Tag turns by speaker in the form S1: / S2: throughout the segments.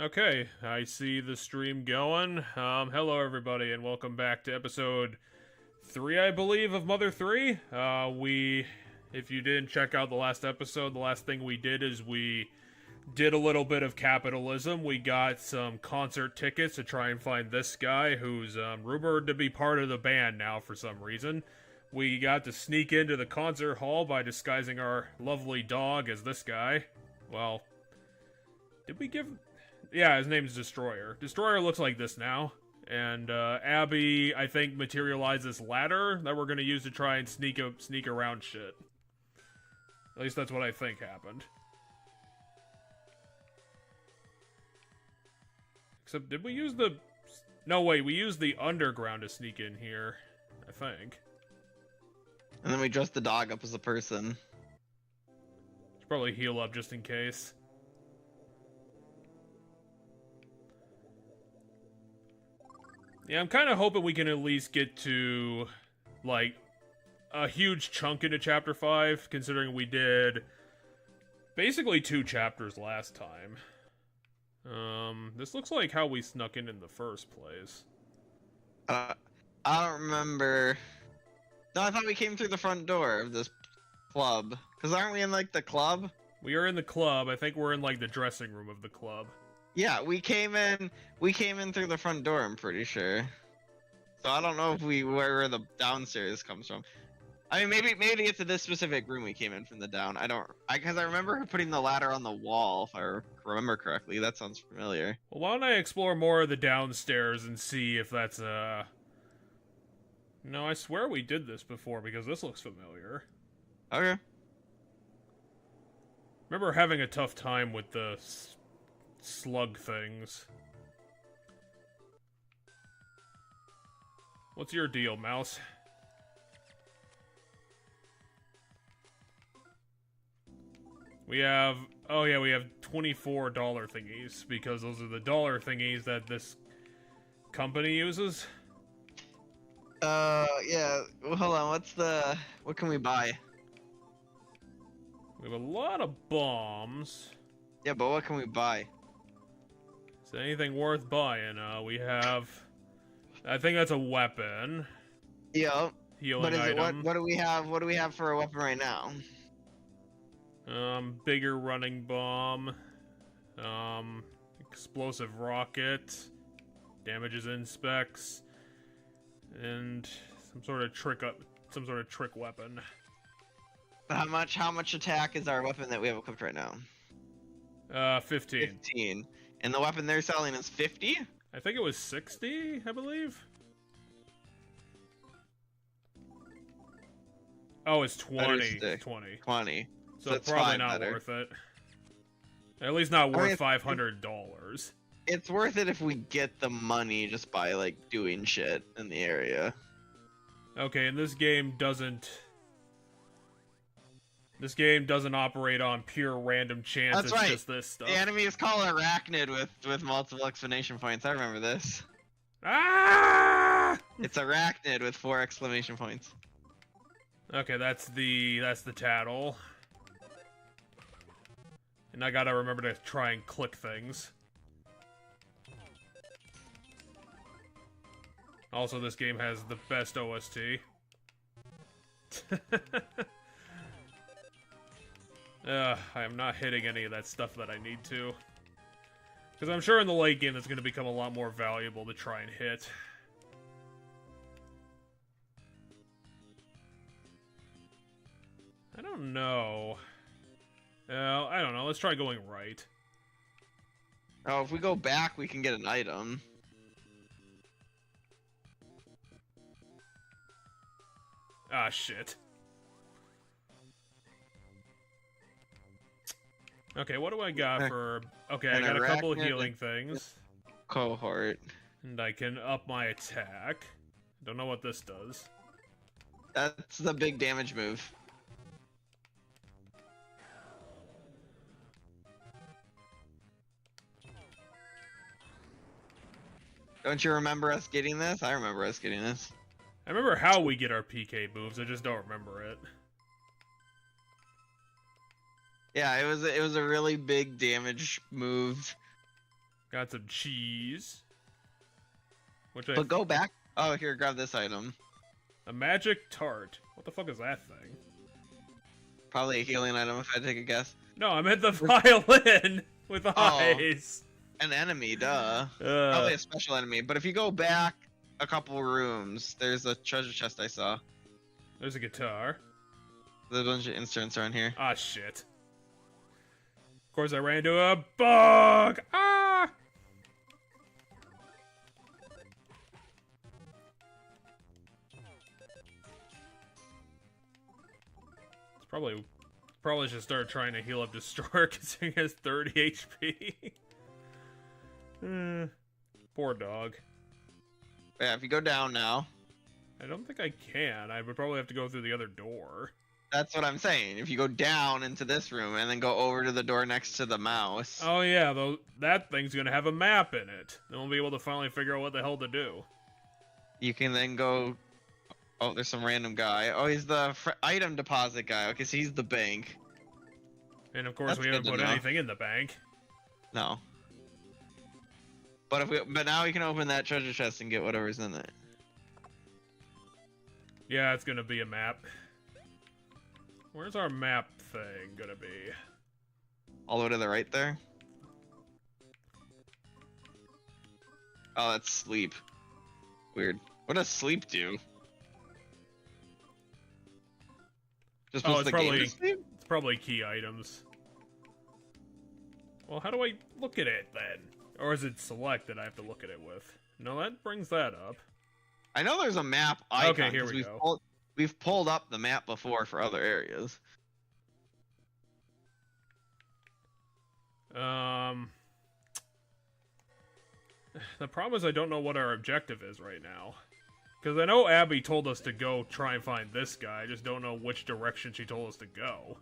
S1: Okay, I see the stream going. Hello everybody, and welcome back to episode 3, I believe, of Mother 3. If you didn't check out the last episode, the last thing we did is we did a little bit of capitalism. We got some concert tickets to try and find this guy who's rumored to be part of the band now for some reason. We got to sneak into the concert hall by disguising our lovely dog as this guy. Well, did we give... Yeah, his name's Destroyer. Destroyer looks like this now. And Abby, I think, materialized this ladder that we're gonna use to try and sneak around shit. At least that's what I think happened. Except, did we use the... No, wait, we used the underground to sneak in here, I think.
S2: And then we dress the dog up as a person.
S1: Should probably heal up just in case. Yeah, I'm kind of hoping we can at least get to, like, a huge chunk into Chapter 5, considering we did basically 2 chapters last time. This looks like how we snuck in the first place.
S2: I don't remember. No, I thought we came through the front door of this club. Because aren't we in, like, the club?
S1: We are in the club. I think we're in, like, the dressing room of the club.
S2: Yeah, we came in through the front door, I'm pretty sure. So I don't know if where the downstairs comes from. I mean, maybe to get to this specific room we came in from the down. Because I remember her putting the ladder on the wall, if I remember correctly. That sounds familiar.
S1: Well, why don't I explore more of the downstairs and see if that's, No, I swear we did this before, because this looks familiar.
S2: Okay.
S1: Remember having a tough time with the slug things. What's your deal, mouse? We have... Oh yeah, we have $24 thingies, because those are the dollar thingies that this company uses.
S2: Yeah. Well, hold on, what can we buy?
S1: We have a lot of bombs.
S2: Yeah, but what can we buy?
S1: Is there anything worth buying? We have... I think that's a weapon.
S2: Yeah.
S1: Healing
S2: But
S1: item.
S2: what do we have? What do we have for a weapon right now?
S1: Bigger running bomb. Explosive rocket. Damages inspects. And some sort of trick weapon.
S2: But how much attack is our weapon that we have equipped right now?
S1: 15.
S2: 15. And the weapon they're selling is 50?
S1: I think it was 60, I believe. Oh, it's 20. 20.
S2: 20.
S1: So it's probably not worth it. At least not worth $500.
S2: It's worth it if we get the money just by, like, doing shit in the area.
S1: Okay, and this game doesn't... This game doesn't operate on pure random chance.
S2: That's
S1: it's
S2: right.
S1: Just this stuff.
S2: The enemy is called Arachnid with multiple exclamation points. I remember this.
S1: Ah!
S2: It's Arachnid with 4 exclamation points.
S1: Okay, that's the tattle. And I gotta remember to try and click things. Also, this game has the best OST. I am not hitting any of that stuff that I need to. Because I'm sure in the late game that's going to become a lot more valuable to try and hit. I don't know. I don't know. Let's try going right.
S2: Oh, if we go back, we can get an item.
S1: Ah, shit. Okay, what do I got for... Okay, I got a couple of healing things.
S2: Cohort.
S1: And I can up my attack. Don't know what this does.
S2: That's the big damage move. Don't you remember us getting this? I remember us getting this.
S1: I remember how we get our PK moves, I just don't remember it.
S2: Yeah, it was a really big damage move
S1: Got some cheese. Which
S2: But go back. Oh, here, grab this item.
S1: A magic tart. What the fuck is that thing?
S2: Probably a healing item if I take a guess.
S1: No, I meant the violin with eyes.
S2: An enemy, duh. Probably a special enemy. But if you go back a couple rooms, there's a treasure chest I saw.
S1: There's a guitar.
S2: There's a bunch of instruments around here.
S1: Ah, shit. Of course, I ran into a bug. Ah! It's probably should start trying to heal up Destroyer because he has 30 HP. Poor dog.
S2: Yeah, if you go down now.
S1: I don't think I can. I would probably have to go through the other door.
S2: That's what I'm saying. If you go down into this room and then go over to the door next to the mouse.
S1: Oh yeah, though that thing's gonna have a map in it. Then we'll be able to finally figure out what the hell to do.
S2: You can then go. Oh, there's some random guy. Oh, he's the item deposit guy. Okay, so he's the bank.
S1: And of course, we haven't put anything in the bank.
S2: No. But now we can open that treasure chest and get whatever's in it.
S1: Yeah, it's gonna be a map. Where's our map thing gonna be?
S2: All the way to the right there? Oh, that's sleep. Weird. What does sleep do? Just puts the game to sleep?
S1: It's probably key items. Well, how do I look at it then? Or is it select that I have to look at it with? No, that brings that up.
S2: I know there's a map icon.
S1: Okay, here we go.
S2: We've pulled up the map before for other areas.
S1: The problem is I don't know what our objective is right now. Because I know Abby told us to go try and find this guy. I just don't know which direction she told us to go.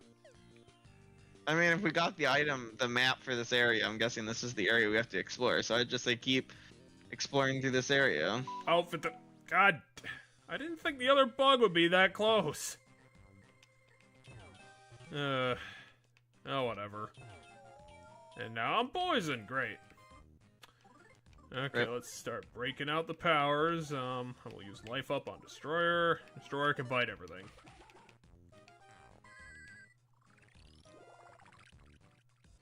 S2: I mean, if we got the map for this area, I'm guessing this is the area we have to explore. So I'd just say keep exploring through this area.
S1: Oh, God, I didn't think the other bug would be that close. Oh, whatever. And now I'm poisoned. Great. Okay, let's start breaking out the powers. I will use life up on Destroyer. Destroyer can bite everything.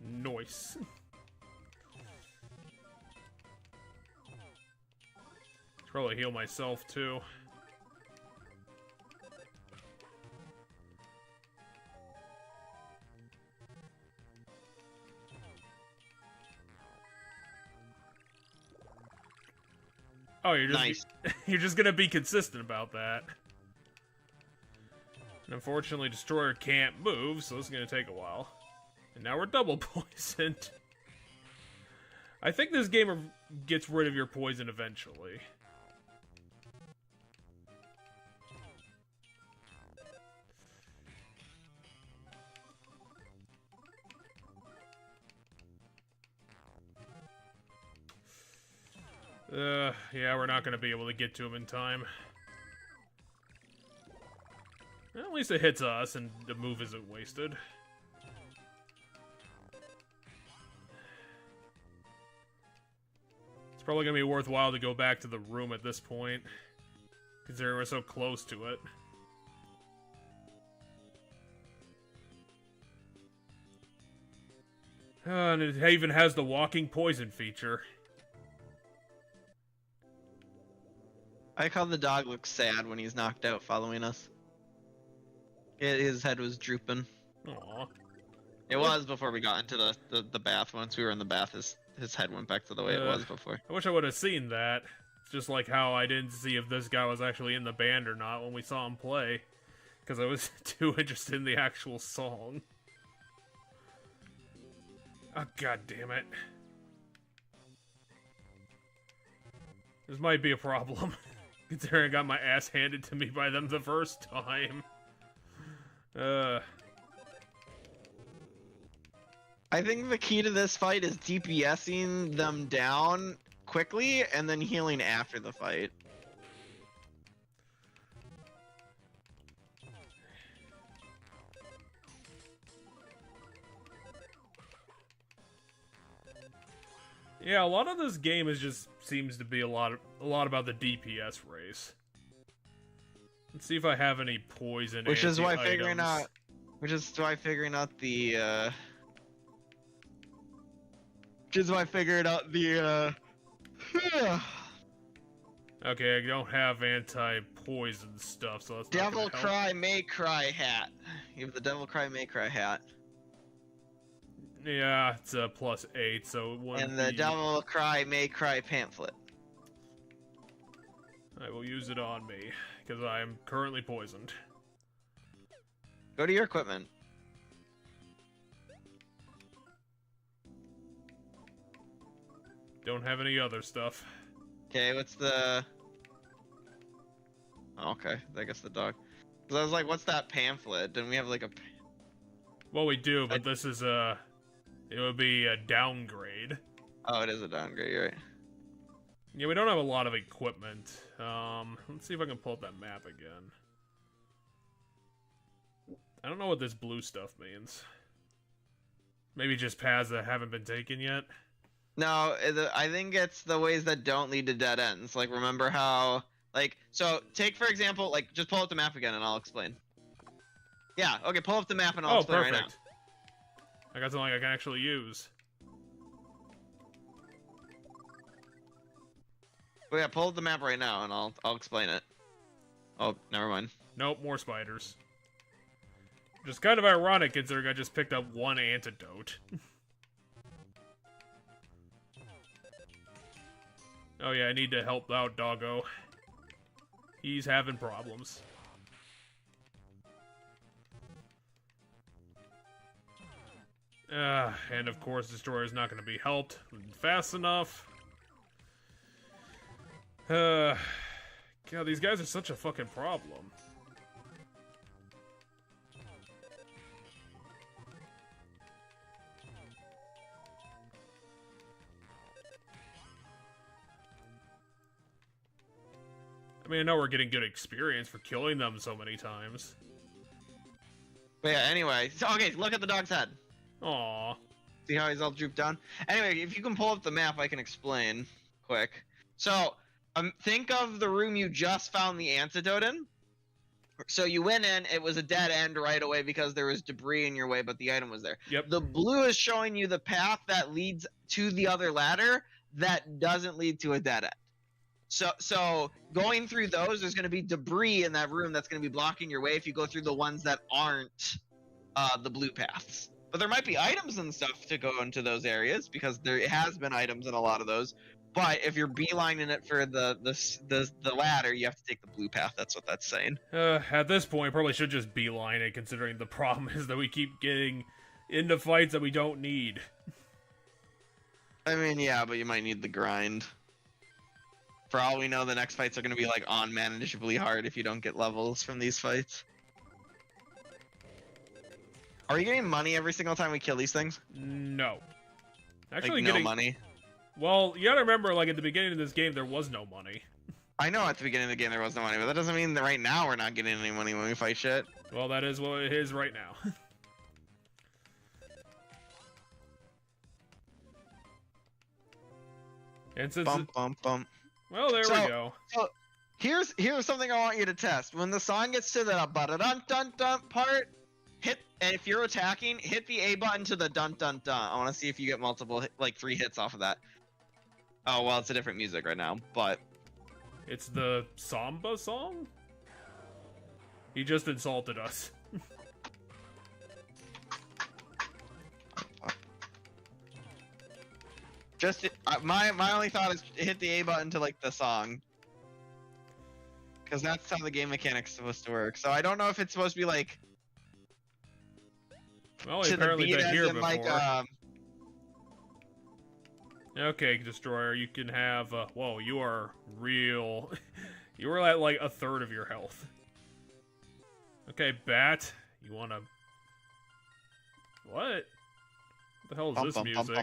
S1: Nice. Probably heal myself too. Oh, you're just
S2: nice.
S1: You're just gonna be consistent about that. And unfortunately, Destroyer can't move, so this is gonna take a while. And now we're double poisoned. I think this game gets rid of your poison eventually. Yeah, we're not gonna be able to get to him in time. Well, at least it hits us and the move isn't wasted. It's probably gonna be worthwhile to go back to the room at this point, considering we're so close to it. And it even has the walking poison feature.
S2: I like how the dog looks sad when he's knocked out following us. His head was drooping.
S1: Aww.
S2: It was before we got into the bath. Once we were in the bath, his head went back to the way it was before.
S1: I wish I would have seen that. It's just like how I didn't see if this guy was actually in the band or not when we saw him play. Because I was too interested in the actual song. Oh, god damn it. This might be a problem. Considering I got my ass handed to me by them the first time.
S2: I think the key to this fight is DPSing them down quickly and then healing after the fight.
S1: Yeah, a lot of this game is just seems to be a lot about the DPS race. Let's see if I have any poison
S2: Which is why
S1: anti-items.
S2: figuring out the which is why I figured out the
S1: Okay, I don't have anti-poison stuff, so that's not
S2: Devil
S1: gonna help.
S2: Cry May Cry hat. You have the Devil Cry May Cry hat.
S1: Yeah, it's a +8, so it wouldn't
S2: And the
S1: be...
S2: Devil Cry May Cry pamphlet.
S1: I will use it on me, because I am currently poisoned.
S2: Go to your equipment.
S1: Don't have any other stuff.
S2: Okay, what's the... Oh, okay, I guess the dog. Cause I was like, what's that pamphlet? Didn't we have like a...
S1: Well, we do, but this is a... It would be a downgrade.
S2: Oh, it is a downgrade, you're right.
S1: Yeah, we don't have a lot of equipment. Let's see if I can pull up that map again. I don't know what this blue stuff means. Maybe just paths that haven't been taken yet?
S2: No, I think it's the ways that don't lead to dead ends. Like, remember how... Like, so, take for example, like, just pull up the map again and I'll explain. Yeah, okay, pull up the map and I'll explain right now.
S1: I got something I can actually use.
S2: Oh yeah, pull up the map right now and I'll explain it. Oh, never mind.
S1: Nope, more spiders. Which is kind of ironic considering I just picked up one antidote. Oh yeah, I need to help out Doggo. He's having problems. And of course, Destroyer's not going to be helped fast enough. God, these guys are such a fucking problem. I mean, I know we're getting good experience for killing them so many times.
S2: But yeah, anyway. So, okay, look at the dog's head.
S1: Aww.
S2: See how he's all drooped down? Anyway, if you can pull up the map, I can explain quick. So, think of the room you just found the antidote in. So you went in, it was a dead end right away because there was debris in your way, but the item was there.
S1: Yep.
S2: The blue is showing you the path that leads to the other ladder that doesn't lead to a dead end. So going through those, there's going to be debris in that room that's going to be blocking your way if you go through the ones that aren't the blue paths. But there might be items and stuff to go into those areas because there has been items in a lot of those. But if you're beelining it for the ladder, you have to take the blue path. That's what that's saying.
S1: At this point, probably should just beeline it, considering the problem is that we keep getting into fights that we don't need.
S2: I mean, yeah, but you might need the grind. For all we know, the next fights are going to be like unmanageably hard if you don't get levels from these fights. Are we getting money every single time we kill these things?
S1: No. Actually,
S2: like, no money?
S1: Well, you gotta remember, like, at the beginning of this game, there was no money.
S2: I know at the beginning of the game there was no money, but that doesn't mean that right now we're not getting any money when we fight shit.
S1: Well, that is what it is right now. And since well, there we go.
S2: So here's something I want you to test. When the song gets to the ba-da-dun-dun-dun part, and if you're attacking, hit the A button to the dun-dun-dun. I want to see if you get multiple, like 3 hits off of that. Oh, well, it's a different music right now, but...
S1: It's the Samba song? He just insulted us.
S2: Just, my only thought is hit the A button to, like, the song. Because that's how the game mechanic's supposed to work. So I don't know if it's supposed to be, like...
S1: Well, we've apparently been here before. Like, okay, Destroyer, you can have, whoa, you are real... you were at, like, a third of your health. Okay, Bat, you wanna... What? What the hell is this music?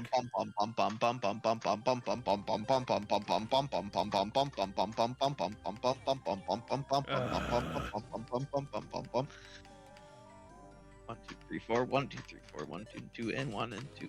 S2: One, two, three, four. 1, 2, 3, 4. 1, 2, 2, and 1 and 2.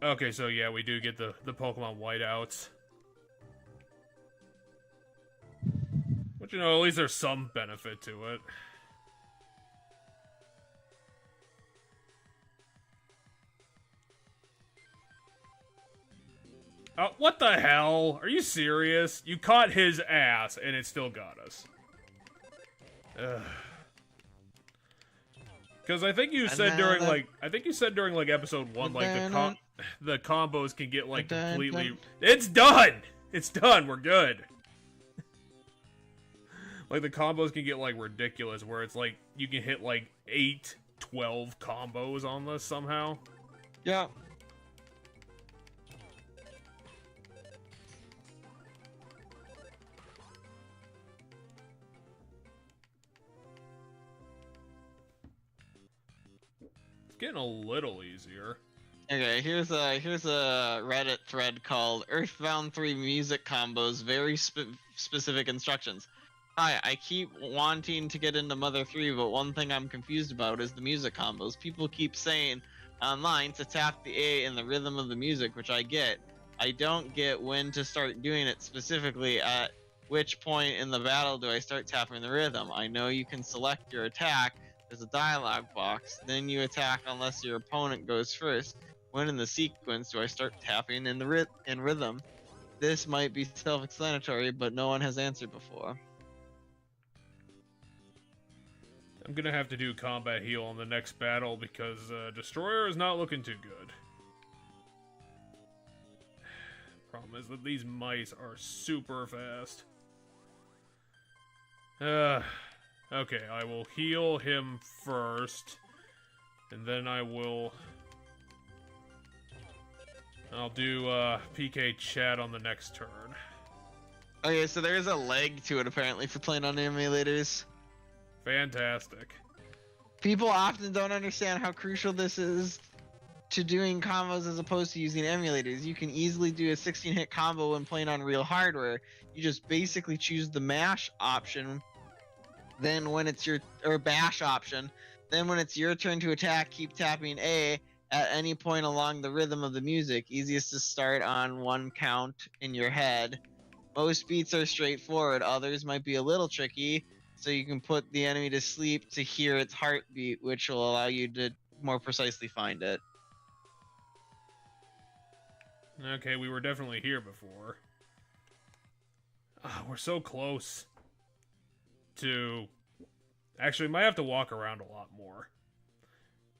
S1: Okay, so yeah, we do get the Pokemon whiteouts. But, you know, at least there's some benefit to it. What the hell? Are you serious? You caught his ass, and it still got us. Ugh. Because I think you said during, like, episode 1, like, the combos can get, like, completely... It's done! It's done! We're good! Like, the combos can get, like, ridiculous, where it's, like, you can hit, like, 8, 12 combos on this somehow.
S2: Yeah.
S1: Getting a little easier.
S2: Okay, here's a Reddit thread called Earthbound 3 music combos, very specific instructions. Hi, I keep wanting to get into Mother 3, but one thing I'm confused about is the music combos. People keep saying online to tap the A in the rhythm of the music, which I get. I don't get when to start doing it specifically. At which point in the battle do I start tapping the rhythm? I know you can select your attack. There's a dialogue box. Then you attack unless your opponent goes first. When in the sequence do I start tapping in the rhythm? This might be self-explanatory, but no one has answered before.
S1: I'm gonna have to do combat heal on the next battle because Destroyer is not looking too good. Problem is that these mice are super fast. Okay, I will heal him first, and then I'll do PK chat on the next turn.
S2: Okay, so there's a leg to it apparently for playing on emulators.
S1: Fantastic.
S2: People often don't understand how crucial this is to doing combos as opposed to using emulators. You can easily do a 16-hit combo when playing on real hardware. You just basically choose the mash option. Then when it's bash option, then when it's your turn to attack, keep tapping A at any point along the rhythm of the music. Easiest to start on one count in your head. Most beats are straightforward, others might be a little tricky, so you can put the enemy to sleep to hear its heartbeat, which will allow you to more precisely find it.
S1: Okay, we were definitely here before. We're so close to... Actually, might have to walk around a lot more.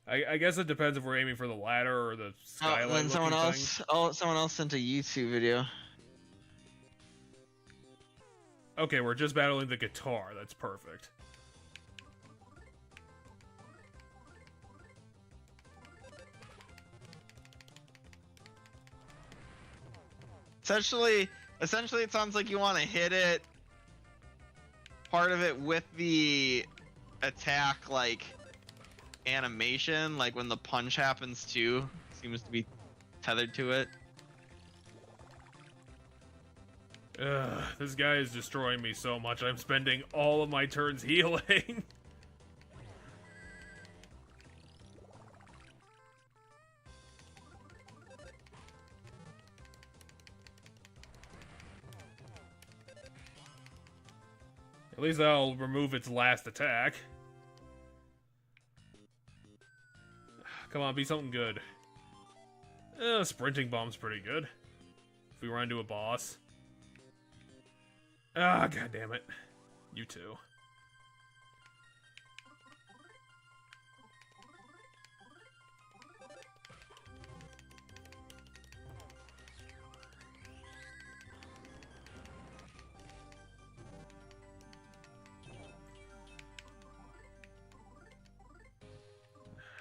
S1: I guess it depends if we're aiming for the ladder or the skylight.
S2: Then someone else sent a YouTube video.
S1: Okay, we're just battling the guitar. That's perfect.
S2: Essentially, it sounds like you want to hit it. Part of it with the attack, like animation, like when the punch happens too, seems to be tethered to it.
S1: This guy is destroying me so much. I'm spending all of my turns healing. At least I'll remove its last attack. Come on, be something good. Sprinting bomb's pretty good. If we run into a boss. Ah, god damn it. You too.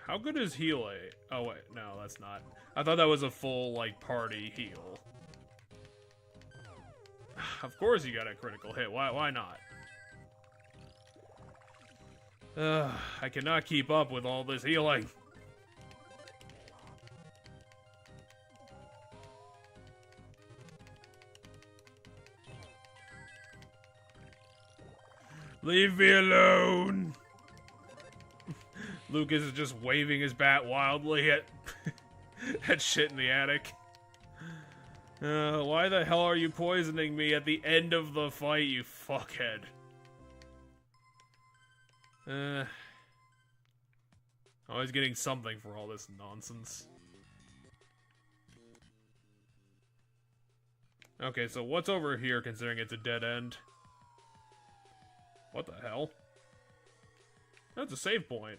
S1: How good is heal A? Oh wait, no, that's not. I thought that was a full, like, party heal. Of course you got a critical hit. Why not? I cannot keep up with all this healing. Leave me alone! Lucas is just waving his bat wildly at That shit in the attic. Why the hell are you poisoning me at the end of the fight, you fuckhead? Always getting something for all this nonsense. Okay, so what's over here considering it's a dead end? What the hell? That's a save point.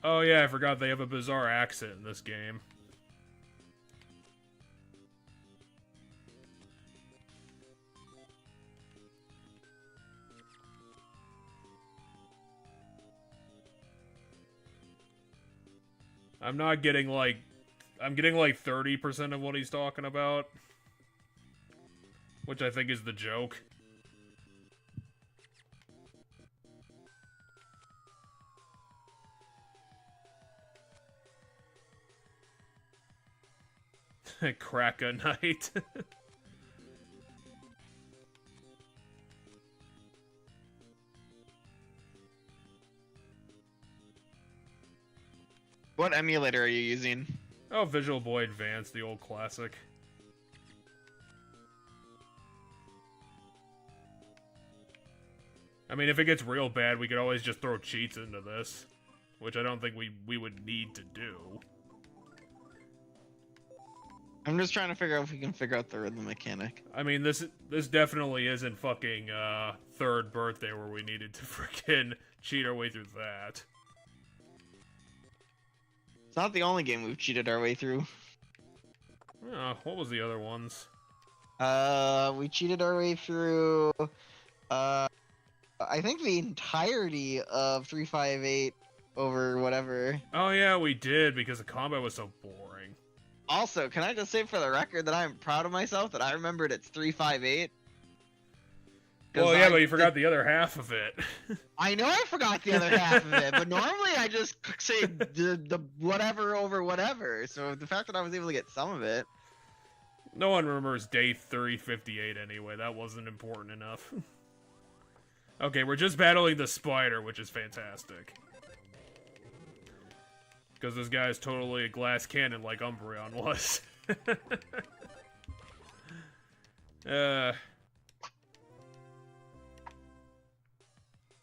S1: Oh yeah, I forgot they have a bizarre accent in this game. I'm not getting like... I'm getting like 30% of what he's talking about. Which I think is the joke. Crack a night.
S2: What emulator are you using?
S1: Oh, Visual Boy Advance, the old classic. I mean, if it gets real bad, we could always just throw cheats into this. Which I don't think we would need to do.
S2: I'm just trying to figure out if we can figure out the rhythm mechanic.
S1: I mean, this definitely isn't fucking, third birthday where we needed to freaking cheat our way through that.
S2: It's not the only game we've cheated our way through.
S1: What was the other ones?
S2: We cheated our way through, I think the entirety of 358 over whatever.
S1: Oh yeah, we did, because the combat was so boring.
S2: Also, can I just say for the record that I'm proud of myself that I remembered it's 358?
S1: Well, yeah, but you forgot the other half of it.
S2: I know I forgot the other half of it, but normally I just say the whatever over whatever. So the fact that I was able to get some of it.
S1: No one remembers day 358 anyway. That wasn't important enough. Okay, we're just battling the spider, which is fantastic. Because this guy is totally a glass cannon like Umbreon was.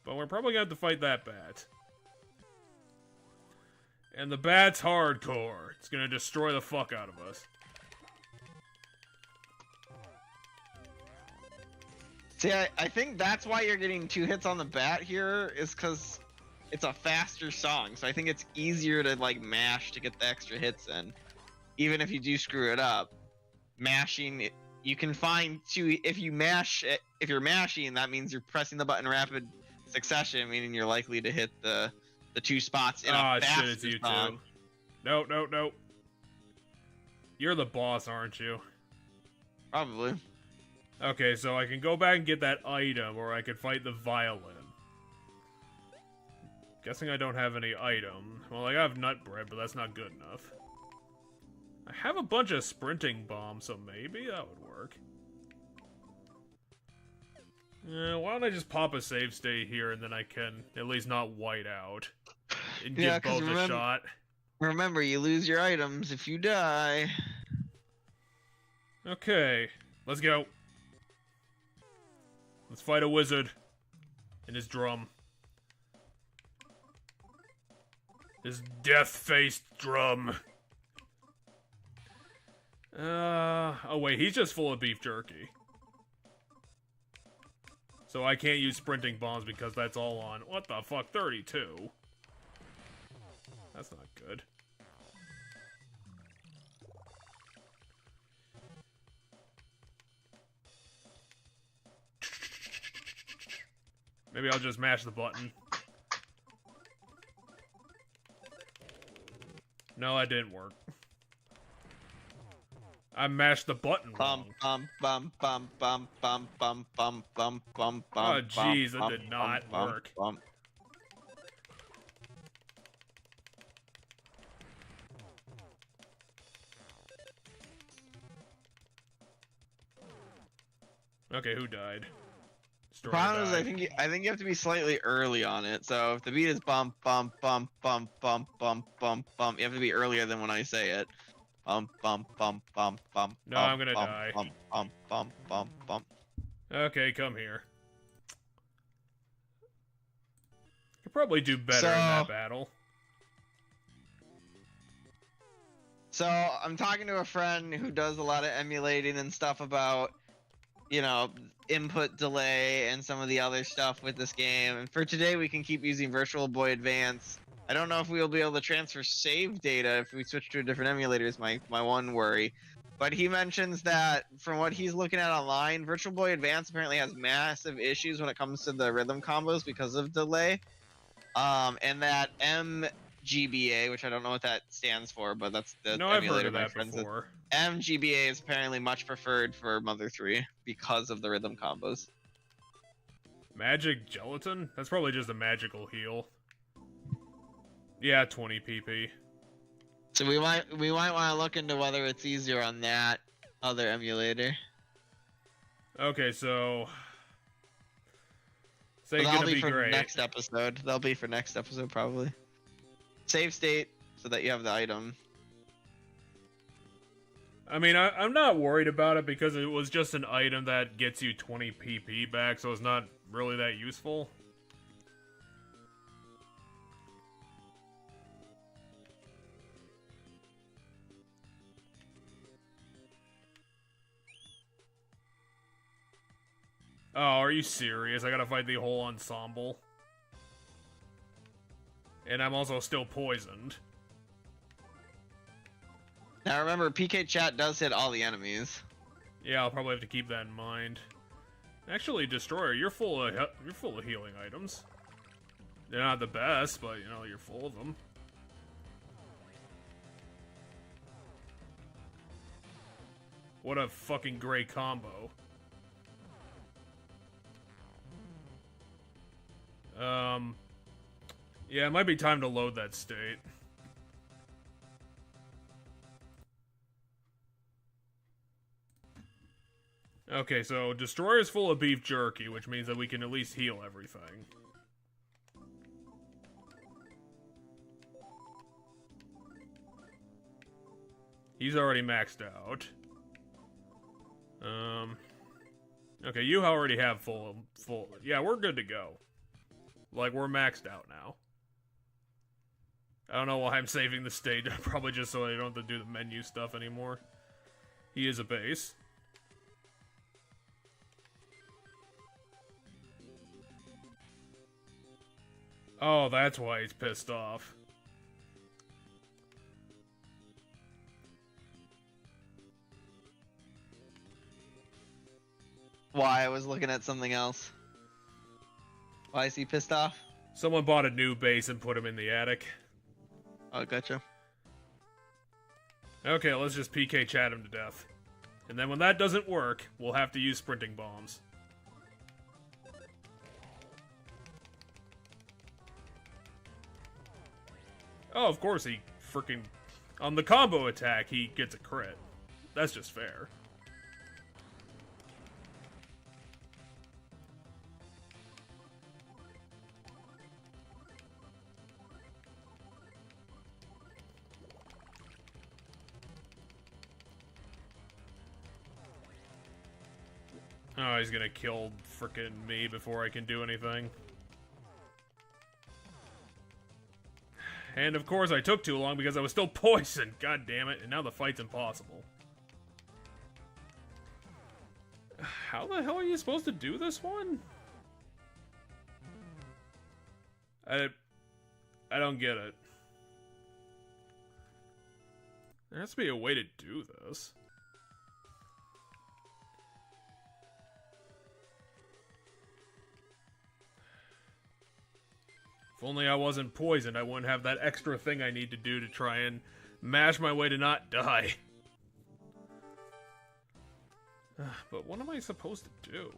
S1: But we're probably going to have to fight that bat. And the bat's hardcore. It's going to destroy the fuck out of us.
S2: See, I think that's why you're getting 2 hits on the bat here, is because it's a faster song. So I think it's easier to, like, mash to get the extra hits in. Even if you do screw it up. Mashing, you can find 2, if you mash, if you're mashing, that means you're pressing the button rapid succession, meaning you're likely to hit the 2 spots in a faster
S1: shit, it's you
S2: song.
S1: Too. No. You're the boss, aren't you?
S2: Probably.
S1: Okay, so I can go back and get that item, or I could fight the violin. Guessing I don't have any item. Well, I have nut bread, but that's not good enough. I have a bunch of sprinting bombs, so maybe that would work. Why don't I just pop a save state here, and then I can at least not white out. And give both a shot.
S2: Remember, you lose your items if you die.
S1: Okay, let's go. Let's fight a wizard. And his drum. His death-faced drum. Oh wait, he's just full of beef jerky. So I can't use sprinting bombs because that's all on, what the fuck, 32? That's not good. Maybe I'll just mash the button. No, that didn't work. I mashed the button wrong. Oh jeez, that did not work. Okay, who died? It's destroy.
S2: Problem is, I think you have to be slightly early on it. So if the beat is bump, bump, bump, bump, bump, bump, bump, bump, you have to be earlier than when I say it. Bump, bump, bump, bump, bump.
S1: No,
S2: bump,
S1: I'm gonna
S2: bump,
S1: die.
S2: Bump, bump, bump, bump, bump.
S1: Okay, come here. Could probably do better in
S2: So-
S1: that battle.
S2: So I'm talking to a friend who does a lot of emulating and stuff about, you know, input delay and some of the other stuff with this game. And for today, we can keep using Virtual Boy Advance. I don't know if we'll be able to transfer save data if we switch to a different emulator is my one worry. But he mentions that from what he's looking at online, Virtual Boy Advance apparently has massive issues when it comes to the rhythm combos because of delay. And that MGBA, which I don't know what that stands for, but that's the
S1: No, I've heard
S2: emulator
S1: of
S2: my
S1: that
S2: friends.
S1: before.
S2: MGBA is apparently much preferred for Mother 3 because of the rhythm combos.
S1: Magic gelatin? That's probably just a magical heal. Yeah, 20 PP.
S2: So we might want to look into whether it's easier on that other emulator.
S1: Okay, so
S2: But
S1: it's
S2: that'll
S1: gonna
S2: be
S1: be
S2: for
S1: great.
S2: next episode. That'll be for next episode probably. Save state so that you have the item.
S1: I mean, I'm not worried about it because it was just an item that gets you 20 PP back, so it's not really that useful. Oh, are you serious? I gotta fight the whole ensemble. And I'm also still poisoned.
S2: Now remember, PK chat does hit all the enemies.
S1: Yeah, I'll probably have to keep that in mind. Actually, Destroyer, you're full of healing items. They're not the best, but you know, you're full of them. What a fucking great combo. Yeah, it might be time to load that state. Okay, so Destroyer's full of beef jerky, which means that we can at least heal everything. He's already maxed out. Okay, you already have full. Yeah, we're good to go. Like, we're maxed out now. I don't know why I'm saving the state. Probably just so I don't have to do the menu stuff anymore. He is a base. Oh, that's why he's pissed off.
S2: Why? I was looking at something else. Why is he pissed off?
S1: Someone bought a new base and put him in the attic.
S2: Oh, gotcha.
S1: Okay, let's just PK chat him to death. And then when that doesn't work, we'll have to use sprinting bombs. Oh, of course he freaking... On the combo attack, he gets a crit. That's just fair. Oh, he's gonna kill frickin' me before I can do anything. And of course I took too long because I was still poisoned. God damn it, and now the fight's impossible. How the hell are you supposed to do this one? I don't get it. There has to be a way to do this. If only I wasn't poisoned, I wouldn't have that extra thing I need to do to try and mash my way to not die. But what am I supposed to do?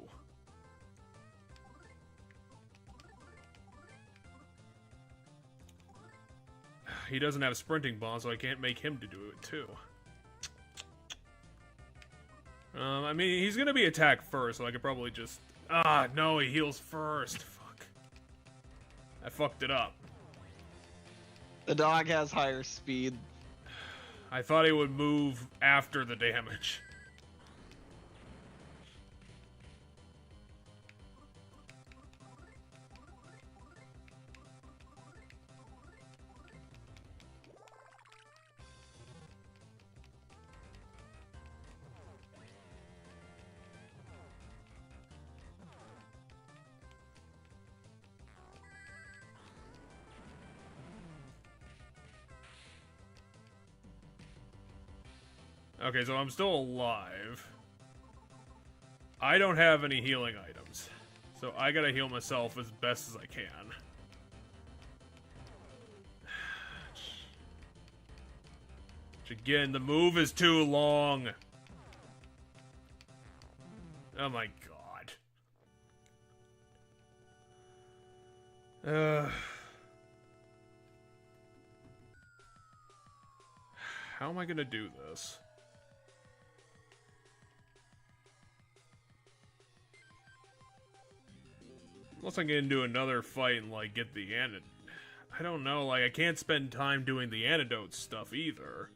S1: He doesn't have sprinting bombs, so I can't make him to do it too. I mean, he's gonna be attacked first, so I could probably just Ah, no, he heals first. Fuck. I fucked it up.
S2: The dog has higher speed.
S1: I thought he would move after the damage. Okay, so I'm still alive. I don't have any healing items. So I gotta heal myself as best as I can. Which again, the move is too long. Oh my god. How am I gonna do this? Unless I can get into another fight and, like, get the antidote. I don't know, like, I can't spend time doing the antidote stuff either.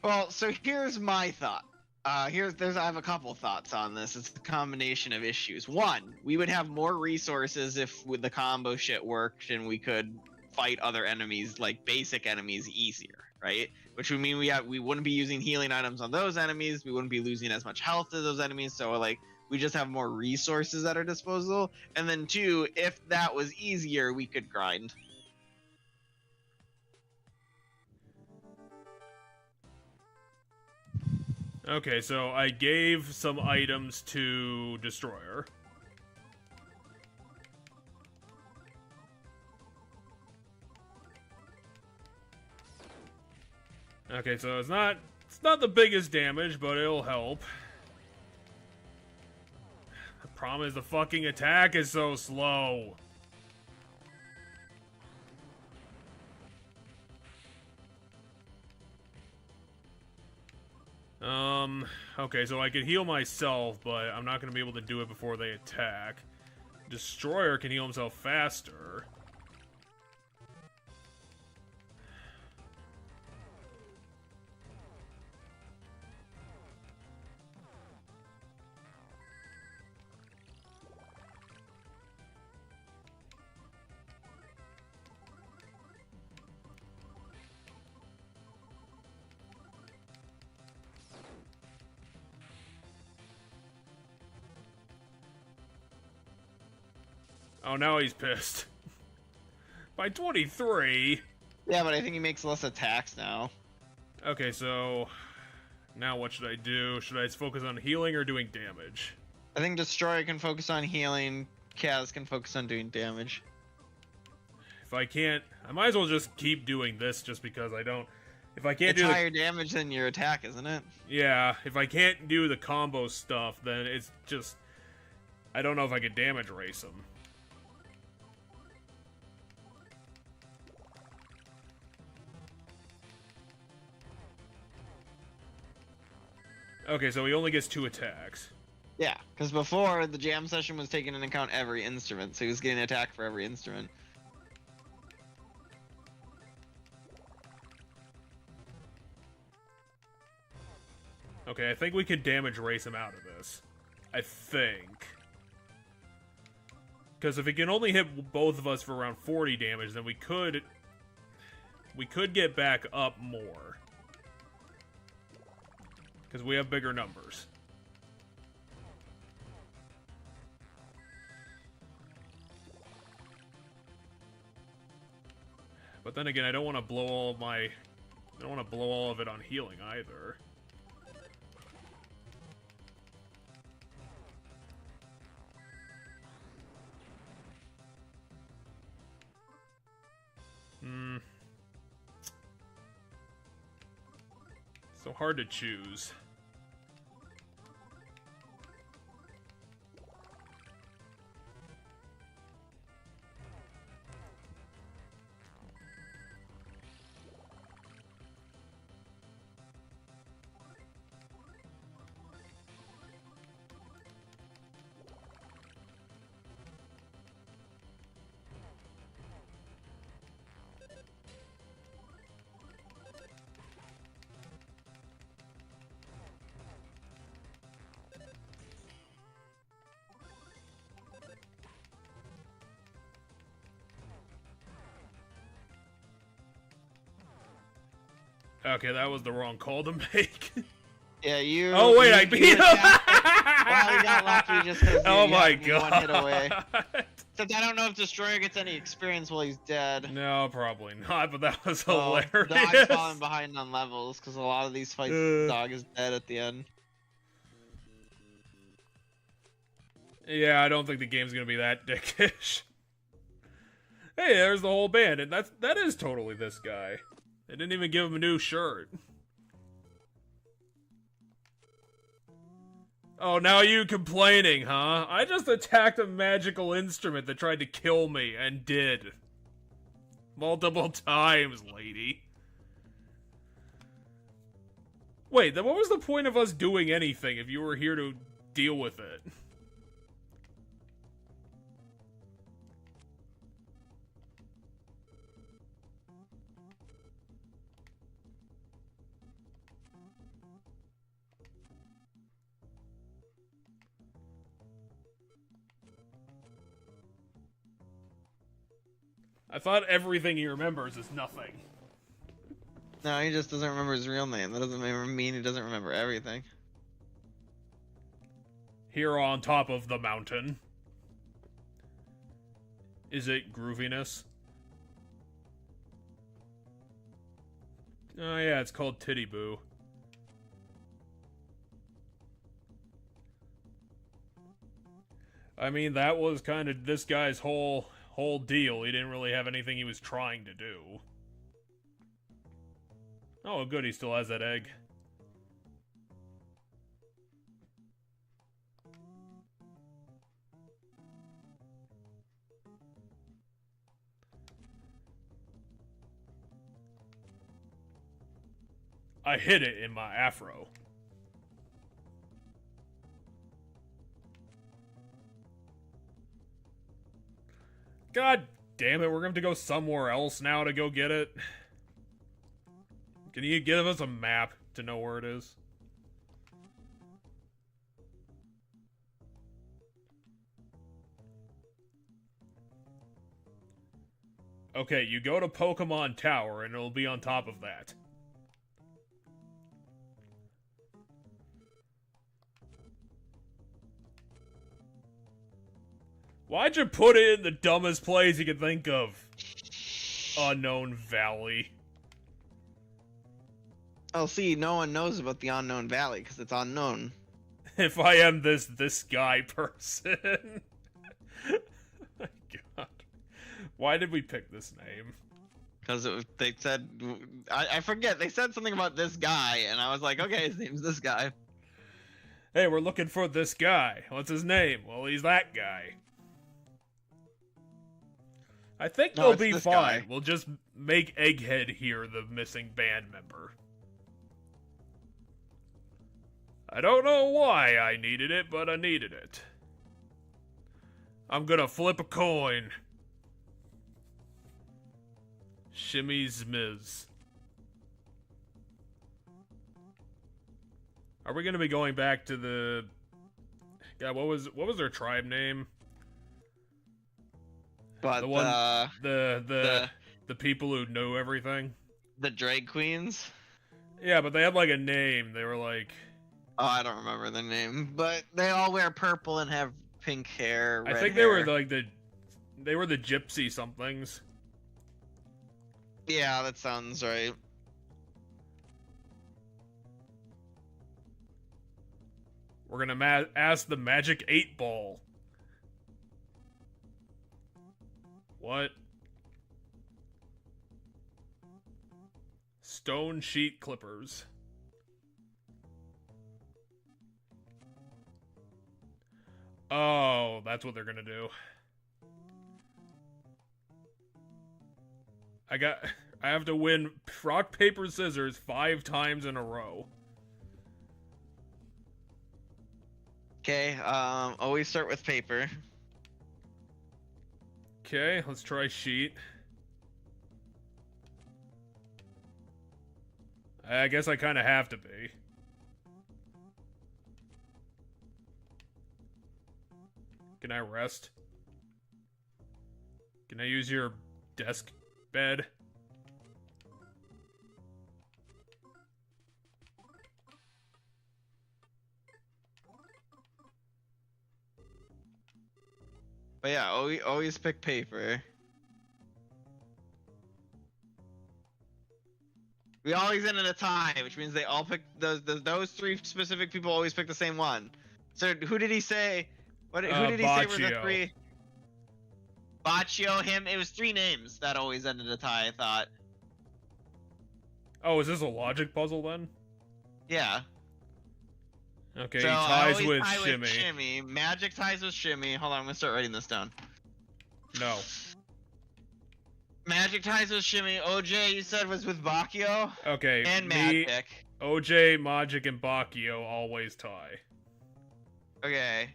S2: Well, so here's my thought. I have a couple thoughts on this. It's a combination of issues. One, we would have more resources if with the combo shit worked and we could fight other enemies, like basic enemies, easier, right? Which would mean we wouldn't be using healing items on those enemies. We wouldn't be losing as much health to those enemies. So like we just have more resources at our disposal. And then two, if that was easier, we could grind.
S1: Okay, so I gave some items to Destroyer. Okay, so it's not the biggest damage, but it'll help. The problem is the fucking attack is so slow. Okay, so I can heal myself, but I'm not gonna be able to do it before they attack. Destroyer can heal himself faster. Oh, now he's pissed. By 23?
S2: Yeah, but I think he makes less attacks now.
S1: Okay, so now what should I do? Should I focus on healing or doing damage?
S2: I think Destroyer can focus on healing. Kaz can focus on doing damage.
S1: If I can't, I might as well just keep doing this just because I don't. If I can't
S2: it's
S1: do
S2: higher damage than your attack, isn't it?
S1: Yeah, if I can't do the combo stuff, then it's just I don't know if I could damage race him. Okay, so he only gets 2 attacks.
S2: Yeah, because before the jam session was taking into account every instrument, so he was getting an attack for every instrument.
S1: Okay, I think we could damage race him out of this. I think. Because if he can only hit both of us for around 40 damage, then we could get back up more. Because we have bigger numbers. But then again, I don't want to blow all of it on healing either. So hard to choose. Okay, that was the wrong call to make.
S2: Yeah, you.
S1: Oh wait, I
S2: you
S1: beat him.
S2: Well, you got lucky just because
S1: Oh
S2: you
S1: my
S2: had me
S1: god.
S2: one hit away. Except I don't know if Destroyer gets any experience while he's dead.
S1: No, probably not. But that was
S2: So,
S1: hilarious.
S2: Dog's falling behind on levels because a lot of these fights, Dog is dead at the end.
S1: Yeah, I don't think the game's gonna be that dickish. Hey, there's the whole band, and that is totally this guy. They didn't even give him a new shirt. Oh, now you complaining, huh? I just attacked a magical instrument that tried to kill me, and did. Multiple times, lady. Wait, then what was the point of us doing anything if you were here to deal with it? I thought everything he remembers is nothing.
S2: No, he just doesn't remember his real name. That doesn't mean he doesn't remember everything.
S1: Here on top of the mountain. Is it grooviness? Oh yeah, it's called Titty Boo. I mean, that was kind of this guy's whole deal. He didn't really have anything he was trying to do. Oh, good, he still has that egg. I hid it in my afro. God damn it, we're going to go somewhere else now to go get it. Can you give us a map to know where it is? Okay, you go to Pokemon Tower and it'll be on top of that. Why'd you put it in the dumbest place you could think of? Unknown Valley.
S2: Oh, see, no one knows about the Unknown Valley because it's unknown.
S1: If I am this guy person. My god. Why did we pick this name?
S2: Because they said, I forget, they said something about this guy, and I was like, okay, his name's this guy.
S1: Hey, we're looking for this guy. What's his name? Well, he's that guy. I think they'll be fine.
S2: Guy.
S1: We'll just make Egghead here the missing band member. I don't know why I needed it, but I needed it. I'm gonna flip a coin. Shimmy Zmiz. Are we gonna be going back to the... God, what was their tribe name?
S2: But
S1: the one, the people who knew everything.
S2: The drag queens.
S1: Yeah, but they had like a name. They were like,
S2: oh, I don't remember the name, but they all wear purple and have pink hair. Red
S1: I think
S2: hair.
S1: they were like they were the gypsy somethings.
S2: Yeah, that sounds right.
S1: We're gonna ask the Magic 8 Ball. What? Stone sheet clippers. Oh, that's what they're gonna do. I have to win rock, paper, scissors 5 times in a row.
S2: Okay, always start with paper.
S1: Okay, let's try sheet. I guess I kind of have to be. Can I rest? Can I use your desk bed?
S2: But yeah, always pick paper. We always end in a tie, which means they all pick those three specific people always pick the same one. So who did he say? Who did he say were the three? Baccio, him. It was three names that always ended a tie, I thought.
S1: Oh, is this a logic puzzle then?
S2: Yeah.
S1: Okay,
S2: so
S1: he ties with
S2: tie
S1: Shimmy.
S2: With Shimmy. Magic ties with Shimmy. Hold on, I'm gonna start writing this down.
S1: No.
S2: Magic ties with Shimmy. OJ, you said was with Baccio.
S1: Okay.
S2: And Magic.
S1: OJ, Magic, and Baccio always tie.
S2: Okay.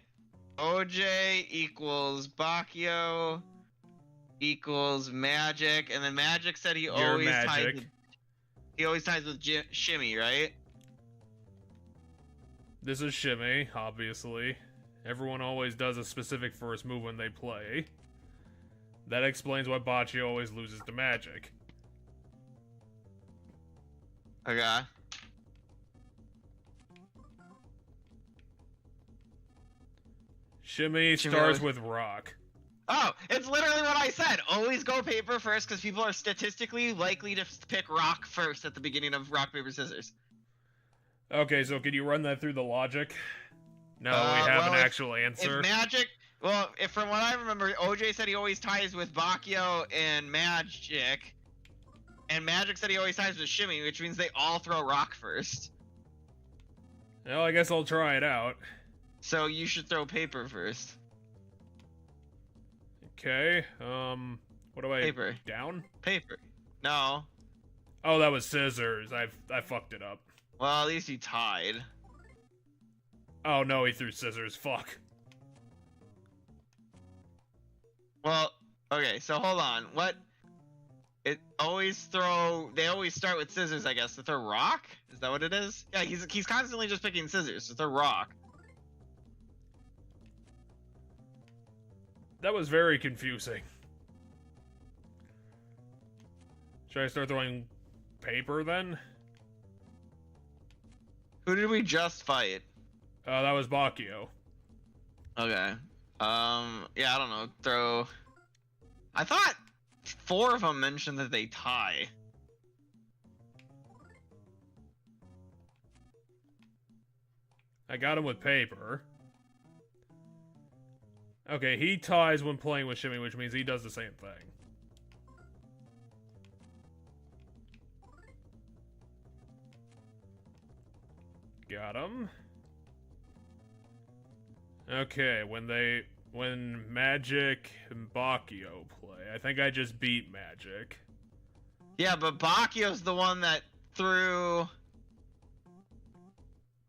S2: OJ equals Baccio equals Magic, and then Magic said he always ties with Shimmy, right?
S1: This is Shimmy, obviously. Everyone always does a specific first move when they play. That explains why Baccio always loses to Magic.
S2: Okay.
S1: Shimmy starts with rock.
S2: Oh, it's literally what I said. Always go paper first because people are statistically likely to pick rock first at the beginning of rock, paper, scissors.
S1: Okay, so can you run that through the logic? Now that we have an actual answer.
S2: If Magic, well, if from what I remember, OJ said he always ties with Baccio and Magic, and Magic said he always ties with Shimmy, which means they all throw rock first.
S1: Well, I guess I'll try it out.
S2: So you should throw paper first.
S1: Okay, what do I...
S2: Paper.
S1: Down?
S2: Paper. No.
S1: Oh, that was scissors. I fucked it up.
S2: Well, at least you tied.
S1: Oh no, he threw scissors. Fuck.
S2: Well, okay, so hold on. What? They always start with scissors, I guess, to throw rock? Is that what it is? Yeah, he's constantly just picking scissors to throw rock.
S1: That was very confusing. Should I start throwing paper then?
S2: Who did we just fight?
S1: That was Baccio.
S2: Okay. Yeah, I don't know. Throw. I thought 4 of them mentioned that they tie.
S1: I got him with paper. Okay, he ties when playing with Shimmy, which means he does the same thing. Got him. Okay, when Magic and Baccio play, I think I just beat Magic.
S2: Yeah, but Baccio's the one that threw...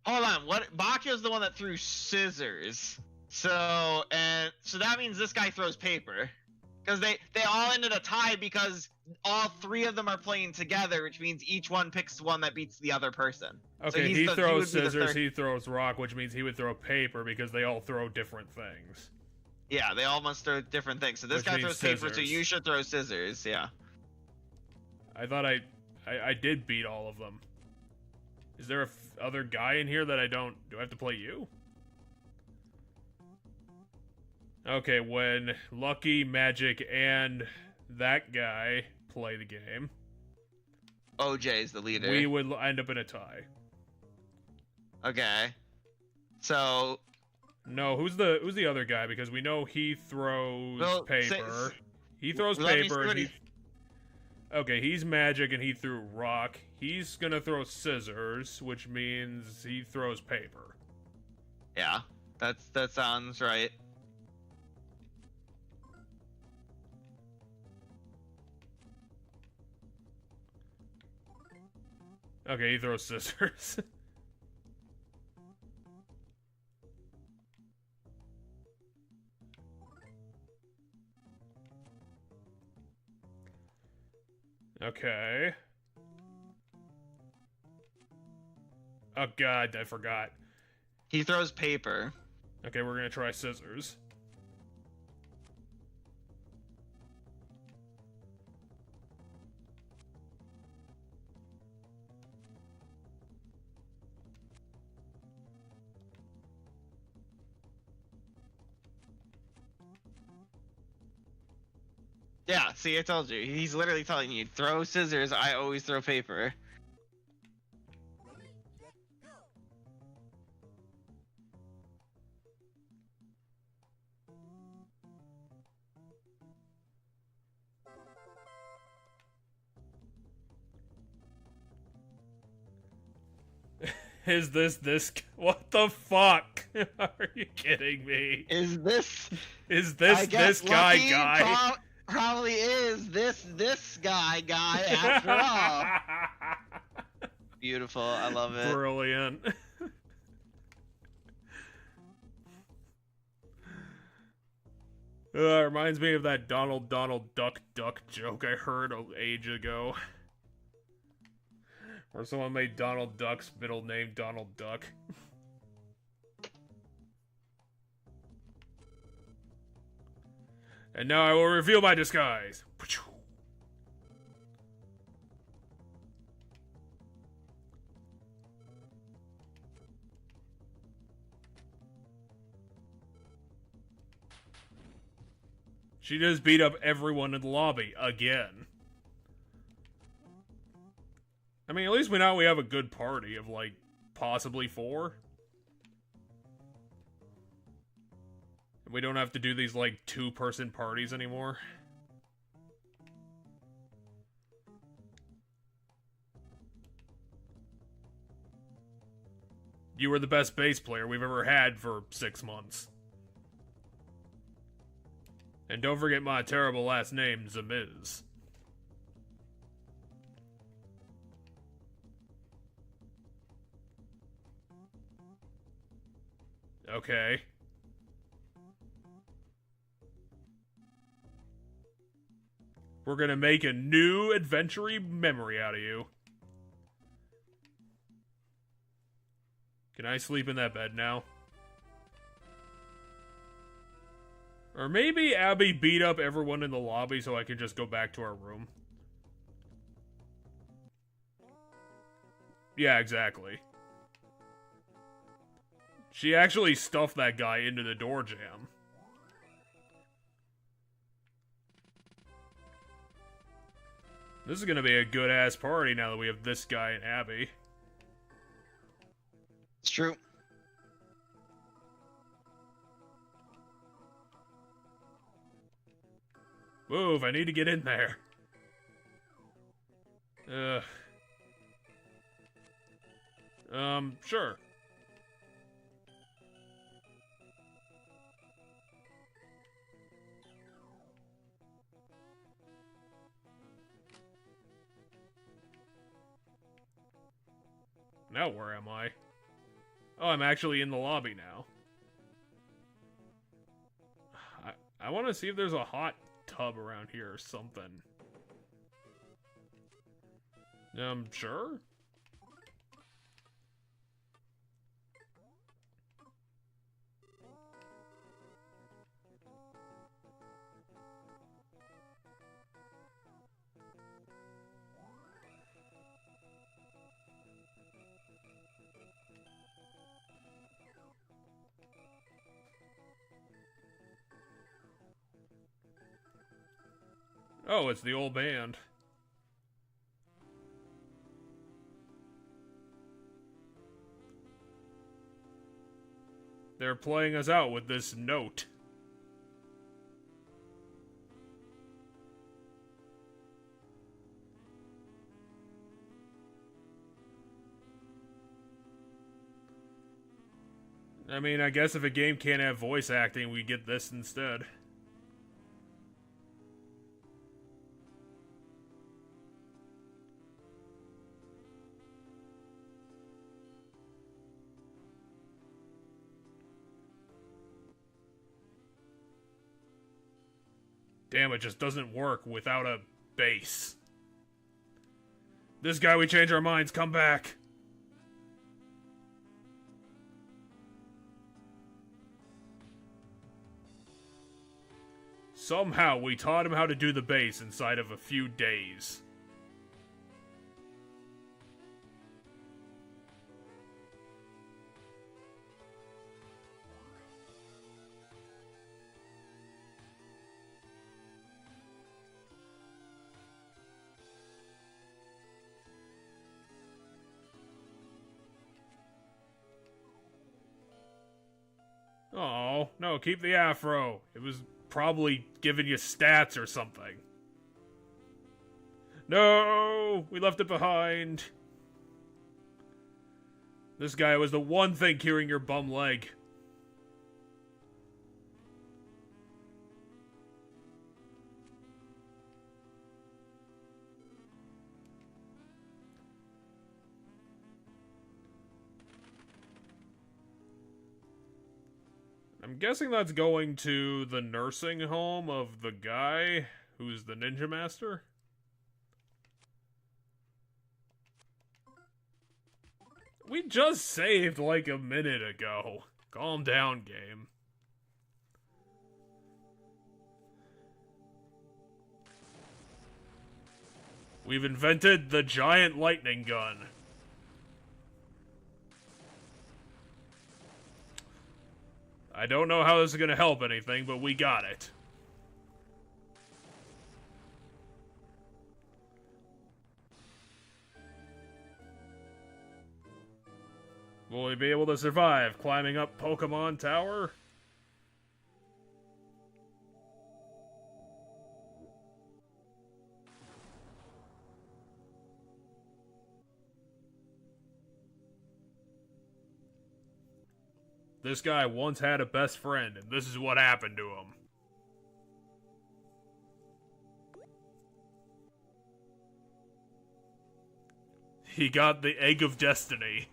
S2: Hold on, what? Baccio's the one that threw scissors. So that means this guy throws paper. Because they all ended a tie because all 3 of them are playing together, which means each one picks one that beats the other person.
S1: Okay, so he throws scissors, he throws rock, which means he would throw paper because they all throw different things.
S2: Yeah, they all must throw different things. So this guy throws paper, so you should throw scissors, yeah.
S1: I thought I did beat all of them. Is there a other guy in here that I don't... Do I have to play you? Okay, when Lucky, Magic, and that guy play the game...
S2: OJ is the leader.
S1: We would end up in a tie.
S2: Okay. So...
S1: No, who's the other guy? Because we know he throws paper. He throws paper, and he... Okay, he's Magic, and he threw rock. He's gonna throw scissors, which means he throws paper.
S2: Yeah, that sounds right.
S1: Okay, he throws scissors. Okay. Oh god, I forgot.
S2: He throws paper.
S1: Okay, we're gonna try scissors.
S2: Yeah, see, I told you. He's literally telling you, throw scissors, I always throw paper.
S1: Is this? What the fuck? Are you kidding me?
S2: Is this?
S1: Is
S2: I
S1: this
S2: guess
S1: guy?
S2: Probably is this guy after all. Beautiful, I love it.
S1: Brilliant. It reminds me of that Donald Duck joke I heard an age ago. Where someone made Donald Duck's middle name Donald Duck. And now I will reveal my disguise. She just beat up everyone in the lobby again. I mean, at least we know we have a good party of, like, possibly 4. We don't have to do these, like, 2-person parties anymore. You were the best bass player we've ever had for 6 months. And don't forget my terrible last name, Zamiz. Okay. We're gonna make a new adventure memory out of you. Can I sleep in that bed now? Or maybe Abby beat up everyone in the lobby so I can just go back to our room. Yeah, exactly. She actually stuffed that guy into the door jamb. This is gonna be a good-ass party now that we have this guy and Abby.
S2: It's true.
S1: Move, I need to get in there. Sure. Now where am I? Oh, I'm actually in the lobby now. I want to see if there's a hot tub around here or something. Sure? Oh, it's the old band. They're playing us out with this note. I mean, I guess if a game can't have voice acting, we get this instead. Damn, it just doesn't work without a bass. This guy, we change our minds, come back. Somehow, we taught him how to do the bass inside of a few days. Oh, no, keep the afro. It was probably giving you stats or something. No! We left it behind. This guy was the one thing curing your bum leg. I'm guessing that's going to the nursing home of the guy who's the ninja master. We just saved like a minute ago. Calm down, game. We've invented the giant lightning gun. I don't know how this is going to help anything, but we got it. Will we be able to survive climbing up Pokemon Tower? This guy once had a best friend, and this is what happened to him. He got the Egg of Destiny.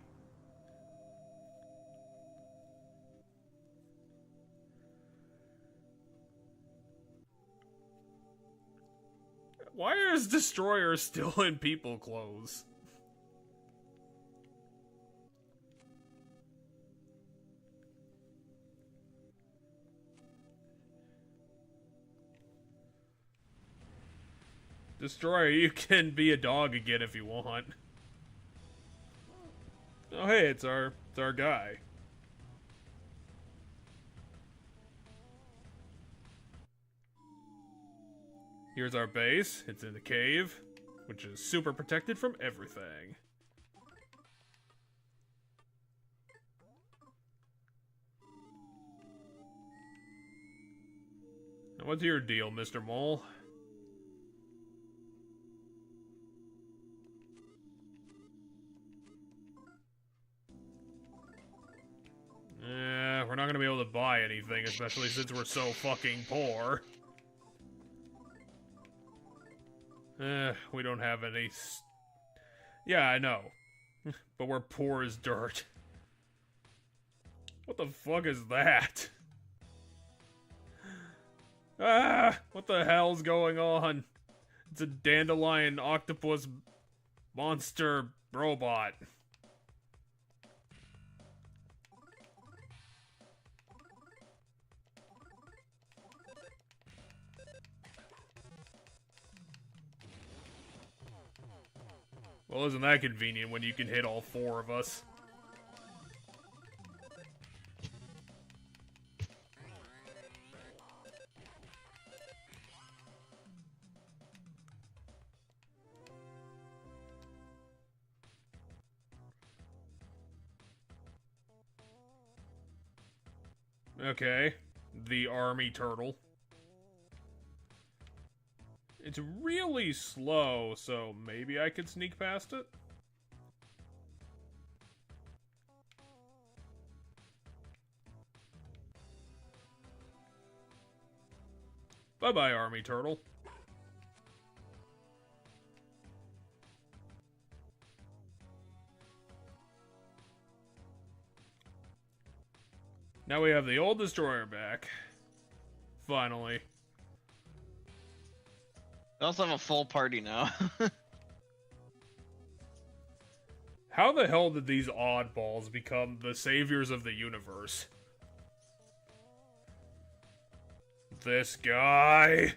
S1: Why is Destroyer still in people clothes? Destroyer, you can be a dog again if you want. Oh hey, it's our guy. Here's our base. It's in the cave, which is super protected from everything. Now, what's your deal, Mr. Mole? We're not gonna be able to buy anything, especially since we're so fucking poor. We don't have any... Yeah, I know. But we're poor as dirt. What the fuck is that? Ah! What the hell's going on? It's a dandelion octopus monster robot. Well, isn't that convenient when you can hit all four of us? Okay, the army turtle. It's really slow, so maybe I could sneak past it? Bye-bye, army turtle. Now we have the old destroyer back. Finally.
S2: We also have a full party now.
S1: How the hell did these oddballs become the saviors of the universe? This guy?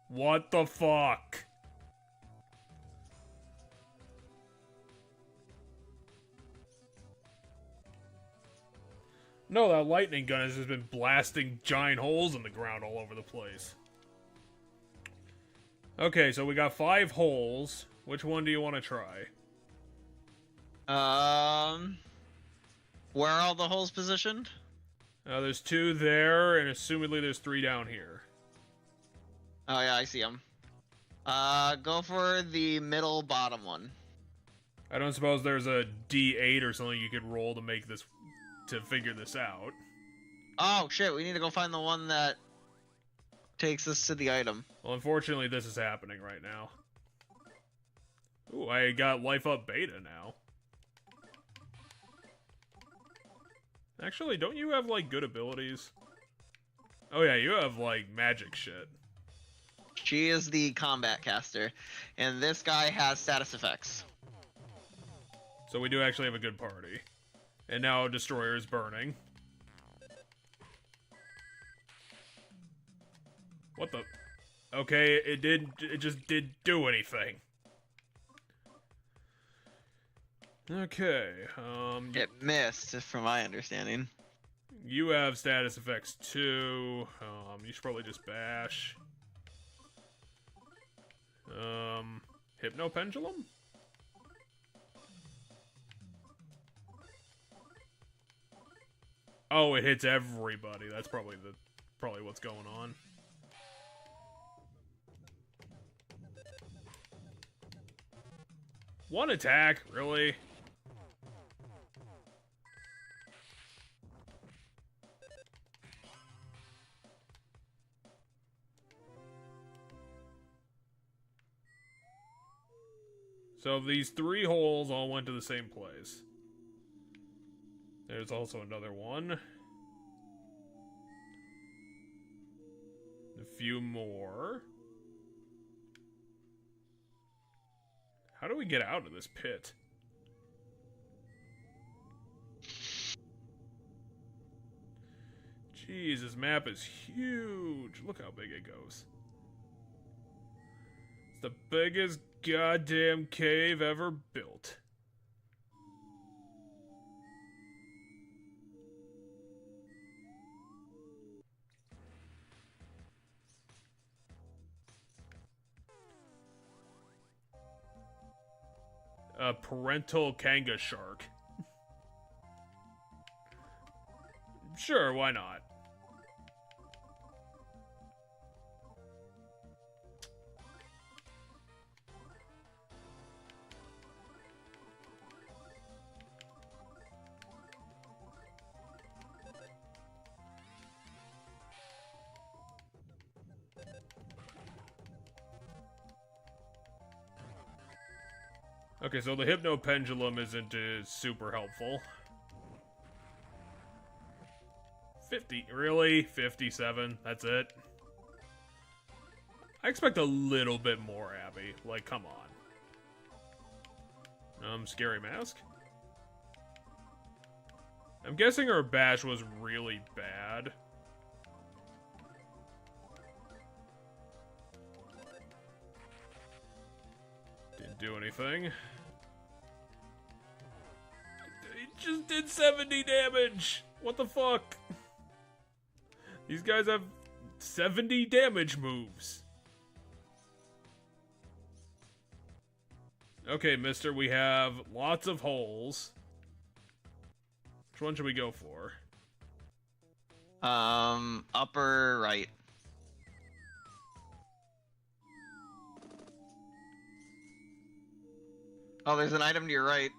S1: What the fuck? No, that lightning gun has just been blasting giant holes in the ground all over the place. Okay, so we got 5 holes. Which one do you want to try?
S2: Where are all the holes positioned?
S1: There's 2 there, and assumedly there's 3 down here.
S2: Oh yeah, I see them. Go for the middle bottom one.
S1: I don't suppose there's a D8 or something you could roll to make this, to figure this out.
S2: Oh shit, we need to go find the one that takes us to the item.
S1: Well, unfortunately, this is happening right now. Ooh, I got Life Up Beta now. Actually, don't you have, like, good abilities? Oh yeah, you have, like, magic shit.
S2: She is the combat caster, and this guy has status effects.
S1: So we do actually have a good party. And now Destroyer is burning. What the? Okay, it just didn't do anything. Okay,
S2: It missed, from my understanding.
S1: you have status effects too. You should probably just bash. Hypno Pendulum? Oh, it hits everybody. That's probably what's going on. One attack, really? So these 3 holes all went to the same place. There's also another one. A few more. How do we get out of this pit? Jeez, this map is huge. Look how big it goes. It's the biggest goddamn cave ever built. A parental Kanga shark. Sure, why not? Okay, so the Hypno Pendulum isn't super helpful. 50, really? 57, that's it? I expect a little bit more, Abby. Like, come on. Scary Mask? I'm guessing her bash was really bad. Didn't do anything. It just did 70 damage! What the fuck? These guys have 70 damage moves. Okay, mister, we have lots of holes. Which one should we go for?
S2: Upper right. Oh, there's an item to your right.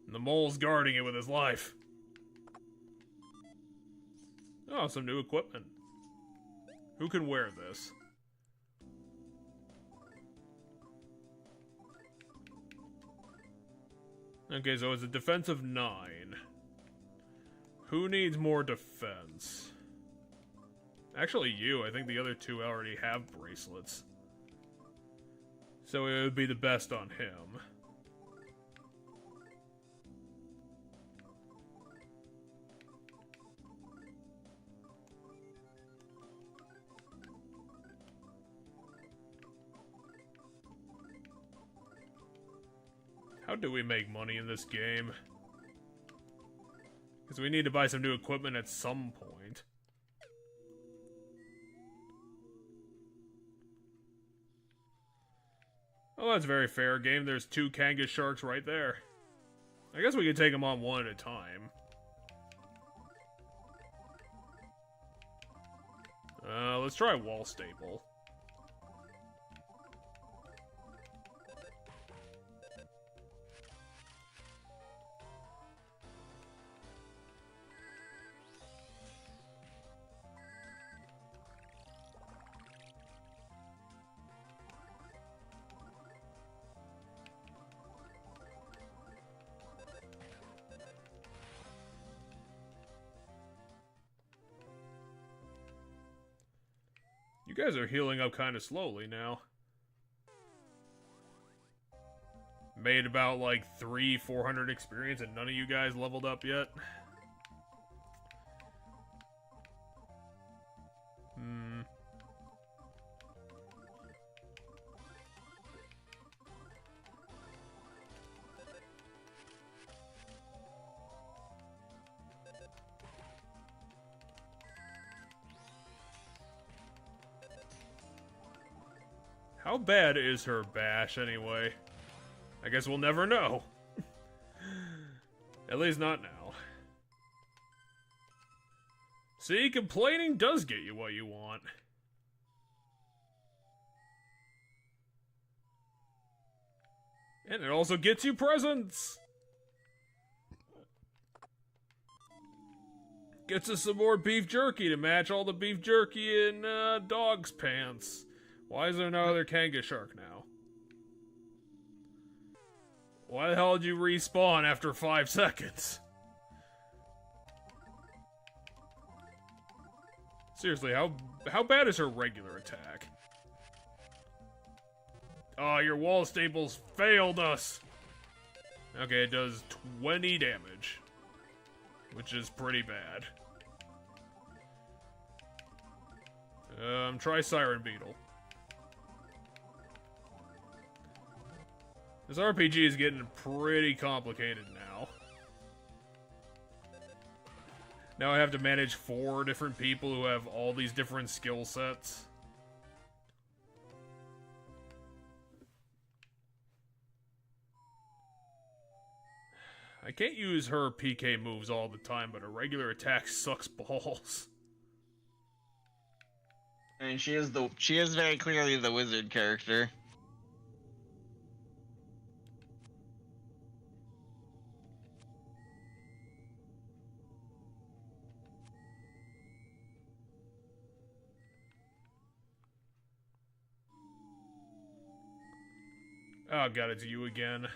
S1: The mole's guarding it with his life. Oh, some new equipment. Who can wear this? Okay, so it's a defense of 9. Who needs more defense? Actually, you. I think the other 2 already have bracelets. So it would be the best on him. How do we make money in this game? Because we need to buy some new equipment at some point. Oh, that's very fair game. There's 2 Kanga sharks right there. I guess we could take them on one at a time. Let's try wall staple. You guys are healing up kind of slowly now. Made about like 400 experience and none of you guys leveled up yet. How bad is her bash anyway? I guess we'll never know. At least not now. See, complaining does get you what you want. And it also gets you presents! Gets us some more beef jerky to match all the beef jerky in dog's pants. Why is there no other Kanga shark now? Why the hell did you respawn after 5 seconds? Seriously, how bad is her regular attack? Oh, your wall staples failed us! Okay, it does 20 damage. Which is pretty bad. Try Siren Beetle. This RPG is getting pretty complicated now. Now I have to manage 4 different people who have all these different skill sets. I can't use her PK moves all the time, but her regular attack sucks balls.
S2: I mean, she is very clearly the wizard character.
S1: Oh god, it's you again.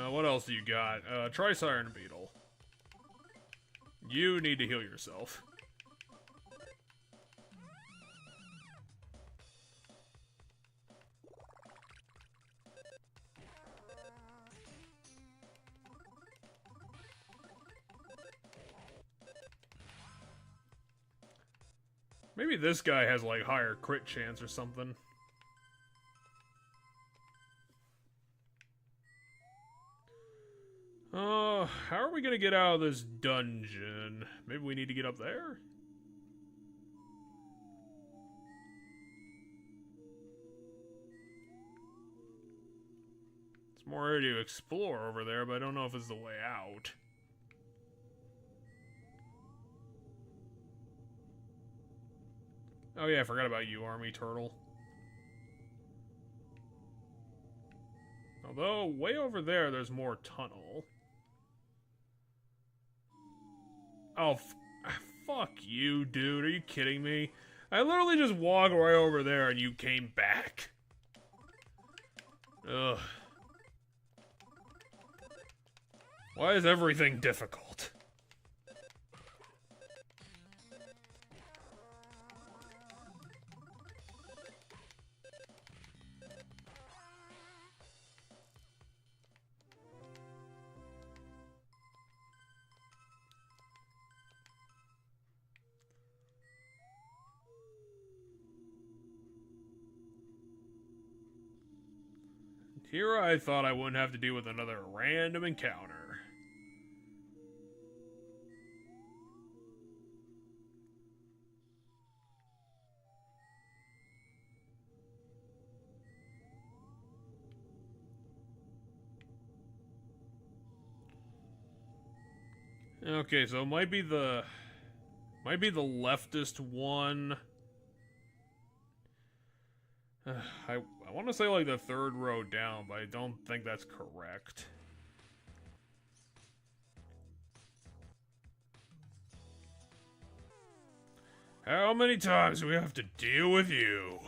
S1: What else do you got? Try Siren Beetle. You need to heal yourself. Maybe this guy has, like, higher crit chance or something. How are we gonna get out of this dungeon? Maybe we need to get up there? It's more area to explore over there, but I don't know if it's the way out. Oh yeah, I forgot about you, Army Turtle. Although, way over there, there's more tunnel. Oh, fuck you, dude. Are you kidding me? I literally just walked right over there and you came back. Ugh. Why is everything difficult? Here I thought I wouldn't have to deal with another random encounter. Okay, so it might be the leftist one. I want to say like the third row down, but I don't think that's correct. How many times do we have to deal with you?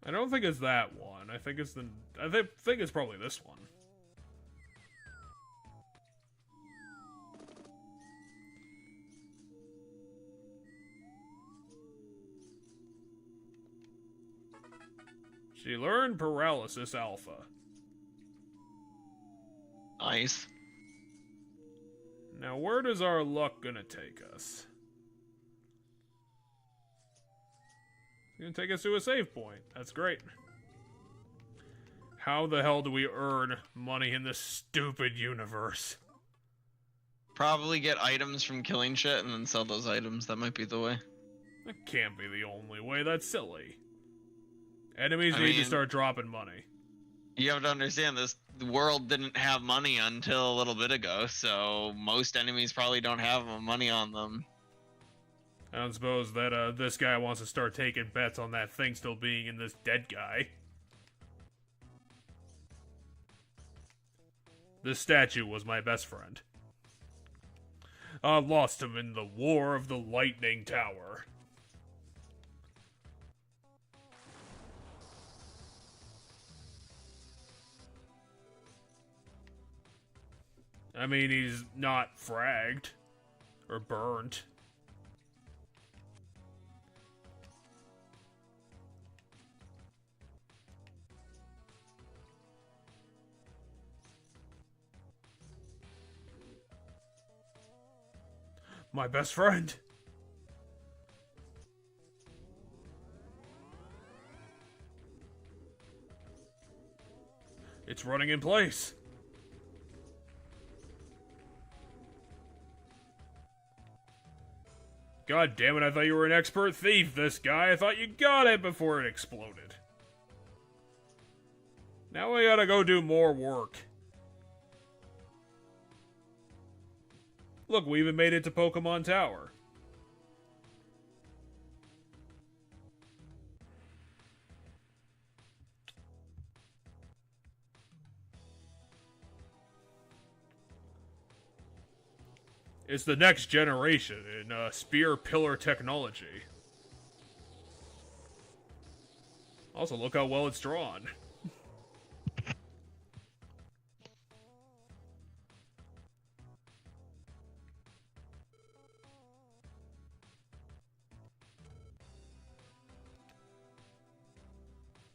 S1: I don't think it's that one. I think it's think it's probably this one. She learned Paralysis Alpha.
S2: Nice.
S1: Now, where does our luck gonna take us? It's gonna take us to a save point. That's great. How the hell do we earn money in this stupid universe?
S2: Probably get items from killing shit and then sell those items. That might be the way.
S1: That can't be the only way. That's silly. Enemies need to start dropping money.
S2: You have to understand this. The world didn't have money until a little bit ago, so most enemies probably don't have money on them.
S1: I don't suppose that this guy wants to start taking bets on that thing still being in this dead guy. This statue was my best friend. I lost him in the War of the Lightning Tower. I mean, he's not fragged or burnt. My best friend. It's running in place. God damn it, I thought you were an expert thief, this guy. I thought you got it before it exploded. Now we gotta go do more work. Look, we even made it to Pokemon Tower. It's the next generation in spear pillar technology. Also, look how well it's drawn.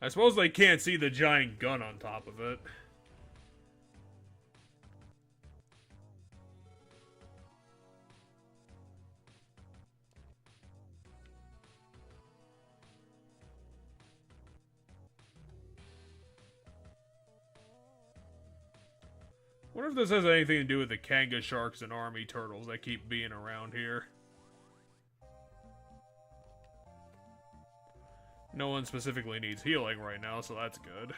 S1: I suppose they can't see the giant gun on top of it. Wonder if this has anything to do with the Kanga sharks and army turtles that keep being around here. No one specifically needs healing right now, so that's good.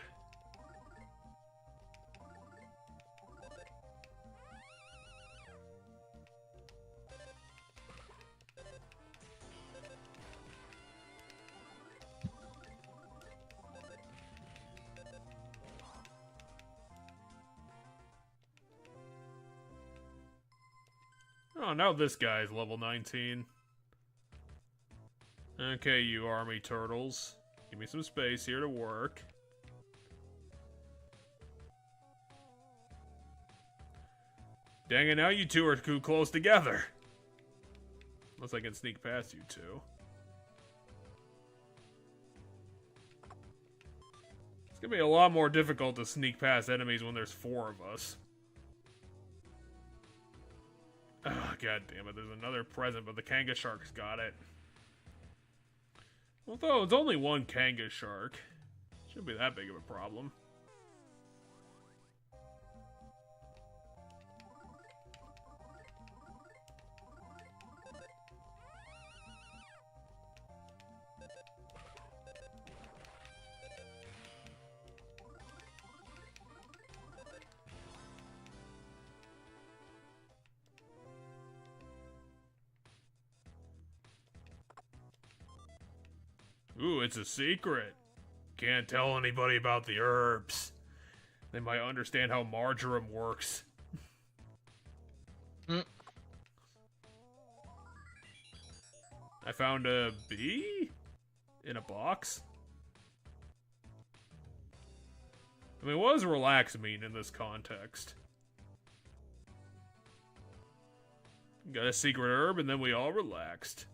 S1: Oh, now this guy's level 19. Okay, you army turtles. Give me some space here to work. Dang it, now you two are too close together. Unless I can sneak past you two. It's gonna be a lot more difficult to sneak past enemies when there's 4 of us. Oh, god damn it, there's another present, but the Kanga Shark's got it. Although it's only one Kanga Shark. Shouldn't be that big of a problem. Ooh, it's a secret. Can't tell anybody about the herbs. They might understand how marjoram works. I found a bee in a box. I mean, what does relax mean in this context? Got a secret herb and then we all relaxed.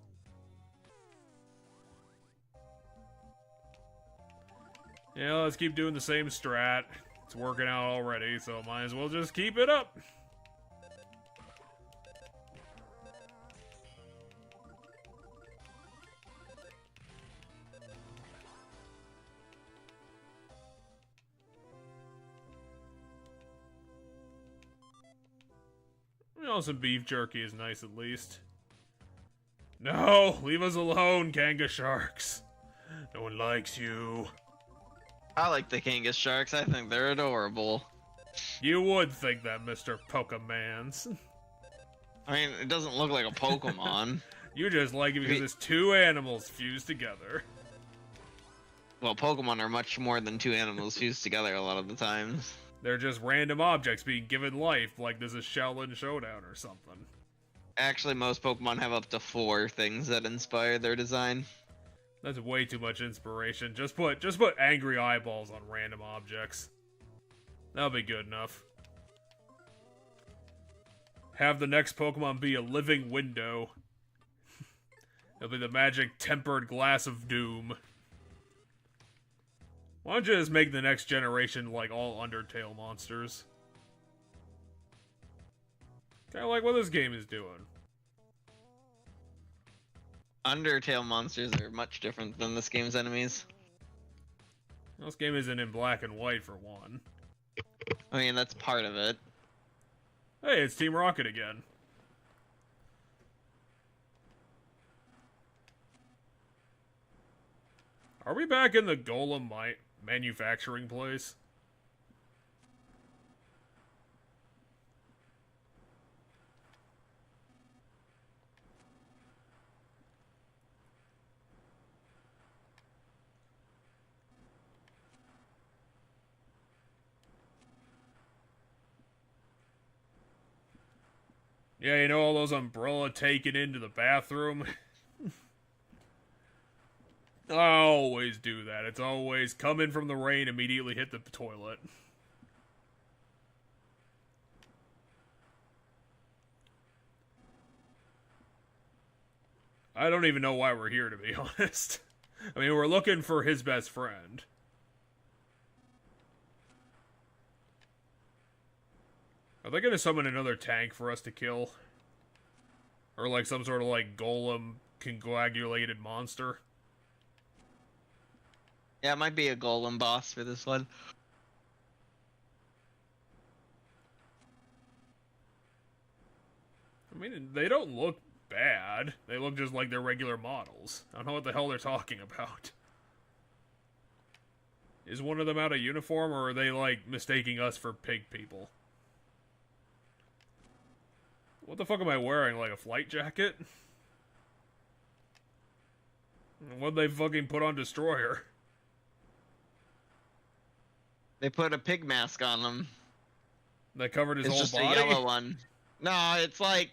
S1: Yeah, let's keep doing the same strat. It's working out already, so might as well just keep it up. You know, some beef jerky is nice at least. No, leave us alone, Kanga Sharks. No one likes you.
S2: I like the Kanga Sharks. I think they're adorable.
S1: You would think that, Mr. Pokemans.
S2: I mean, it doesn't look like a Pokemon.
S1: You just like it because it's 2 animals fused together.
S2: Well, Pokemon are much more than 2 animals fused together a lot of the times.
S1: They're just random objects being given life, like this is Shaolin Showdown or something.
S2: Actually, most Pokemon have up to 4 things that inspire their design.
S1: That's way too much inspiration. Just put angry eyeballs on random objects. That'll be good enough. Have the next Pokemon be a living window. It'll be the magic tempered glass of doom. Why don't you just make the next generation like all Undertale monsters? Kinda like what this game is doing.
S2: Undertale monsters are much different than this game's enemies.
S1: This game isn't in black and white for one.
S2: I mean, that's part of it.
S1: Hey, it's Team Rocket again. Are we back in the Golem manufacturing place? Yeah, you know all those umbrella taken into the bathroom? I always do that. It's always come in from the rain, immediately hit the toilet. I don't even know why we're here, to be honest. I mean, we're looking for his best friend. Are they gonna summon another tank for us to kill? Or like some sort of like golem coagulated monster?
S2: Yeah, it might be a Golem boss for this one.
S1: I mean, they don't look bad. They look just like their regular models. I don't know what the hell they're talking about. Is one of them out of uniform, or are they like mistaking us for pig people? What the fuck am I wearing? Like a flight jacket? What'd they fucking put on Destroyer?
S2: They put a pig mask on him.
S1: That covered his
S2: It's
S1: whole
S2: just
S1: body?
S2: a yellow one. No, it's like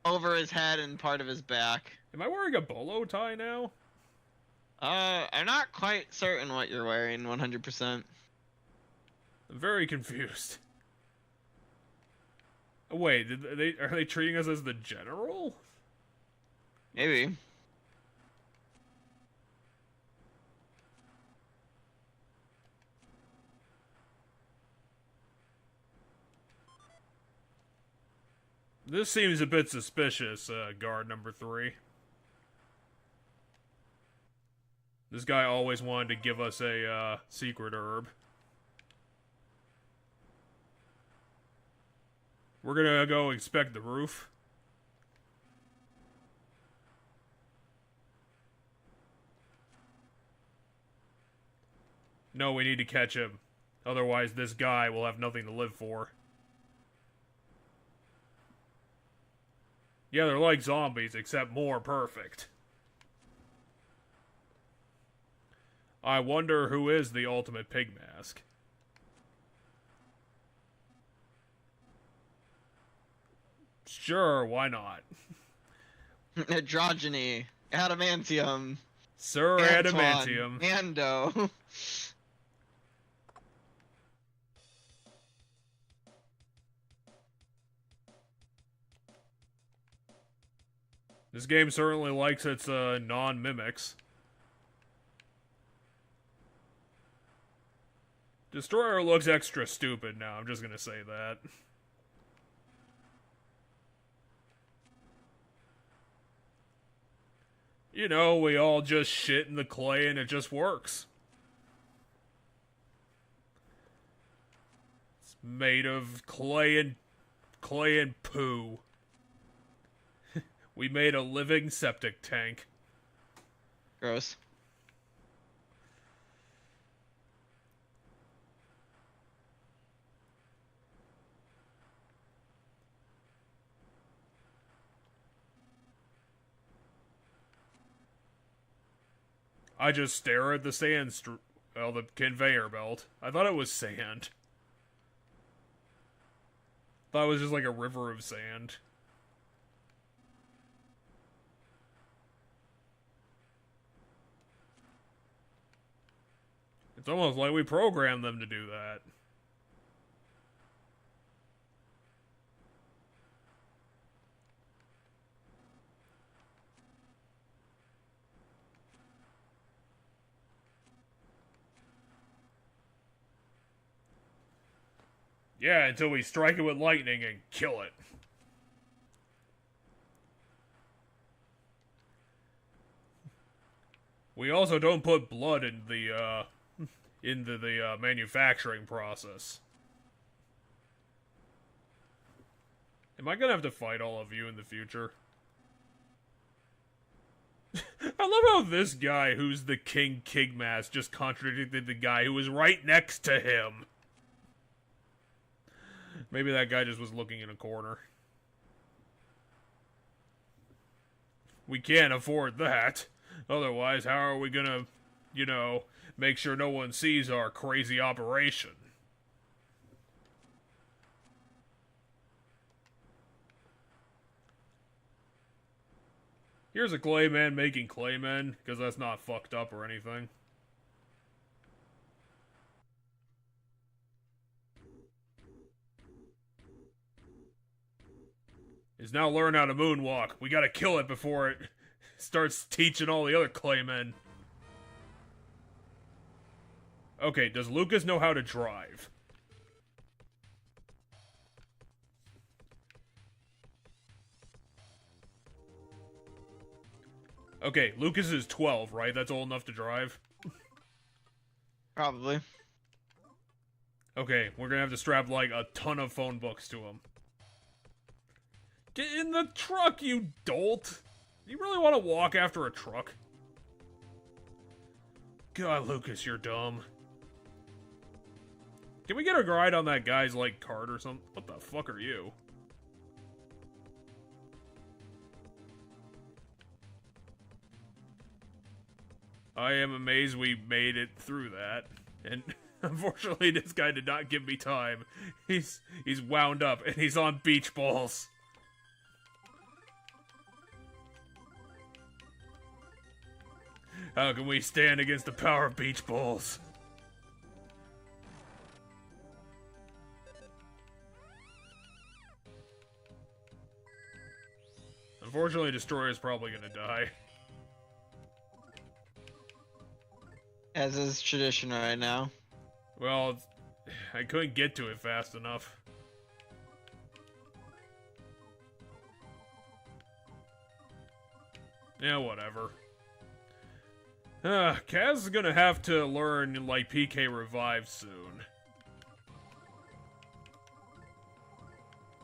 S2: over his head and part of his back.
S1: Am I wearing a bolo tie now?
S2: I'm not quite certain what you're wearing 100%.
S1: I'm very confused. Wait, are they treating us as the general?
S2: Maybe.
S1: This seems a bit suspicious, guard number 3. This guy always wanted to give us a, secret herb. We're gonna go inspect the roof. No, we need to catch him. Otherwise, this guy will have nothing to live for. Yeah, they're like zombies, except more perfect. I wonder who is the ultimate pig mask. Sure, why not?
S2: Androgyny. Adamantium.
S1: Sir Adamantium.
S2: Ando.
S1: This game certainly likes its non-mimics. Destroyer looks extra stupid now, I'm just gonna say that. You know, we all just shit in the clay and it just works. It's made of clay and poo. We made a living septic tank.
S2: Gross.
S1: I just stare at the the conveyor belt. I thought it was sand. Thought it was just like a river of sand. It's almost like we programmed them to do that. Yeah, until we strike it with lightning and kill it. We also don't put blood in into the manufacturing process. Am I gonna have to fight all of you in the future? I love how this guy, who's the King Kigmas, just contradicted the guy who was right next to him. Maybe that guy just was looking in a corner. We can't afford that. Otherwise, how are we gonna, you know, make sure no one sees our crazy operation? Here's a clayman making claymen, because that's not fucked up or anything. He's now learned how to moonwalk. We gotta kill it before it starts teaching all the other claymen. Okay, does Lucas know how to drive? Okay, Lucas is 12, right? That's old enough to drive?
S2: Probably.
S1: Okay, we're gonna have to strap, like, a ton of phone books to him. Get in the truck, you dolt! Do you really want to walk after a truck? God, Lucas, you're dumb. Can we get a ride on that guy's, like, cart or something? What the fuck are you? I am amazed we made it through that. And unfortunately, this guy did not give me time. He's wound up, and he's on beach balls. How can we stand against the power of beach balls? Unfortunately, Destroyer's probably gonna die.
S2: As is tradition right now.
S1: Well, I couldn't get to it fast enough. Yeah, whatever. Kaz is gonna have to learn, like, PK Revive soon.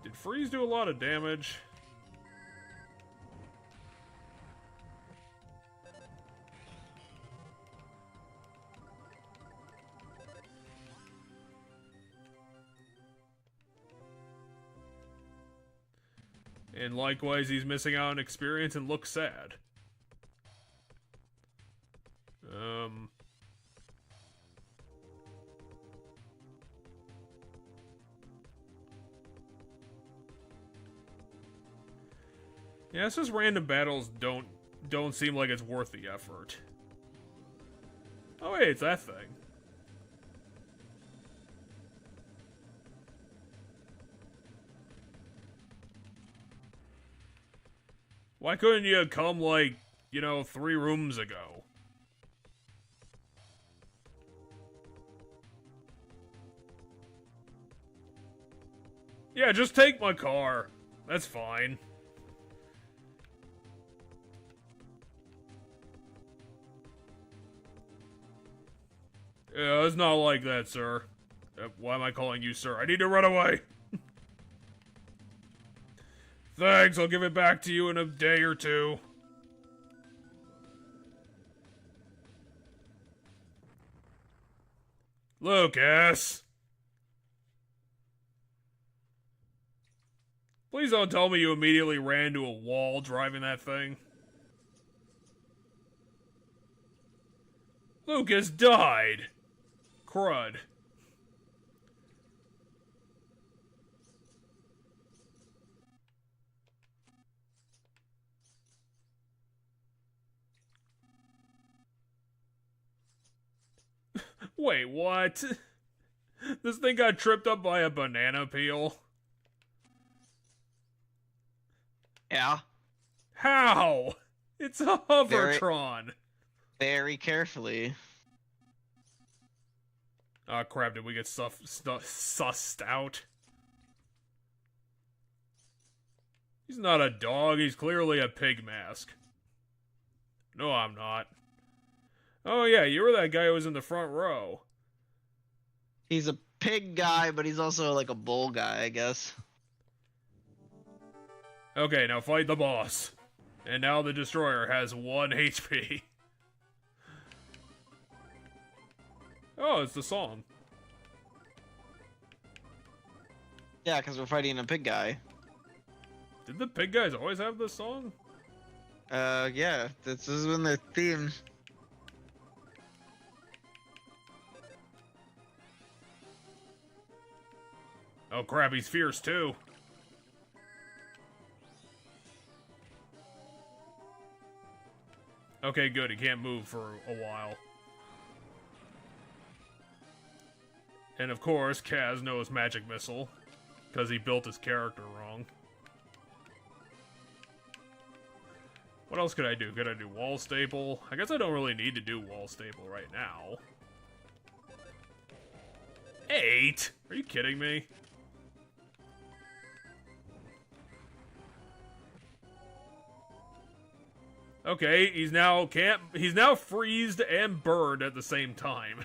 S1: Did Freeze do a lot of damage? And likewise, he's missing out on experience and looks sad. Yeah, it's just random battles don't seem like it's worth the effort. Oh wait, it's that thing. Why couldn't you come, like, 3 rooms ago? Yeah, just take my car. That's fine. Yeah, it's not like that, sir. Why am I calling you sir? I need to run away. Thanks, I'll give it back to you in a day or two. Lucas! Please don't tell me you immediately ran into a wall driving that thing. Lucas died! Crud. Wait, what? This thing got tripped up by a banana peel?
S2: Yeah.
S1: How? It's a hovertron.
S2: Very carefully.
S1: Oh crap, did we get sussed out? He's not a dog, he's clearly a pig mask. No, I'm not. Oh yeah, you were that guy who was in the front row.
S2: He's a pig guy, but he's also like a bull guy, I guess.
S1: Okay, now fight the boss. And now the Destroyer has 1 HP. Oh, it's the song.
S2: Yeah, because we're fighting a pig guy.
S1: Did the pig guys always have this song?
S2: Yeah. This is when their theme.
S1: Oh crap, he's fierce too. Okay, good, he can't move for a while. And of course, Kaz knows Magic Missile, because he built his character wrong. What else could I do? Could I do Wall Staple? I guess I don't really need to do Wall Staple right now. 8? Are you kidding me? Okay, he's now freezed and burned at the same time.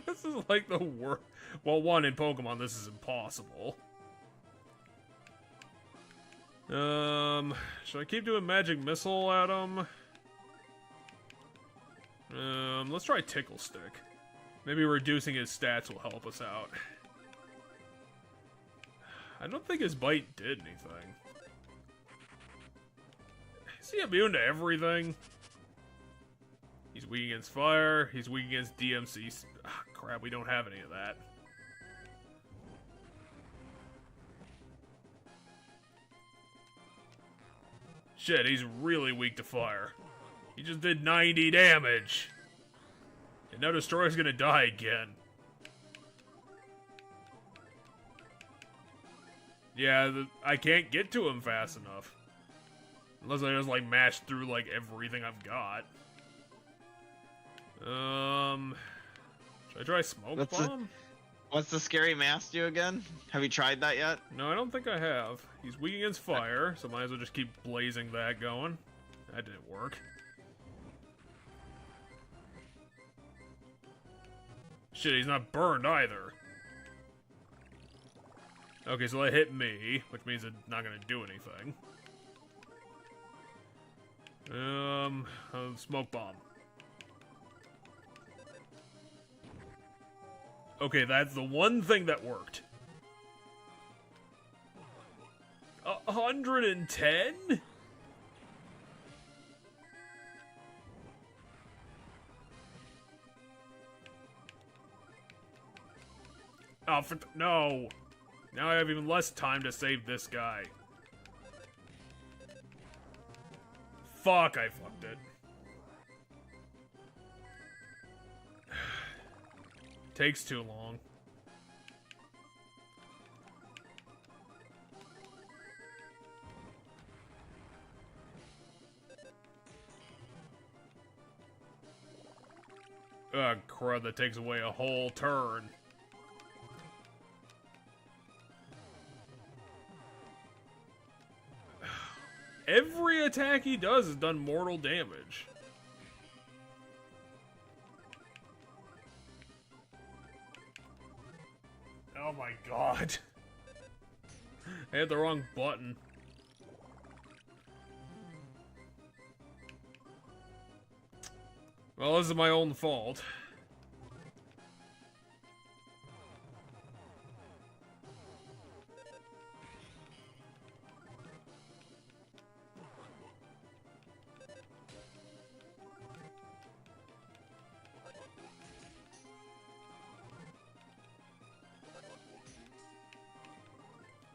S1: This is like the worst. Well, one, in Pokemon, this is impossible. Should I keep doing Magic Missile at him? Let's try Tickle Stick. Maybe reducing his stats will help us out. I don't think his bite did anything. Is he immune to everything? He's weak against fire. He's weak against DMC. Ah, crap, we don't have any of that. Shit, he's really weak to fire. He just did 90 damage. And now Destroyer's gonna die again. Yeah, I can't get to him fast enough. Unless I just, like, mash through, like, everything I've got. Should I try Smoke Bomb?
S2: What's the scary mask do again? Have you tried that yet?
S1: No, I don't think I have. He's weak against fire, so might as well just keep blazing that going. That didn't work. Shit, he's not burned either. Okay, so that hit me, which means it's not gonna do anything. Smoke Bomb. Okay, that's the one thing that worked. 110? Oh, no. Now I have even less time to save this guy. Fuck, I fucked it. Takes too long. Ugh, crud, that takes away a whole turn. Every attack he does has done mortal damage. Oh my god. I had the wrong button. Well, this is my own fault.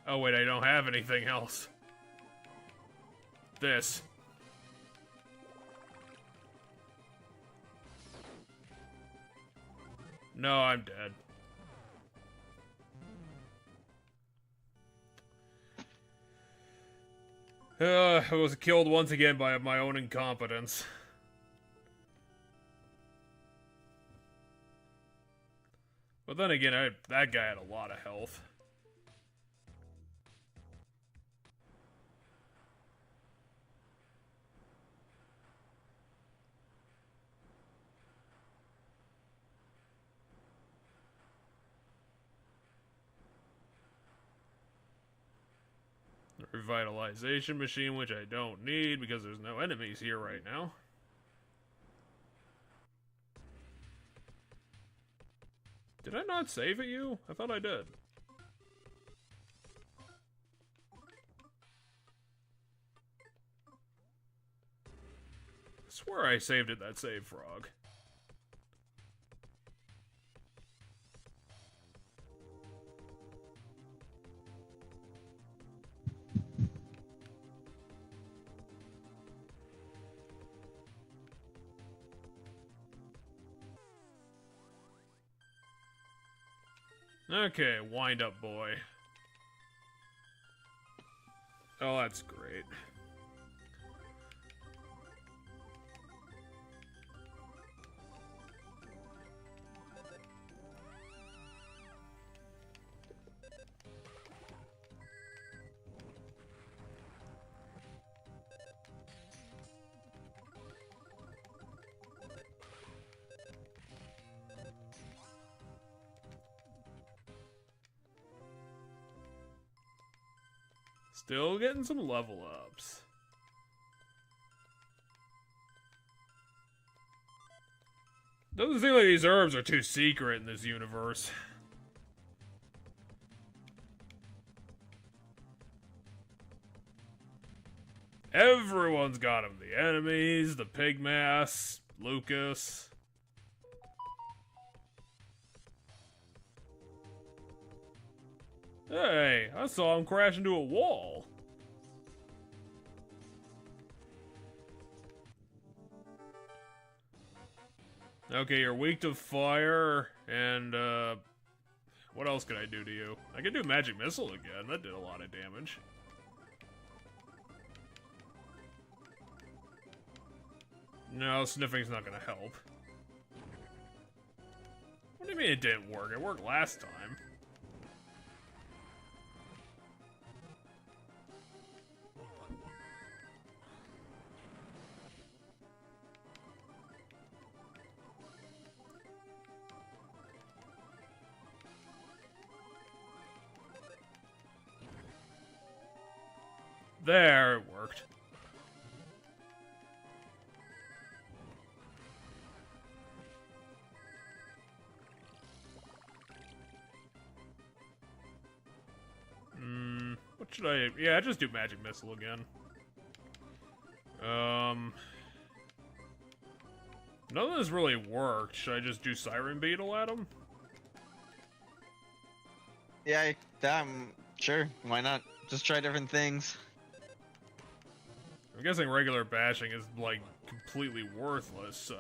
S1: Oh wait, I don't have anything else. This. No, I'm dead. I was killed once again by my own incompetence. But then again, that guy had a lot of health. Revitalization machine, which I don't need because there's no enemies here right now. Did I not save at you? I thought I did. I swear I saved at that save frog. Okay, wind up, boy. Oh, that's great. Still getting some level ups. Doesn't seem like these herbs are too secret in this universe. Everyone's got them. The enemies, the pigmass, Lucas. Hey, I saw him crash into a wall. Okay, you're weak to fire, and, What else could I do to you? I could do magic missile again. That did a lot of damage. No, sniffing's not gonna help. What do you mean it didn't work? It worked last time. There, it worked. What should I... Yeah, just do magic missile again. None of this really worked. Should I just do siren beetle at him?
S2: Yeah, sure. Why not? Just try different things.
S1: I'm guessing regular bashing is, like, completely worthless, so...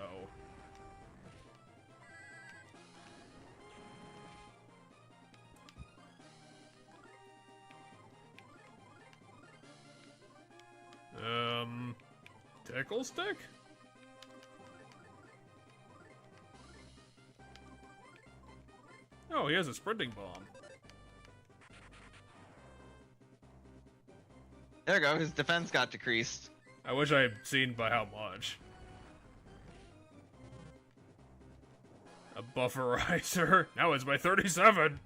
S1: Tickle stick? Oh, he has a sprinting bomb.
S2: There we go, his defense got decreased.
S1: I wish I had seen by how much. A bufferizer. Now it's by 37.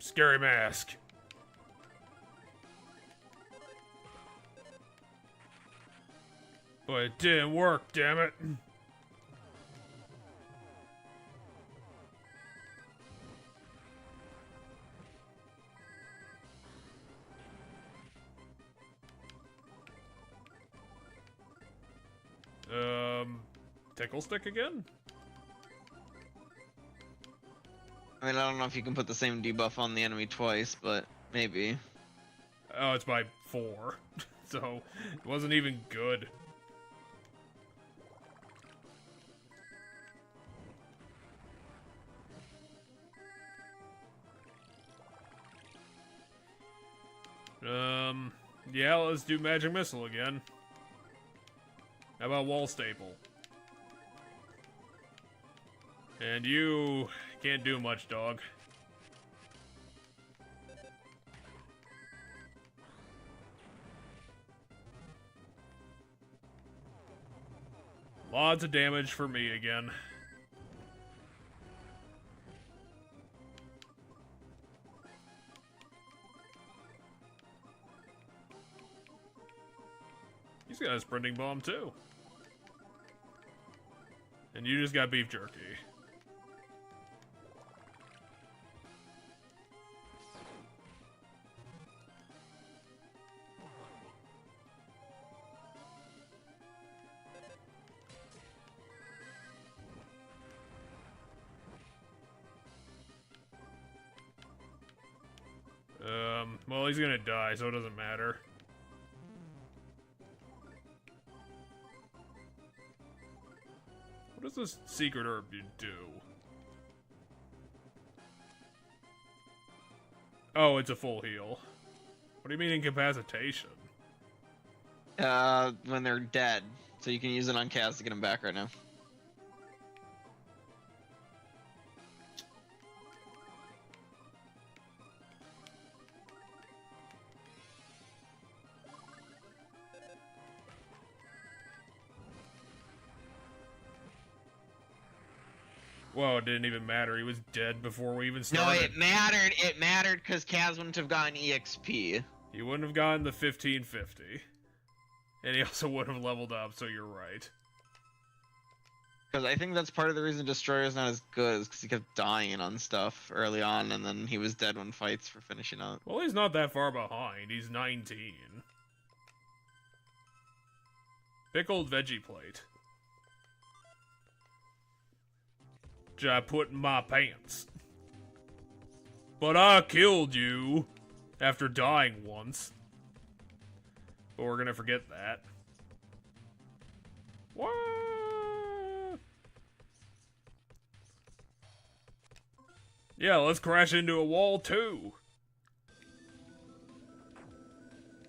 S1: Scary mask. But it didn't work, damn it. Tickle stick again?
S2: I mean, I don't know if you can put the same debuff on the enemy twice, but maybe.
S1: Oh, it's by 4. So, it wasn't even good. Yeah, let's do magic missile again. How about wall staple? And you can't do much, dog. Lots of damage for me again. He's got a sprinting bomb too. And you just got beef jerky. Well, he's gonna die, so it doesn't matter. What does this secret herb do? Oh, it's a full heal. What do you mean incapacitation?
S2: When they're dead. So you can use it on Kaz to get them back right now.
S1: Whoa, it didn't even matter. He was dead before we even started.
S2: No, it mattered. It mattered because Kaz wouldn't have gotten EXP.
S1: He wouldn't have gotten the 1550. And he also wouldn't have leveled up, so you're right.
S2: Because I think that's part of the reason Destroyer's not as good, is because he kept dying on stuff early on, and then he was dead when fights were finishing up.
S1: Well, he's not that far behind. He's 19. Pickled veggie plate. Which I put in my pants. But I killed you after dying once. But we're gonna forget that. What? Yeah, let's crash into a wall too.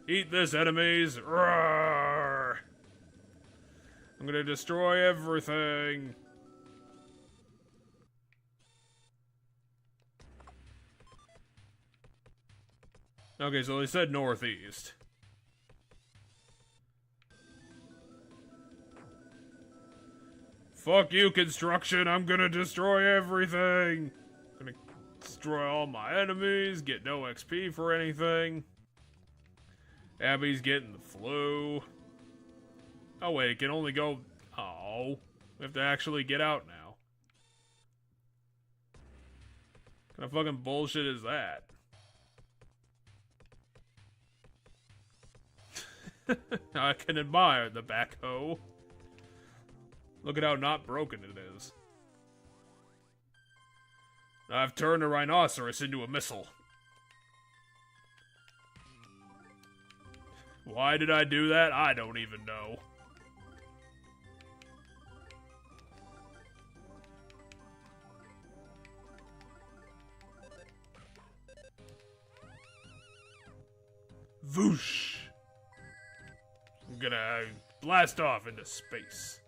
S1: Eat this, enemies. Roar! I'm gonna destroy everything. Okay, so they said northeast. Fuck you, construction. I'm gonna destroy everything. Gonna destroy all my enemies, get no XP for anything. Abby's getting the flu. Oh wait, it can only go... Oh, we have to actually get out now. What kind of fucking bullshit is that? I can admire the backhoe. Look at how not broken it is. I've turned a rhinoceros into a missile. Why did I do that? I don't even know. Voosh! I'm gonna blast off into space.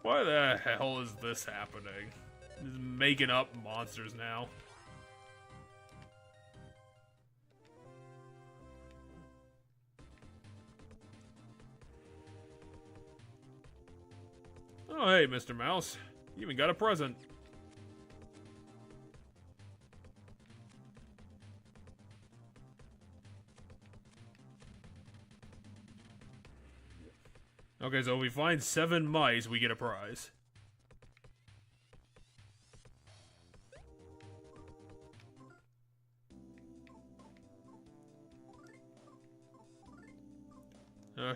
S1: Why the hell is this happening? Just making up monsters now. Oh, hey, Mr. Mouse. You even got a present. Okay, so if we find 7 mice, we get a prize.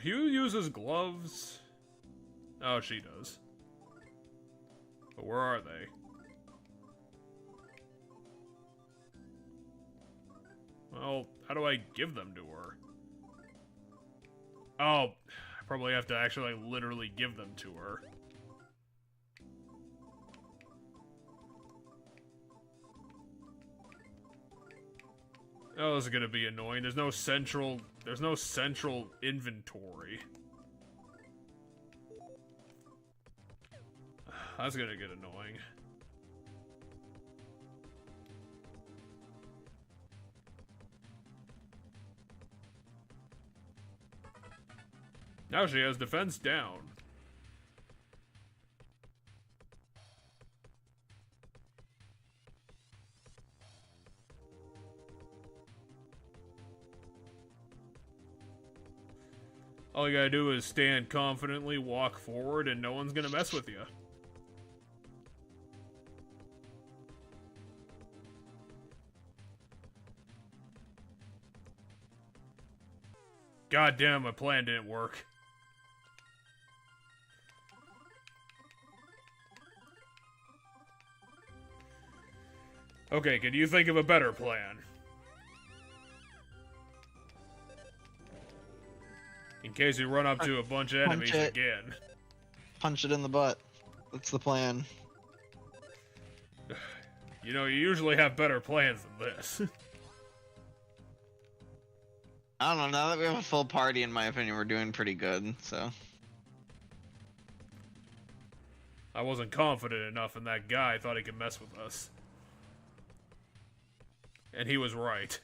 S1: Hugh uses gloves. Oh, she does. But where are they? Well, how do I give them to her? Oh, I probably have to actually literally give them to her. Oh, this is gonna be annoying. There's no central inventory. That's gonna get annoying. Now she has defense down. All you gotta do is stand confidently, walk forward, and no one's gonna mess with you. God damn, my plan didn't work. Okay, can you think of a better plan? In case we run up to a bunch of enemies again.
S2: Punch it in the butt. That's the plan.
S1: You know, you usually have better plans than this.
S2: I don't know, now that we have a full party, in my opinion, we're doing pretty good, so.
S1: I wasn't confident enough in that guy, I thought he could mess with us. And he was right.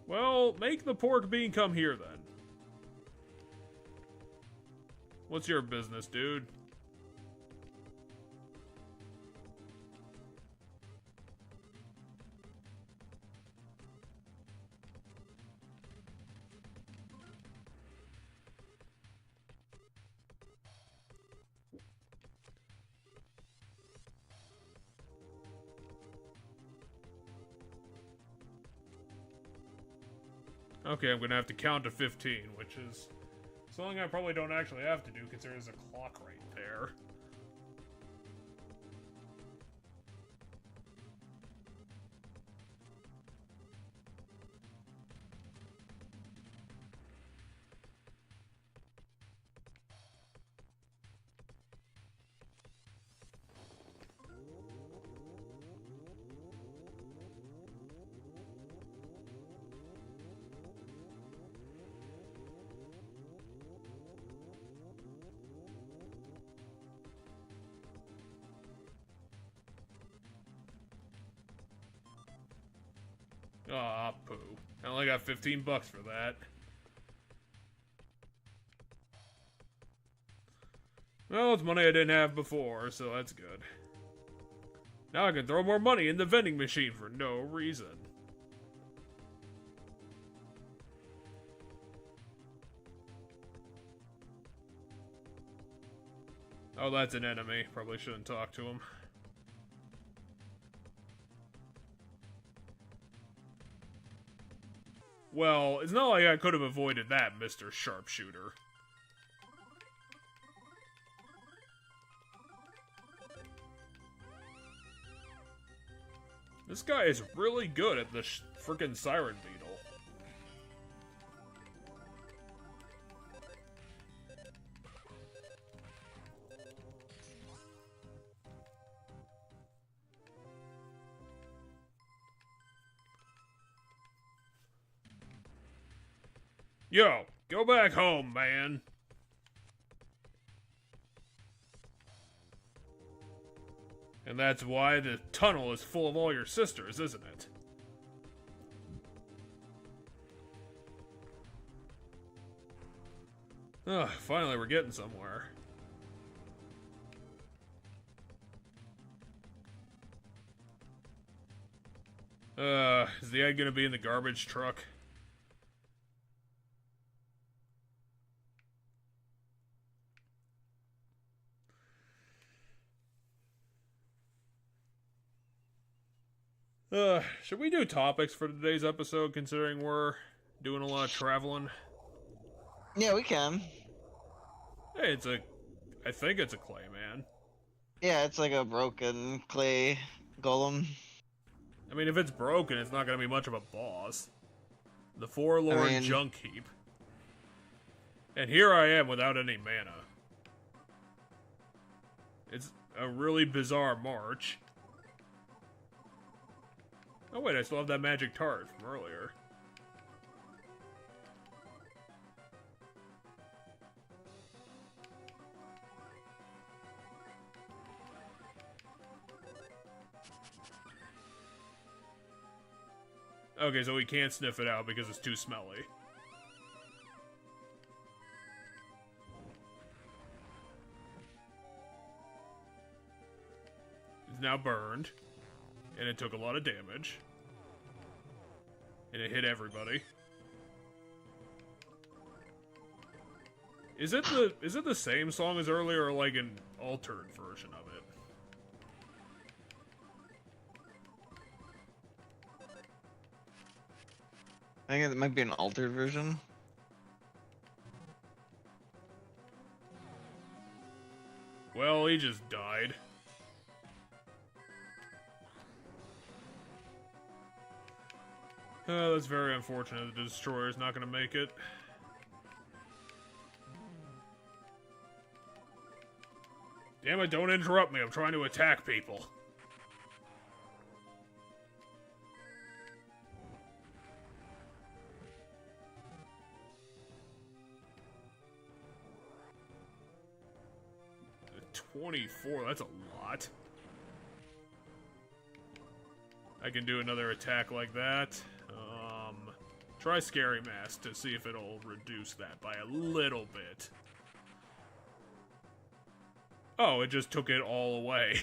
S1: Well, make the pork bean come here then. What's your business, dude? Okay, I'm gonna have to count to 15, which is something I probably don't actually have to do because there is a clock right there. Aw, poo. I only got 15 bucks for that. Well, it's money I didn't have before, so that's good. Now I can throw more money in the vending machine for no reason. Oh, that's an enemy. Probably shouldn't talk to him. Well, it's not like I could have avoided that, Mr. Sharpshooter. This guy is really good at the frickin' Siren Beetle. Yo, go back home, man. And that's why the tunnel is full of all your sisters, isn't it? Ugh, finally we're getting somewhere. Is the egg gonna be in the garbage truck? Should we do topics for today's episode, considering we're doing a lot of traveling?
S2: Yeah, we can.
S1: Hey, I think it's a clay man.
S2: Yeah, it's like a broken clay golem.
S1: I mean, if it's broken, it's not gonna be much of a boss. The forlorn junk heap. And here I am without any mana. It's a really bizarre march. Oh wait, I still have that magic tart from earlier. Okay, so we can't sniff it out because it's too smelly. It's now burned. And it took a lot of damage. And it hit everybody. Is it the same song as earlier or like an altered version of it?
S2: I think it might be an altered version.
S1: Well, he just died. That's very unfortunate. The Destroyer's not gonna make it. Damn it, don't interrupt me. I'm trying to attack people. $24, that's a lot. I can do another attack like that. Try Scary Mask to see if it'll reduce that by a little bit. Oh, it just took it all away.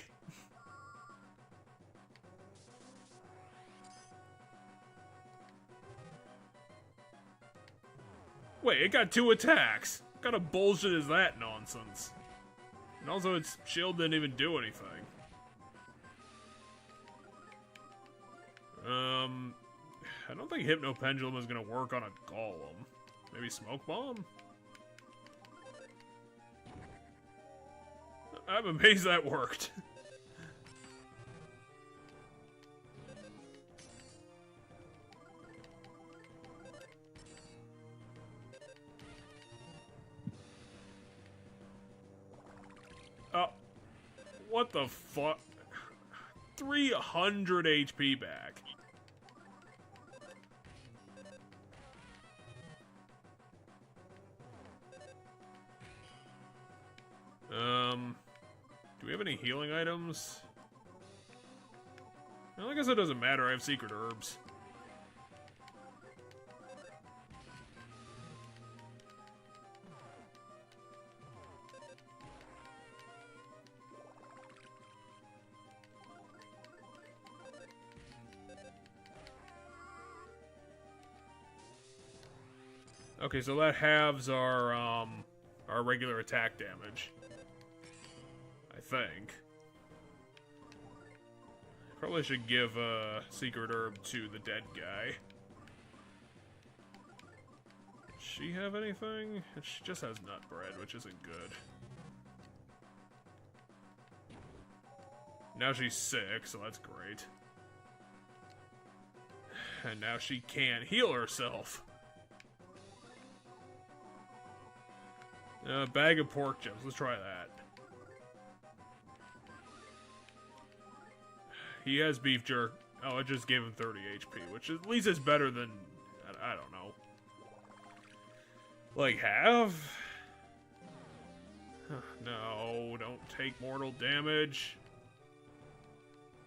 S1: Wait, it got 2 attacks. What kind of bullshit is that nonsense? And also, its shield didn't even do anything. I don't think Hypno Pendulum is gonna work on a golem. Maybe Smoke Bomb? I'm amazed that worked. Oh. What the fuck? 300 HP back. Do we have any healing items? Well, I guess it doesn't matter, I have secret herbs. Okay, so that halves our regular attack damage. I think. Probably should give a secret herb to the dead guy. Does she have anything? She just has nut bread, which isn't good. Now she's sick, so that's great. And now she can't heal herself. Bag of pork chips. Let's try that. He has beef jerk. Oh, it just gave him 30 HP, which at least is better than... I don't know. Like, half? No, don't take mortal damage.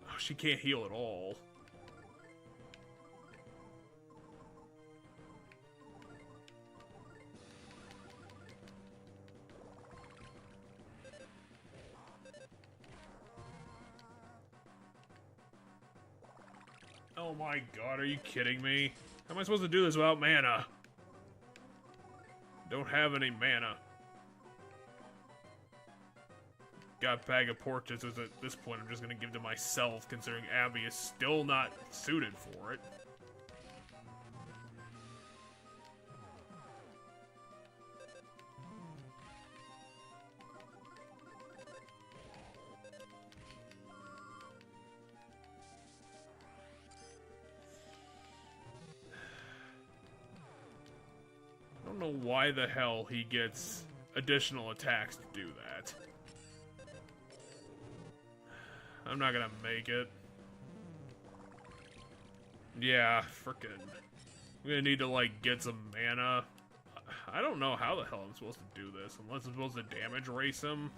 S1: Oh, she can't heal at all. Oh my god, are you kidding me? How am I supposed to do this without mana? Don't have any mana. Got bag of pork chips. At this point, I'm just gonna give to myself, considering Abby is still not suited for it. I don't know why the hell he gets additional attacks to do that. I'm not gonna make it. Yeah, frickin'. I'm gonna need to, like, get some mana. I don't know how the hell I'm supposed to do this, unless I'm supposed to damage race him.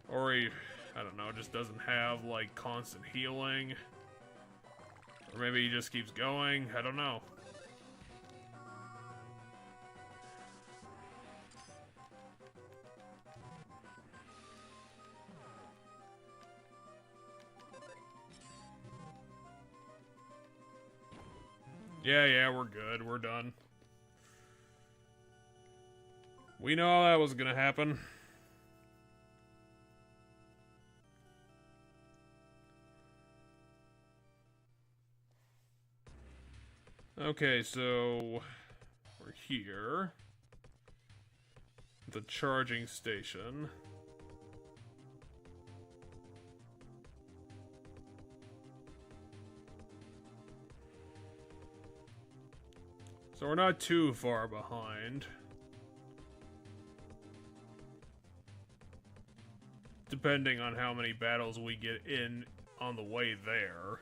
S1: Or he, I don't know, just doesn't have, like, constant healing. Or maybe he just keeps going, I don't know. Yeah, we're good. We're done. We know that was gonna happen. Okay, so we're here. The charging station. So we're not too far behind. Depending on how many battles we get in on the way there.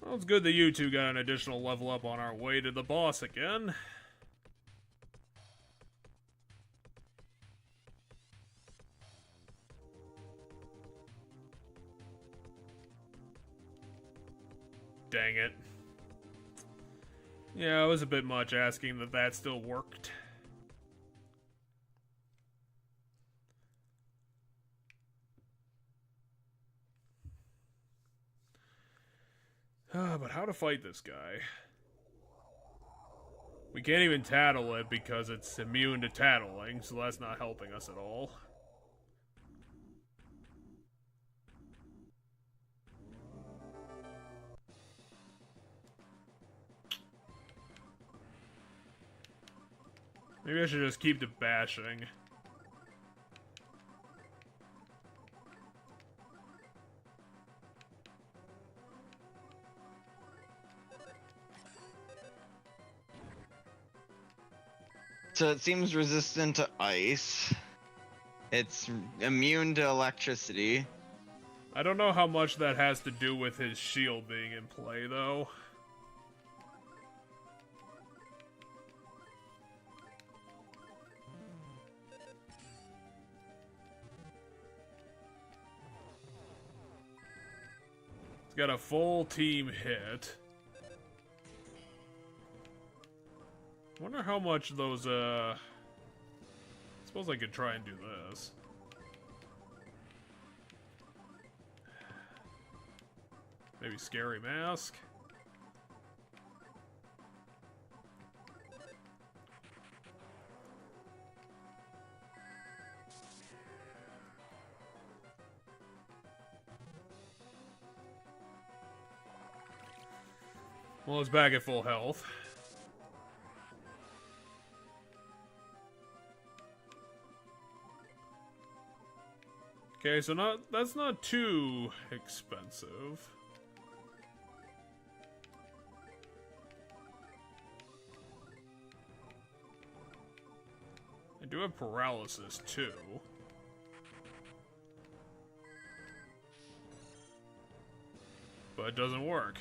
S1: Well, it's good that you two got an additional level up on our way to the boss again. Dang it. Yeah, it was a bit much asking that still worked. But how to fight this guy? We can't even tattle it because it's immune to tattling, so that's not helping us at all. Maybe I should just keep the bashing.
S2: So it seems resistant to ice. It's immune to electricity.
S1: I don't know how much that has to do with his shield being in play, though. got a full team hit. Wonder how much those, suppose I could try and do this. Maybe Scary Mask. Well, it's back at full health. Okay, so that's not too expensive. I do have paralysis too. But it doesn't work.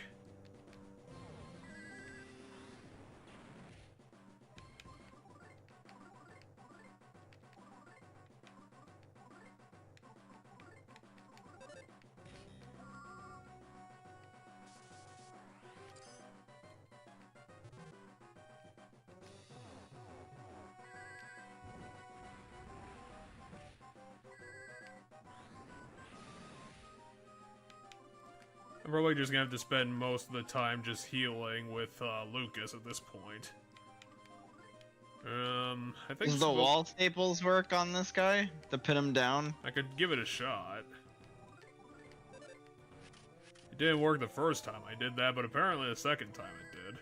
S1: I'm probably just gonna have to spend most of the time just healing with Lucas at this point. I think
S2: Does the wall staples work on this guy to pin him down?
S1: I could give it a shot. It didn't work the first time I did that, but apparently the second time it did.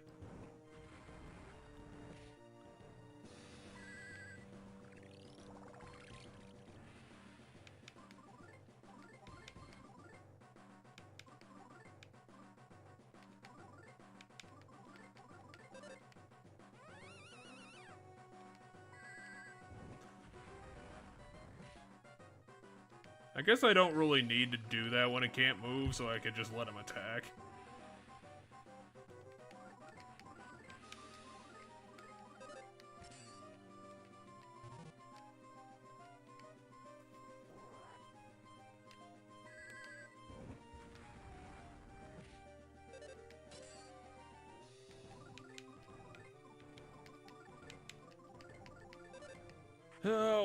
S1: I guess I don't really need to do that when it can't move, so I could just let him attack.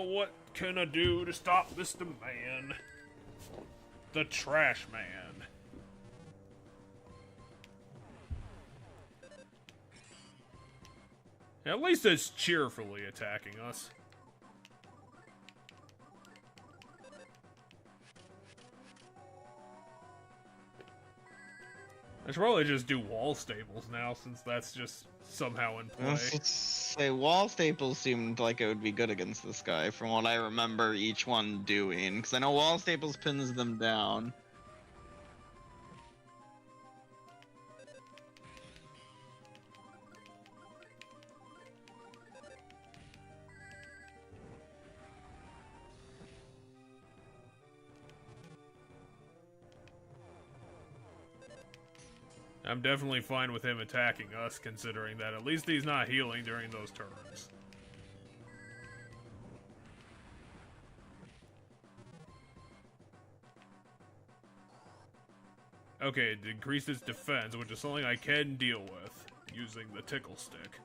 S1: What can I do to stop this man? The trash man. At least it's cheerfully attacking us. I should probably just do wall staples now, since that's just somehow in play.
S2: Let's say wall staples seemed like it would be good against this guy, from what I remember each one doing. Because I know wall staples pins them down.
S1: I'm definitely fine with him attacking us, considering that at least he's not healing during those turns. Okay, it increased its defense, which is something I can deal with using the tickle stick.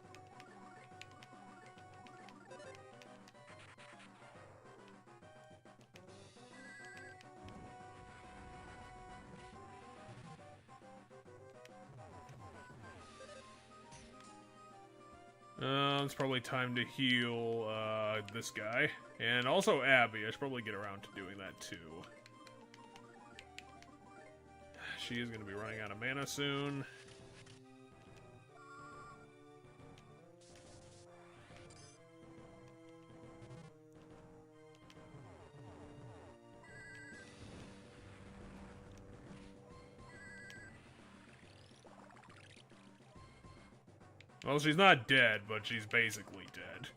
S1: It's probably time to heal this guy. And also Abby. I should probably get around to doing that too. She is going to be running out of mana soon. Well, she's not dead, but she's basically dead.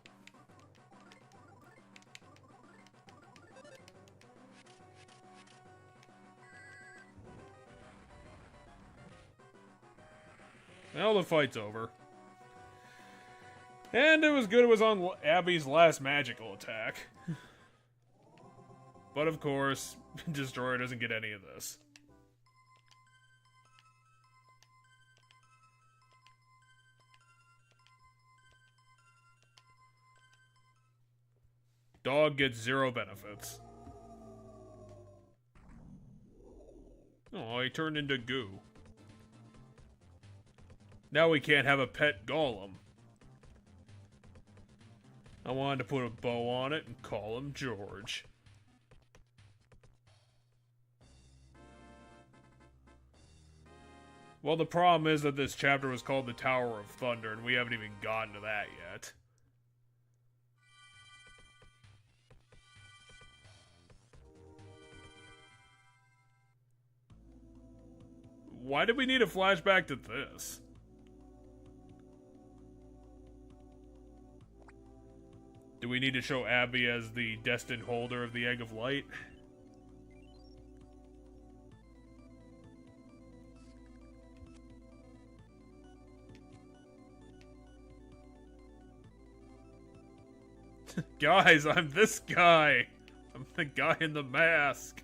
S1: Well, the fight's over. And it was good it was on Abby's last magical attack. But of course, Destroyer doesn't get any of this. Dog gets 0 benefits. Oh, he turned into goo. Now we can't have a pet golem. I wanted to put a bow on it and call him George. Well, the problem is that this chapter was called the Tower of Thunder, and we haven't even gotten to that yet. Why did we need a flashback to this? Do we need to show Abby as the destined holder of the Egg of Light? Guys, I'm this guy. I'm the guy in the mask.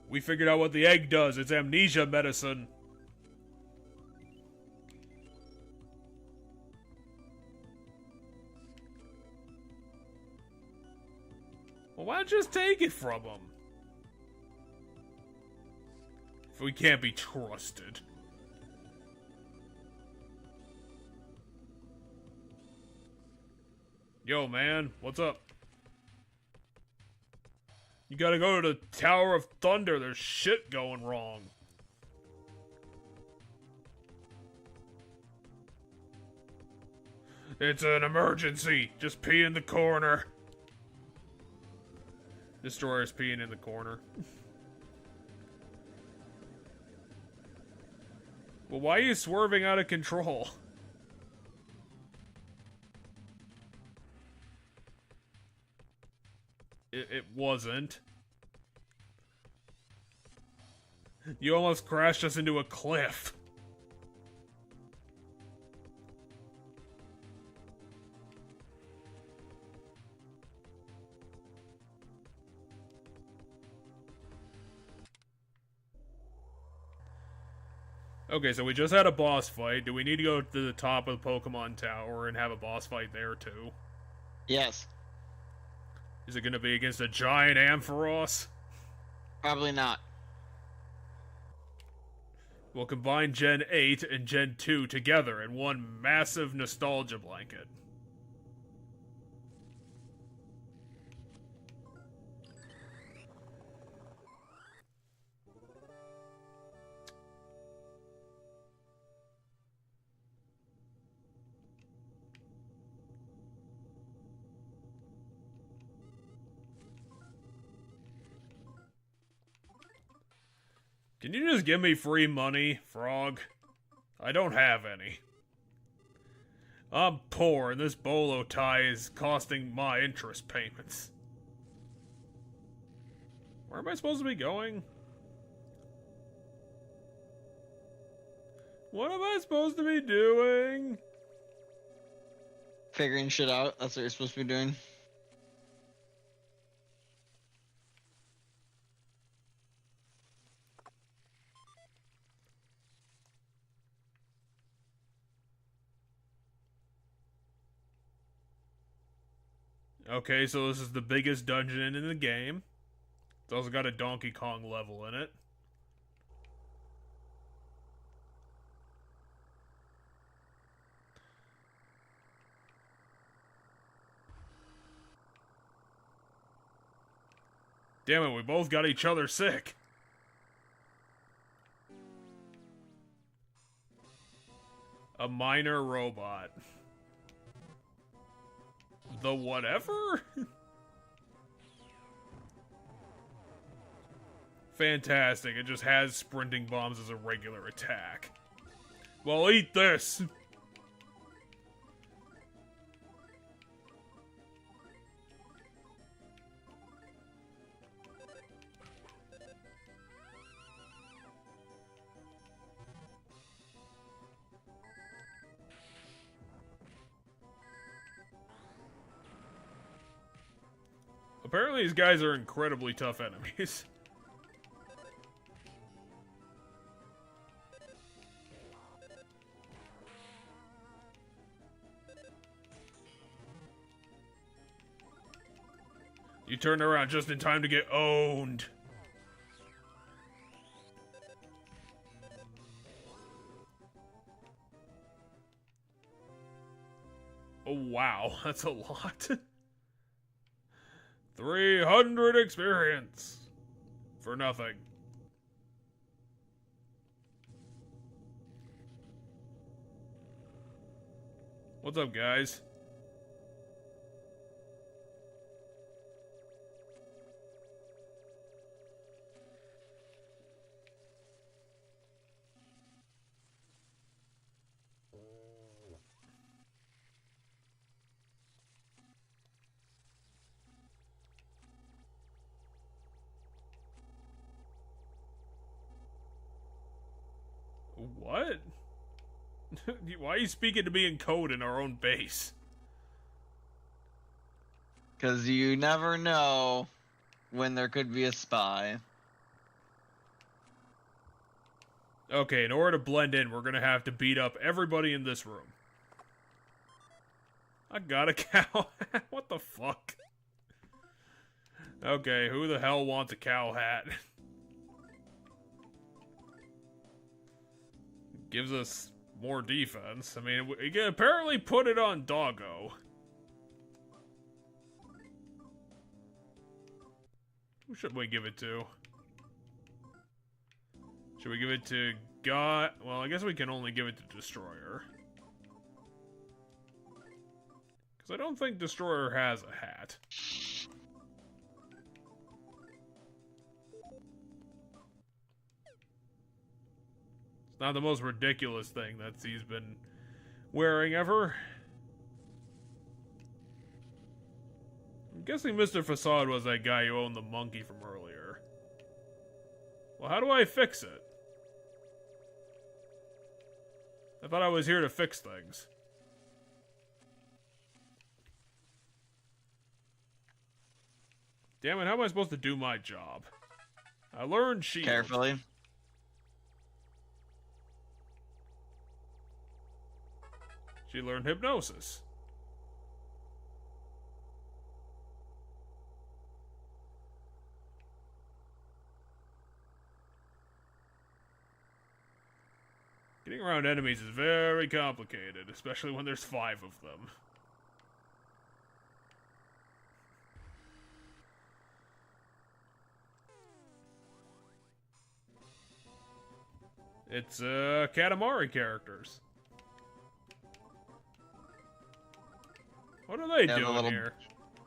S1: We figured out what the egg does. It's amnesia medicine. Well, why don't you just take it from him? If we can't be trusted. Yo, man, what's up? You gotta go to the Tower of Thunder. There's shit going wrong. It's an emergency. Just pee in the corner. Destroyer's peeing in the corner. Well, why are you swerving out of control? It wasn't. You almost crashed us into a cliff. Okay, so we just had a boss fight. Do we need to go to the top of the Pokemon Tower and have a boss fight there too?
S2: Yes.
S1: Is it going to be against a giant Ampharos?
S2: Probably not.
S1: We'll combine Gen 8 and Gen 2 together in one massive nostalgia blanket. Can you just give me free money, Frog? I don't have any. I'm poor, and this bolo tie is costing my interest payments. Where am I supposed to be going? What am I supposed to be doing?
S2: Figuring shit out. That's what you're supposed to be doing.
S1: Okay, so this is the biggest dungeon in the game. It's also got a Donkey Kong level in it. Damn it, we both got each other sick. A minor robot. The whatever? Fantastic, it just has sprinting bombs as a regular attack. Well, eat this! Apparently these guys are incredibly tough enemies. You turned around just in time to get owned. Oh, wow. That's a lot. 300 experience. For nothing. What's up, guys? What? Why are you speaking to me in code in our own base?
S2: Because you never know when there could be a spy.
S1: Okay, in order to blend in, we're gonna have to beat up everybody in this room. I got a cow. What the fuck? Okay, who the hell wants a cow hat? Gives us more defense. I mean, we can apparently put it on Doggo. Who should we give it to? Should we give it to God? Well, I guess we can only give it to Destroyer. Because I don't think Destroyer has a hat. It's not the most ridiculous thing that he's been wearing ever. I'm guessing Mr. Facade was that guy who owned the monkey from earlier. Well, how do I fix it? I thought I was here to fix things. Damn it, how am I supposed to do my job? I learned shield.
S2: Carefully.
S1: She learned hypnosis. Getting around enemies is very complicated, especially when there's 5 of them. It's, Katamari characters. What are they doing here?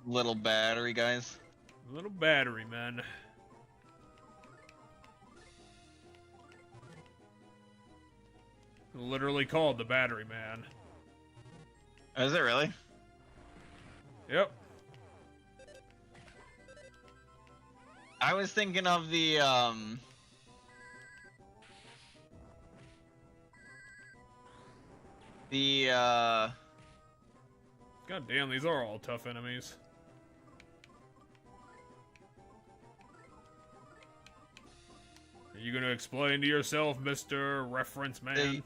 S2: Little battery guys.
S1: Little battery men. Literally called the Battery Man.
S2: Is it really?
S1: Yep.
S2: I was thinking of the
S1: God damn, these are all tough enemies. Are you gonna explain to yourself, Mr. Reference Man?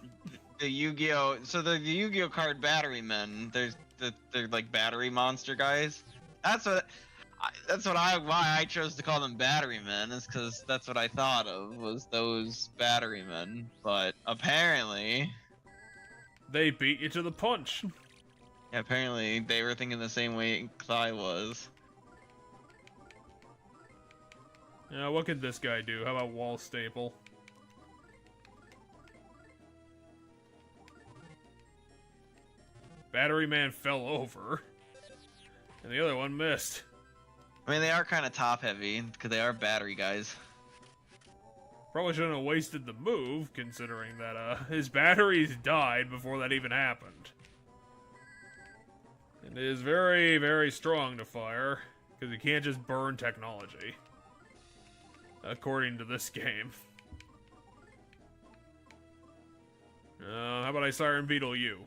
S2: The Yu-Gi-Oh! So the Yu-Gi-Oh! Card battery men, they're like battery monster guys. That's why I chose to call them battery men, is because that's what I thought of, was those battery men. But apparently
S1: they beat you to the punch.
S2: Yeah, apparently they were thinking the same way I was.
S1: Yeah, what could this guy do? How about wall staple? Battery Man fell over, and the other one missed.
S2: I mean, they are kind of top heavy, because they are battery guys.
S1: Probably shouldn't have wasted the move, considering that his batteries died before that even happened. It is very, very strong to fire, because you can't just burn technology. According to this game. How about I Siren Beetle you?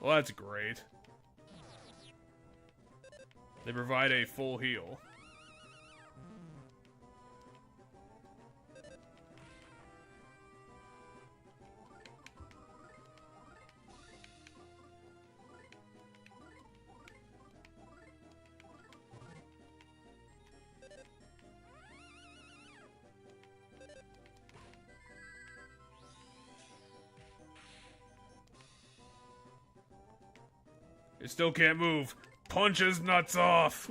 S1: Well, that's great. They provide a full heal. It still can't move. Punch his nuts off!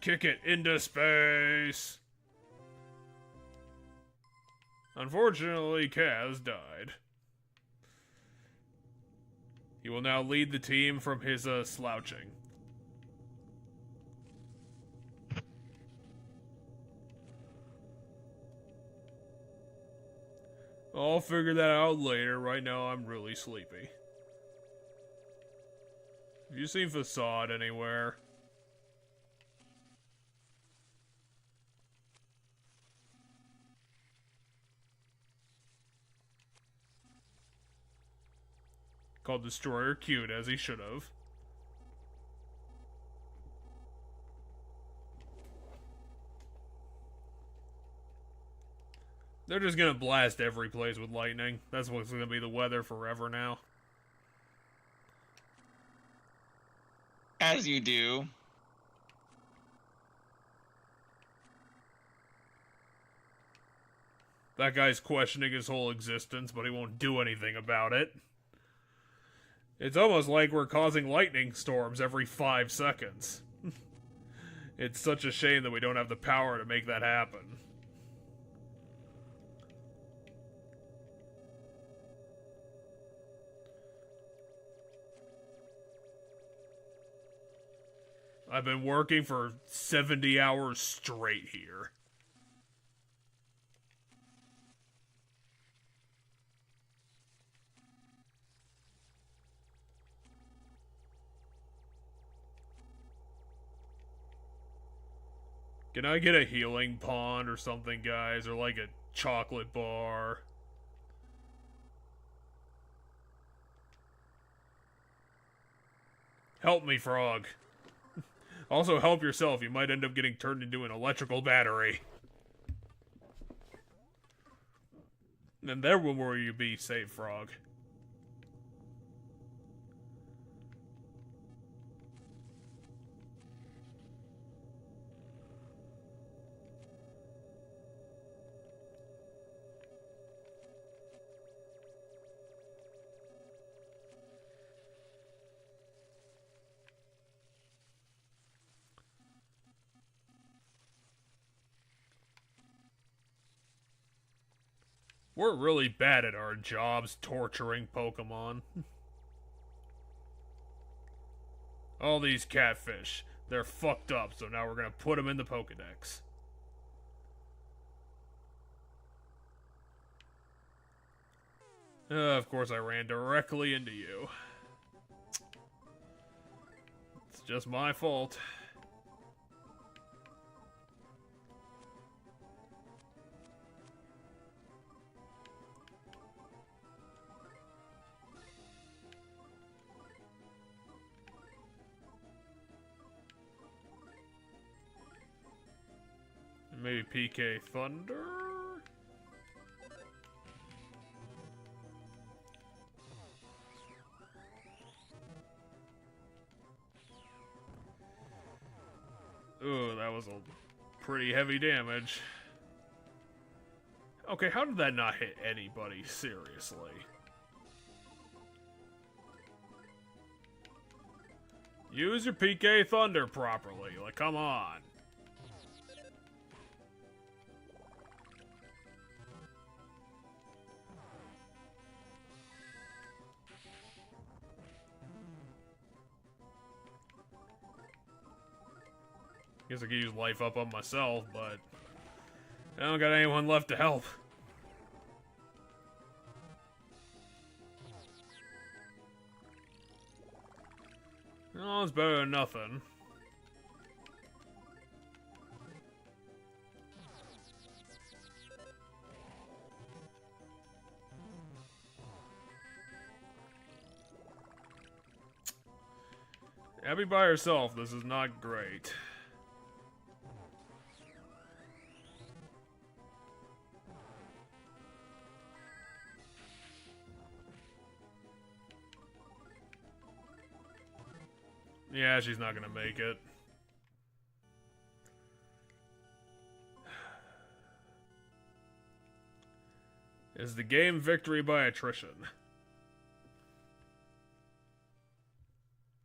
S1: Kick it into space! Unfortunately, Kaz died. He will now lead the team from his slouching. I'll figure that out later. Right now, I'm really sleepy. Have you seen Facade anywhere? Called Destroyer cute, as he should have. They're just gonna blast every place with lightning. That's what's gonna be the weather forever now.
S2: As you do.
S1: That guy's questioning his whole existence, but he won't do anything about it. It's almost like we're causing lightning storms every 5 seconds. It's such a shame that we don't have the power to make that happen. I've been working for 70 hours straight here. Can I get a healing pond or something, guys? Or like a chocolate bar? Help me, frog. Also, help yourself. You might end up getting turned into an electrical battery. And there will you be, save frog. We're really bad at our jobs torturing Pokemon. All these catfish. They're fucked up, so now we're gonna put them in the Pokedex. Of course I ran directly into you. It's just my fault. Maybe PK Thunder? Ooh, that was a pretty heavy damage. Okay, how did that not hit anybody? Seriously. Use your PK Thunder properly. Like, come on. Guess I could use life up on myself, but I don't got anyone left to help. Oh, it's better than nothing. Abby by herself, this is not great. Yeah, she's not gonna make it. Is the game victory by attrition?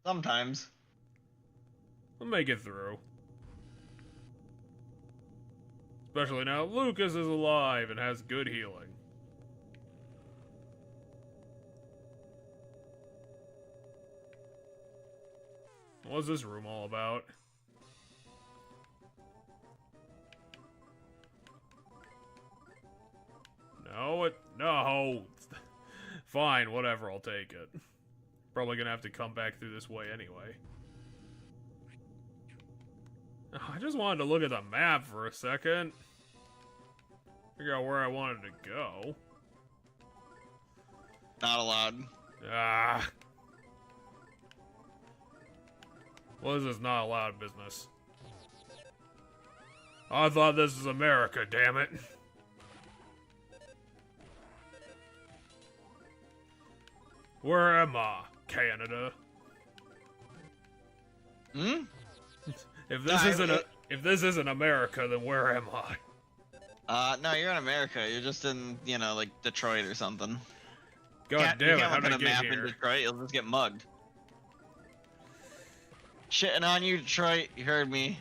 S2: Sometimes.
S1: We'll make it through. Especially now Lucas is alive and has good healing. What's this room all about? No. Fine, whatever, I'll take it. Probably gonna have to come back through this way anyway. I just wanted to look at the map for a second. Figure out where I wanted to go.
S2: Not allowed.
S1: Ah. What is this not allowed business? I thought this was America, damn it. Where am I? Canada.
S2: Hmm?
S1: If this isn't America, then where am I?
S2: No, you're in America. You're just in, you know, like Detroit or something.
S1: God damn it, how
S2: look
S1: did
S2: at
S1: I
S2: a map
S1: get
S2: in
S1: here?
S2: Detroit. You'll just get mugged. Shitting on you, Detroit. You heard me.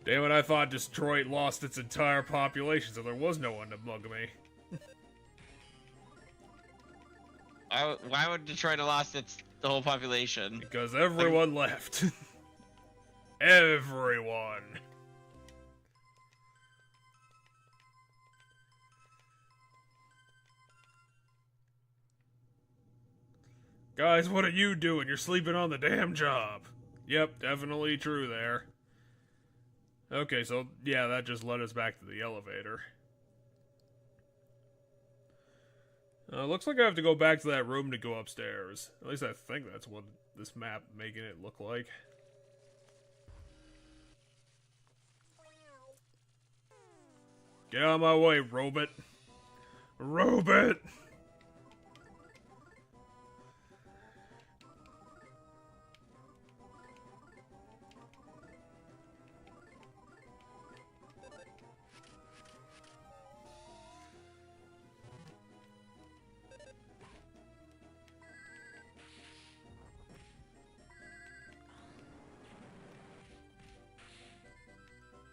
S1: Damn it, I thought Detroit lost its entire population, so there was no one to mug me.
S2: Why would Detroit have lost the whole population?
S1: Because everyone left. Everyone. Guys, what are you doing? You're sleeping on the damn job. Yep, definitely true there. Okay, so, yeah, that just led us back to the elevator. Looks like I have to go back to that room to go upstairs. At least I think that's what this map making it look like. Get out of my way, robot. Robot!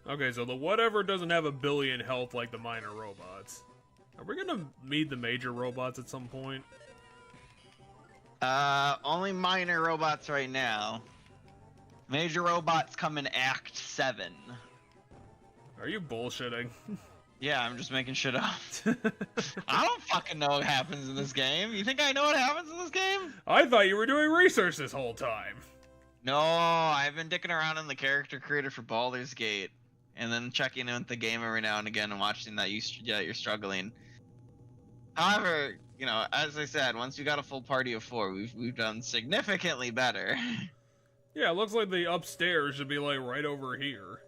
S1: Okay, so the whatever doesn't have a billion health like the minor robots. Are we gonna meet the major robots at some point?
S2: Only minor robots right now. Major robots come in Act 7.
S1: Are you bullshitting?
S2: Yeah, I'm just making shit up. I don't fucking know what happens in this game. You think I know what happens in this game?
S1: I thought you were doing research this whole time.
S2: No, I've been dicking around in the character creator for Baldur's Gate. And then checking in with the game every now and again and watching that you're struggling. However, you know, as I said, once you got a full party of 4, we've done significantly better.
S1: Yeah, it looks like the upstairs should be like right over here.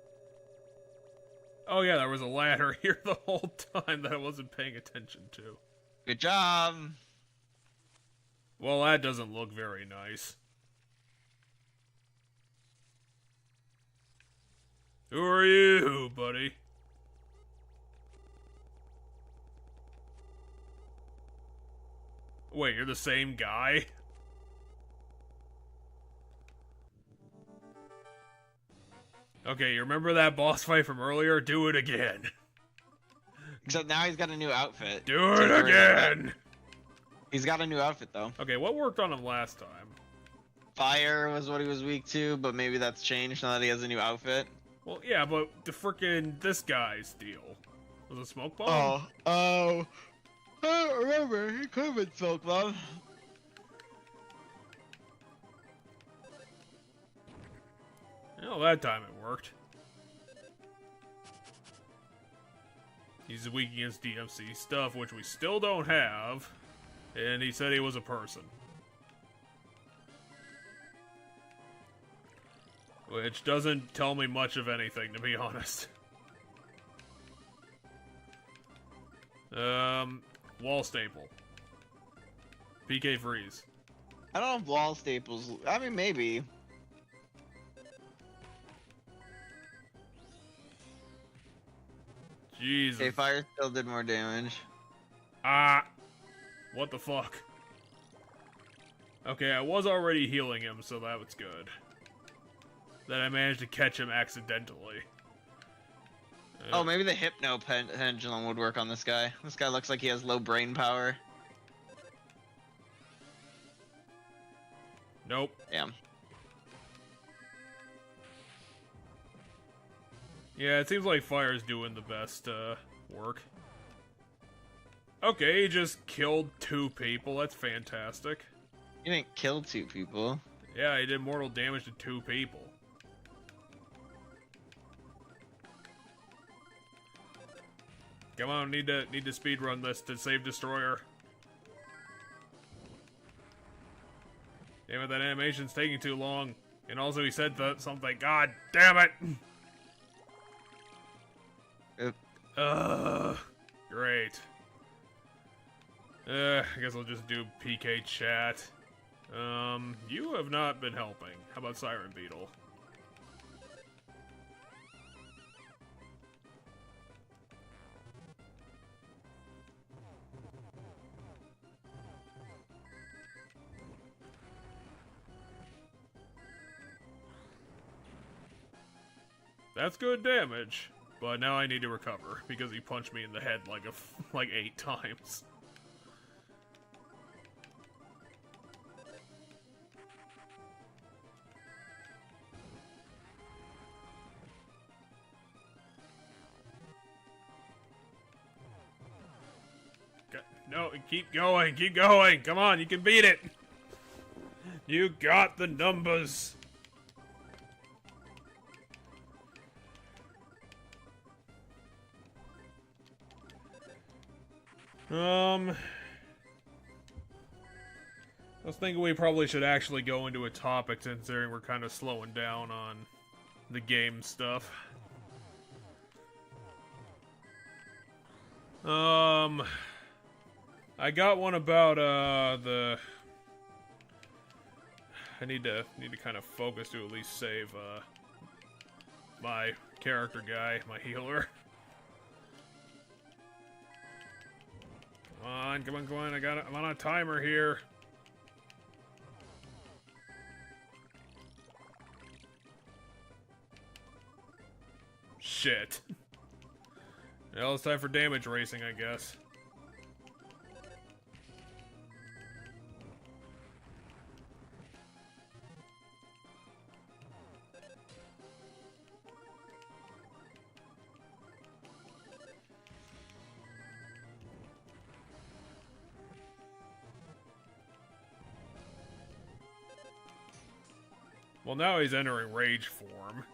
S1: Oh yeah, there was a ladder here the whole time that I wasn't paying attention to.
S2: Good job.
S1: Well, that doesn't look very nice. Who are you, buddy? Wait, you're the same guy? Okay, you remember that boss fight from earlier? Do it again.
S2: Except now he's got a new outfit.
S1: Do it again!
S2: He's got a new outfit, though.
S1: Okay, what worked on him last time?
S2: Fire was what he was weak to, but maybe that's changed now that he has a new outfit.
S1: Well, yeah, but the frickin' this guy's deal. Was it smoke bomb?
S2: I don't remember. He could have been smoke bomb.
S1: Well, that time it worked. He's weak against DMC stuff, which we still don't have. And he said he was a person. Which doesn't tell me much of anything, to be honest. Wall staple. PK freeze.
S2: I don't know if wall staples. I mean, maybe.
S1: Jesus.
S2: Okay, fire still did more damage.
S1: Ah. What the fuck? Okay, I was already healing him, so that was good. Then I managed to catch him accidentally.
S2: Oh, maybe the hypno pendulum would work on this guy. This guy looks like he has low brain power.
S1: Nope.
S2: Damn.
S1: Yeah, it seems like fire's doing the best work. Okay, he just killed 2 people. That's fantastic.
S2: You didn't kill 2 people.
S1: Yeah, he did mortal damage to 2 people. Come on, need to speedrun this to save Destroyer. Damn it, that animation's taking too long. And also he said something. God damn it! Great. I guess I'll just do PK chat. You have not been helping. How about Siren Beetle? That's good damage, but now I need to recover because he punched me in the head like 8 times. No, keep going, keep going. Come on, you can beat it. You got the numbers. I was thinking we probably should actually go into a topic considering we're kind of slowing down on the game stuff. I got one about, I need to kind of focus to at least save, my character guy, my healer. Come on, come on, come on, I'm on a timer here. Shit. Well, it's time for damage racing, I guess. Well, now he's entering rage form.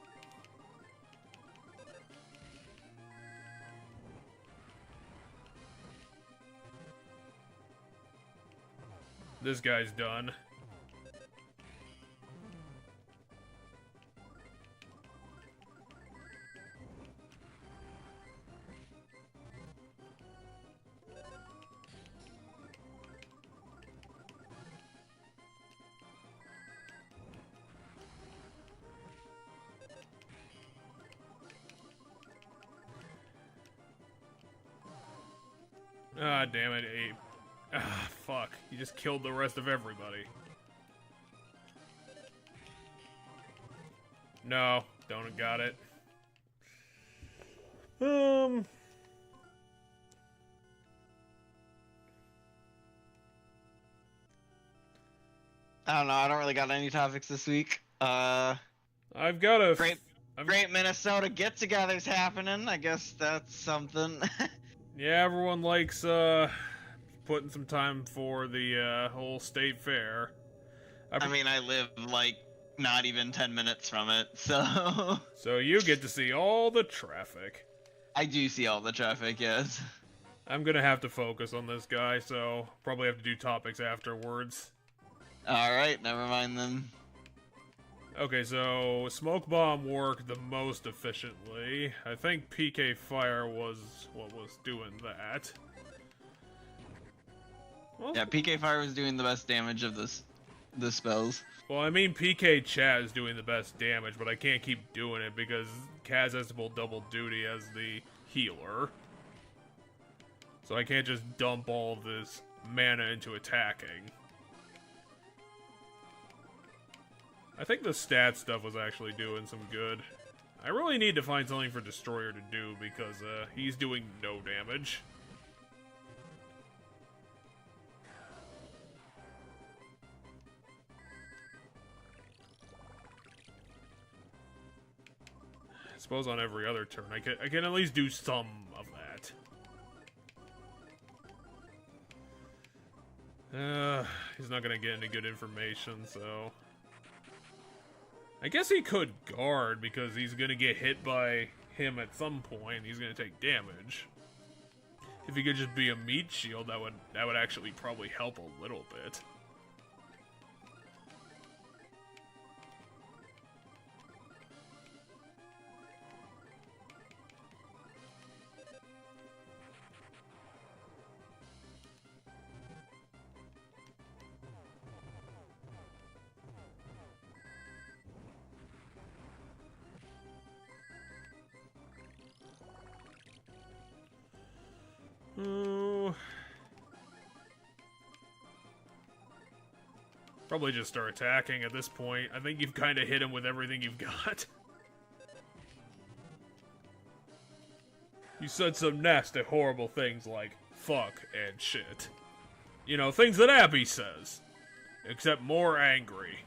S1: This guy's done. Ah, damn it, Abe. Ah, fuck. You just killed the rest of everybody. No, don't got it.
S2: I don't know. I don't really got any topics this week.
S1: I've got a
S2: great Minnesota get-togethers happening. I guess that's something.
S1: Yeah, everyone likes putting some time for the whole state fair.
S2: I mean, I live like not even 10 minutes from it, so.
S1: So you get to see all the traffic.
S2: I do see all the traffic, yes.
S1: I'm gonna have to focus on this guy, so probably have to do topics afterwards.
S2: Alright, never mind then.
S1: Okay, so Smoke Bomb worked the most efficiently. I think PK Fire was what was doing that. Well,
S2: Yeah, PK Fire was doing the best damage of this the spells.
S1: Well, I mean, PK Chaz is doing the best damage, but I can't keep doing it because Kaz has to pull double duty as the healer. So I can't just dump all of this mana into attacking. I think the stat stuff was actually doing some good. I really need to find something for Destroyer to do because he's doing no damage. I suppose on every other turn I can at least do some of that. He's not gonna get any good information, so... I guess he could guard, because he's gonna get hit by him at some point. He's gonna take damage. If he could just be a meat shield, that would actually probably help a little bit. Oh. Probably just start attacking at this point. I think you've kind of hit him with everything you've got. You said some nasty, horrible things like fuck and shit. You know, things that Abby says. Except more angry.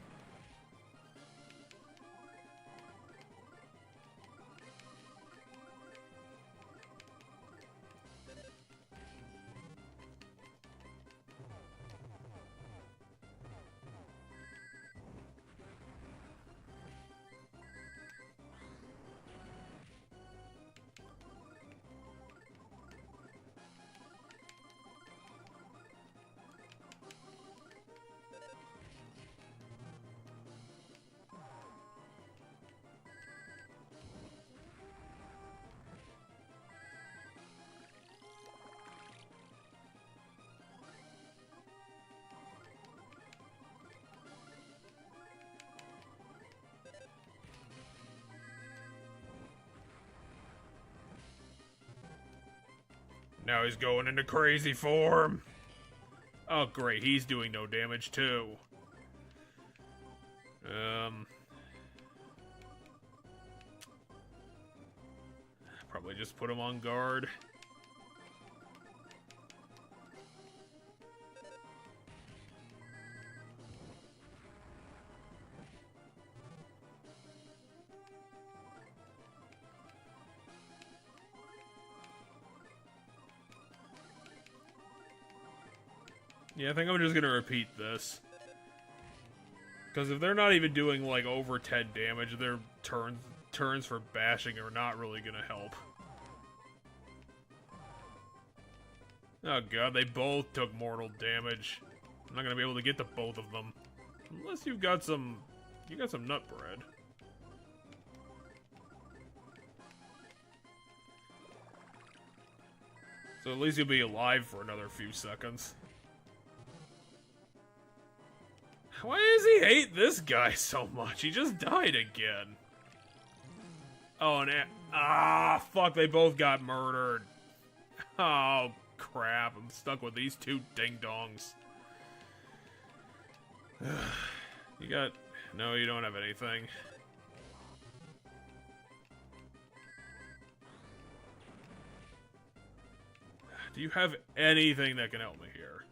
S1: Now he's going into crazy form. Oh, great. He's doing no damage, too. Probably just put him on guard. Yeah, I think I'm just gonna repeat this. Because if they're not even doing, like, over 10 damage, their turns for bashing are not really gonna help. Oh god, they both took mortal damage. I'm not gonna be able to get to both of them. Unless you've got some... You got some nut bread. So at least you'll be alive for another few seconds. Why does he hate this guy so much? He just died again. Oh, and... Ah, fuck, they both got murdered. Oh, crap. I'm stuck with these two ding-dongs. You got... No, you don't have anything. Do you have anything that can help me here?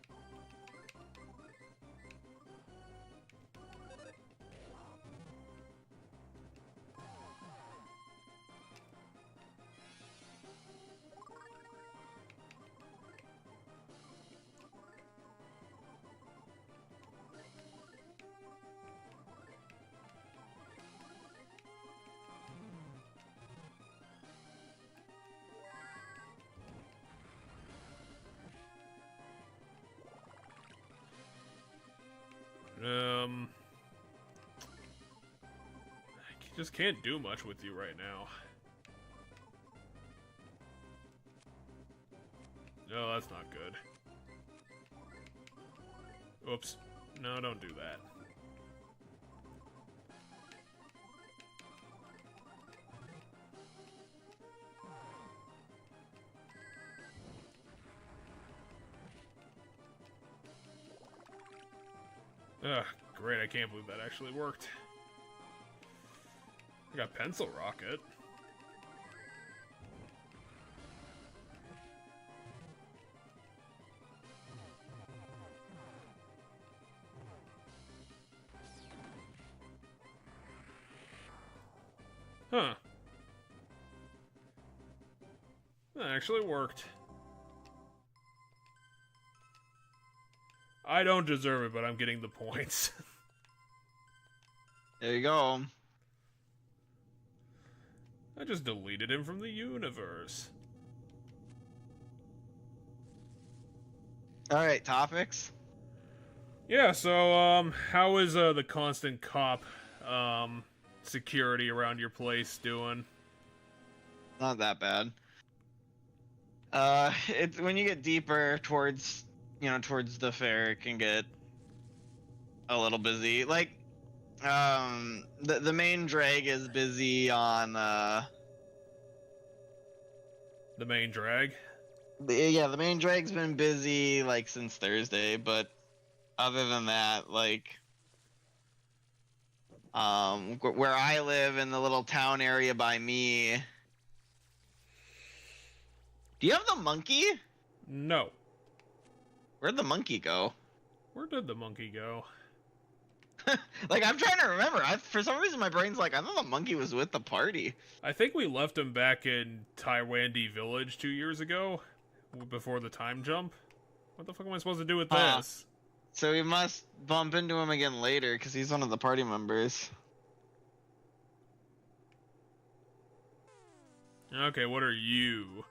S1: I just can't do much with you right now. No, that's not good. Oops. No, don't do that. Ugh, great, I can't believe that actually worked. I got Pencil Rocket. Huh. That actually worked. I don't deserve it, but I'm getting the points.
S2: There you go.
S1: I just deleted him from the universe.
S2: Alright, topics?
S1: Yeah, so, how is, the constant cop, security around your place doing?
S2: Not that bad. It's when you get deeper towards, towards the fair, it can get a little busy. Like, the main drag is busy on,
S1: The main drag?
S2: yeah, the main drag's been busy, like, since Thursday, but other than that, like, where I live in the little town area by me. Do you have the monkey?
S1: No.
S2: Where'd the monkey go?
S1: Where did the monkey go?
S2: Like, I'm trying to remember. For some reason, my brain's like, I thought the monkey was with the party.
S1: I think we left him back in Taiwandi Village 2 years ago, before the time jump. What the fuck am I supposed to do with this?
S2: So we must bump into him again later, because he's one of the party members.
S1: Okay, what are you?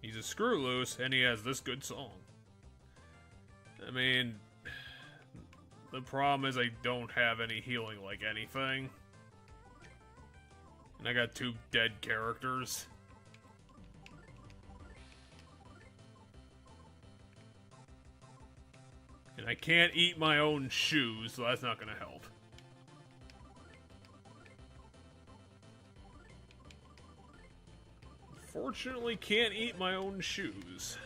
S1: He's a screw loose, and he has this good song. I mean, the problem is I don't have any healing like anything. And I got 2 dead characters. And I can't eat my own shoes, so that's not gonna help. Fortunately, can't eat my own shoes.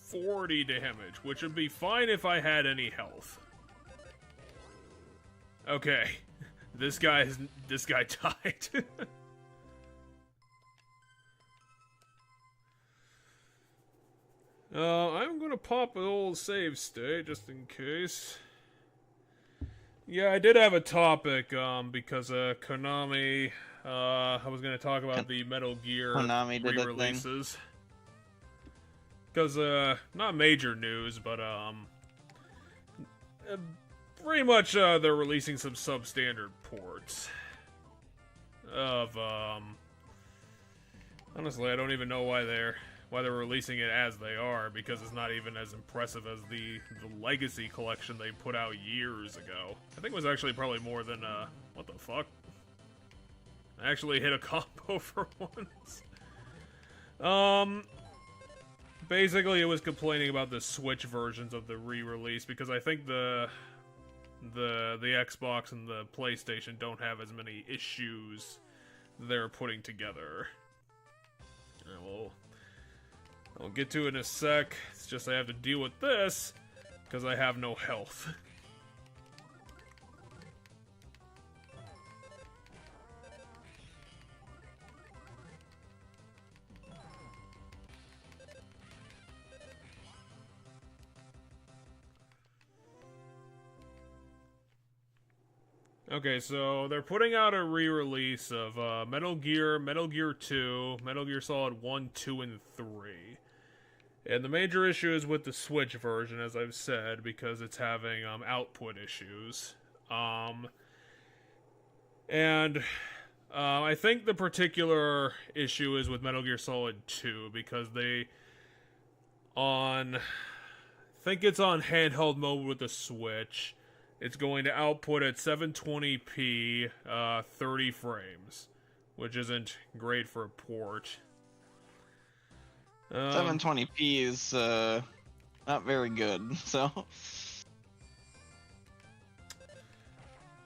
S1: .40 damage, which would be fine if I had any health. Okay, this guy died. I'm gonna pop an old save state just in case. Yeah, I did have a topic, because Konami, I was gonna talk about the Metal Gear re-releases. Because, not major news, but, pretty much, they're releasing some substandard ports of, honestly, I don't even know why they're releasing it as they are, because it's not even as impressive as the Legacy collection they put out years ago. I think it was actually probably more than, what the fuck? I actually hit a combo for once. Basically, it was complaining about the Switch versions of the re-release, because I think the Xbox and the PlayStation don't have as many issues they're putting together. I'll get to it in a sec. It's just I have to deal with this, because I have no health. Okay, so they're putting out a re-release of Metal Gear, Metal Gear 2, Metal Gear Solid 1, 2, and 3. And the major issue is with the Switch version, as I've said, because it's having output issues. I think the particular issue is with Metal Gear Solid 2, because I think it's on handheld mode with the Switch. It's going to output at 720p, 30 frames, which isn't great for a port.
S2: 720p is not very good. So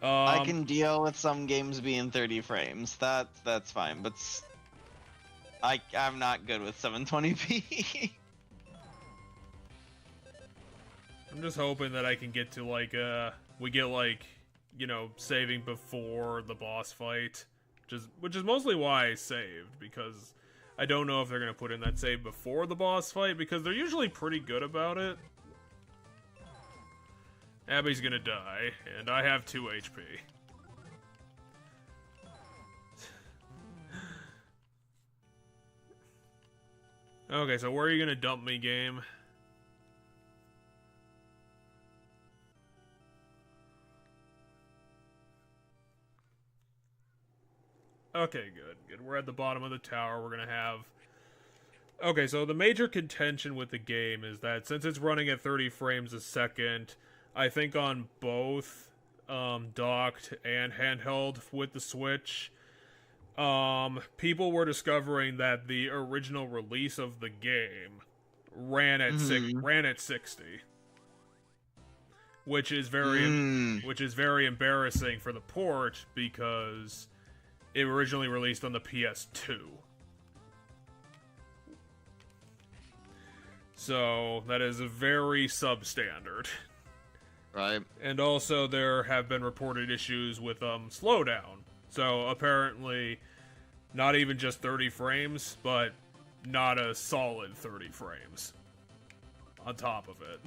S2: I can deal with some games being 30 frames. That's fine, but I'm not good with 720p.
S1: I'm just hoping that I can get to, like, we get, like, you know, saving before the boss fight, which is mostly why I saved, because I don't know if they're gonna put in that save before the boss fight, because they're usually pretty good about it. Abby's gonna die, and I have 2 HP. Okay, so where are you gonna dump me, game? Okay, good. We're at the bottom of the tower. We're gonna have... Okay, so the major contention with the game is that since it's running at 30 frames a second, I think on both docked and handheld with the Switch, people were discovering that the original release of the game ran at 60, which is very embarrassing for the port because it originally released on the PS2. So that is a very substandard.
S2: Right.
S1: And also there have been reported issues with slowdown. So apparently not even just 30 frames, but not a solid 30 frames on top of it.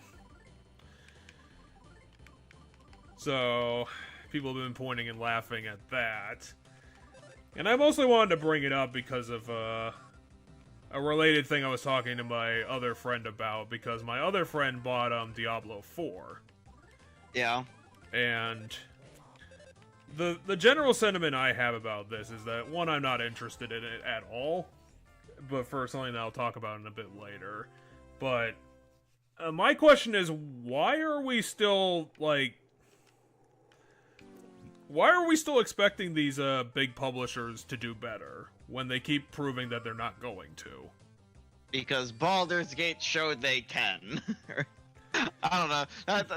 S1: So people have been pointing and laughing at that. And I mostly wanted to bring it up because of a related thing I was talking to my other friend about, because my other friend bought Diablo 4.
S2: Yeah.
S1: And the general sentiment I have about this is that, one, I'm not interested in it at all, but for something that I'll talk about in a bit later. But my question is, why are we still, like... Why are we still expecting these big publishers to do better when they keep proving that they're not going to?
S2: Because Baldur's Gate showed they can. I don't know.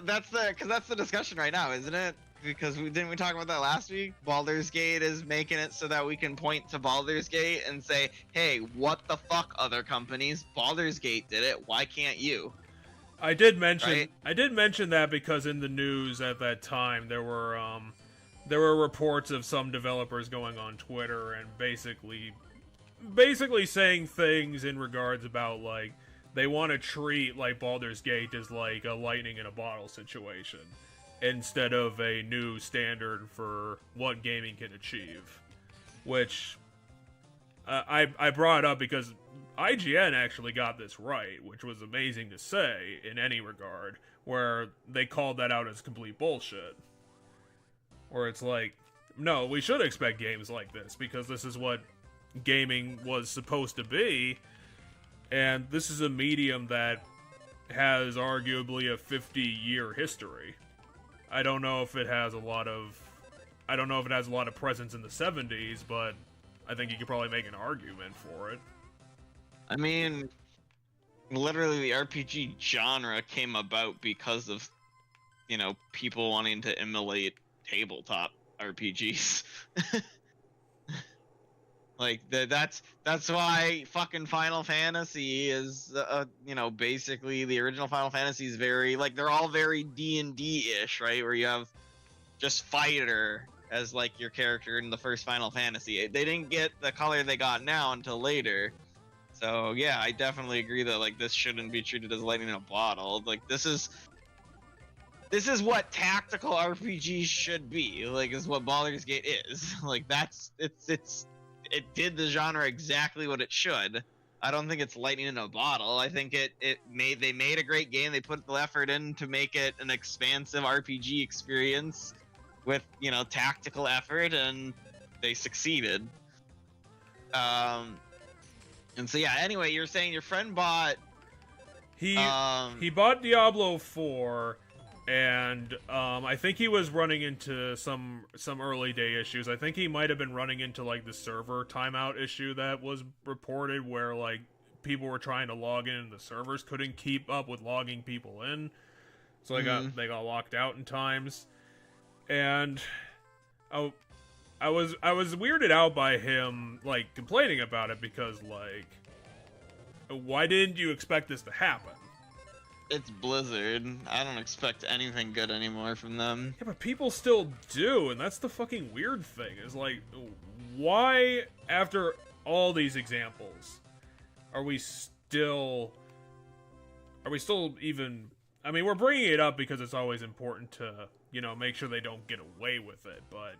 S2: That's the discussion right now, isn't it? Because didn't we talk about that last week? Baldur's Gate is making it so that we can point to Baldur's Gate and say, "Hey, what the fuck, other companies? Baldur's Gate did it. Why can't you?"
S1: I did mention that because in the news at that time there were reports of some developers going on Twitter and basically saying things in regards about, like, they want to treat, like, Baldur's Gate as, like, a lightning in a bottle situation instead of a new standard for what gaming can achieve. Which I brought up because IGN actually got this right, which was amazing to say in any regard, where they called that out as complete bullshit. Where it's like, no, we should expect games like this, because this is what gaming was supposed to be, and this is a medium that has arguably a 50-year history. I don't know if it has a lot of presence in the 70s, but I think you could probably make an argument for it.
S2: I mean, literally the RPG genre came about because of, people wanting to emulate tabletop RPGs. Like that's why fucking Final Fantasy is basically the original Final Fantasy is very, like, they're all very D&D-ish, right? Where you have just fighter as, like, your character in the first Final Fantasy. They didn't get the color they got now until later. So yeah, I definitely agree that, like, this shouldn't be treated as lightning in a bottle. Like, this is what tactical RPGs should be. Like, is what Baldur's Gate is. Like, it did the genre exactly what it should. I don't think it's lightning in a bottle. I think they made a great game. They put the effort in to make it an expansive RPG experience with, tactical effort, and they succeeded. And so yeah, anyway, you're saying your friend bought
S1: he bought Diablo 4. And I think he was running into some early day issues. I think he might have been running into, like, the server timeout issue that was reported, where, like, people were trying to log in and the servers couldn't keep up with logging people in. So they got locked out in times. And I was weirded out by him, like, complaining about it because, like, why didn't you expect this to happen?
S2: It's Blizzard. I don't expect anything good anymore from them.
S1: Yeah, but people still do, and that's the fucking weird thing, is, like, why, after all these examples, are we still even... I mean, we're bringing it up because it's always important to, you know, make sure they don't get away with it, but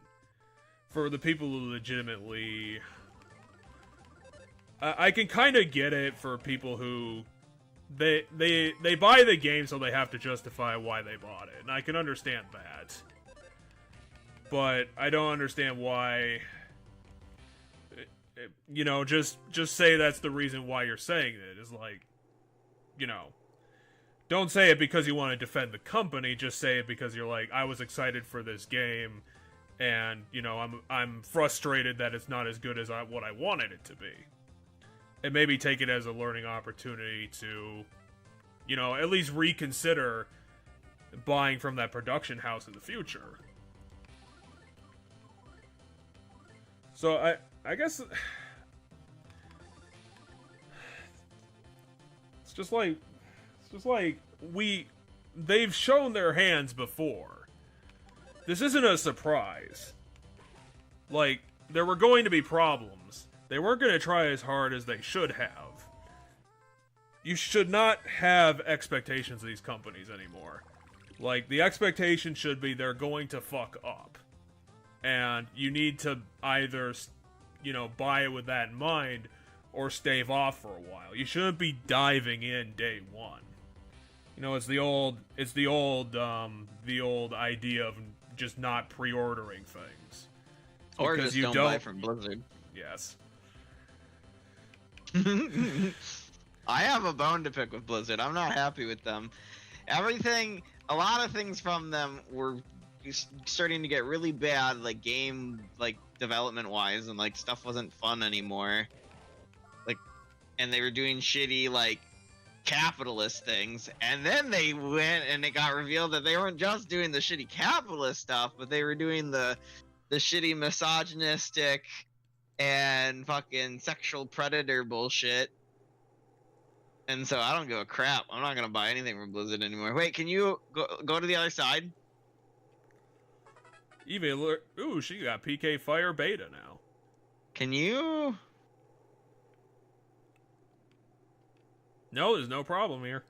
S1: for the people who legitimately... I can kind of get it for people who... They buy the game so they have to justify why they bought it, and I can understand that. But I don't understand why... You know, just say that's the reason why you're saying it, is like, you know... Don't say it because you want to defend the company, just say it because you're like, I was excited for this game, and, you know, I'm frustrated that it's not as good as what I wanted it to be. And maybe take it as a learning opportunity to, you know, at least reconsider buying from that production house in the future. So, I guess... It's just like... they've shown their hands before. This isn't a surprise. Like, there were going to be problems. They weren't going to try as hard as they should have. You should not have expectations of these companies anymore. Like, the expectation should be they're going to fuck up. And you need to either, you know, buy it with that in mind, or stave off for a while. You shouldn't be diving in day one. You know, it's the old idea of just not pre-ordering things.
S2: Or just don't buy from Blizzard.
S1: Yes.
S2: I have a bone to pick with Blizzard. I'm not happy with them. A lot of things from them were starting to get really bad, like game, like development-wise, and like stuff wasn't fun anymore. Like, and they were doing shitty, like, capitalist things, and then they went and it got revealed that they weren't just doing the shitty capitalist stuff, but they were doing the shitty misogynistic and fucking sexual predator bullshit. And so I don't give a crap. I'm not gonna buy anything from Blizzard anymore. Wait, can you go to the other side?
S1: Evie, ooh, she got PK Fire Beta now.
S2: Can you?
S1: No, there's no problem here.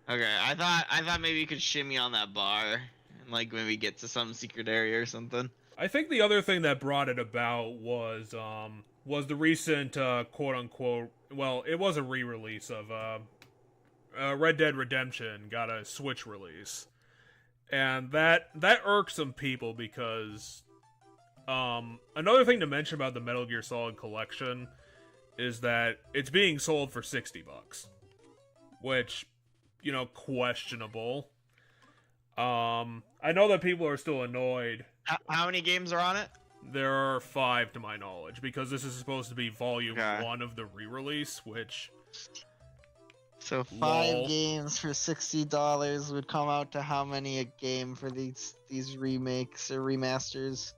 S2: Okay, I thought maybe you could shimmy on that bar and like maybe get to some secret area or something.
S1: I think the other thing that brought it about was the recent quote unquote, well, it was a re-release of Red Dead Redemption got a Switch release. And that irks some people because another thing to mention about the Metal Gear Solid collection is that it's being sold for $60, which, you know, questionable. I know that people are still annoyed.
S2: How many games are on it?
S1: There are 5 to my knowledge, because this is supposed to be volume 1 of the re-release, which...
S2: So 5 games for $60 would come out to how many a game for these remakes or remasters?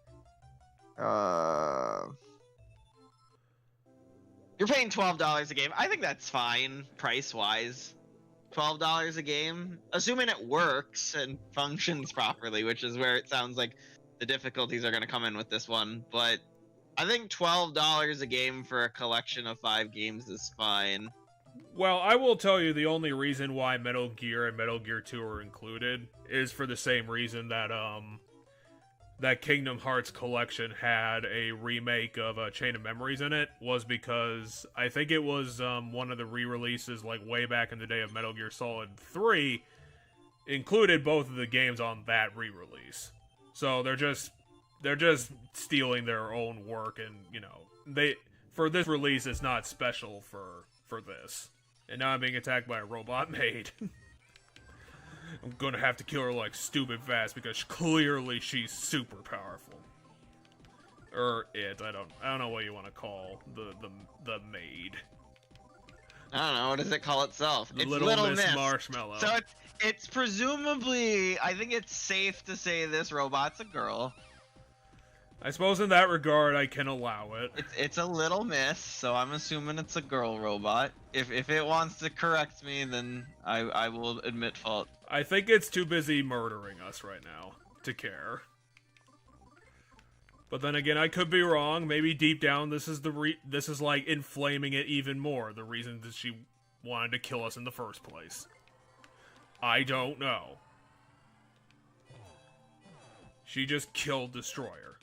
S2: You're paying $12 a game. I think that's fine, price-wise. $12 a game, assuming it works and functions properly, which is where it sounds like the difficulties are going to come in with this one. But I think $12 a game for a collection of 5 games is fine.
S1: Well, I will tell you the only reason why Metal Gear and Metal Gear 2 are included is for the same reason that that Kingdom Hearts collection had a remake of Chain of Memories in it, was because I think it was one of the re-releases like way back in the day of Metal Gear Solid 3 included both of the games on that re-release. So they're just stealing their own work, and you know, for this release it's not special for this. And now I'm being attacked by a robot maid. I'm gonna have to kill her like stupid fast because clearly she's super powerful. Or it, I don't know what you want to call the maid.
S2: I don't know, what does it call itself?
S1: The
S2: It's
S1: Little Miss Marshmallow.
S2: So it's presumably, I think it's safe to say this robot's a girl.
S1: I suppose in that regard, I can allow it.
S2: It's a Little Miss, so I'm assuming it's a girl robot. If it wants to correct me, then I will admit fault.
S1: I think it's too busy murdering us right now to care. But then again, I could be wrong. Maybe deep down, this is like inflaming it even more. The reason that she wanted to kill us in the first place. I don't know. She just killed Destroyer.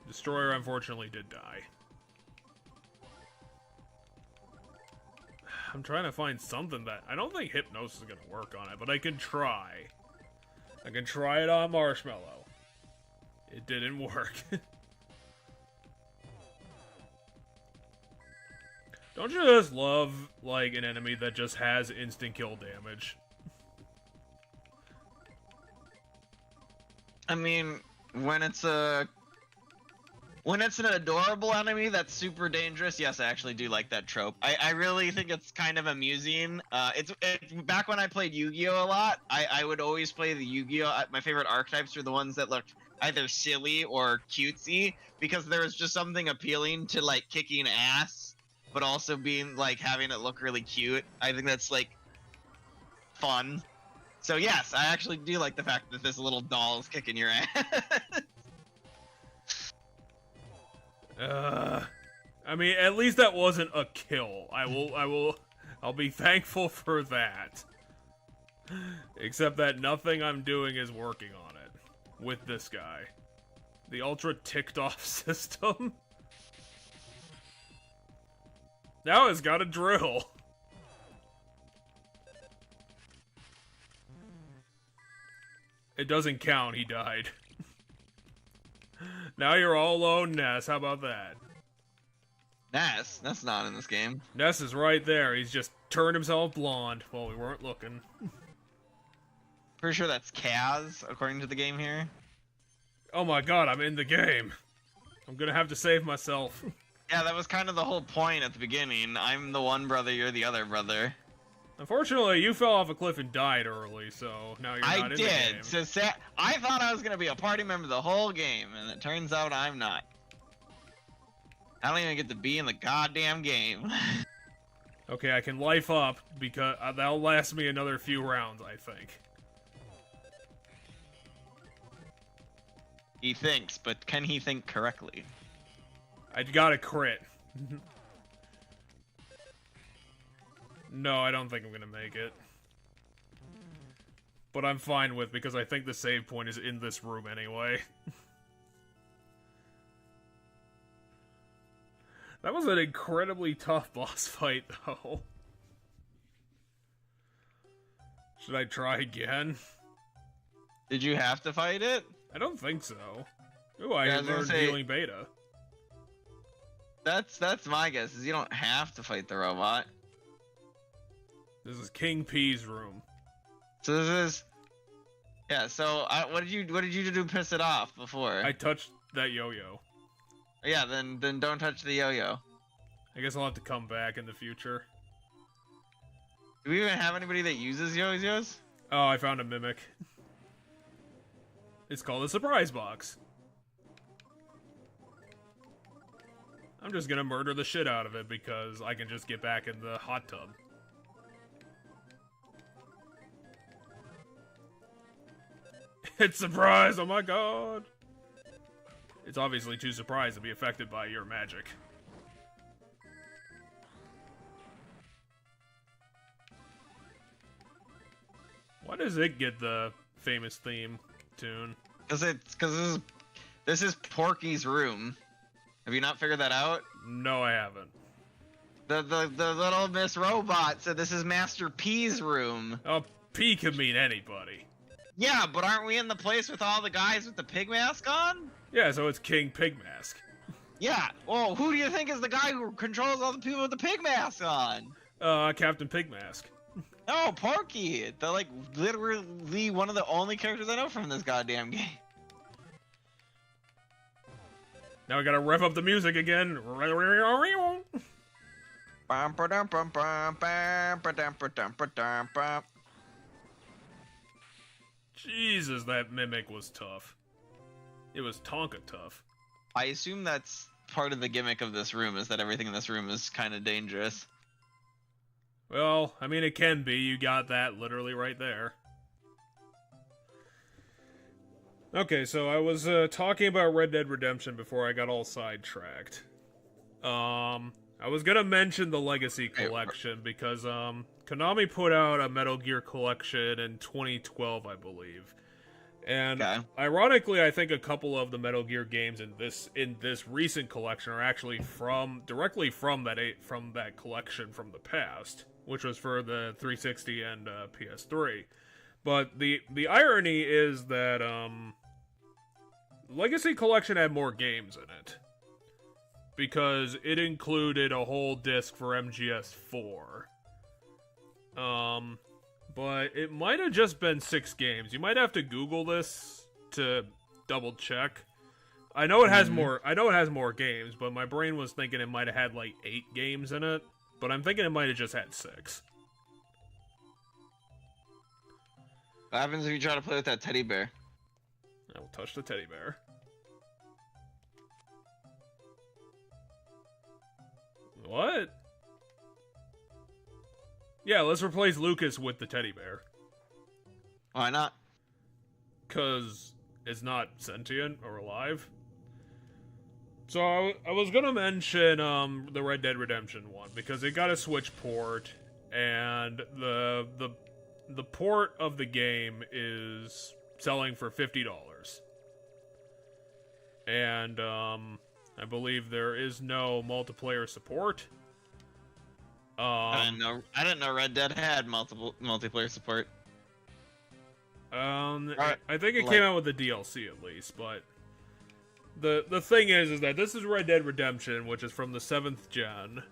S1: Destroyer unfortunately did die. I'm trying to find something that... I don't think Hypnosis is going to work on it, but I can try. I can try it on Marshmallow. It didn't work. Don't you just love, like, an enemy that just has instant kill damage?
S2: I mean, when it's an adorable enemy that's super dangerous, yes, I actually do like that trope. I really think it's kind of amusing. It's back when I played Yu-Gi-Oh! A lot, I would always play the Yu-Gi-Oh! My favorite archetypes were the ones that looked either silly or cutesy, because there was just something appealing to, like, kicking ass, but also being, like, having it look really cute. I think that's, like, fun. So yes, I actually do like the fact that this little doll is kicking your ass.
S1: I mean, at least that wasn't a kill. I'll be thankful for that. Except that nothing I'm doing is working on it. With this guy. The ultra ticked off system. Now it's got a drill. It doesn't count, he died. Now you're all alone, Ness. How about that?
S2: Ness? That's not in this game.
S1: Ness is right there. He's just turned himself blonde while we weren't looking.
S2: Pretty sure that's Kaz, according to the game here.
S1: Oh my god, I'm in the game. I'm gonna have to save myself.
S2: Yeah, that was kind of the whole point at the beginning. I'm the one brother, you're the other brother.
S1: Unfortunately, you fell off a cliff and died early, so now you're not in the game.
S2: I did. So I thought I was gonna be a party member the whole game, and it turns out I'm not. I don't even get to be in the goddamn game.
S1: Okay, I can life up, because that'll last me another few rounds, I think.
S2: He thinks, but can he think correctly?
S1: I got a crit. No, I don't think I'm gonna make it. But I'm fine with, because I think the save point is in this room anyway. That was an incredibly tough boss fight, though. Should I try again?
S2: Did you have to fight it?
S1: I don't think so. Ooh, I learned healing beta.
S2: That's my guess, is you don't have to fight the robot.
S1: This is King P's room.
S2: So this is... Yeah, so what did you do to piss it off before?
S1: I touched that yo-yo.
S2: Yeah, then don't touch the yo-yo.
S1: I guess I'll have to come back in the future.
S2: Do we even have anybody that uses yo-yos?
S1: Oh, I found a mimic. It's called a surprise box. I'm just gonna murder the shit out of it because I can just get back in the hot tub. It's surprise! Oh my god! It's obviously too surprised to be affected by your magic. Why does it get the famous theme tune?
S2: Because this is Porky's room. Have you not figured that out?
S1: No, I haven't.
S2: The little Miss Robot said this is Master P's room.
S1: Oh, P could mean anybody.
S2: Yeah, but aren't we in the place with all the guys with the pig mask on?
S1: Yeah, so it's King Pig Mask.
S2: Yeah. Well, who do you think is the guy who controls all the people with the pig mask on?
S1: Captain Pig Mask.
S2: No, Porky. They're like literally one of the only characters I know from this goddamn game.
S1: Now I gotta rev up the music again. Jesus, that mimic was tough. It was Tonka tough.
S2: I assume that's part of the gimmick of this room, is that everything in this room is kind of dangerous.
S1: Well, I mean, it can be. You got that literally right there. Okay, so I was talking about Red Dead Redemption before I got all sidetracked. I was gonna mention the Legacy Collection because Konami put out a Metal Gear collection in 2012, I believe. And ironically, I think a couple of the Metal Gear games in this recent collection are actually directly from that collection from the past, which was for the 360 and PS3. But the irony is that Legacy Collection had more games in it, because it included a whole disc for MGS4. But it might have just been 6 games. You might have to Google this to double check. I know it has more. I know it has more games, but my brain was thinking it might have had like 8 games in it. But I'm thinking it might have just had 6.
S2: What happens if you try to play with that teddy bear?
S1: I will touch the teddy bear. What? Yeah, let's replace Lucas with the teddy bear.
S2: Why not?
S1: 'Cause it's not sentient or alive. So I was gonna mention the Red Dead Redemption one because it got a Switch port, and the port of the game is selling for $50. And I believe there is no multiplayer support.
S2: I didn't know Red Dead had multiplayer support.
S1: I think it came out with the DLC at least, but the thing is that this is Red Dead Redemption, which is from the 7th gen.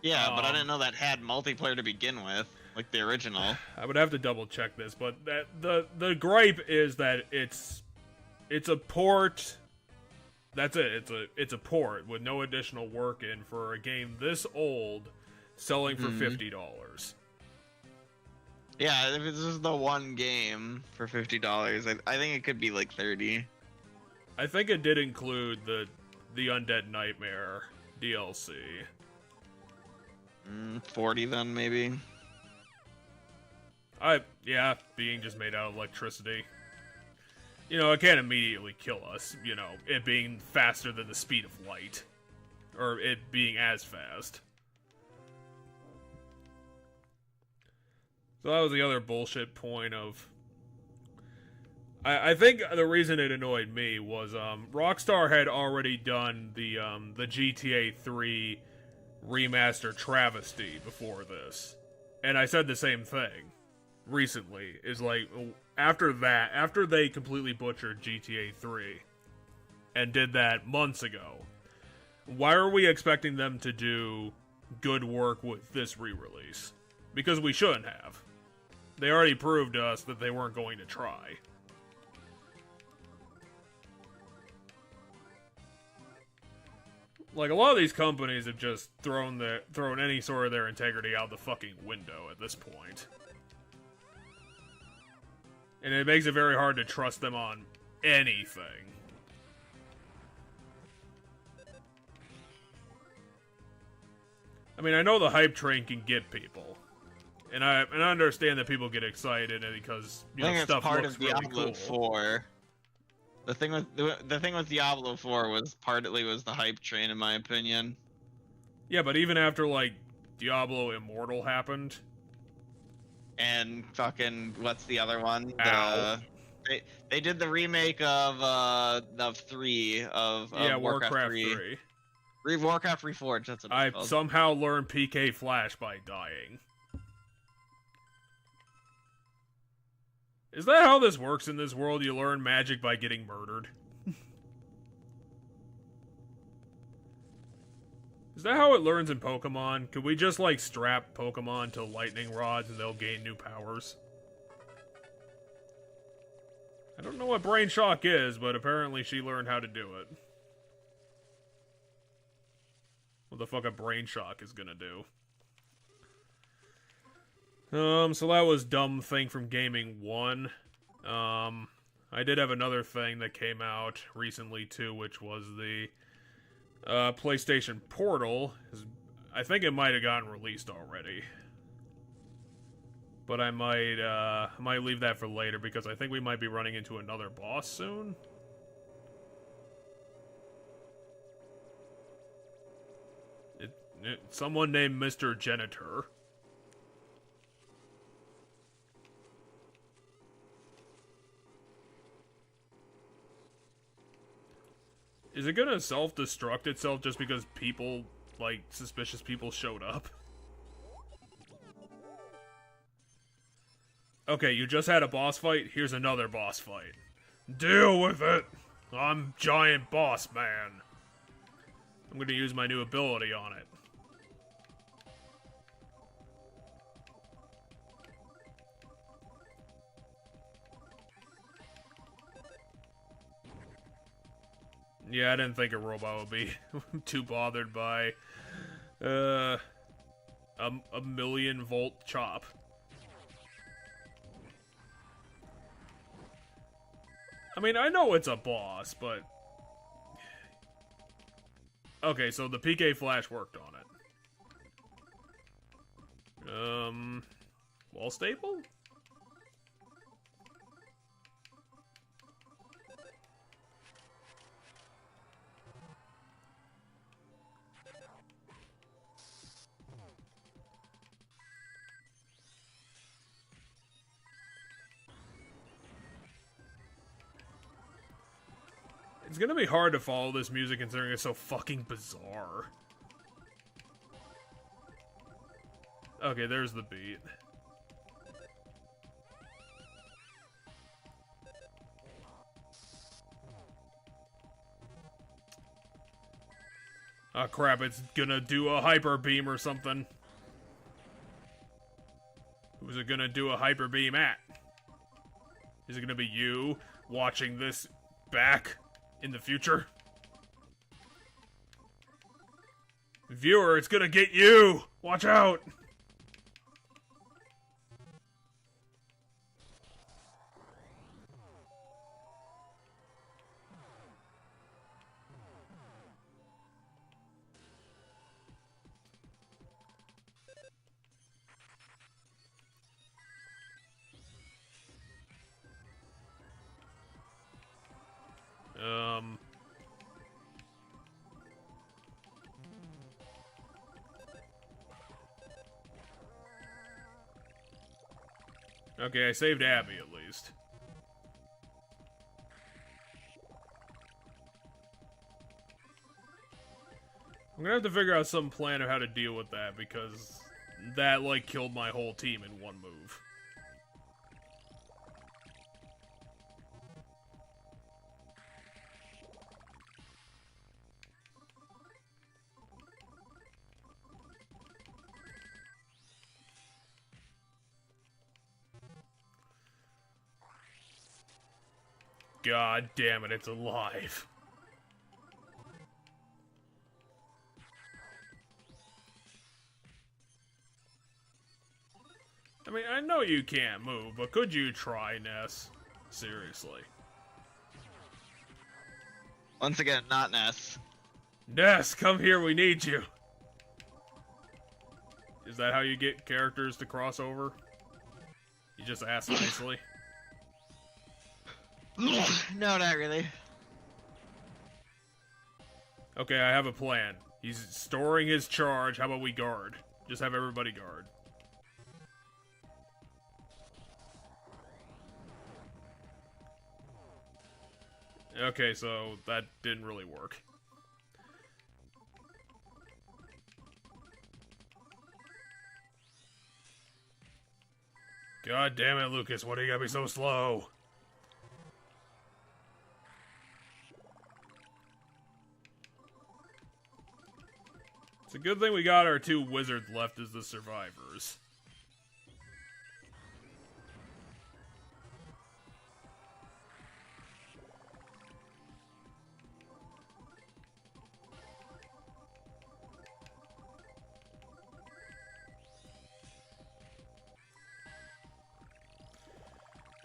S2: Yeah, but I didn't know that had multiplayer to begin with, like the original.
S1: I would have to double check this, but the gripe is that it's a port. That's it. It's a port with no additional work in for a game this old, selling for $50.
S2: Yeah, if this is the one game for $50, I think it could be like 30.
S1: I think it did include the Undead Nightmare DLC.
S2: 40 then, maybe.
S1: Yeah, being just made out of electricity. You know, it can't immediately kill us, you know, it being faster than the speed of light. Or it being as fast. So that was the other bullshit point of... I think the reason it annoyed me was Rockstar had already done the GTA 3 remaster travesty before this. And I said the same thing recently. Is like, after they completely butchered GTA 3 and did that months ago, why are we expecting them to do good work with this re-release? Because we shouldn't have. They already proved to us that they weren't going to try. Like, a lot of these companies have just thrown any sort of their integrity out the fucking window at this point. And it makes it very hard to trust them on anything. I mean, I know the hype train can get people. And I understand that people get excited because, you know, stuff looks really cool.
S2: Diablo 4. The thing with Diablo 4 was partly the hype train, in my opinion.
S1: Yeah, but even after like Diablo Immortal happened,
S2: and fucking what's the other one? They did the remake of 3 of
S1: Warcraft 3.
S2: Warcraft Reforged. That's what it's called.
S1: Somehow learned PK Flash by dying. Is that how this works in this world? You learn magic by getting murdered? Is that how it learns in Pokemon? Could we just, like, strap Pokemon to lightning rods and they'll gain new powers? I don't know what Brain Shock is, but apparently she learned how to do it. What the fuck a Brain Shock is gonna do. So that was Dumb Thing from Gaming 1. I did have another thing that came out recently, too, which was the PlayStation Portal. I think it might have gotten released already. But I might leave that for later, because I think we might be running into another boss soon. Someone named Mr. Janitor. Is it gonna self-destruct itself just because people, like, suspicious people showed up? Okay, you just had a boss fight, here's another boss fight. Deal with it! I'm Giant Boss Man. I'm gonna use my new ability on it. Yeah, I didn't think a robot would be too bothered by a million volt chop. I mean, I know it's a boss, but... Okay, so the PK Flash worked on it. Wall staple? It's gonna be hard to follow this music considering it's so fucking bizarre. Okay, there's the beat. Oh crap, it's gonna do a hyper beam or something. Who's it gonna do a hyper beam at? Is it gonna be you watching this back in the future? Viewer, it's gonna get you! Watch out! Okay, I saved Abby at least. I'm gonna have to figure out some plan of how to deal with that, because that, like, killed my whole team in one move. God damn it, it's alive. I mean, I know you can't move, but could you try, Ness? Seriously.
S2: Once again, not Ness.
S1: Ness, come here, we need you. Is that how you get characters to cross over? You just ask nicely?
S2: No, not really.
S1: Okay, I have a plan. He's storing his charge. How about we guard? Just have everybody guard. Okay, so that didn't really work. God damn it, Lucas, why do you gotta be so slow? It's a good thing we got our 2 wizards left as the survivors.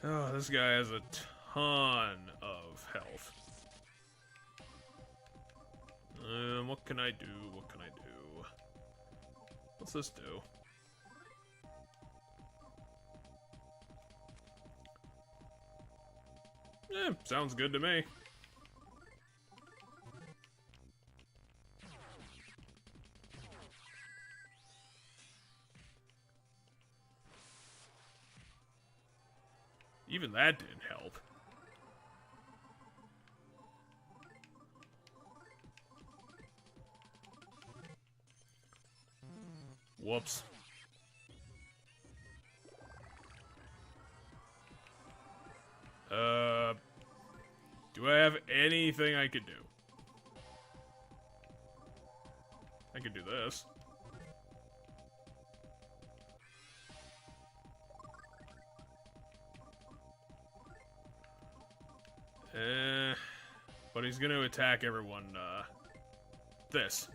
S1: Oh, this guy has a ton of health. What can I do? What can I do? What's this do? Sounds good to me. Even that didn't help. Whoops. Do I have anything I could do? I could do this. But he's gonna attack everyone, this.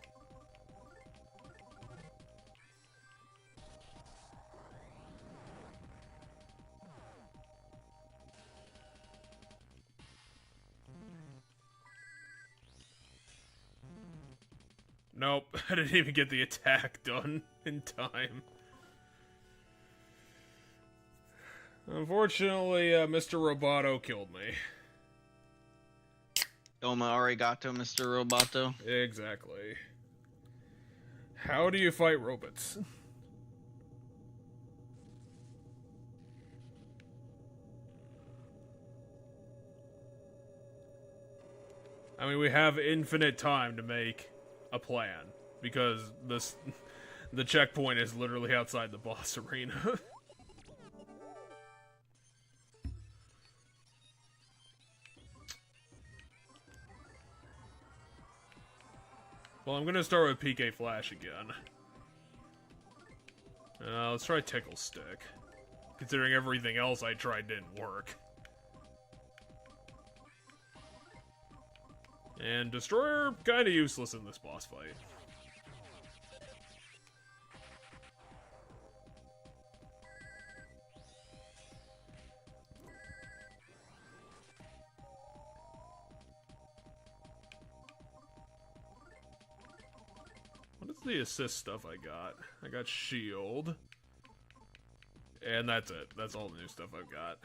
S1: Nope, I didn't even get the attack done in time. Unfortunately, Mr. Roboto killed me.
S2: Doma arigato, Mr. Roboto.
S1: Exactly. How do you fight robots? I mean, we have infinite time to make a plan, because the checkpoint is literally outside the boss arena. Well, I'm gonna start with PK Flash again. Let's try Tickle Stick, considering everything else I tried didn't work. And Destroyer, kinda useless in this boss fight. What is the assist stuff I got? I got Shield. And that's it. That's all the new stuff I've got.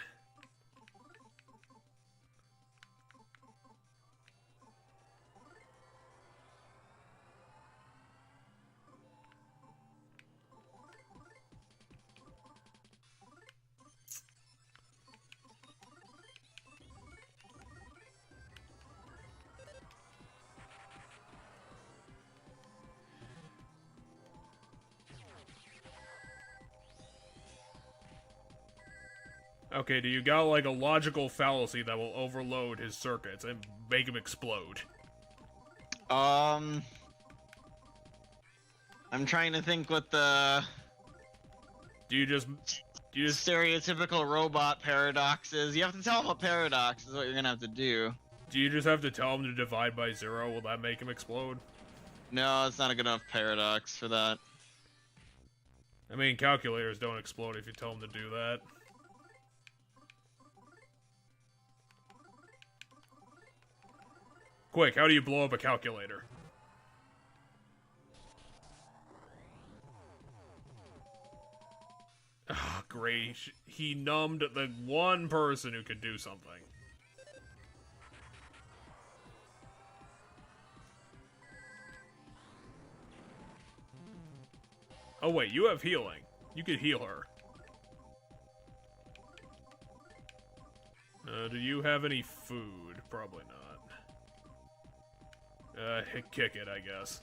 S1: Okay, do you got like a logical fallacy that will overload his circuits and make him explode?
S2: I'm trying to think what the
S1: Do you just
S2: stereotypical robot paradox is. You have to tell him a paradox is what you're gonna have to do.
S1: do you just have to tell him to divide by 0? Will that make him explode?
S2: No, it's not a good enough paradox for that.
S1: I mean, calculators don't explode if you tell them to do that. Quick, how do you blow up a calculator? Ah, great. He numbed the one person who could do something. Oh wait, you have healing. You could heal her. Do you have any food? Probably not. Kick it, I guess.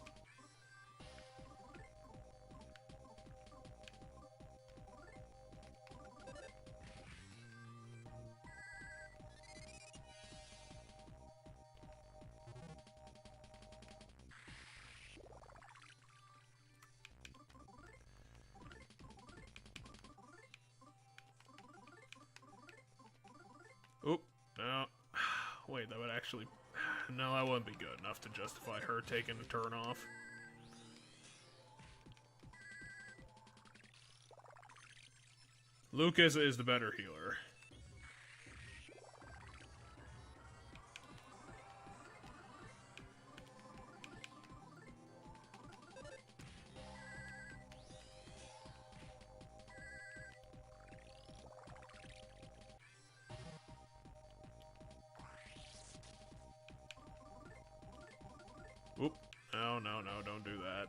S1: Wait, that would actually... No, that wouldn't be good enough to justify her taking a turn off. Lucas is the better healer. Oop. No, no, no, don't do that.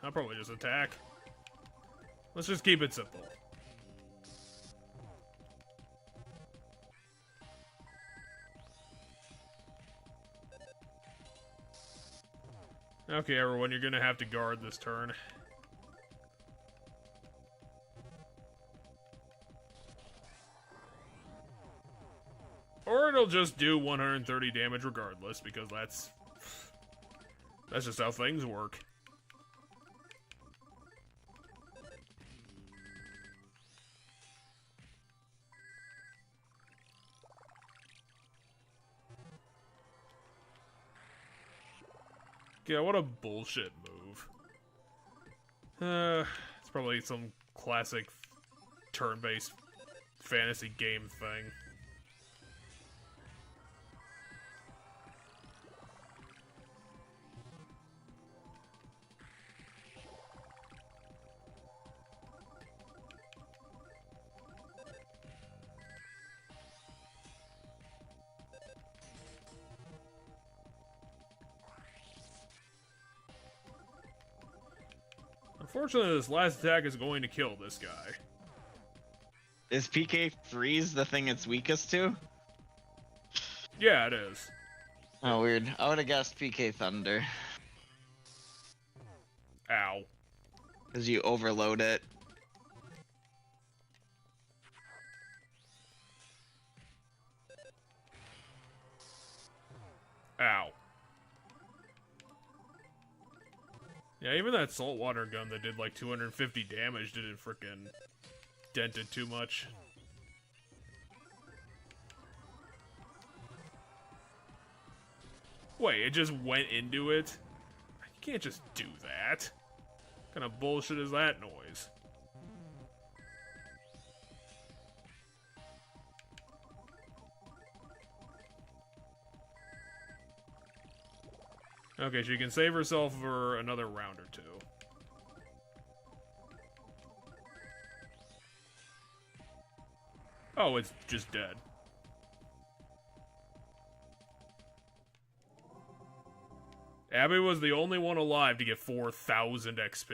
S1: I'll probably just attack. Let's just keep it simple. Okay, everyone, you're gonna have to guard this turn. Or it'll just do 130 damage regardless, because that's just how things work. Yeah, what a bullshit move. It's probably some classic turn-based fantasy game thing. Unfortunately, this last attack is going to kill this guy.
S2: Is PK freeze the thing it's weakest to?
S1: Yeah, it is.
S2: Oh, weird. I would have guessed PK Thunder.
S1: Ow.
S2: Because you overload it.
S1: Ow. Yeah, even that saltwater gun that did like 250 damage didn't frickin' dent it too much. Wait, it just went into it? You can't just do that. What kind of bullshit is that noise? Okay, she can save herself for another round or two. Oh, it's just dead. Abby was the only one alive to get 4,000 XP.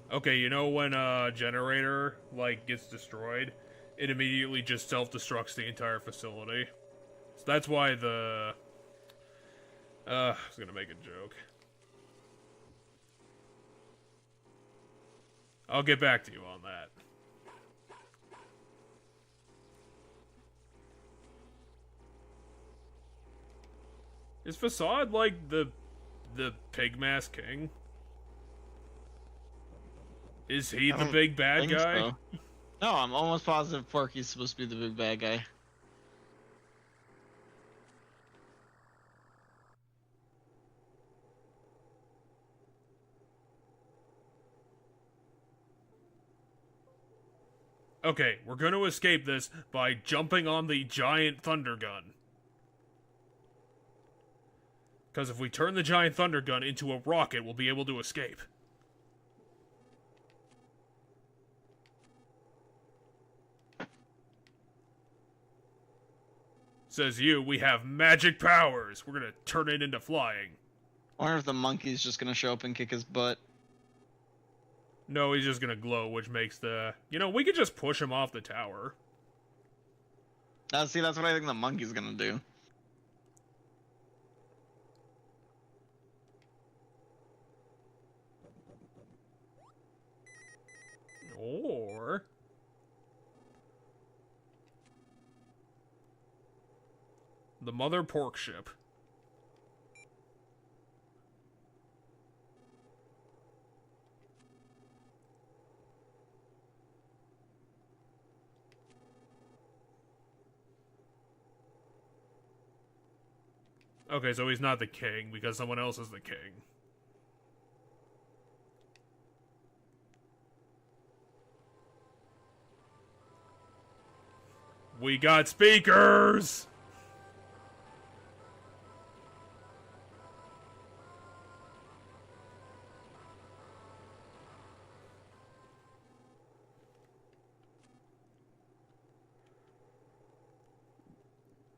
S1: Okay, you know when a generator, like, gets destroyed, it immediately just self-destructs the entire facility. So that's why the... I was gonna make a joke. I'll get back to you on that. Is Facade, like, the Pigmask King? Is he the big bad guy?
S2: So. No, I'm almost positive Porky's supposed to be the big bad guy.
S1: Okay, we're gonna escape this by jumping on the giant thunder gun. Because if we turn the giant thunder gun into a rocket, we'll be able to escape. Says you, we have magic powers. We're gonna turn it into flying.
S2: I wonder if the monkey's just gonna show up and kick his butt.
S1: No, he's just gonna glow, which makes the... You know, we could just push him off the tower.
S2: See, that's what I think the monkey's gonna do.
S1: Or... the mother pork ship. Okay, so he's not the king because someone else is the king. We got speakers!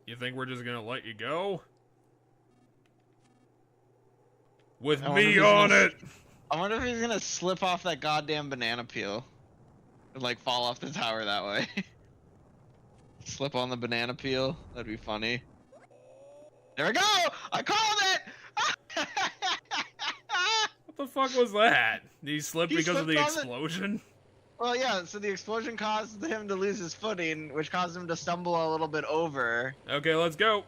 S1: You think we're just gonna let you go? With me on it!
S2: I wonder if he's gonna slip off that goddamn banana peel. And, like, fall off the tower that way. Slip on the banana peel. That'd be funny. There we go! I called it!
S1: What the fuck was that? Did he slip
S2: He
S1: because of
S2: slipped
S1: the
S2: on
S1: explosion?
S2: Well, yeah, so the explosion caused him to lose his footing, which caused him to stumble a little bit over.
S1: Okay, let's go.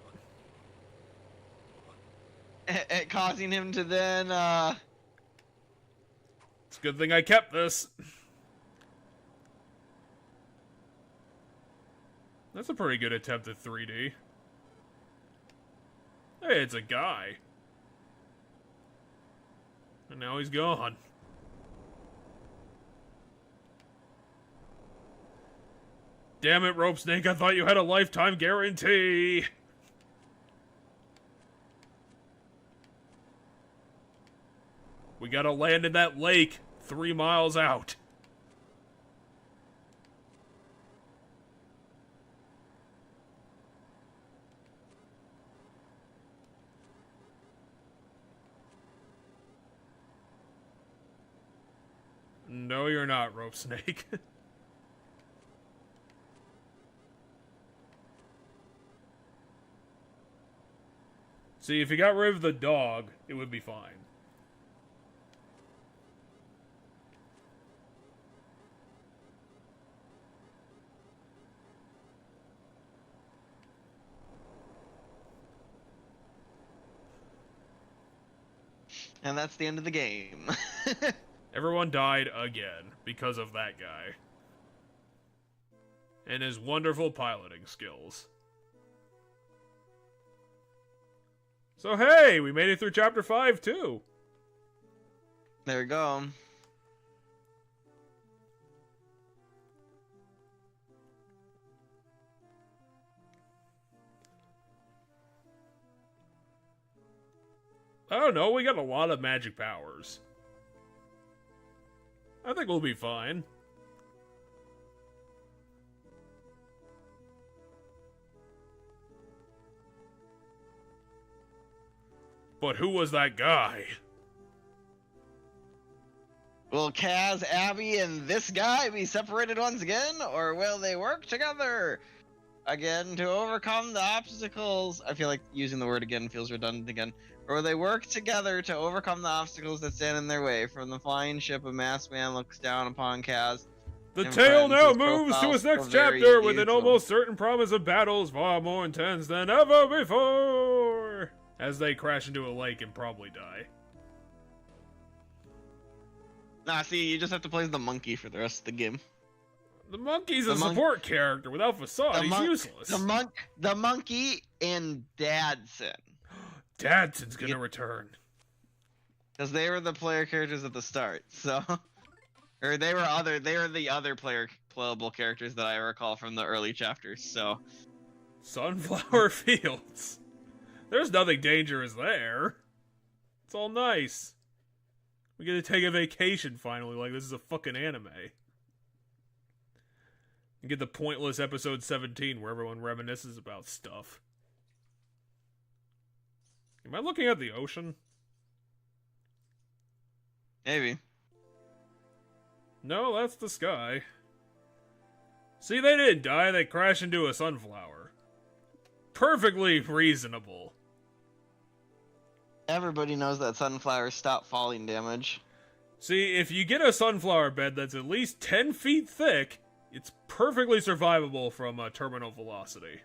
S2: It causing him to then,
S1: It's a good thing I kept this. That's a pretty good attempt at 3D. Hey, it's a guy. And now he's gone. Damn it, Rope Snake, I thought you had a lifetime guarantee! We gotta land in that lake 3 miles out. No, you're not, Rope Snake. See, if you got rid of the dog, it would be fine.
S2: and that's the end of the game.
S1: Everyone died again because of that guy. And his wonderful piloting skills. So hey, we made it through chapter 5 too.
S2: There we go.
S1: I don't know, we got a lot of magic powers. I think we'll be fine. But who was that guy?
S2: Will Kaz, Abby, and this guy be separated once again? Or will they work together again to overcome the obstacles? I feel like using the word again feels redundant again. Or will they work together to overcome the obstacles that stand in their way? From the flying ship, a masked man looks down upon Kaz.
S1: The
S2: and
S1: tale
S2: friends,
S1: now
S2: his
S1: moves to
S2: profile
S1: its next
S2: still very
S1: chapter with an
S2: beautiful.
S1: almost certain promise of battles far more intense than ever before. As they crash into a lake and probably die.
S2: Nah, see, you just have to play as the monkey for the rest of the game.
S1: The monkey's a support character without facade. He's useless.
S2: The monkey and Dadson.
S1: Dadson's gonna return.
S2: Because they were the player characters at the start, so... Or they were the other playable characters that I recall from the early chapters, so...
S1: Sunflower Fields. There's nothing dangerous there. It's all nice. We get to take a vacation finally, like this is a fucking anime. And get the pointless episode 17 where everyone reminisces about stuff. Am I looking at the ocean?
S2: Maybe.
S1: No, that's the sky. See, they didn't die, they crashed into a sunflower. Perfectly reasonable.
S2: Everybody knows that sunflowers stop falling damage.
S1: See, if you get a sunflower bed that's at least 10 feet thick, it's perfectly survivable from a terminal velocity.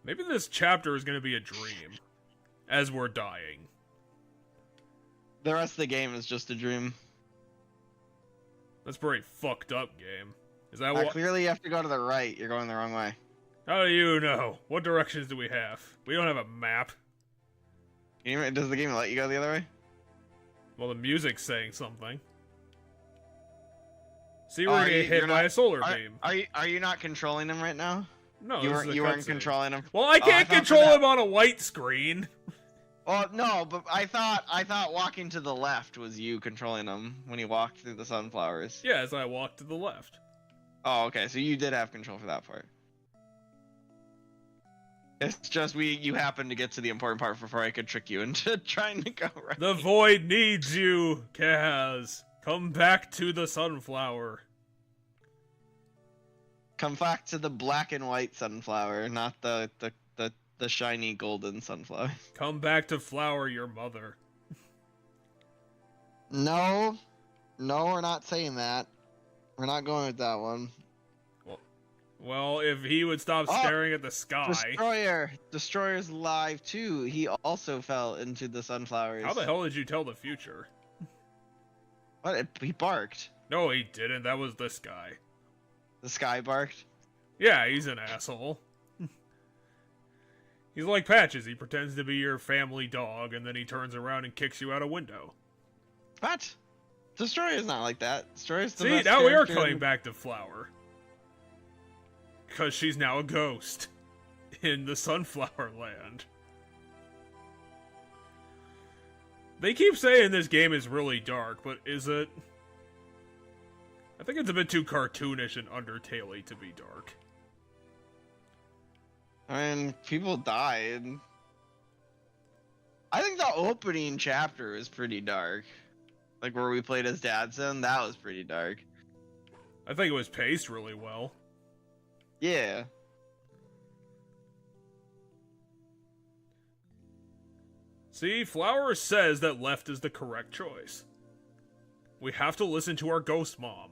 S1: Maybe this chapter is going to be a dream, as we're dying.
S2: The rest of the game is just a dream.
S1: That's a pretty fucked up game. Is that what?
S2: Clearly you have to go to the right. You're going the wrong way.
S1: How do you know? What directions do we have? We don't have a map.
S2: Does the game let you go the other way?
S1: Well, the music's saying something. See, we're getting hit by a solar beam.
S2: Are you not controlling him right now?
S1: No,
S2: you weren't controlling him.
S1: Well, I can't control him on a white screen.
S2: Well, no, but I thought walking to the left was you controlling him when he walked through the sunflowers.
S1: Yeah, as I walked to the left.
S2: Oh, okay, so you did have control for that part. It's just you happened to get to the important part before I could trick you into trying to go right.
S1: The void needs you, Kaz. Come back to the sunflower.
S2: Come back to the black and white sunflower, not the shiny golden sunflower.
S1: Come back to flower your mother.
S2: No, we're not saying that. We're not going with that one.
S1: Well, if he would stop staring at the sky.
S2: Destroyer's alive too. He also fell into the sunflowers.
S1: How the hell did you tell the future?
S2: What? He barked.
S1: No, he didn't. That was this guy.
S2: The sky barked?
S1: Yeah, he's an asshole. He's like Patches. He pretends to be your family dog, and then he turns around and kicks you out a window.
S2: What? Destroyer's not like that. Destroyer's the
S1: See,
S2: best
S1: now we are
S2: character.
S1: coming back to Flower. Because she's now a ghost in the Sunflower Land. They keep saying this game is really dark, but is it? I think it's a bit too cartoonish and Undertale-y to be dark.
S2: I mean, people died. I think the opening chapter is pretty dark. Like where we played as Dadson, that was pretty dark.
S1: I think it was paced really well.
S2: Yeah.
S1: See, Flower says that left is the correct choice. We have to listen to our ghost mom.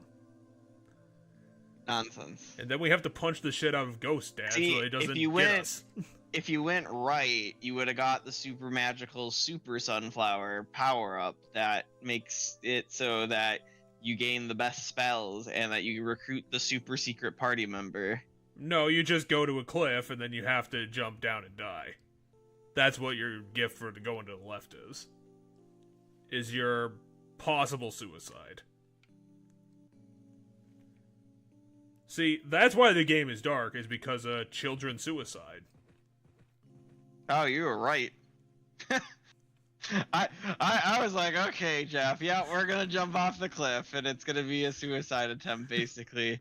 S2: Nonsense.
S1: And then we have to punch the shit out of Ghost Dad so he doesn't get us.
S2: If you went right, you would have got the super magical super sunflower power-up that makes it so that you gain the best spells and that you recruit the super secret party member.
S1: No, you just go to a cliff and then you have to jump down and die. That's what your gift for going to the left is. Is your possible suicide. See, that's why the game is dark, is because of children suicide.
S2: Oh, you were right. I was like, okay, Jeff, yeah, we're gonna jump off the cliff and it's gonna be a suicide attempt, basically.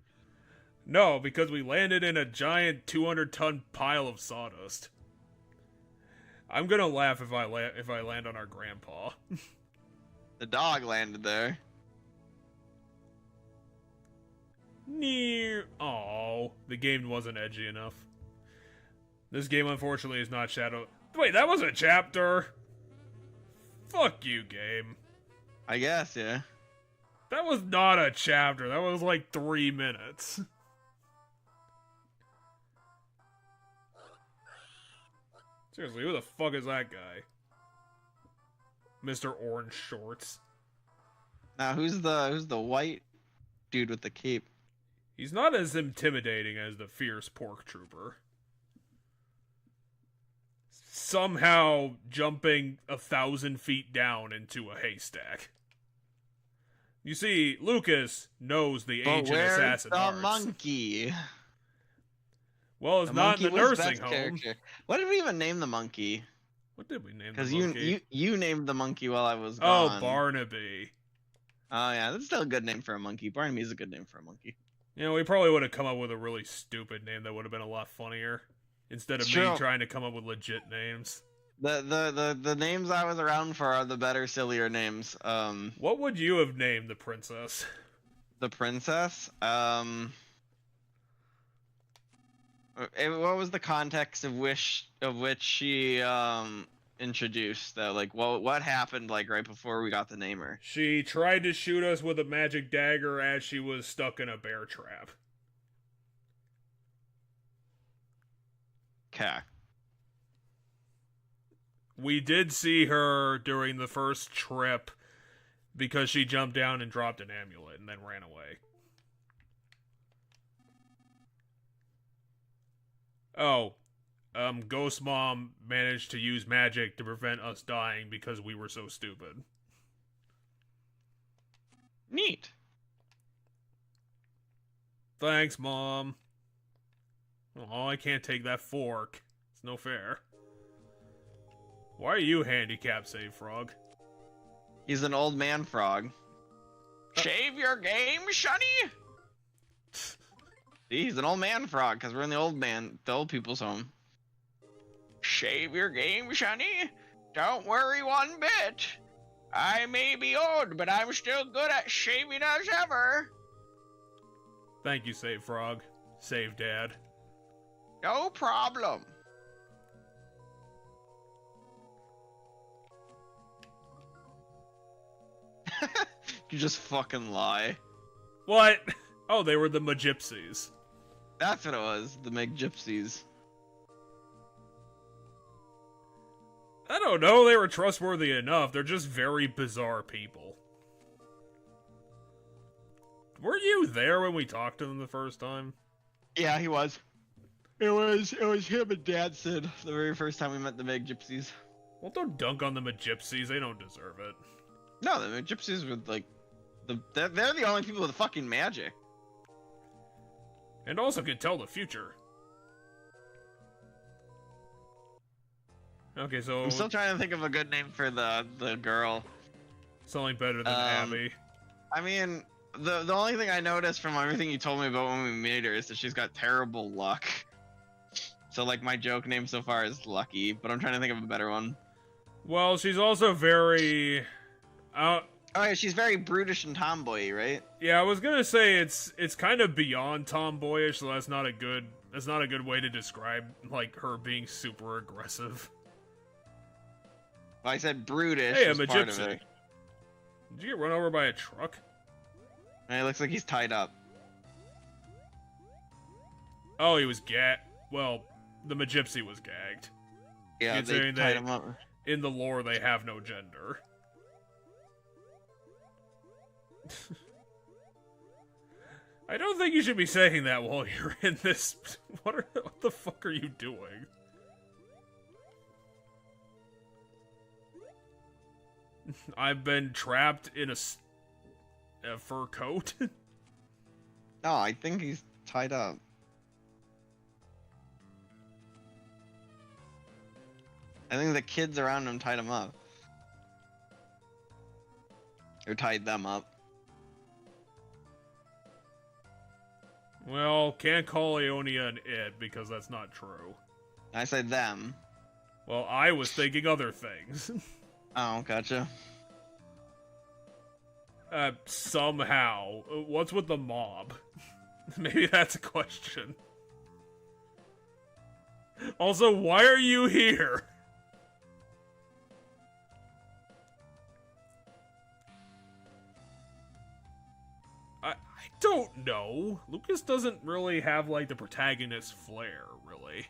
S1: No, because we landed in a giant 200-ton pile of sawdust. I'm gonna laugh if I land on our grandpa.
S2: The dog landed there.
S1: Near. Oh, the game wasn't edgy enough. This game, unfortunately, is not Shadow. Wait, that was a chapter. Fuck you, game.
S2: I guess, yeah.
S1: That was not a chapter. That was like 3 minutes. Seriously, who the fuck is that guy? Mr. Orange Shorts.
S2: Now, who's the white dude with the cape?
S1: He's not as intimidating as the fierce pork trooper. Somehow jumping 1,000 feet down into a haystack. You see, Lucas knows the ancient assassin arts.
S2: Where's the monkey?
S1: Well, it's
S2: The
S1: not in
S2: monkey
S1: the
S2: was
S1: nursing
S2: best
S1: home.
S2: character. What did we even name the monkey?
S1: What did we name the
S2: Because
S1: monkey?
S2: you named the monkey while I was
S1: Oh,
S2: gone.
S1: Barnaby.
S2: Oh yeah, that's still a good name for a monkey. Barnaby's a good name for a monkey.
S1: You know, we probably would have come up with a really stupid name that would have been a lot funnier. Instead of
S2: It's
S1: me
S2: true.
S1: trying to come up with legit names.
S2: The names I was around for are the better, sillier names.
S1: What would you have named the princess?
S2: The princess. What was the context of which she introduced that? Like, what happened like right before we got to name her?
S1: She tried to shoot us with a magic dagger as she was stuck in a bear trap.
S2: Okay.
S1: We did see her during the first trip because she jumped down and dropped an amulet and then ran away. Oh, Ghost Mom managed to use magic to prevent us dying because we were so stupid.
S2: Neat.
S1: Thanks, Mom. Oh, I can't take that fork. It's no fair. Why are you handicapped, Save Frog?
S2: He's an old man frog. Shave your game, Shunny. He's an old man frog because we're in the old people's home. Shave your game, Shunny. Don't worry one bit. I may be old, but I'm still good at shaving as ever.
S1: Thank you, Save Frog. Save Dad.
S2: No problem. You just fucking lie.
S1: What? Oh, they were the Magypsies.
S2: That's what it was. The McGypsies.
S1: I don't know, they were trustworthy enough. They're just very bizarre people. Were you there when we talked to them the first time?
S2: Yeah, he was. It was him and Dadson the very first time we met the McGypsies.
S1: Well, don't dunk on the Magypsies. They don't deserve it.
S2: No, the McGypsies were like they're the only people with fucking magic.
S1: And also can tell the future. Okay, so
S2: I'm still trying to think of a good name for the girl.
S1: something better than Abby.
S2: I mean, the only thing I noticed from everything you told me about when we made her is that she's got terrible luck. So like my joke name so far is Lucky, but I'm trying to think of a better one.
S1: Well, she's also very
S2: Oh yeah, she's very brutish and tomboy, right?
S1: yeah, I was gonna say it's kind of beyond tomboyish, so that's not a good way to describe like her being super aggressive.
S2: Well, I said brutish.
S1: Hey,
S2: was
S1: I'm a
S2: part of
S1: gypsy.
S2: it.
S1: Did you get run over by a truck?
S2: And it looks like he's tied up.
S1: Oh, he was gagged. Well, the Magypsy was gagged.
S2: Yeah, they
S1: Considering
S2: tied him up.
S1: In the lore, they have no gender. I don't think you should be saying that while you're in this. What the fuck are you doing? I've been trapped in a fur coat.
S2: No, I think he's tied up. I think the kids around him tied him up. Or tied them up.
S1: Well, can't call Aeonia an it because that's not true.
S2: I said them.
S1: Well, I was thinking other things.
S2: Oh, gotcha.
S1: Somehow. What's with the mob? Maybe that's a question. Also, why are you here? I don't know. Lucas doesn't really have, like, the protagonist flair, really.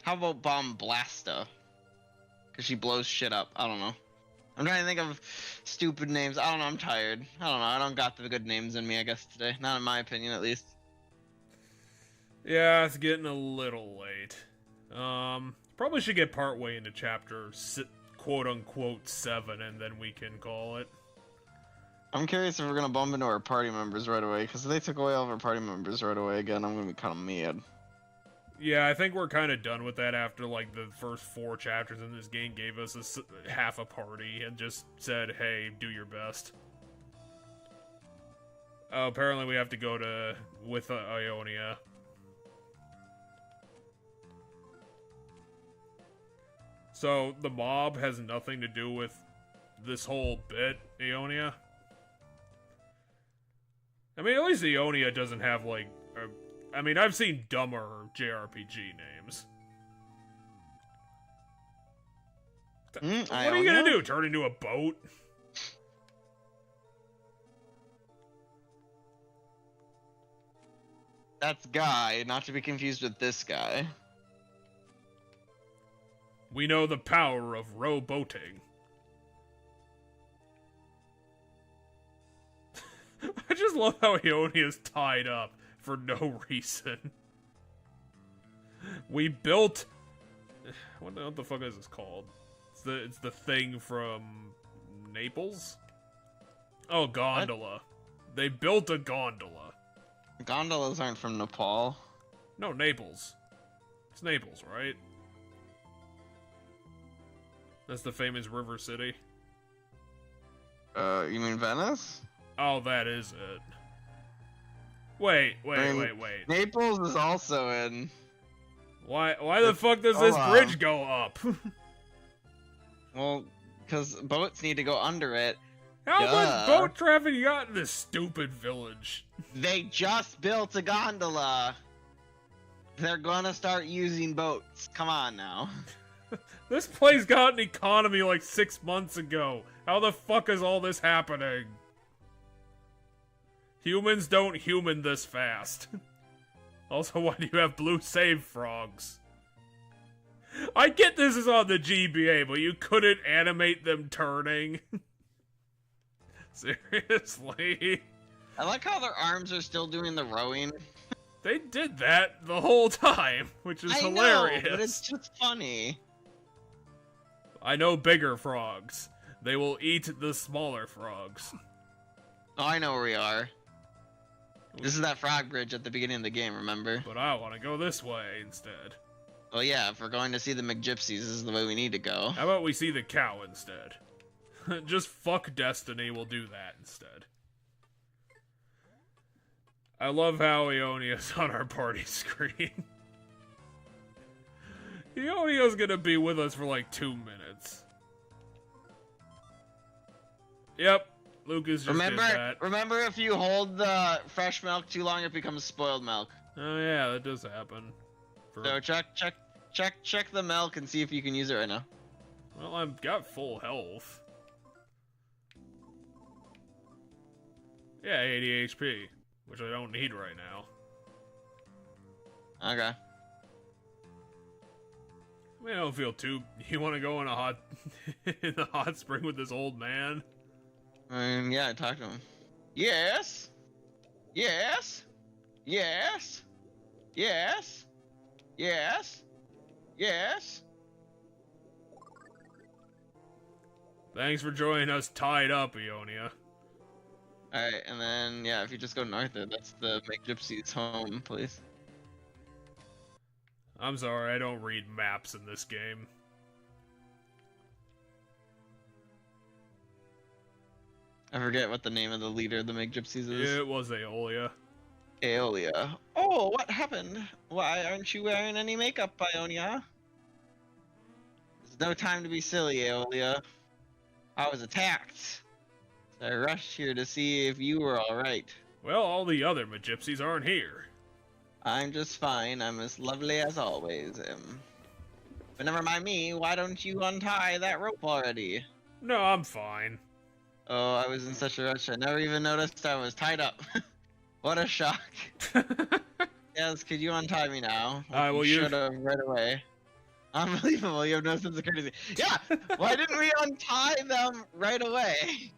S2: How about Bomblasta? Because she blows shit up. I don't know. I'm trying to think of stupid names. I don't know. I'm tired. I don't know. I don't got the good names in me, I guess, today. Not in my opinion, at least.
S1: Yeah, it's getting a little late. Probably should get partway into chapter quote-unquote 7, and then we can call it.
S2: I'm curious if we're gonna bump into our party members right away, because if they took away all of our party members right away again, I'm gonna be kind of mad.
S1: Yeah, I think we're kind of done with that after, like, the first 4 chapters in this game gave us half a party and just said, hey, do your best. Oh, apparently we have to go with Ionia. So, the mob has nothing to do with this whole bit, Ionia? I mean, at least Ionia doesn't have, like... I mean, I've seen dumber JRPG names. What are you gonna do? Turn into a boat?
S2: That's Guy, not to be confused with this guy.
S1: We know the power of rowboating. I just love how Ionia is tied up for no reason. We built... What the fuck is this called? It's the thing from Naples? Oh, gondola. What? They built a gondola.
S2: Gondolas aren't from Nepal.
S1: No, Naples. It's Naples, right? That's the famous river city.
S2: You mean Venice?
S1: Oh, that is it. Wait.
S2: Naples is also in...
S1: Why the fuck does this bridge go up?
S2: Well, because boats need to go under it.
S1: How much boat traffic you got in this stupid village?
S2: They just built a gondola. They're gonna start using boats. Come on now.
S1: This place got an economy like 6 months ago. How the fuck is all this happening? Humans don't human this fast. Also, why do you have blue save frogs? I get this is on the GBA, but you couldn't animate them turning. Seriously?
S2: I like how their arms are still doing the rowing.
S1: They did that the whole time, which is hilarious.
S2: Know, but it's just funny.
S1: I know bigger frogs. They will eat the smaller frogs.
S2: Oh, I know where we are. This is that frog bridge at the beginning of the game, remember?
S1: But I want to go this way instead.
S2: Well, yeah, if we're going to see the McGypsies, this is the way we need to go.
S1: How about we see the cow instead? Just fuck Destiny, we'll do that instead. I love how Ionia's on our party screen. Ionia's gonna be with us for like 2 minutes. Yep, Lucas just did that.
S2: Remember if you hold the fresh milk too long, it becomes spoiled milk.
S1: Oh yeah, that does happen.
S2: So check the milk and see if you can use it right now.
S1: Well, I've got full health. Yeah, 80 HP, which I don't need right now.
S2: Okay.
S1: I mean, I don't feel too... You want to go in in the hot spring with this old man?
S2: Yeah, talk to him. Yes? Yes? Yes? Yes? Yes? Yes?
S1: Thanks for joining us tied up, Ionia.
S2: Alright, and then, yeah, if you just go north there, that's the McGypsies' home, please.
S1: I'm sorry, I don't read maps in this game.
S2: I forget what the name of the leader of the McGypsies is.
S1: It was Aeolia.
S2: Aeolia. Oh, what happened? Why aren't you wearing any makeup, Ionia? There's no time to be silly, Aeolia. I was attacked. So I rushed here to see if you were alright.
S1: Well, all the other McGypsies aren't here.
S2: I'm just fine. I'm as lovely as always. But never mind me. Why don't you untie that rope already?
S1: No, I'm fine.
S2: Oh, I was in such a rush. I never even noticed I was tied up. What a shock. Yes, could you untie me now?
S1: Well,
S2: you should have right away. Unbelievable. You have no sense of courtesy. Yeah. Why didn't we untie them right away?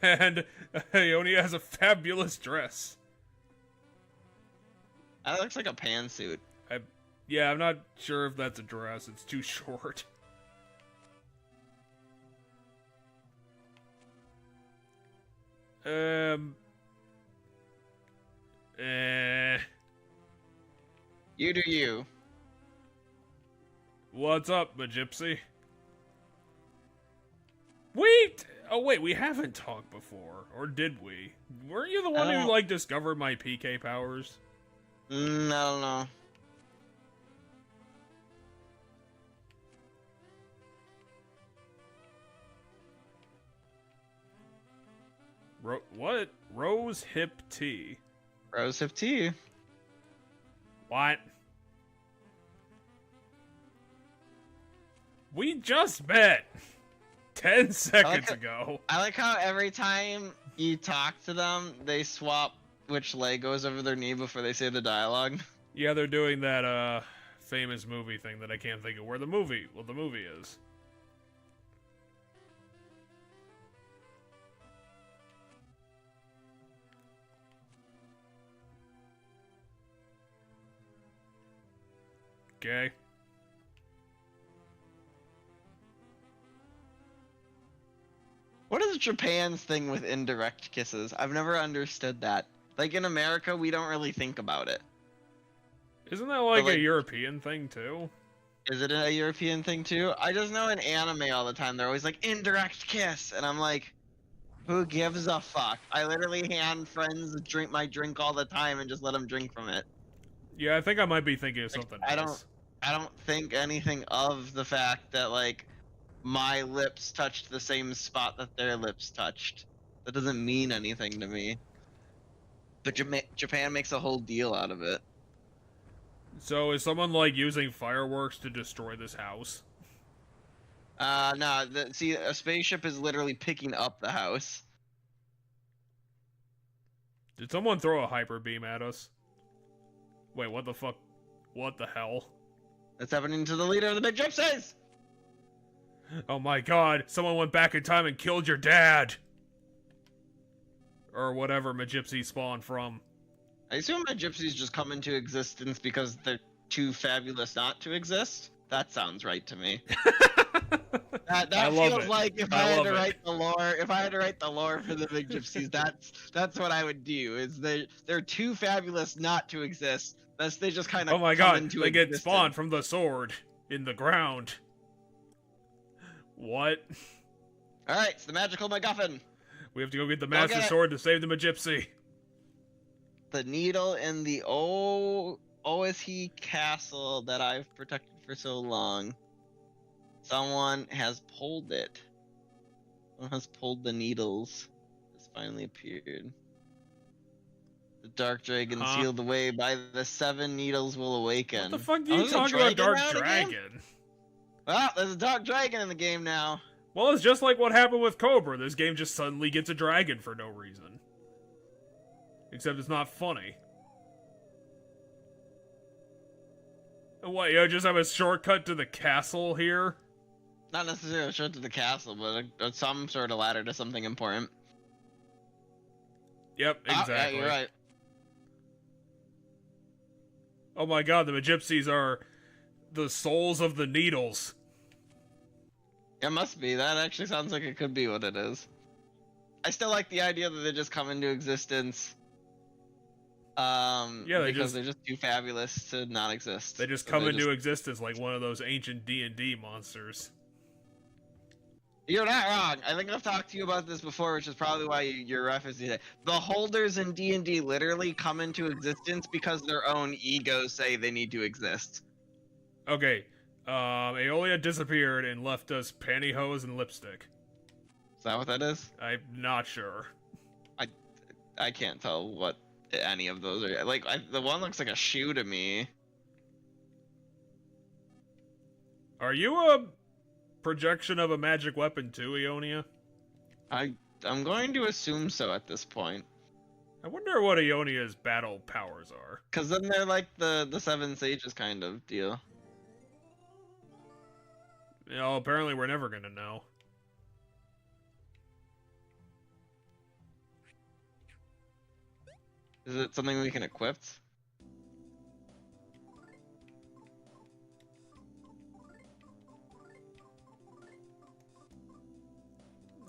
S1: And Ionia has a fabulous dress.
S2: That looks like a pantsuit.
S1: Yeah, I'm not sure if that's a dress. It's too short. Eh.
S2: You do you.
S1: What's up, my gypsy? Wait! Oh, wait, we haven't talked before. Or did we? Weren't you the one who, like, discovered my PK powers?
S2: No.
S1: What? Rose hip tea.
S2: Rose hip tea.
S1: What? We just met 10 seconds ago.
S2: I like how every time you talk to them, they swap which leg goes over their knee before they say the dialogue.
S1: Yeah, they're doing that famous movie thing that I can't think of where the movie is. Okay.
S2: What is Japan's thing with indirect kisses? I've never understood that. Like in America, we don't really think about it.
S1: Isn't that like a European thing too?
S2: Is it a European thing too? I just know in anime all the time they're always like indirect kiss, and I'm like, who gives a fuck? I literally hand friends my drink all the time and just let them drink from it.
S1: Yeah, I think I might be thinking of something
S2: else. I don't think anything of the fact that like my lips touched the same spot that their lips touched. That doesn't mean anything to me. But Japan makes a whole deal out of it.
S1: So is someone like using fireworks to destroy this house?
S2: No. See, a spaceship is literally picking up the house.
S1: Did someone throw a hyper beam at us? Wait, what the fuck? What the hell?
S2: That's happening to the leader of the Big Gypsies!
S1: Oh my god, someone went back in time and killed your dad! Or whatever my gypsy spawned from.
S2: I assume my gypsies just come into existence because they're too fabulous not to exist? That sounds right to me. that feels like if I had to write the lore for the Big Gypsies, that's what I would do. Is they're too fabulous not to exist. Thus they just kind of
S1: oh my god, they get spawned from the sword in the ground. What?
S2: Alright, it's the magical MacGuffin.
S1: We have to go get the Master Sword to save the Magypsy.
S2: The needle in the OSE castle that I've protected for so long. Someone has pulled it. Someone has pulled the needles. It's finally appeared. The dark dragon sealed away by the 7 needles will awaken.
S1: What the fuck do you talking about, dark dragon?
S2: Well, there's a dark dragon in the game now.
S1: Well, it's just like what happened with Cobra. This game just suddenly gets a dragon for no reason. Except it's not funny. What, you just have a shortcut to the castle here?
S2: Not necessarily a shortcut to the castle, but some sort of ladder to something important.
S1: Yep, exactly.
S2: Yeah, you're right.
S1: Oh my god, the Magypsies are the souls of the needles.
S2: It must be. That actually sounds like it could be what it is. I still like the idea that they just come into existence.
S1: Yeah,
S2: because they're just too fabulous to not exist.
S1: They just come into existence like one of those ancient D&D monsters.
S2: You're not wrong. I think I've talked to you about this before, which is probably why you're referencing it. The holders in D&D literally come into existence because their own egos say they need to exist.
S1: Okay, Aeolia disappeared and left us pantyhose and lipstick.
S2: Is that what that is?
S1: I'm not sure.
S2: I can't tell what any of those are. Like, the one looks like a shoe to me.
S1: Are you a projection of a magic weapon too, Aeonia?
S2: I'm going to assume so at this point.
S1: I wonder what Aeonia's battle powers are.
S2: Because then they're like the 7 sages kind of deal.
S1: You know, apparently we're never gonna know.
S2: Is it something we can equip?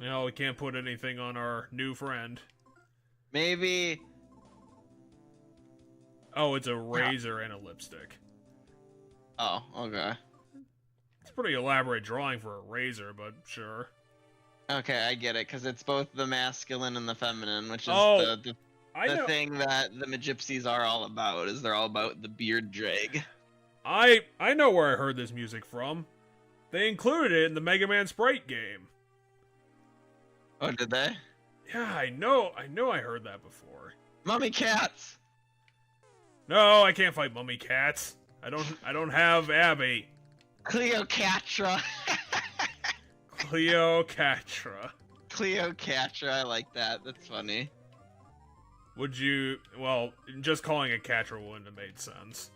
S1: You know, we can't put anything on our new friend.
S2: Maybe.
S1: Oh, it's a razor and a lipstick.
S2: Oh, okay.
S1: It's a pretty elaborate drawing for a razor, but sure.
S2: Okay, I get it, because it's both the masculine and the feminine, which is the thing that the Magypsies are all about, is they're all about the beard drag.
S1: I know where I heard this music from. They included it in the Mega Man Sprite game.
S2: Oh, did they?
S1: Yeah, I know I heard that before.
S2: Mummy cats!
S1: No, I can't fight mummy cats. I don't have Abby.
S2: Cleocatra.
S1: Cleocatra.
S2: Cleocatra, I like that. That's funny.
S1: Would you... Well, just calling it Catra wouldn't have made sense.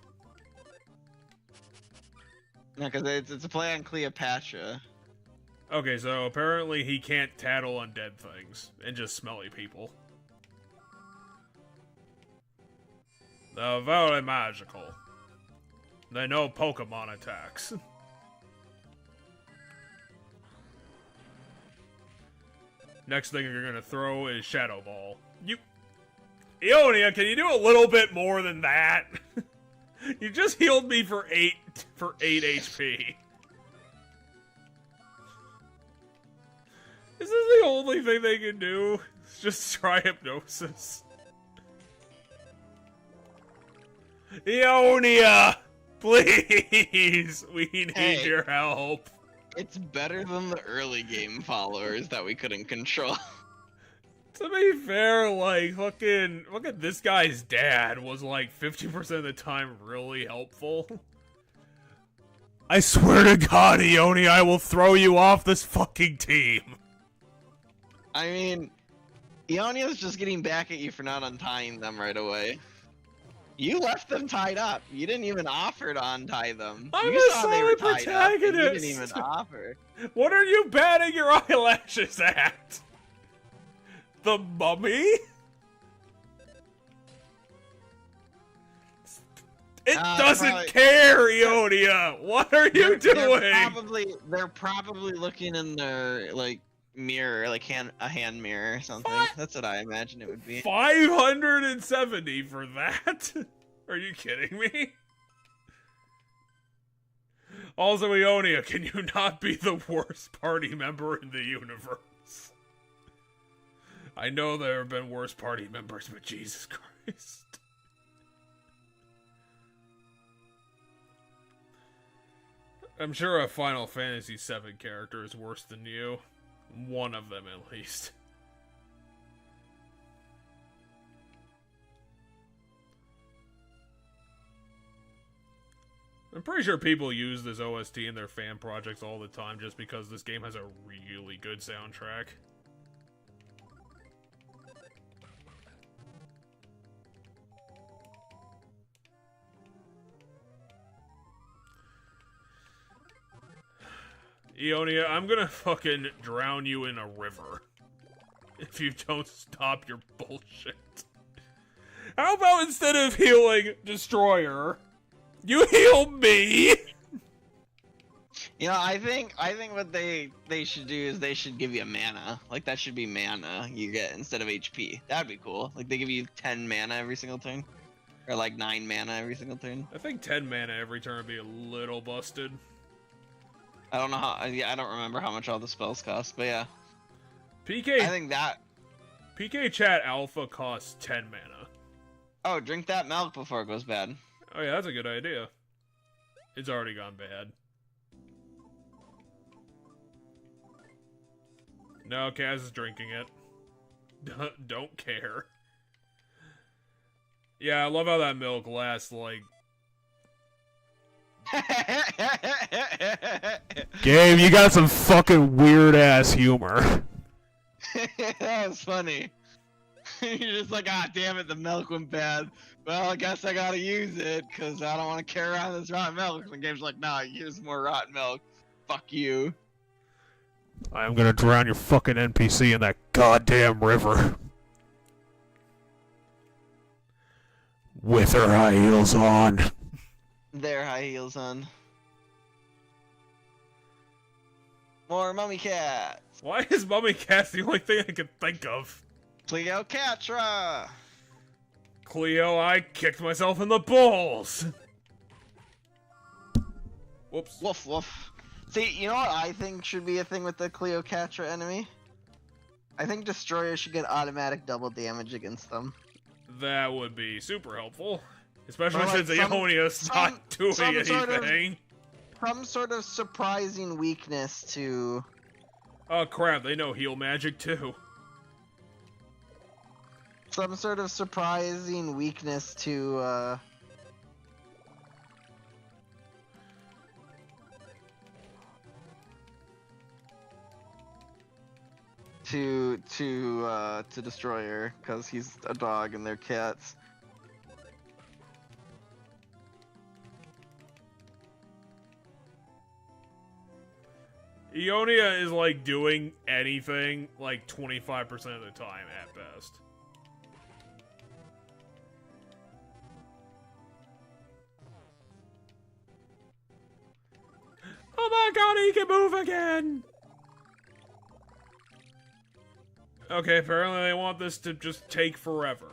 S2: No, because it's a play on Cleopatra.
S1: Okay, so apparently he can't tattle on dead things and just smelly people. They're very magical. They know Pokemon attacks. Next thing you're gonna throw is Shadow Ball. Ionia, can you do a little bit more than that? You just healed me for 8 HP. Is this the only thing they can do? It's just try hypnosis. Ionia! Please! We need your help.
S2: It's better than the early game followers that we couldn't control.
S1: To be fair, like, look at this guy's dad was like 50% of the time really helpful. I swear to God, Ionia, I will throw you off this fucking team.
S2: I mean, Ionia's just getting back at you for not untying them right away. You left them tied up. You didn't even offer to untie them.
S1: I'm
S2: you
S1: a
S2: saw they were tied
S1: protagonist.
S2: up, and you didn't even offer.
S1: What are you batting your eyelashes at? The mummy? It doesn't care, Ionia! What are you doing?
S2: They're probably looking in their, like, mirror, like a hand mirror or something. What? That's what I imagine it would be.
S1: 570 for that? Are you kidding me? Also, Ionia, can you not be the worst party member in the universe? I know there have been worse party members, but Jesus Christ. I'm sure a Final Fantasy VII character is worse than you. One of them, at least. I'm pretty sure people use this OST in their fan projects all the time just because this game has a really good soundtrack. Ionia, I'm gonna fucking drown you in a river if you don't stop your bullshit. How about instead of healing Destroyer, you heal me?
S2: You know, I think what they should do is they should give you mana. Like, that should be mana you get instead of HP. That'd be cool. Like, they give you 10 mana every single turn. Or like 9 mana every single turn.
S1: I think 10 mana every turn would be a little busted.
S2: I don't know how. Yeah, I don't remember how much all the spells cost, but yeah.
S1: PK.
S2: I think that.
S1: PK Chat Alpha costs 10 mana.
S2: Oh, drink that milk before it goes bad.
S1: Oh yeah, that's a good idea. It's already gone bad. No, Kaz is drinking it. Don't care. Yeah, I love how that milk lasts like. Gabe, you got some fucking weird ass humor.
S2: That was funny. You're just like, ah, damn it, the milk went bad. Well, I guess I gotta use it because I don't want to carry around this rotten milk. And the game's like, nah, use more rotten milk. Fuck you.
S1: I'm gonna drown your fucking NPC in that goddamn river. With her high heels on.
S2: Their high heels on. More mummy cats.
S1: Why is mummy cats the only thing I can think of?
S2: Cleocatra!
S1: Cleo, I kicked myself in the balls! Whoops.
S2: Woof woof. See, you know what I think should be a thing with the Cleocatra enemy? I think destroyers should get automatic double damage against them.
S1: That would be super helpful. Especially
S2: Or, like,
S1: since Ionia's not doing anything.
S2: Some sort of surprising weakness to...
S1: Oh crap, they know heal magic too.
S2: Some sort of surprising weakness to, to destroyer, because he's a dog and they're cats.
S1: Ionia is like doing anything like 25% of the time at best. Oh my god, he can move again! Okay, apparently they want this to just take forever.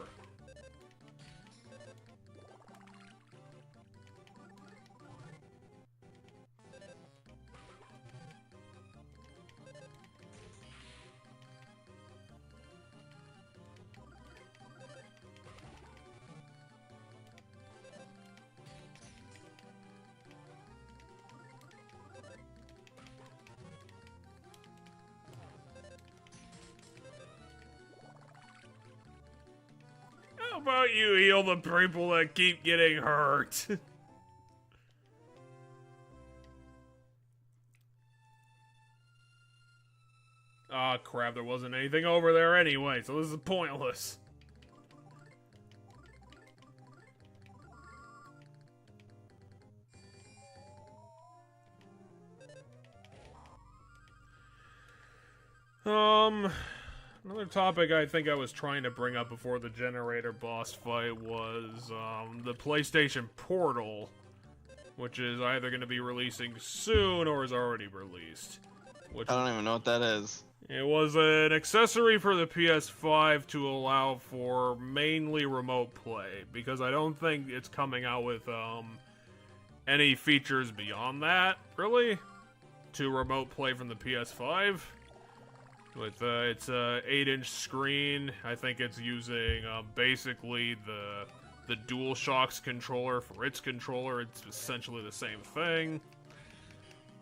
S1: How about you heal the people that keep getting hurt? Ah, crap, there wasn't anything over there anyway, so this is pointless. Another topic I think I was trying to bring up before the generator boss fight was, the PlayStation Portal, which is either going to be releasing soon or is already released. Which
S2: I don't even know what that is.
S1: It was an accessory for the PS5 to allow for mainly remote play, because I don't think it's coming out with, any features beyond that, really, to remote play from the PS5. With its 8-inch screen, I think it's using basically the DualShock's controller for its controller. It's essentially the same thing.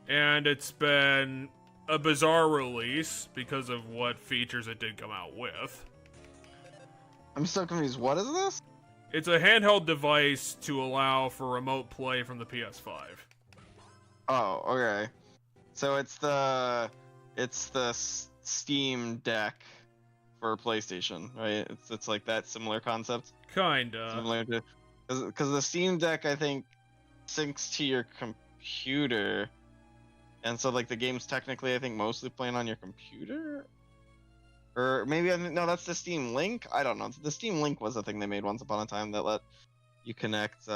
S1: And it's been a bizarre release because of what features it did come out with.
S2: I'm so confused. What is this?
S1: It's a handheld device to allow for remote play from the PS5.
S2: Oh, okay. So it's the Steam Deck for PlayStation, right? It's like that similar concept.
S1: Kinda.
S2: Similar to, because the Steam Deck I think syncs to your computer, and so like the game's technically I think mostly playing on your computer, or maybe no, that's the Steam Link. I don't know. The Steam Link was a thing they made once upon a time that let you connect.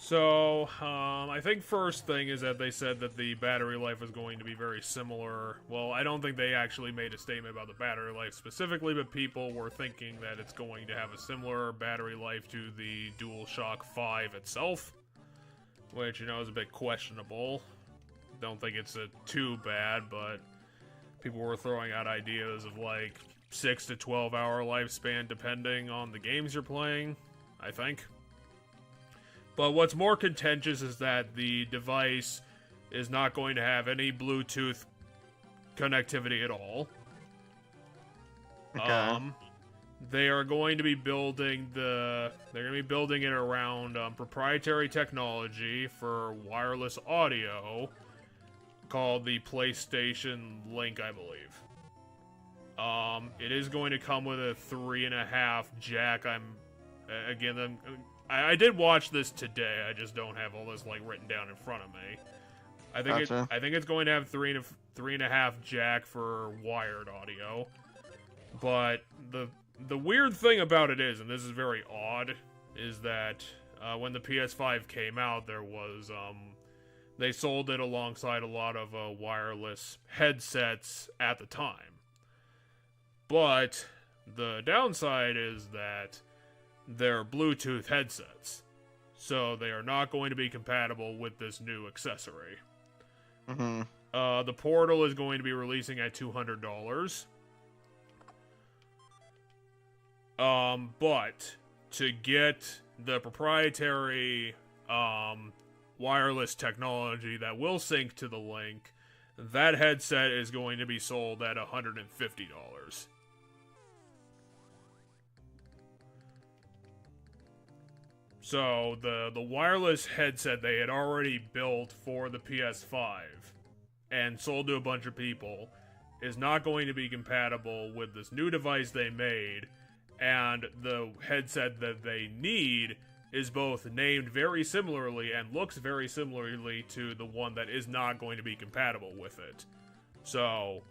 S1: So, I think first thing is that they said that the battery life is going to be very similar. Well, I don't think they actually made a statement about the battery life specifically, but people were thinking that it's going to have a similar battery life to the DualShock 5 itself, which, you know, is a bit questionable. Don't think it's too bad, but people were throwing out ideas of, like, 6 to 12 hour lifespan depending on the games you're playing, I think. But what's more contentious is that the device is not going to have any Bluetooth connectivity at all.
S2: Okay.
S1: They are going to be building it around proprietary technology for wireless audio called the PlayStation Link, I believe. It is going to come with a 3.5 jack. I did watch this today. I just don't have all this like written down in front of me. I think it's going to have 3.5 jack for wired audio. But the weird thing about it is, and this is very odd, is that when the PS5 came out, there was They sold it alongside a lot of wireless headsets at the time. But the downside is that they're Bluetooth headsets, so they are not going to be compatible with this new accessory.
S2: Mm-hmm.
S1: The Portal is going to be releasing at $200. But to get the proprietary wireless technology that will sync to the Link, that headset is going to be sold at $150. So the wireless headset they had already built for the PS5 and sold to a bunch of people is not going to be compatible with this new device they made, and the headset that they need is both named very similarly and looks very similarly to the one that is not going to be compatible with it. So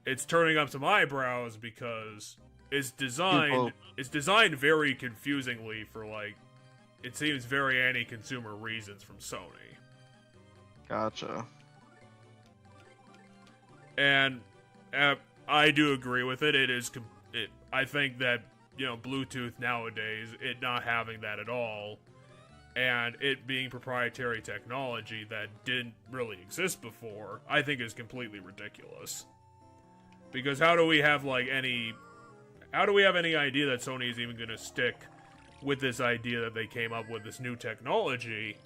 S1: it's turning up some eyebrows because it's designed very confusingly for, like, it seems very anti-consumer reasons from Sony.
S2: Gotcha.
S1: And I do agree with it. I think that, Bluetooth nowadays, it not having that at all, and it being proprietary technology that didn't really exist before, I think is completely ridiculous. Because how do we have any idea that Sony is even going to stick with this idea that they came up with this new technology,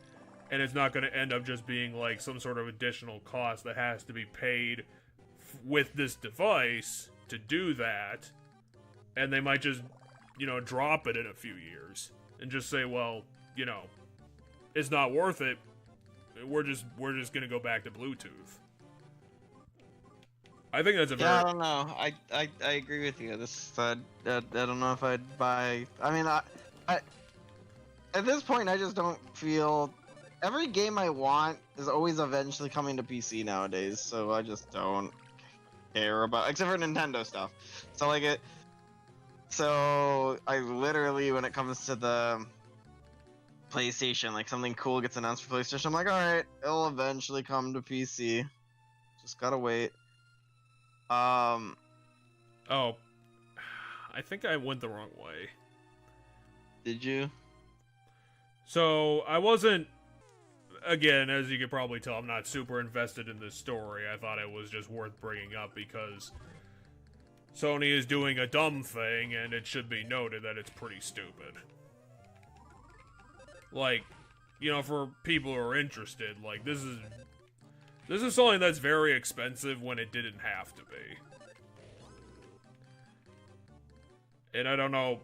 S1: and it's not going to end up just being like some sort of additional cost that has to be paid with this device to do that, and they might just, drop it in a few years and just say, well, it's not worth it. We're just going to go back to Bluetooth. I think that's a very...
S2: Yeah, I don't know. I agree with you. I don't know if I'd buy... I mean, I at this point, I just don't feel... Every game I want is always eventually coming to PC nowadays, so I just don't care about... Except for Nintendo stuff. So I literally, when it comes to the PlayStation, like something cool gets announced for PlayStation, I'm like, alright, it'll eventually come to PC. Just gotta wait.
S1: Oh, I think I went the wrong way.
S2: Did you?
S1: So, I wasn't... Again, as you can probably tell, I'm not super invested in this story. I thought it was just worth bringing up because Sony is doing a dumb thing, and it should be noted that it's pretty stupid. Like, for people who are interested, like, this is something that's very expensive when it didn't have to be. And I don't know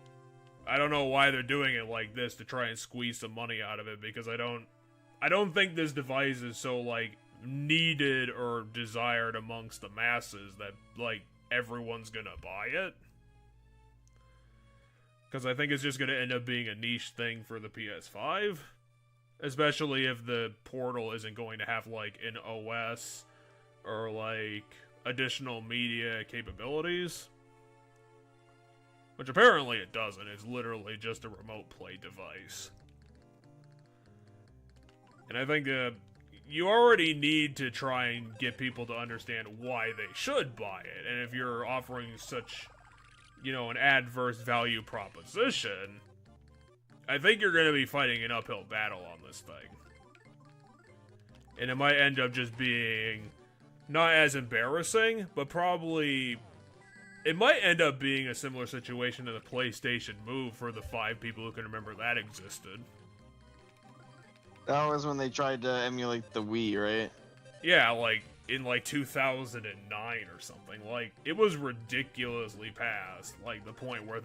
S1: why they're doing it like this to try and squeeze some money out of it, because I don't think this device is so, like, needed or desired amongst the masses that, like, everyone's gonna buy it. Because I think it's just gonna end up being a niche thing for the PS5. Especially if the Portal isn't going to have, like, an OS or, like, additional media capabilities. Which apparently it doesn't. It's literally just a remote play device. And I think you already need to try and get people to understand why they should buy it. And if you're offering such, an adverse value proposition, I think you're going to be fighting an uphill battle on this thing. And it might end up just being not as embarrassing, but probably... It might end up being a similar situation to the PlayStation Move for the 5 people who can remember that existed.
S2: That was when they tried to emulate the Wii, right?
S1: Yeah, like, in, 2009 or something. Like, it was ridiculously past, like, the point where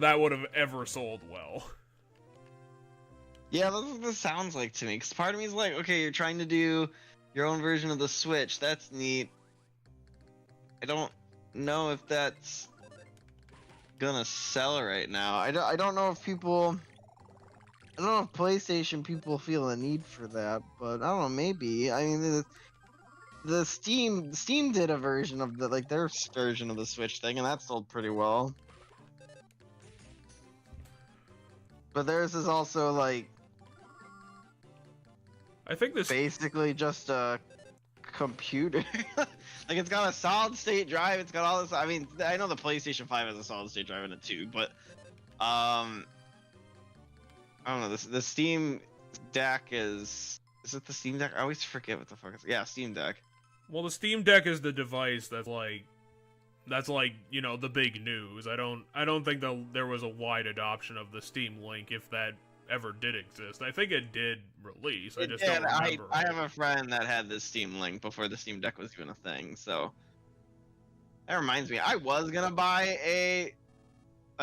S1: that would have ever sold well.
S2: Yeah, that's what this sounds like to me. Because part of me is like, okay, you're trying to do your own version of the Switch. That's neat. I don't know if that's gonna sell right now. I don't know if people... I don't know if PlayStation people feel a need for that, but I don't know, maybe. I mean, the Steam did a version of their version of the Switch thing, and that sold pretty well. But theirs is also, like...
S1: I think this.
S2: basically just a computer. Like it's got a solid state drive. It's got all this. I mean, I know the PlayStation 5 has a solid state drive in it too, but I don't know. The Steam Deck is it the Steam Deck? I always forget what the fuck it's. Yeah, Steam Deck.
S1: Well, the Steam Deck is the device that's like you know, the big news. I don't think that there was a wide adoption of the Steam Link, if that ever did exist. I think it did release. I just don't remember.
S2: I have a friend that had this Steam Link before the Steam Deck was even a thing. So that reminds me, I was gonna buy a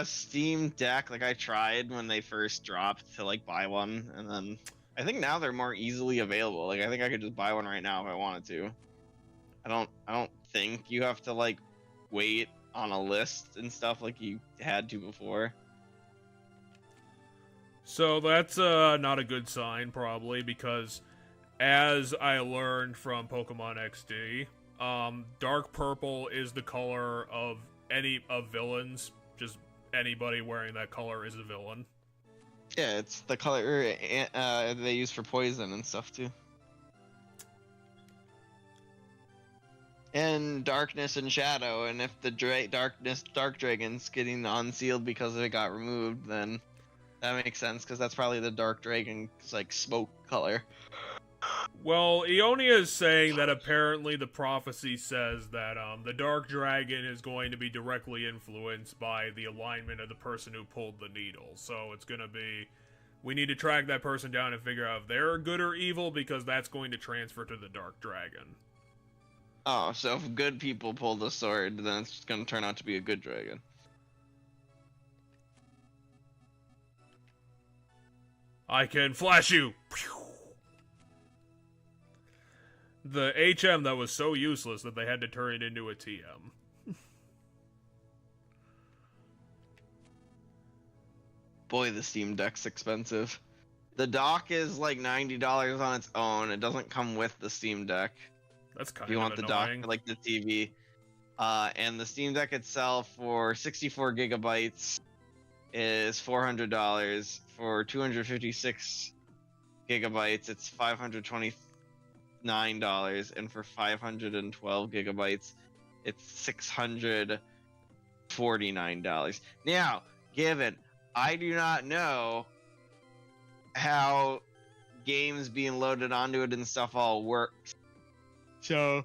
S2: Steam Deck. Like I tried when they first dropped to like buy one, and then I think now they're more easily available. Like I think I could just buy one right now if I wanted to. I don't think you have to like wait on a list and stuff like you had to before.
S1: So that's not a good sign, probably, because as I learned from Pokemon XD, dark purple is the color of villains. Just anybody wearing that color is a villain.
S2: Yeah, it's the color they use for poison and stuff too. And darkness and shadow, and if the dark dragon's getting unsealed because it got removed, then that makes sense, because that's probably the dark dragon's like smoke color.
S1: Well, Ionia is saying that apparently the prophecy says that the dark dragon is going to be directly influenced by the alignment of the person who pulled the needle. So it's going to be, we need to track that person down and figure out if they're good or evil, because that's going to transfer to the dark dragon.
S2: Oh, so if good people pull the sword, then it's going to turn out to be a good dragon.
S1: I can flash you! The HM that was so useless that they had to turn it into a TM.
S2: Boy, the Steam Deck's expensive. The dock is like $90 on its own. It doesn't come with the Steam Deck.
S1: That's kind
S2: if you
S1: of
S2: want
S1: annoying.
S2: the dock for like the TV. And the Steam Deck itself for 64 gigabytes is $400. For 256 gigabytes, it's $529, and for 512 gigabytes, it's $649. Now, given I do not know how games being loaded onto it and stuff all works, so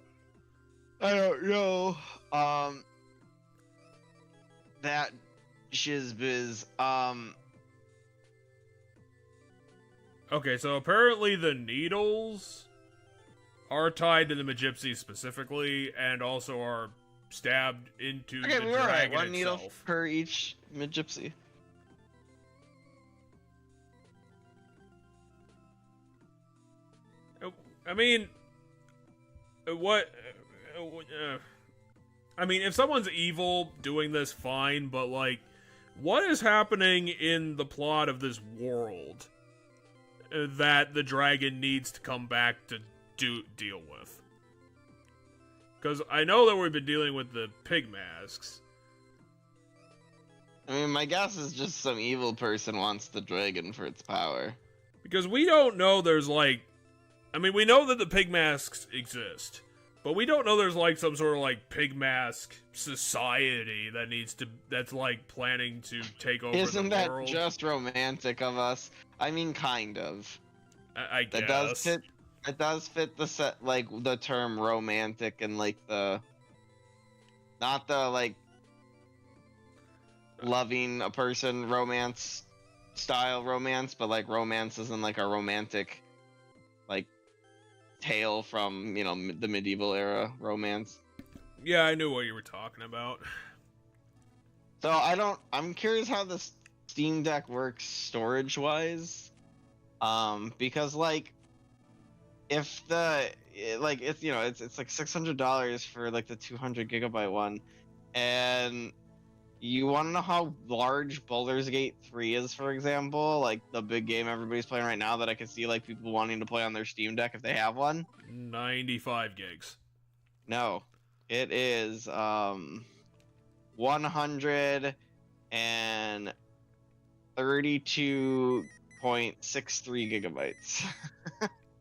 S2: I don't know that shizbiz.
S1: Okay, so apparently the needles are tied to the Magypsy specifically, and also are stabbed into the dragon
S2: right. One
S1: itself.
S2: Needle per each Magypsy.
S1: I mean, what? I mean, if someone's evil doing this, fine, but like, what is happening in the plot of this world that the dragon needs to come back to deal with? Because I know that we've been dealing with the pig masks.
S2: I mean, my guess is just some evil person wants the dragon for its power.
S1: Because we don't know there's like, I mean, we know that the pig masks exist, but we don't know there's like some sort of like pig mask society that's like planning to take over the world.
S2: Isn't that just romantic of us? I mean, kind of.
S1: I guess.
S2: It does fit the set, like the term romantic, and like not the like loving a person romance style romance, but like romance isn't like a romantic like tale from, you know, the medieval era romance.
S1: Yeah, I knew what you were talking about.
S2: So I'm curious how the Steam Deck works storage wise. Because like if it's, you know, it's like $600 for like the 200 gigabyte one, and you want to know how large Baldur's Gate 3 is, for example, like the big game everybody's playing right now that I can see like people wanting to play on their Steam Deck if they have one?
S1: 95 gigs.
S2: No, it is 132.63 gigabytes.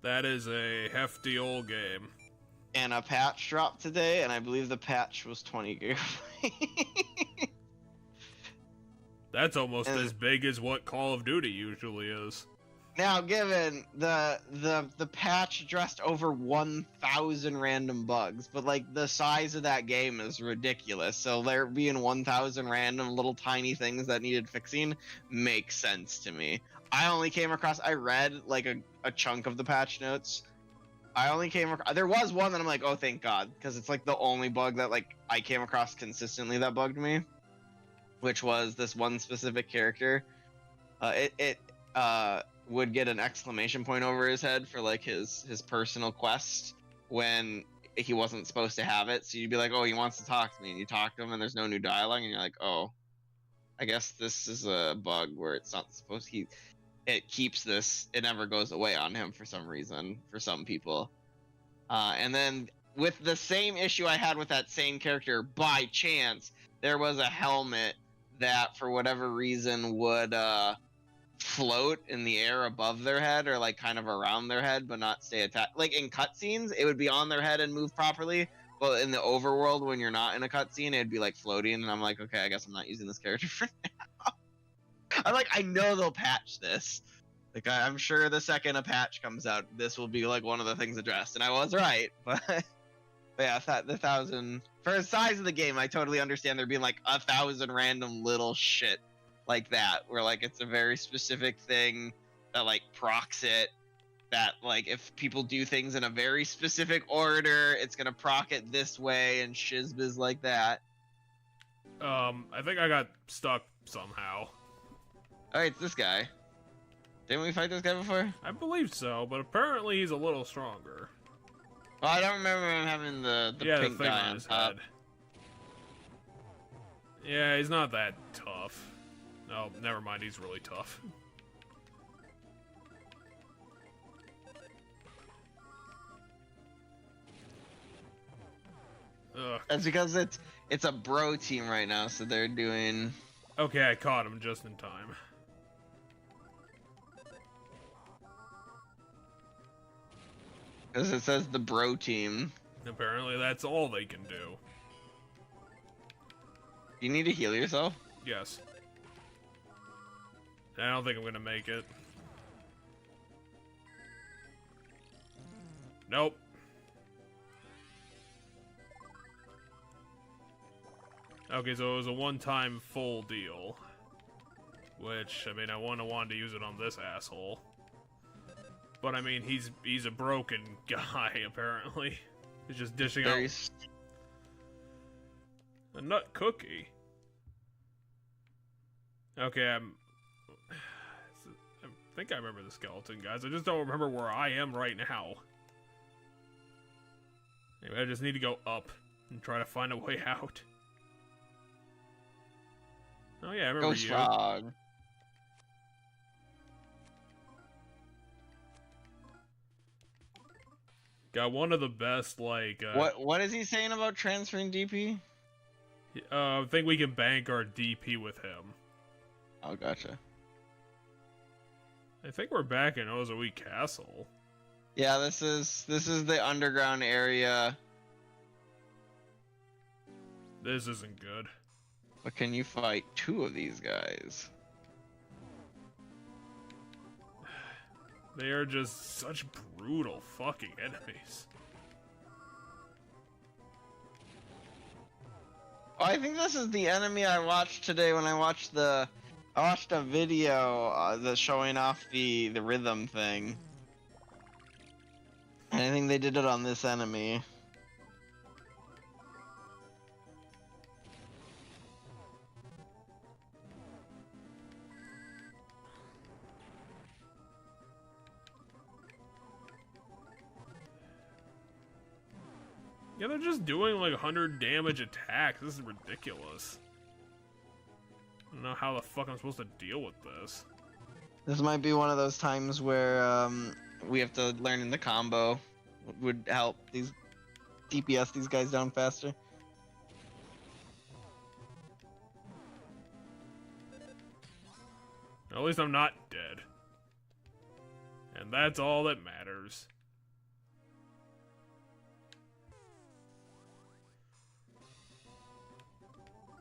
S1: That is a hefty old game.
S2: And a patch dropped today, and I believe the patch was 20 gigabytes.
S1: That's almost as big as what Call of Duty usually is.
S2: Now, given the patch addressed over 1,000 random bugs, but like the size of that game is ridiculous. So there being 1,000 random little tiny things that needed fixing makes sense to me. I read like a chunk of the patch notes. There was one that I'm like, oh, thank God, because it's like the only bug that like I came across consistently that bugged me, which was this one specific character. It would get an exclamation point over his head for like his personal quest when he wasn't supposed to have it. So you'd be like, oh, he wants to talk to me, and you talk to him, and there's no new dialogue, and you're like, oh, I guess this is a bug where it's not supposed to. It keeps this. It never goes away on him for some reason for some people. And then with the same issue I had with that same character, by chance, there was a helmet that for whatever reason would float in the air above their head or like kind of around their head but not stay attached. Like in cutscenes it would be on their head and move properly, but in the overworld when you're not in a cutscene it'd be like floating, and I'm like, okay, I guess I'm not using this character for now. I'm like, I know they'll patch this. Like I'm sure the second a patch comes out this will be like one of the things addressed, and I was right. But yeah, the 1,000 for the size of the game, I totally understand there being like 1,000 random little shit like that, where like it's a very specific thing that like procs it, that like if people do things in a very specific order, it's gonna proc it this way and shizbiz like that.
S1: I think I got stuck somehow.
S2: Alright, it's this guy. Didn't we fight this guy before?
S1: I believe so, but apparently he's a little stronger.
S2: Well, I don't remember him having the pink
S1: thing
S2: guy
S1: on his head. Yeah, he's not that tough. No, never mind, he's really tough. Ugh.
S2: That's because it's a bro team right now, so they're doing...
S1: Okay, I caught him just in time.
S2: Because it says the bro team.
S1: Apparently that's all they can do.
S2: You need to heal yourself?
S1: Yes. I don't think I'm gonna make it. Nope. Okay, so it was a one-time full deal. Which, I mean, I wanted to use it on this asshole. But I mean, he's a broken guy, apparently. He's just dishing out a nut cookie. Okay, I think I remember the skeleton, guys. I just don't remember where I am right now. Anyway, I just need to go up and try to find a way out. Oh yeah, I remember
S2: Ghost
S1: you.
S2: Frog.
S1: Got one of the best, like...
S2: What is he saying about transferring DP?
S1: I think we can bank our DP with him.
S2: Oh, gotcha.
S1: I think we're back in Ozoe Castle.
S2: Yeah, this is the underground area.
S1: This isn't good.
S2: But can you fight two of these guys?
S1: They are just such brutal fucking enemies.
S2: Oh, I think this is the enemy I watched today when I watched a video that's showing off the rhythm thing. And I think they did it on this enemy.
S1: Yeah, they're just doing like 100 damage attacks. This is ridiculous. I don't know how the fuck I'm supposed to deal with this.
S2: This might be one of those times where we have to learn in the combo. Would help these DPS these guys down faster.
S1: At least I'm not dead. And that's all that matters. matters.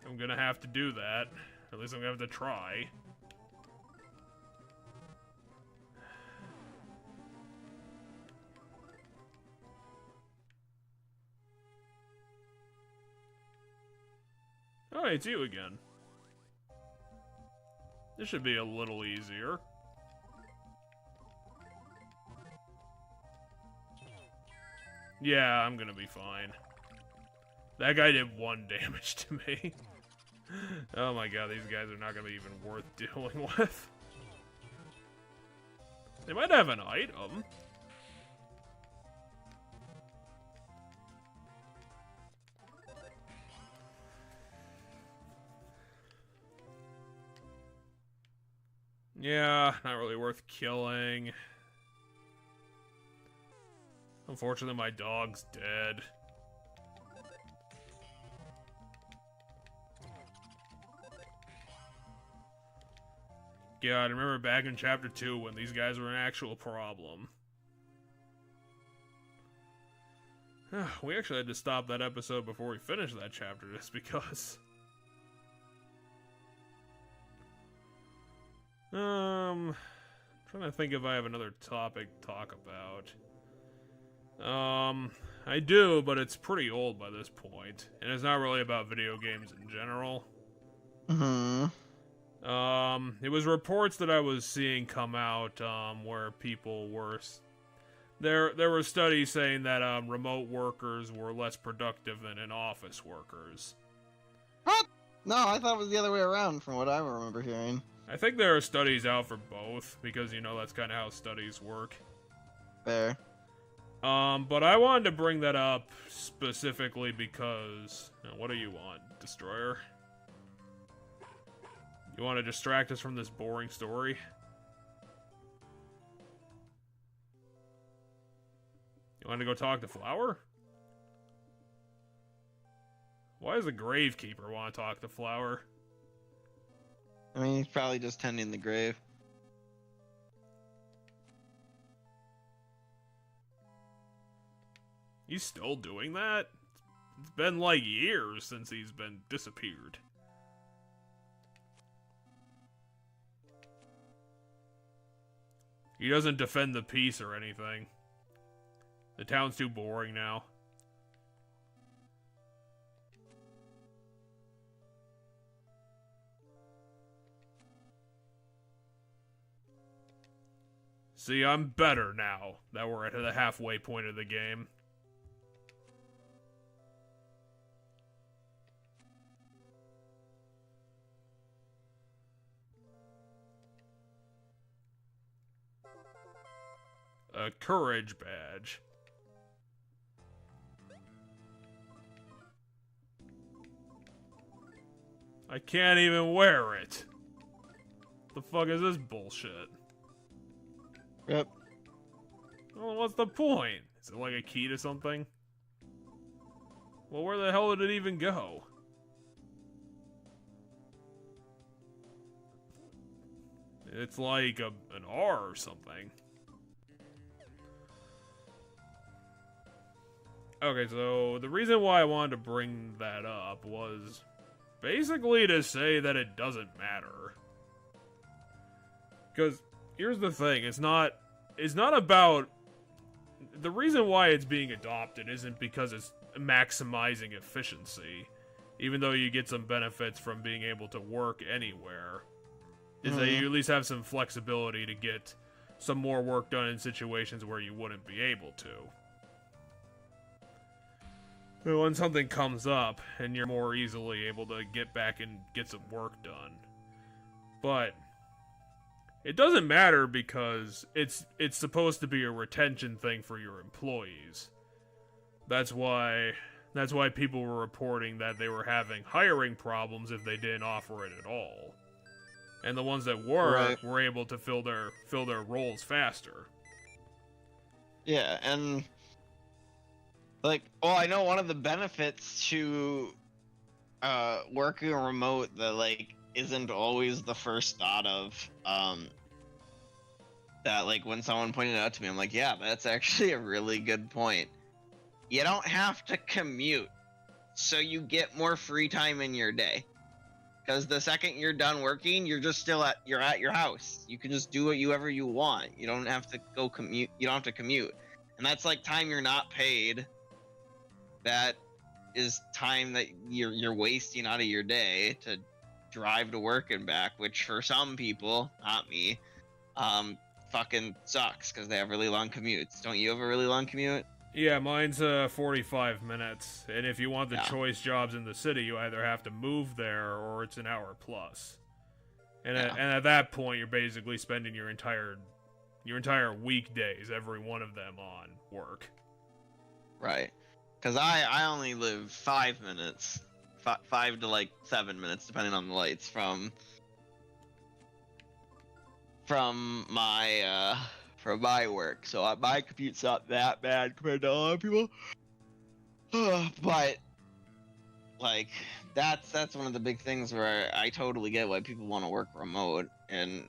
S1: I'm gonna have to do that. At least I'm gonna have to try. Oh, it's you again. This should be a little easier. Yeah, I'm gonna be fine. That guy did 1 damage to me. Oh my god, these guys are not gonna be even worth dealing with. They might have an item. Yeah, not really worth killing. Unfortunately, my dog's dead. God, I remember back in Chapter 2 when these guys were an actual problem. We actually had to stop that episode before we finished that chapter just because. Trying to think if I have another topic to talk about. I do, but it's pretty old by this point, and it's not really about video games in general. It was reports that I was seeing come out, where people were... There were studies saying that, remote workers were less productive than in-office workers.
S2: What? No, I thought it was the other way around from what I remember hearing.
S1: I think there are studies out for both, because, you know, that's kind of how studies work.
S2: Fair.
S1: But I wanted to bring that up specifically because... what do you want, Destroyer? You want to distract us from this boring story? You want to go talk to Flower? Why does the Gravekeeper want to talk to Flower?
S2: I mean, he's probably just tending the grave.
S1: He's still doing that? It's been like years since he's been disappeared. He doesn't defend the peace or anything. The town's too boring now. See, I'm better now that we're at the halfway point of the game. A courage badge. I can't even wear it. The fuck is this bullshit?
S2: Yep.
S1: Well, what's the point? Is it like a key to something? Well, where the hell did it even go? It's like an R or something. Okay, so the reason why I wanted to bring that up was basically to say that it doesn't matter. Because here's the thing, it's not about... The reason why it's being adopted isn't because it's maximizing efficiency, even though you get some benefits from being able to work anywhere, is that you at least have some flexibility to get some more work done in situations where you wouldn't be able to. When something comes up, and you're more easily able to get back and get some work done. But it doesn't matter because it's supposed to be a retention thing for your employees. That's why people were reporting that they were having hiring problems if they didn't offer it at all. And the ones that were able to fill their roles faster.
S2: Yeah, and like, well, I know one of the benefits to working remote that like isn't always the first thought of that, like, when someone pointed it out to me, I'm like, yeah, that's actually a really good point. You don't have to commute, so you get more free time in your day. Because the second you're done working, you're at your house. You can just do whatever you want. You don't have to go commute. You don't have to commute, and that's like time you're not paid. That is time that you're wasting out of your day to drive to work and back, which for some people, not me, fucking sucks because they have really long commutes. Don't you have a really long commute?
S1: Yeah, mine's 45 minutes, and if you want the choice jobs in the city, you either have to move there or it's an hour plus. And at that point, you're basically spending your entire weekdays, every one of them, on work.
S2: Right. Because I only live 5 minutes, 5 to like 7 minutes, depending on the lights, from my work. So my commute's not that bad compared to a lot of people. But like that's one of the big things where I totally get why people want to work remote. And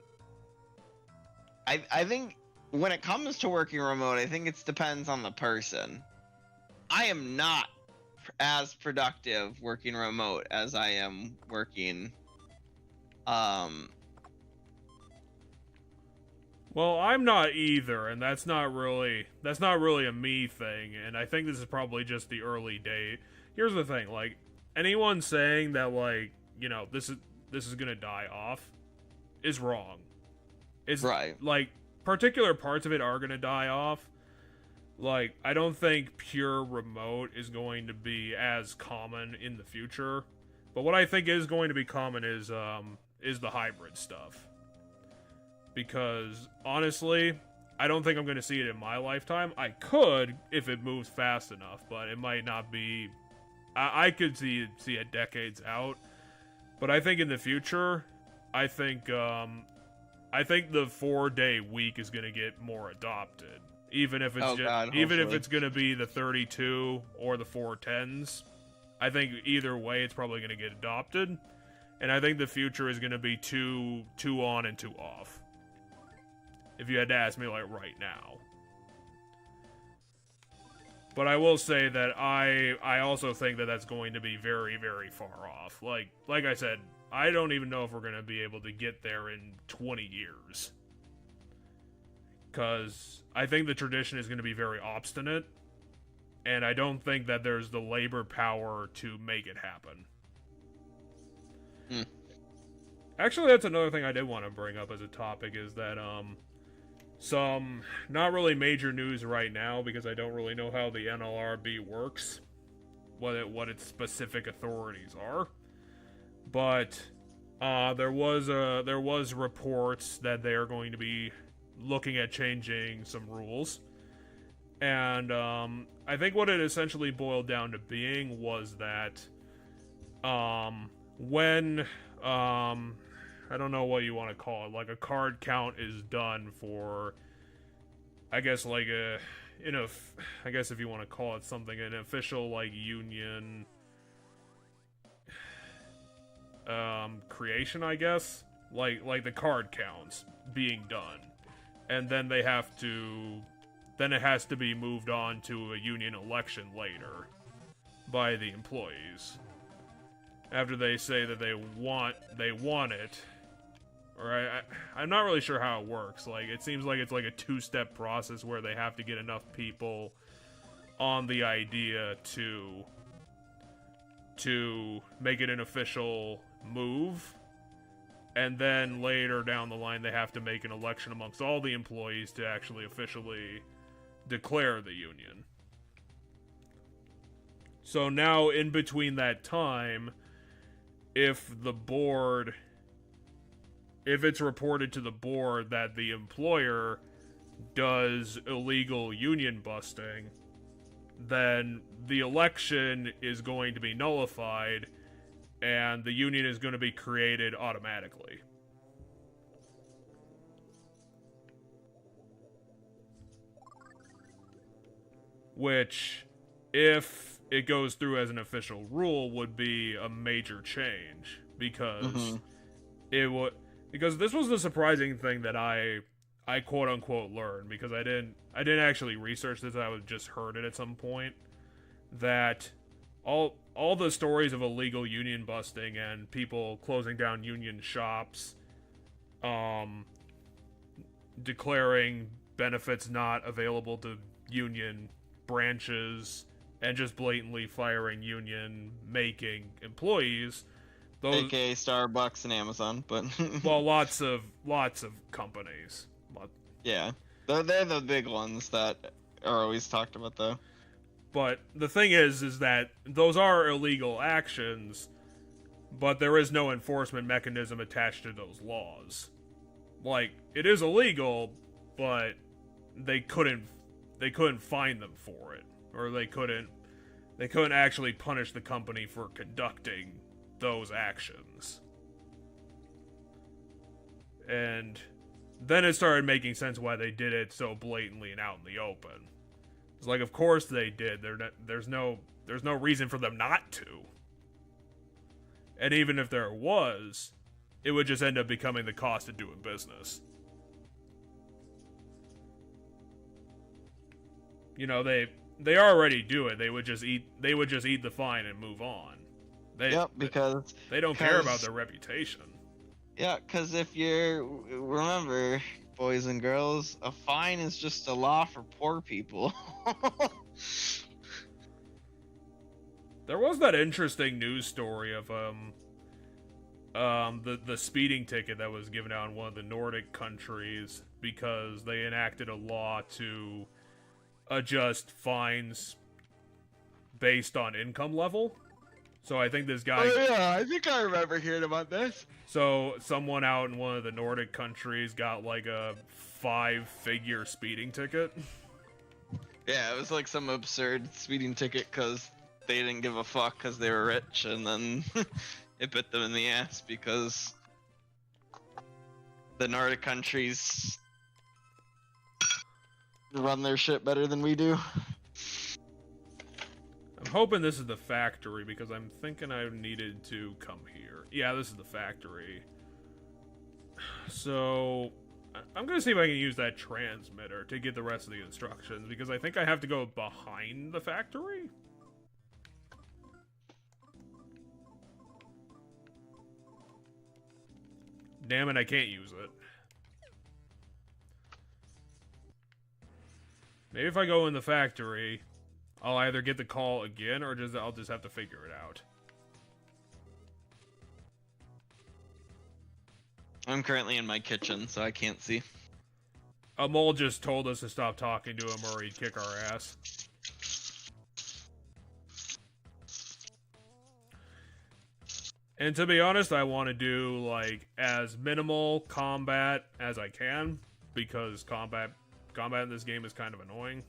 S2: I think when it comes to working remote, I think it depends on the person. I am not as productive working remote as I am working
S1: Well, I'm not either, and that's not really a me thing, and I think this is probably just the early day. Here's the thing, like, anyone saying that, like, you know, this is gonna die off is wrong. It's
S2: right.
S1: Like, particular parts of it are gonna die off. Like, I don't think pure remote is going to be as common in the future. But what I think is going to be common is the hybrid stuff. Because, honestly, I don't think I'm going to see it in my lifetime. I could, if it moves fast enough, but it might not be... I could see it decades out. But I think in the future, I think the 4-day week is going to get more adopted. Even if it's if it's going to be the 32 or the 410s. I think either way it's probably going to get adopted. And I think the future is going to be two on and 2 off. If you had to ask me, like, right now. But I will say that I also think that that's going to be very, very far off. Like I said, I don't even know if we're going to be able to get there in 20 years. Because I think the tradition is going to be very obstinate. And I don't think that there's the labor power to make it happen. Actually, that's another thing I did want to bring up as a topic, is that, some not really major news right now, because I don't really know how the NLRB works, what its specific authorities are. But there was reports that they are going to be looking at changing some rules, and I think what it essentially boiled down to being was that when I don't know what you want to call it, like a card count is done for, I guess, like I guess if you want to call it something, an official, like, union creation, I guess, like the card counts being done, and then it has to be moved on to a union election later by the employees after they say that they want it. Or I'm not really sure how it works. Like, it seems like it's like a 2-step process where they have to get enough people on the idea to make it an official move, and then later down the line they have to make an election amongst all the employees to actually officially declare the union. So now, in between that time, if it's reported to the board that the employer does illegal union busting, then the election is going to be nullified, and the union is going to be created automatically. Which, if it goes through as an official rule, would be a major change, because it would... Because this was the surprising thing that I I quote unquote learned, because I didn't actually research this. I was just heard it at some point, that all the stories of illegal union busting and people closing down union shops, declaring benefits not available to union branches, and just blatantly firing union making employees. Those,
S2: AKA Starbucks and Amazon, but
S1: well, lots of companies.
S2: yeah, they're the big ones that are always talked about, though.
S1: But the thing is that those are illegal actions, but there is no enforcement mechanism attached to those laws. Like, it is illegal, but they couldn't fine them for it, or they couldn't actually punish the company for conducting those actions. And then it started making sense why they did it so blatantly and out in the open. It's like, of course they did. There's no reason for them not to. And even if there was, it would just end up becoming the cost of doing business. You know, they already do it. They would just eat the fine and move on.
S2: Because
S1: they don't care about their reputation.
S2: Yeah, because if you remember, boys and girls, a fine is just a law for poor people.
S1: There was that interesting news story of the speeding ticket that was given out in one of the Nordic countries because they enacted a law to adjust fines based on income level. So I think this guy...
S2: Oh yeah, I think I remember hearing about this.
S1: So someone out in one of the Nordic countries got like a 5-figure speeding ticket.
S2: Yeah, it was like some absurd speeding ticket because they didn't give a fuck because they were rich, and then it bit them in the ass because the Nordic countries run their shit better than we do.
S1: I'm hoping this is the factory, because I'm thinking I needed to come here. Yeah, this is the factory. So, I'm gonna see if I can use that transmitter to get the rest of the instructions, because I think I have to go behind the factory? Damn it, I can't use it. Maybe if I go in the factory, I'll either get the call again, or I'll just have to figure it out.
S2: I'm currently in my kitchen, so I can't see.
S1: A mole just told us to stop talking to him or he'd kick our ass. And to be honest, I want to do, like, as minimal combat as I can, because combat in this game is kind of annoying.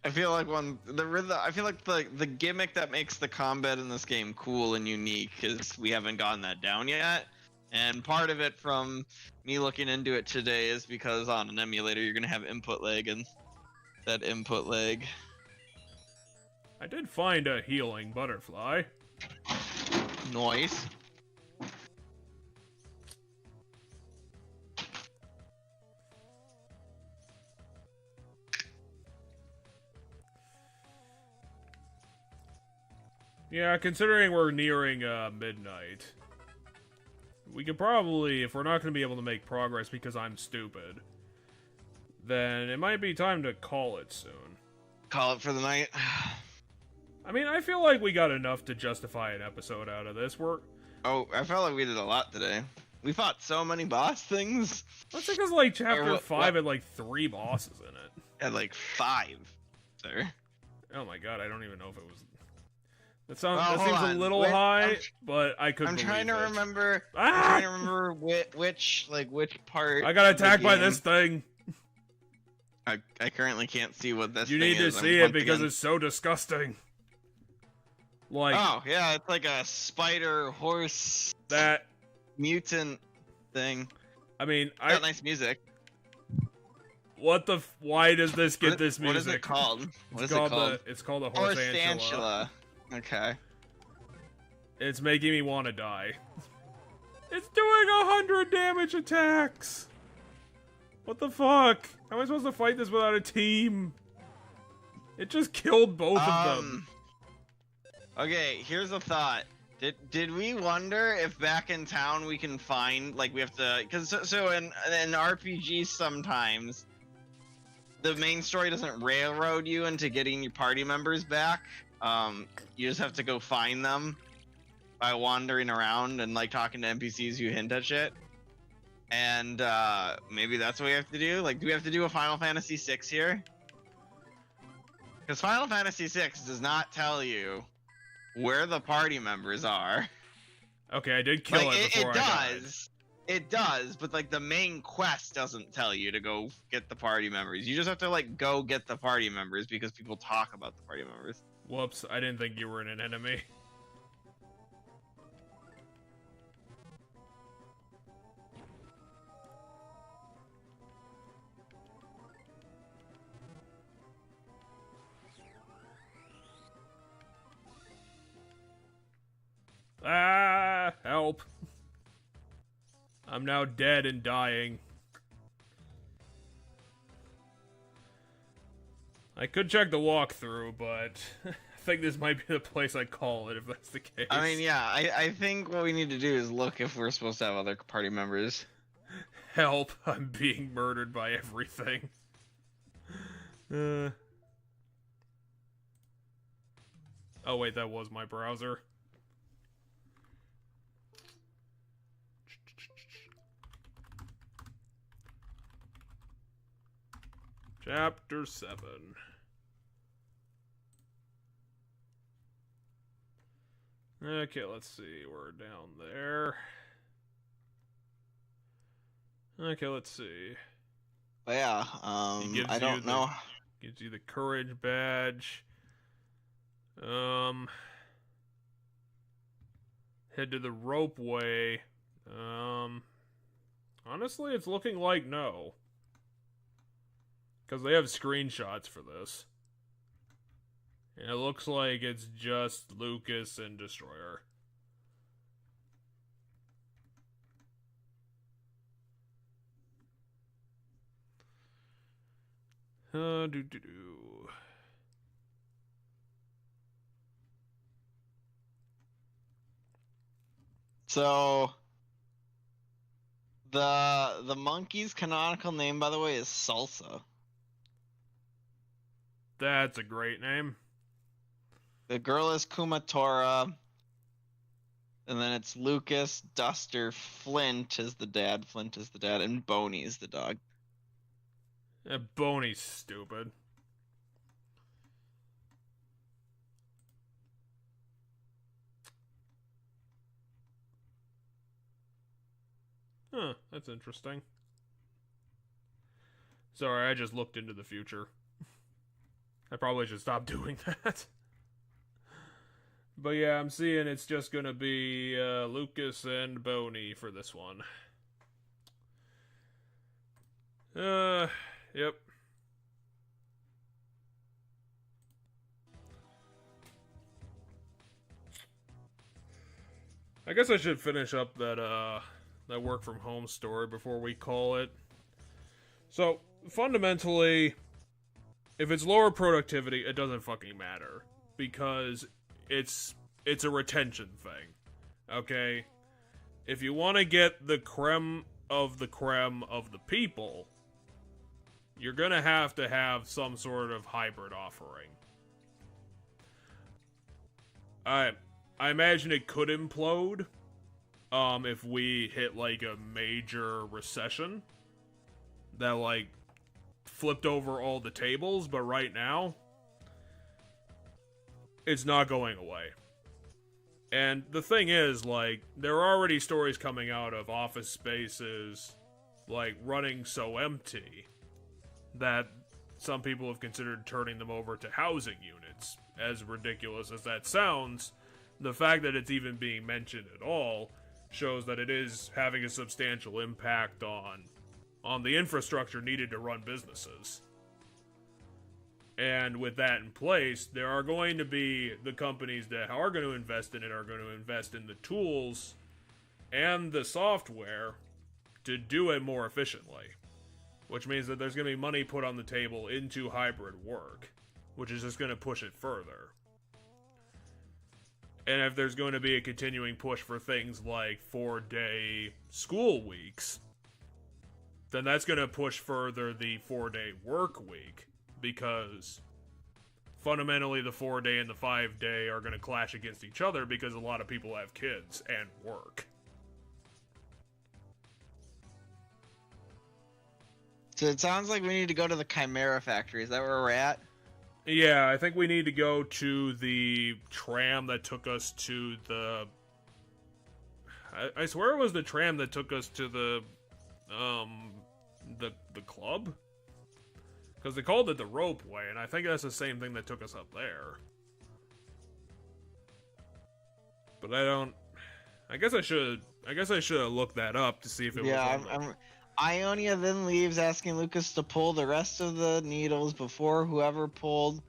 S2: I feel like the gimmick that makes the combat in this game cool and unique is we haven't gotten that down yet. And part of it from me looking into it today is because on an emulator you're gonna have input lag, and that input lag.
S1: I did find a healing butterfly.
S2: Noise.
S1: Yeah, considering we're nearing midnight, we could probably, if we're not going to be able to make progress because I'm stupid, then it might be time to call it soon.
S2: Call it for the night.
S1: I mean, I feel like we got enough to justify an episode out of this.
S2: Oh, I felt like we did a lot today. We fought so many boss things.
S1: That's because, like, Chapter 5 had, like, 3 bosses in it.
S2: Had, like, 5, sir.
S1: Oh my god, I don't even know if it was... That seems a little high, but I couldn't believe it.
S2: I'm trying to remember which part...
S1: I got attacked by this thing!
S2: I currently can't see what this
S1: thing is. You need to see it because it's so disgusting. Like...
S2: Oh, yeah, it's like a spider, horse...
S1: That...
S2: mutant thing.
S1: I mean,
S2: got nice music.
S1: What the... Why does this get this music?
S2: What is it called?
S1: It's called a Horse-antula.
S2: Okay.
S1: It's making me want to die. It's doing 100 damage attacks! What the fuck? How am I supposed to fight this without a team? It just killed both of them.
S2: Okay, here's a thought. Did we wonder if back in town we can find, like, we have to, because so in RPGs sometimes the main story doesn't railroad you into getting your party members back. You just have to go find them by wandering around and like talking to NPCs who hint at shit. And maybe that's what we have to do. Like, do we have to do a Final Fantasy VI here? Because Final Fantasy VI does not tell you where the party members are.
S1: Okay, I did kill
S2: like,
S1: it before I died.
S2: It does, but like the main quest doesn't tell you to go get the party members. You just have to like go get the party members because people talk about the party members.
S1: Whoops, I didn't think you were an enemy. Ah, help. I'm now dead and dying. I could check the walkthrough, but I think this might be the place I call it if that's the case.
S2: I mean, yeah, I think what we need to do is look if we're supposed to have other party members.
S1: Help, I'm being murdered by everything. Oh wait, that was my browser. Chapter 7. Okay, let's see. We're down there. Okay, let's see.
S2: But yeah, I don't know.
S1: Gives you the courage badge. Head to the ropeway. Honestly, it's looking like no. Because they have screenshots for this. And it looks like it's just Lucas and Destroyer.
S2: So the monkey's canonical name, by the way, is Salsa.
S1: That's a great name.
S2: The girl is Kumatora. And then it's Lucas, Duster, Flint is the dad, and Boney is the dog.
S1: Boney's stupid. Huh, that's interesting. Sorry, I just looked into the future. I probably should stop doing that. But yeah, I'm seeing it's just gonna be Lucas and Boney for this one. Yep. I guess I should finish up that that work from home story before we call it. So, fundamentally, if it's lower productivity, it doesn't fucking matter. Because it's a retention thing. Okay? If you want to get the creme of the people, you're gonna have to have some sort of hybrid offering. I imagine it could implode if we hit like a major recession that like flipped over all the tables, but right now it's not going away. And the thing is, like, there are already stories coming out of office spaces like running so empty that some people have considered turning them over to housing units. As ridiculous as that sounds, the fact that it's even being mentioned at all shows that it is having a substantial impact on the infrastructure needed to run businesses. And with that in place, there are going to be the companies that are going to invest in it are going to invest in the tools and the software to do it more efficiently. which means that there's going to be money put on the table into hybrid work, which is just going to push it further. And if there's going to be a continuing push for things like 4-day school weeks, then that's going to push further the 4-day work week, because fundamentally the 4-day and the 5-day are going to clash against each other because a lot of people have kids and work.
S2: So it sounds like we need to go to the Chimera factory. Is that where we're at?
S1: Yeah, I think we need to go to the tram that took us to the... I swear it was the tram that took us to the club? Because they called it the ropeway, and I think that's the same thing that took us up there. But I don't... I guess I should have looked that up to see if it was on
S2: Ionia then leaves, asking Lucas to pull the rest of the needles before whoever pulled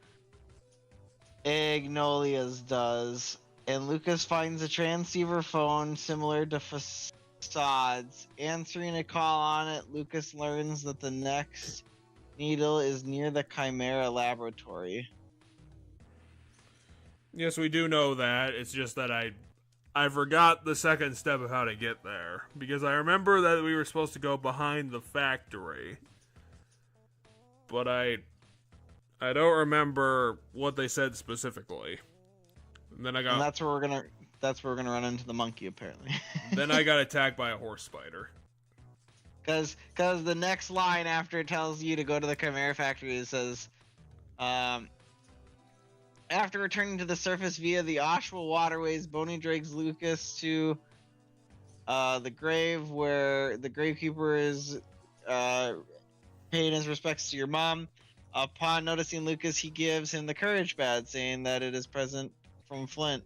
S2: Agnolia's does. And Lucas finds a transceiver phone similar to Facades. Answering a call on it, Lucas learns that the next needle is near the Chimera laboratory.
S1: Yes, we do know that. It's just that I forgot the second step of how to get there. Because I remember that we were supposed to go behind the factory. But I don't remember what they said specifically. And then
S2: And that's where we're gonna run into the monkey, apparently.
S1: Then I got attacked by a horse spider.
S2: Cause the next line after it tells you to go to the Chimera factory, it says, after returning to the surface via the Oshwa waterways, Boney drags Lucas to the grave where the gravekeeper is paying his respects to your mom. Upon noticing Lucas, he gives him the courage badge, saying that it is present from Flint.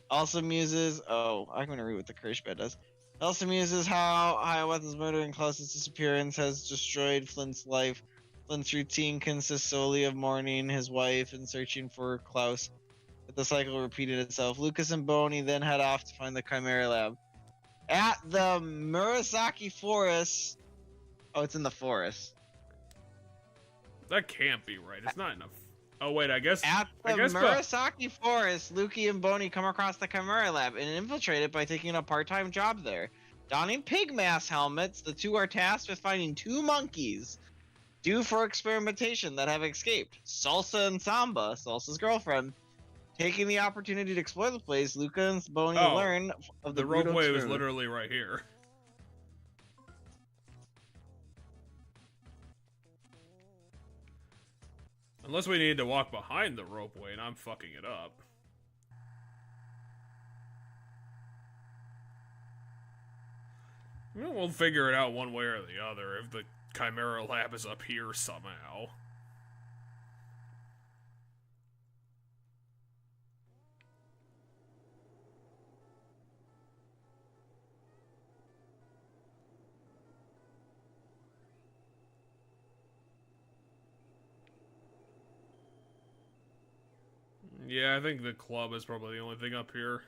S2: Also muses, I'm gonna read what the courage badge does. Also muses how Hiawatha's murder and Klaus's disappearance has destroyed Flint's life. Flint's routine consists solely of mourning his wife and searching for Klaus, but the cycle repeated itself. Lucas and Boney then head off to find the Chimera lab. At the Murasaki Forest... Oh, it's in the forest.
S1: That can't be right. It's not enough. Oh, wait, I guess...
S2: At the Murasaki Forest, Luki and Boney come across the Chimera lab and infiltrate it by taking a part-time job there. Donning pig mask helmets, the two are tasked with finding two monkeys due for experimentation that have escaped. Salsa and Samba, Salsa's girlfriend. Taking the opportunity to explore the place, Luca and Boney learn of the
S1: ropeway was literally right here. Unless we need to walk behind the ropeway and I'm fucking it up. We'll figure it out one way or the other if the Chimera lab is up here somehow. Yeah, I think the club is probably the only thing up here.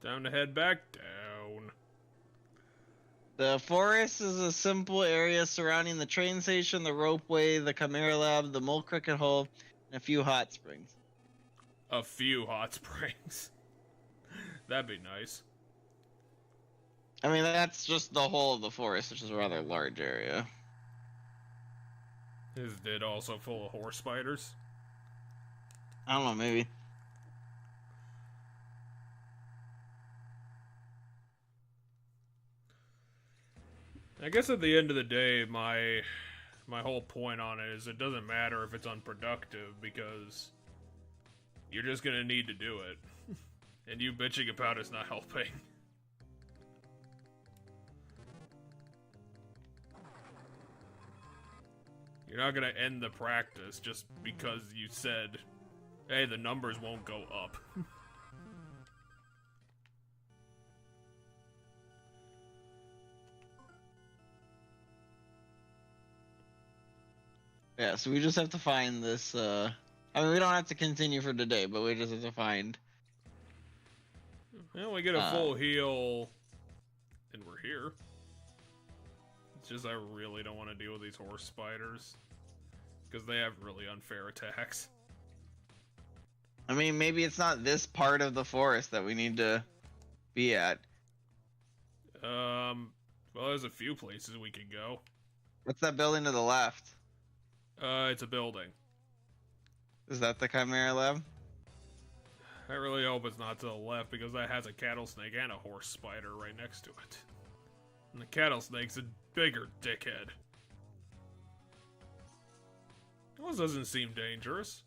S1: Time to head back down.
S2: The forest is a simple area surrounding the train station, the ropeway, the Chimera lab, the Mole Cricket Hole, and a few hot springs.
S1: A few hot springs. That'd be nice.
S2: I mean, that's just the whole of the forest, which is a rather large area.
S1: Is it also full of horse spiders?
S2: I don't know, maybe.
S1: I guess at the end of the day, my whole point on it is it doesn't matter if it's unproductive because you're just gonna need to do it. And you bitching about it's not helping. You're not gonna end the practice just because you said, hey, the numbers won't go up.
S2: Yeah, so we just have to find this, I mean, we don't have to continue for today, but we just have to find
S1: Well, we get a full heal, and we're here. It's just I really don't want to deal with these horse spiders, because they have really unfair attacks.
S2: I mean, maybe it's not this part of the forest that we need to be at.
S1: Well, there's a few places we could go.
S2: What's that building to the left?
S1: It's a building.
S2: Is that the Chimera Lab?
S1: I really hope it's not to the left, because that has a cattle snake and a horse spider right next to it. And the cattle snake's a bigger dickhead. This doesn't seem dangerous.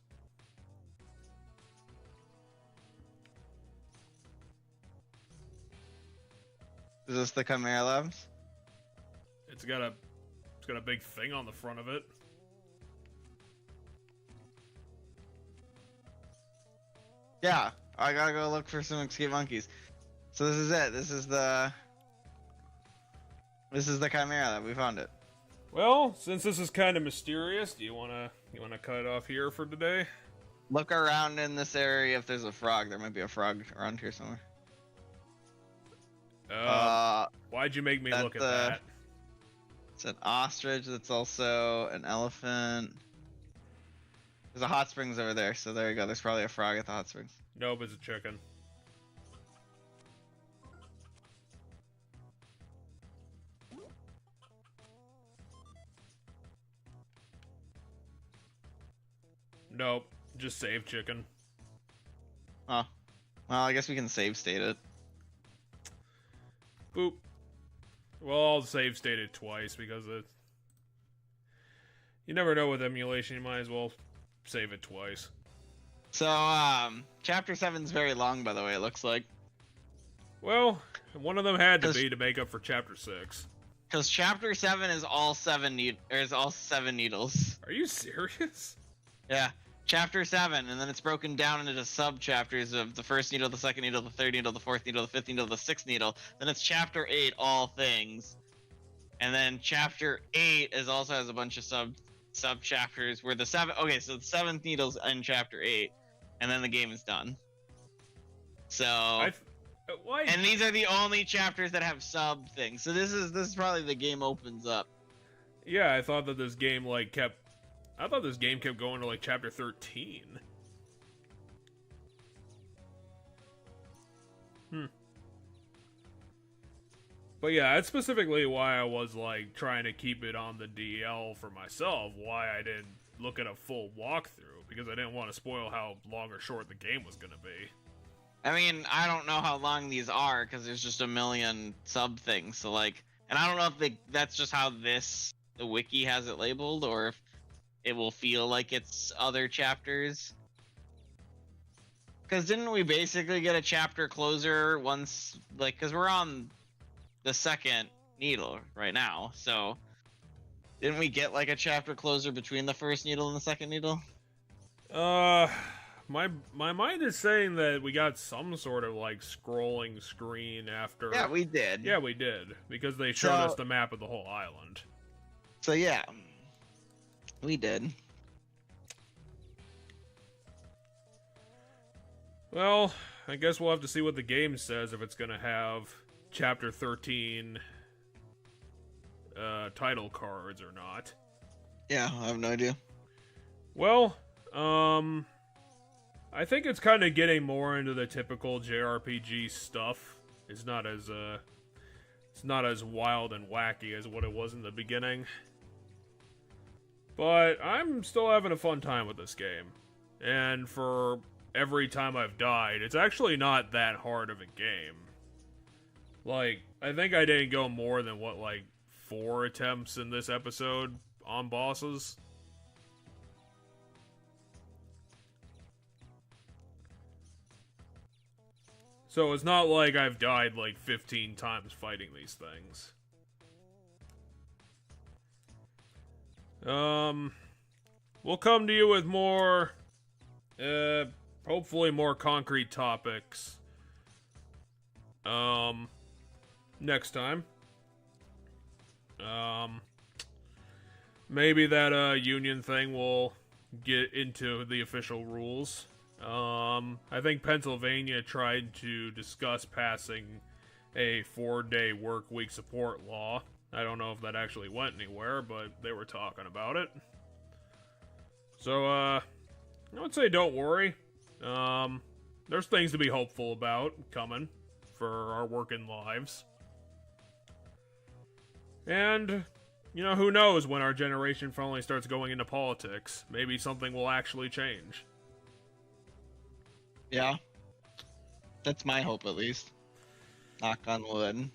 S2: Is this the Chimera Labs?
S1: It's got a big thing on the front of it.
S2: Yeah, I gotta go look for some escape monkeys. So this is it. This is the Chimera Lab. We found it.
S1: Well, since this is kind of mysterious, do you wanna cut it off here for today?
S2: Look around in this area if there's a frog. There might be a frog around here somewhere.
S1: Why'd you make me look at that?
S2: It's an ostrich. That's also an elephant. There's a hot springs over there, so there you go. There's probably a frog at the hot springs.
S1: Nope, it's a chicken. Nope, just save chicken.
S2: Oh, well, I guess we can save state it.
S1: Boop. Well, I'll save state it twice because you never know with emulation. You might as well save it twice.
S2: So, chapter 7's very long, by the way, it looks like.
S1: Well, one of them had to be to make up for chapter 6.
S2: Because chapter 7 is all seven needles.
S1: Are you serious?
S2: Yeah. Chapter 7, and then it's broken down into sub-chapters of the first needle, the second needle, the third needle, the fourth needle, the fifth needle, the sixth needle. Then it's chapter 8, all things. And then chapter 8 also has a bunch of sub-chapters where the so the 7th needle's in chapter 8, and then the game is done. So... And these are the only chapters that have sub-things. So this is probably the game opens up.
S1: Yeah, I thought that this game, kept going to, chapter 13. But yeah, that's specifically why I was, trying to keep it on the DL for myself. Why I didn't look at a full walkthrough. Because I didn't want to spoil how long or short the game was going to be.
S2: I mean, I don't know how long these are, because there's just a million sub-things. So, and I don't know if that's just how the wiki has it labeled, or if it will feel like it's other chapters. Because didn't we basically get a chapter closer once, because we're on the second needle right now, so didn't we get a chapter closer between the first needle and the second needle?
S1: My mind is saying that we got some sort of scrolling screen after.
S2: Yeah, we did.
S1: Yeah, we did, because they showed us the map of the whole island.
S2: So yeah, we did.
S1: Well, I guess we'll have to see what the game says if it's gonna have chapter 13 title cards or not.
S2: Yeah, I have no idea.
S1: Well, I think it's kind of getting more into the typical JRPG stuff. It's not as wild and wacky as what it was in the beginning. But I'm still having a fun time with this game. And for every time I've died, it's actually not that hard of a game. I think I didn't go more than 4 attempts in this episode on bosses. So it's not like I've died 15 times fighting these things. We'll come to you with more, hopefully more concrete topics, next time. Maybe that, union thing will get into the official rules. I think Pennsylvania tried to discuss passing a 4-day work week support law. I don't know if that actually went anywhere, but they were talking about it. So, I would say don't worry. There's things to be hopeful about coming for our working lives. And, who knows when our generation finally starts going into politics. Maybe something will actually change.
S2: Yeah. That's my hope, at least. Knock on wood.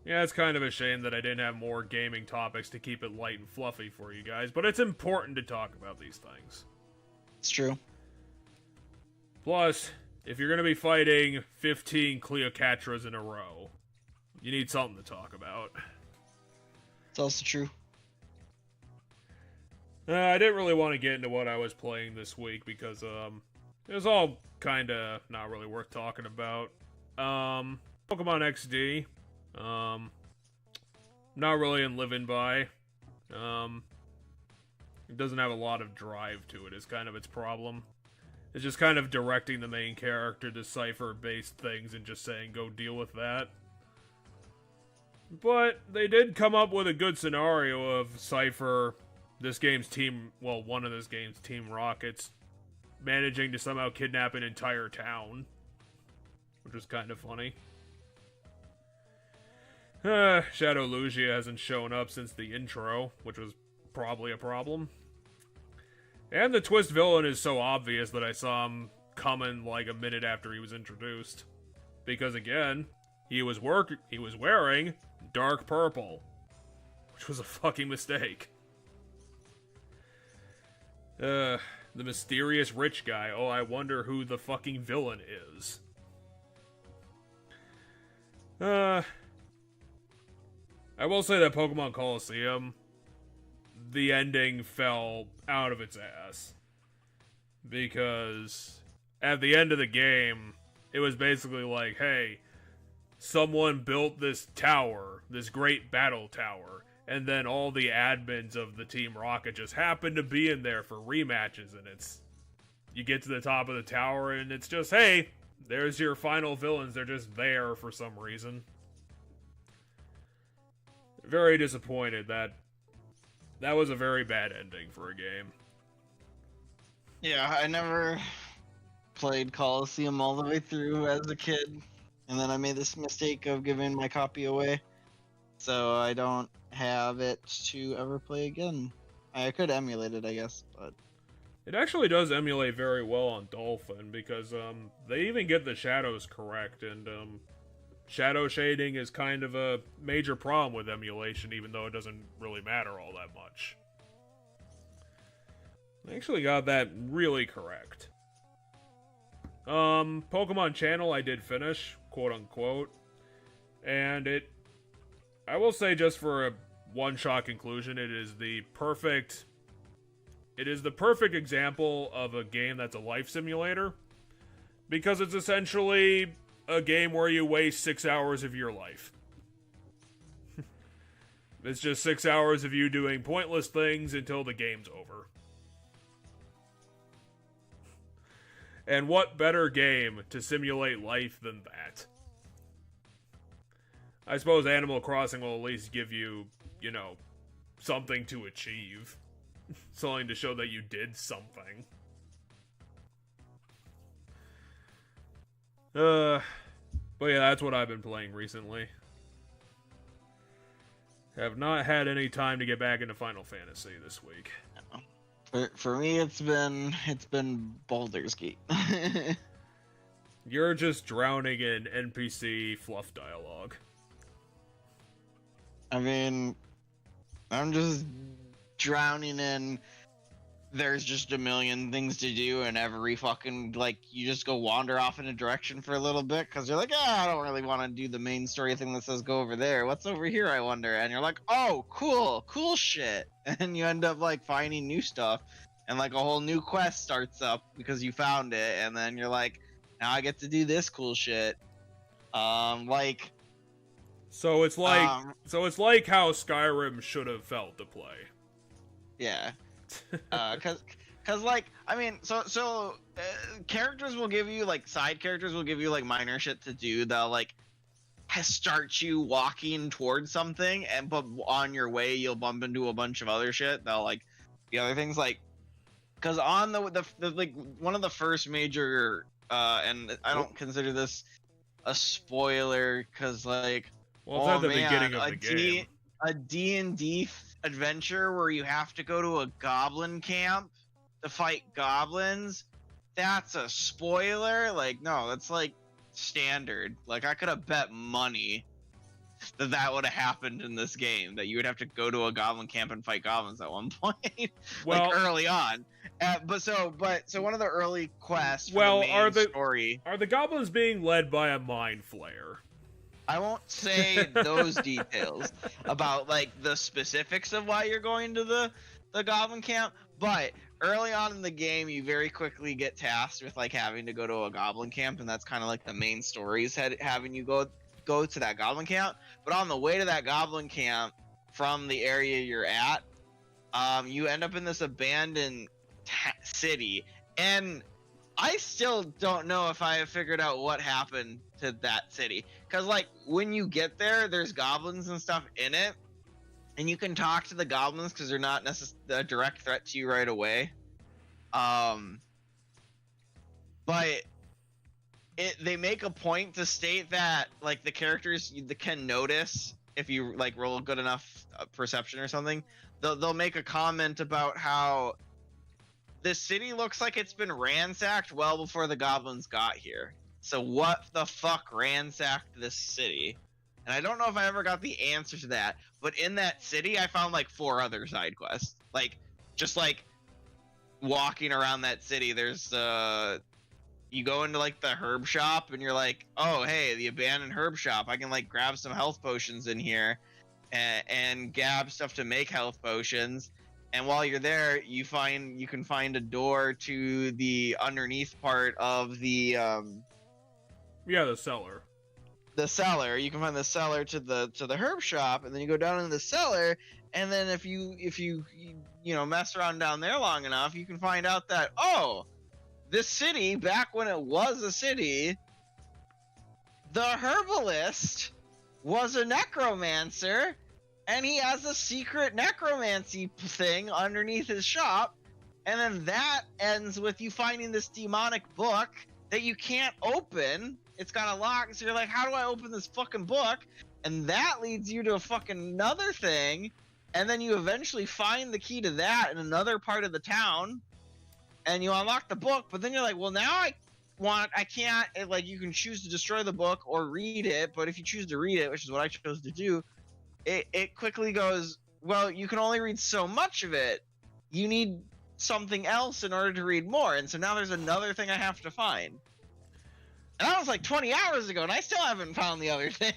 S1: Yeah, it's kind of a shame that I didn't have more gaming topics to keep it light and fluffy for you guys, but it's important to talk about these things.
S2: It's true.
S1: Plus, if you're going to be fighting 15 Cleocatras in a row, you need something to talk about.
S2: It's also true.
S1: I didn't really want to get into what I was playing this week because it was all kind of not really worth talking about. Pokemon XD. Not really in living by. It doesn't have a lot of drive to it, is kind of its problem. It's just kind of directing the main character to cipher-based things and just saying, go deal with that. But they did come up with a good scenario of Cypher, one of this game's Team Rockets, managing to somehow kidnap an entire town. Which is kind of funny. Shadow Lugia hasn't shown up since the intro, which was probably a problem. And the twist villain is so obvious that I saw him coming like a minute after he was introduced. Because again, he was wearing dark purple. Which was a fucking mistake. The mysterious rich guy. Oh, I wonder who the fucking villain is. I will say that Pokemon Colosseum, the ending fell out of its ass. Because at the end of the game, it was basically like, hey, someone built this tower, this great battle tower, and then all the admins of the Team Rocket just happened to be in there for rematches, and you get to the top of the tower, and it's just, hey, there's your final villains, they're just there for some reason. Very disappointed that was a very bad ending for a game.
S2: Yeah, I never played Colosseum all the way through as a kid, and then I made this mistake of giving my copy away, so I don't have it to ever play again. I could emulate it, I guess, but
S1: it actually does emulate very well on Dolphin, because they even get the shadows correct, and shadow shading is kind of a major problem with emulation, even though it doesn't really matter all that much. I actually got that really correct. Pokemon Channel I did finish, quote unquote, and I will say, just for a one-shot conclusion, it is the perfect example of a game that's a life simulator, because it's essentially a game where you waste 6 hours of your life. It's just 6 hours of you doing pointless things until the game's over. And what better game to simulate life than that? I suppose Animal Crossing will at least give you, something to achieve. Something to show that you did something. But yeah, that's what I've been playing recently. Have not had any time to get back into Final Fantasy this week.
S2: for me, it's been Baldur's Gate.
S1: You're just drowning in NPC fluff dialogue.
S2: I mean, I'm just drowning in there's just a million things to do, and every fucking, you just go wander off in a direction for a little bit because you're like, I don't really want to do the main story thing that says go over there. What's over here, I wonder? And you're like, oh, cool shit. And you end up finding new stuff, and a whole new quest starts up because you found it, and then you're like, now I get to do this cool shit.
S1: So it's like how Skyrim should have felt to play.
S2: Yeah. Cause Cause like, I mean, characters will give you like side characters will give you like minor shit to do. They'll like start you walking towards something, and but on your way you'll bump into a bunch of other shit. They'll like the other things like, cause on the like one of the first major and I don't consider this a spoiler, cause like,
S1: Well, it's at the beginning of the game.
S2: A D&D adventure where you have to go to a goblin camp to fight goblins, that's a spoiler? Like, no, that's like standard. Like, I could have bet money that would have happened in this game, that you would have to go to a goblin camp and fight goblins at one point.
S1: Well,
S2: like early on. So one of the early quests for
S1: well,
S2: the main story,
S1: are the goblins being led by a mind flayer?
S2: I won't say those details about like the specifics of why you're going to the goblin camp, but early on in the game you very quickly get tasked with like having to go to a goblin camp, and that's kind of like the main story is having you go to that goblin camp. But on the way to that goblin camp from the area you're at, you end up in this abandoned city, and I still don't know if I have figured out what happened to that city. Because, like, when you get there, there's goblins and stuff in it. And you can talk to the goblins because they're not necessarily a direct threat to you right away. But they make a point to state that, like, the characters can notice if you, like, roll good enough perception or something. They'll make a comment about how this city looks like it's been ransacked well before the goblins got here. So what the fuck ransacked this city? And I don't know if I ever got the answer to that, but in that city I found like 4 other side quests. Like, just like walking around that city, there's you go into like the herb shop and you're like, oh hey, the abandoned herb shop, I can like grab some health potions in here and grab stuff to make health potions. And while you're there, you can find a door to the underneath part of the
S1: the cellar.
S2: The cellar. You can find the cellar to the herb shop, and then you go down into the cellar, and then if you mess around down there long enough, you can find out that, oh, this city, back when it was a city, the herbalist was a necromancer, and he has a secret necromancy thing underneath his shop. And then that ends with you finding this demonic book that you can't open. It's got a lock, so you're like, how do I open this fucking book? And that leads you to a fucking another thing. And then you eventually find the key to that in another part of the town. And you unlock the book, but then you're like, well, now I can't, like, you can choose to destroy the book or read it. But if you choose to read it, which is what I chose to do, it quickly goes, well, you can only read so much of it. You need something else in order to read more. And so now there's another thing I have to find. And that was like 20 hours ago, and I still haven't found the other thing.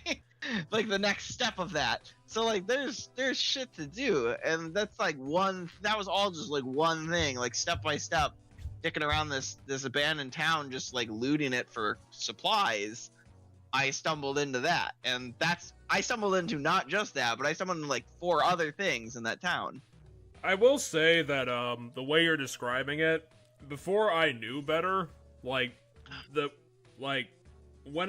S2: Like the next step of that. So like there's shit to do. And that's like that was all just like one thing, like step by step, dicking around this abandoned town, just like looting it for supplies. I stumbled into that, and I stumbled into not just that, but I stumbled into like 4 other things in that town.
S1: I will say that the way you're describing it, before I knew better, when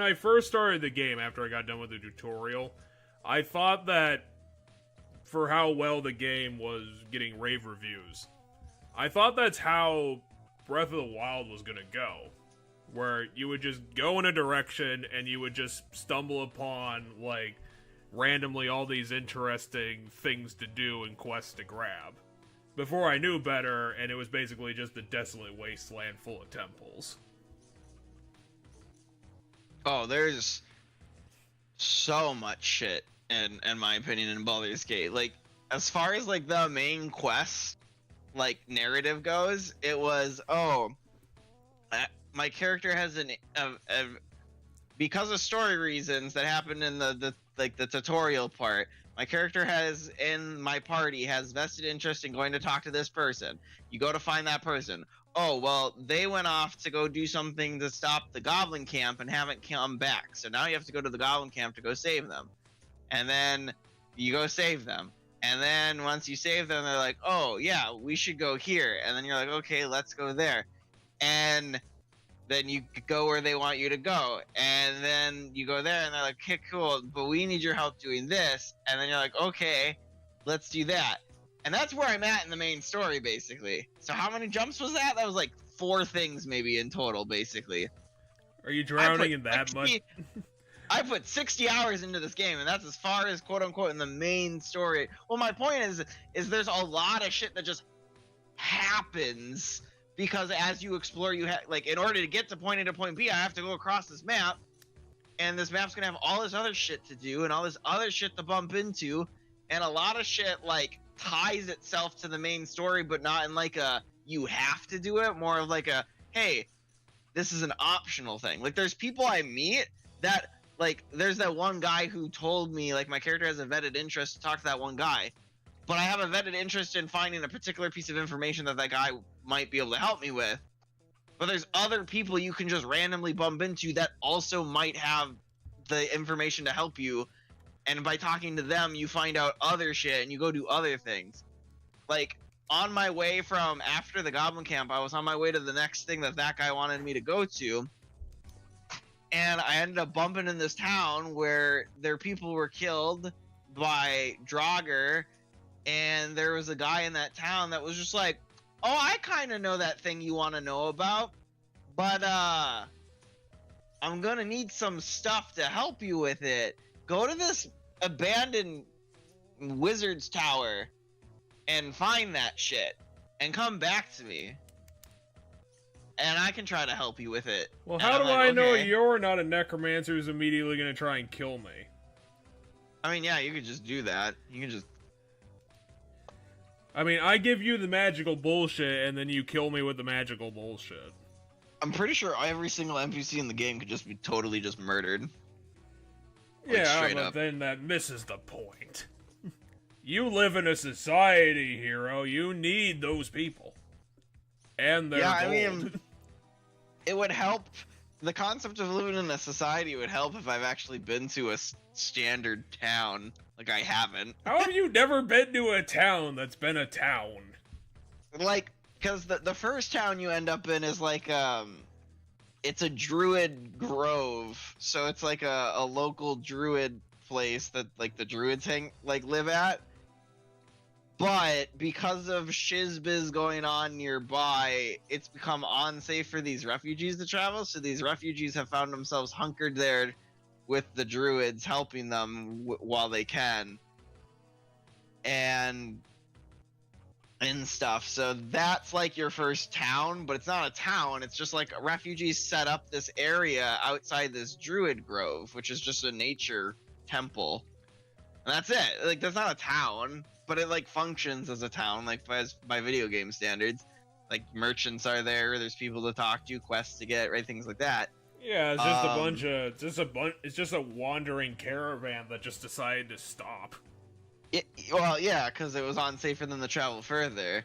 S1: I first started the game after I got done with the tutorial, I thought that for how well the game was getting rave reviews, I thought that's how Breath of the Wild was gonna go. Where you would just go in a direction and you would just stumble upon, like, randomly all these interesting things to do and quests to grab. Before I knew better, and it was basically just a desolate wasteland full of temples.
S2: Oh, there's so much shit, in my opinion, in Baldur's Gate. Like, as far as, like, the main quest, like, narrative goes, it was, my character has because of story reasons that happened in the tutorial part, my character in my party has vested interest in going to talk to this person. You go to find that person. Oh, well, they went off to go do something to stop the goblin camp and haven't come back. So now you have to go to the goblin camp to go save them. And then you go save them. And then once you save them, they're like, oh yeah, we should go here. And then you're like, okay, let's go there. And then you go where they want you to go. And then you go there and they're like, okay, cool, but we need your help doing this. And then you're like, okay, let's do that. And that's where I'm at in the main story, basically. So how many jumps was that? That was like 4 things maybe in total, basically.
S1: Are you drowning in that much?
S2: I put 60 hours into this game, and that's as far as quote unquote in the main story. Well, my point is there's a lot of shit that just happens because as you explore, you have like in order to get to point A to point B, I have to go across this map, and this map's gonna have all this other shit to do and all this other shit to bump into, and a lot of shit like ties itself to the main story, but not in like a you have to do it, more of like a hey, this is an optional thing. Like there's people I meet that. Like, there's that one guy who told me, like, my character has a vetted interest to talk to that one guy. But I have a vetted interest in finding a particular piece of information that guy might be able to help me with. But there's other people you can just randomly bump into that also might have the information to help you. And by talking to them, you find out other shit and you go do other things. Like, on my way from after the Goblin Camp, I was on my way to the next thing that guy wanted me to go to. And I ended up bumping in this town where their people were killed by Draugr, and there was a guy in that town that was just like, oh, I kind of know that thing you want to know about, but I'm gonna need some stuff to help you with it. Go to this abandoned wizard's tower and find that shit and come back to me. And I can try to help you with it.
S1: Well, how do I know you're not a necromancer who's immediately going to try and kill me?
S2: I mean, yeah, you could just do that. You can just...
S1: I mean, I give you the magical bullshit, and then you kill me with the magical bullshit.
S2: I'm pretty sure every single NPC in the game could just be totally just murdered.
S1: Like, yeah, but then that misses the point. You live in a society, hero. You need those people. And their gold. I mean,
S2: it would help. The concept of living in a society would help if I've actually been to a standard town. Like, I haven't.
S1: How have you never been to a town that's been a town?
S2: Like, because the first town you end up in is like, it's a druid grove. So it's like a local druid place that, like, the druids live at. But because of shizbiz going on nearby, it's become unsafe for these refugees to travel. So these refugees have found themselves hunkered there with the druids, helping them while they can, and stuff. So that's like your first town, but it's not a town. It's just like refugees set up this area outside this druid grove, which is just a nature temple. And that's it. Like, that's not a town. But it like functions as a town, like by video game standards. Like merchants are there, there's people to talk to, quests to get, right, things like that.
S1: Yeah, it's just a bunch of it's just a wandering caravan that just decided to stop.
S2: Well, yeah, because it was unsafe for them to travel further.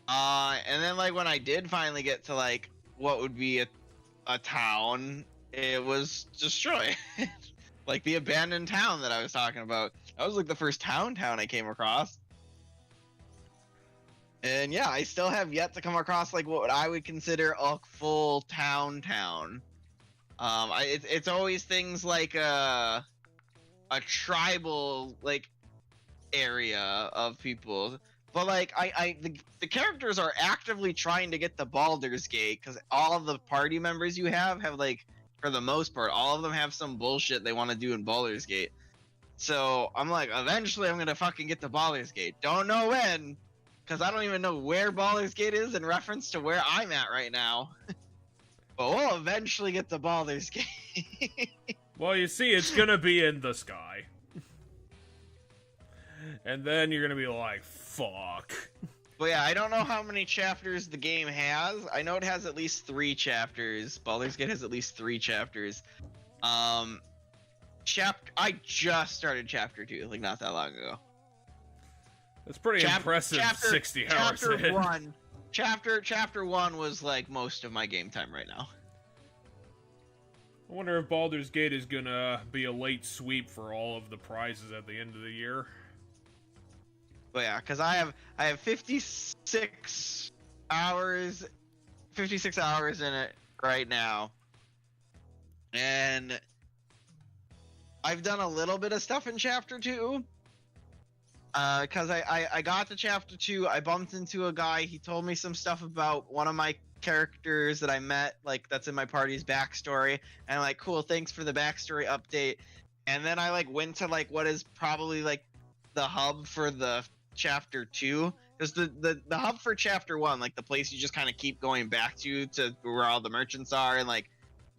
S2: And then like when I did finally get to like what would be a town, it was destroyed. Like the abandoned town that I was talking about. That was like the first town I came across. And yeah, I still have yet to come across like what I would consider a full town. It's always things like a tribal like area of people. But like the characters are actively trying to get the Baldur's Gate because all of the party members you have like, for the most part, all of them have some bullshit they want to do in Baldur's Gate. So I'm like, eventually I'm gonna fucking get to Baldur's Gate. Don't know when, because I don't even know where Baldur's Gate is in reference to where I'm at right now. But we'll eventually get to Baldur's Gate.
S1: Well, you see, it's gonna be in the sky. And then you're gonna be like, fuck.
S2: But yeah, I don't know how many chapters the game has. I know it has at least 3 chapters. Baldur's Gate has at least 3 chapters. I just started chapter 2, like not that long ago.
S1: That's pretty impressive. 60 hours
S2: Chapter 1 was like most of my game time right now.
S1: I wonder if Baldur's Gate is gonna be a late sweep for all of the prizes at the end of the year.
S2: But yeah, because I have 56 hours in it right now, and I've done a little bit of stuff in chapter 2. Because I got to chapter 2, I bumped into a guy. He told me some stuff about one of my characters that I met, like that's in my party's backstory, and I'm like, cool, thanks for the backstory update. And then I like went to like what is probably like the hub for the chapter 2, because the hub for chapter 1, like the place you just kind of keep going back to where all the merchants are, and like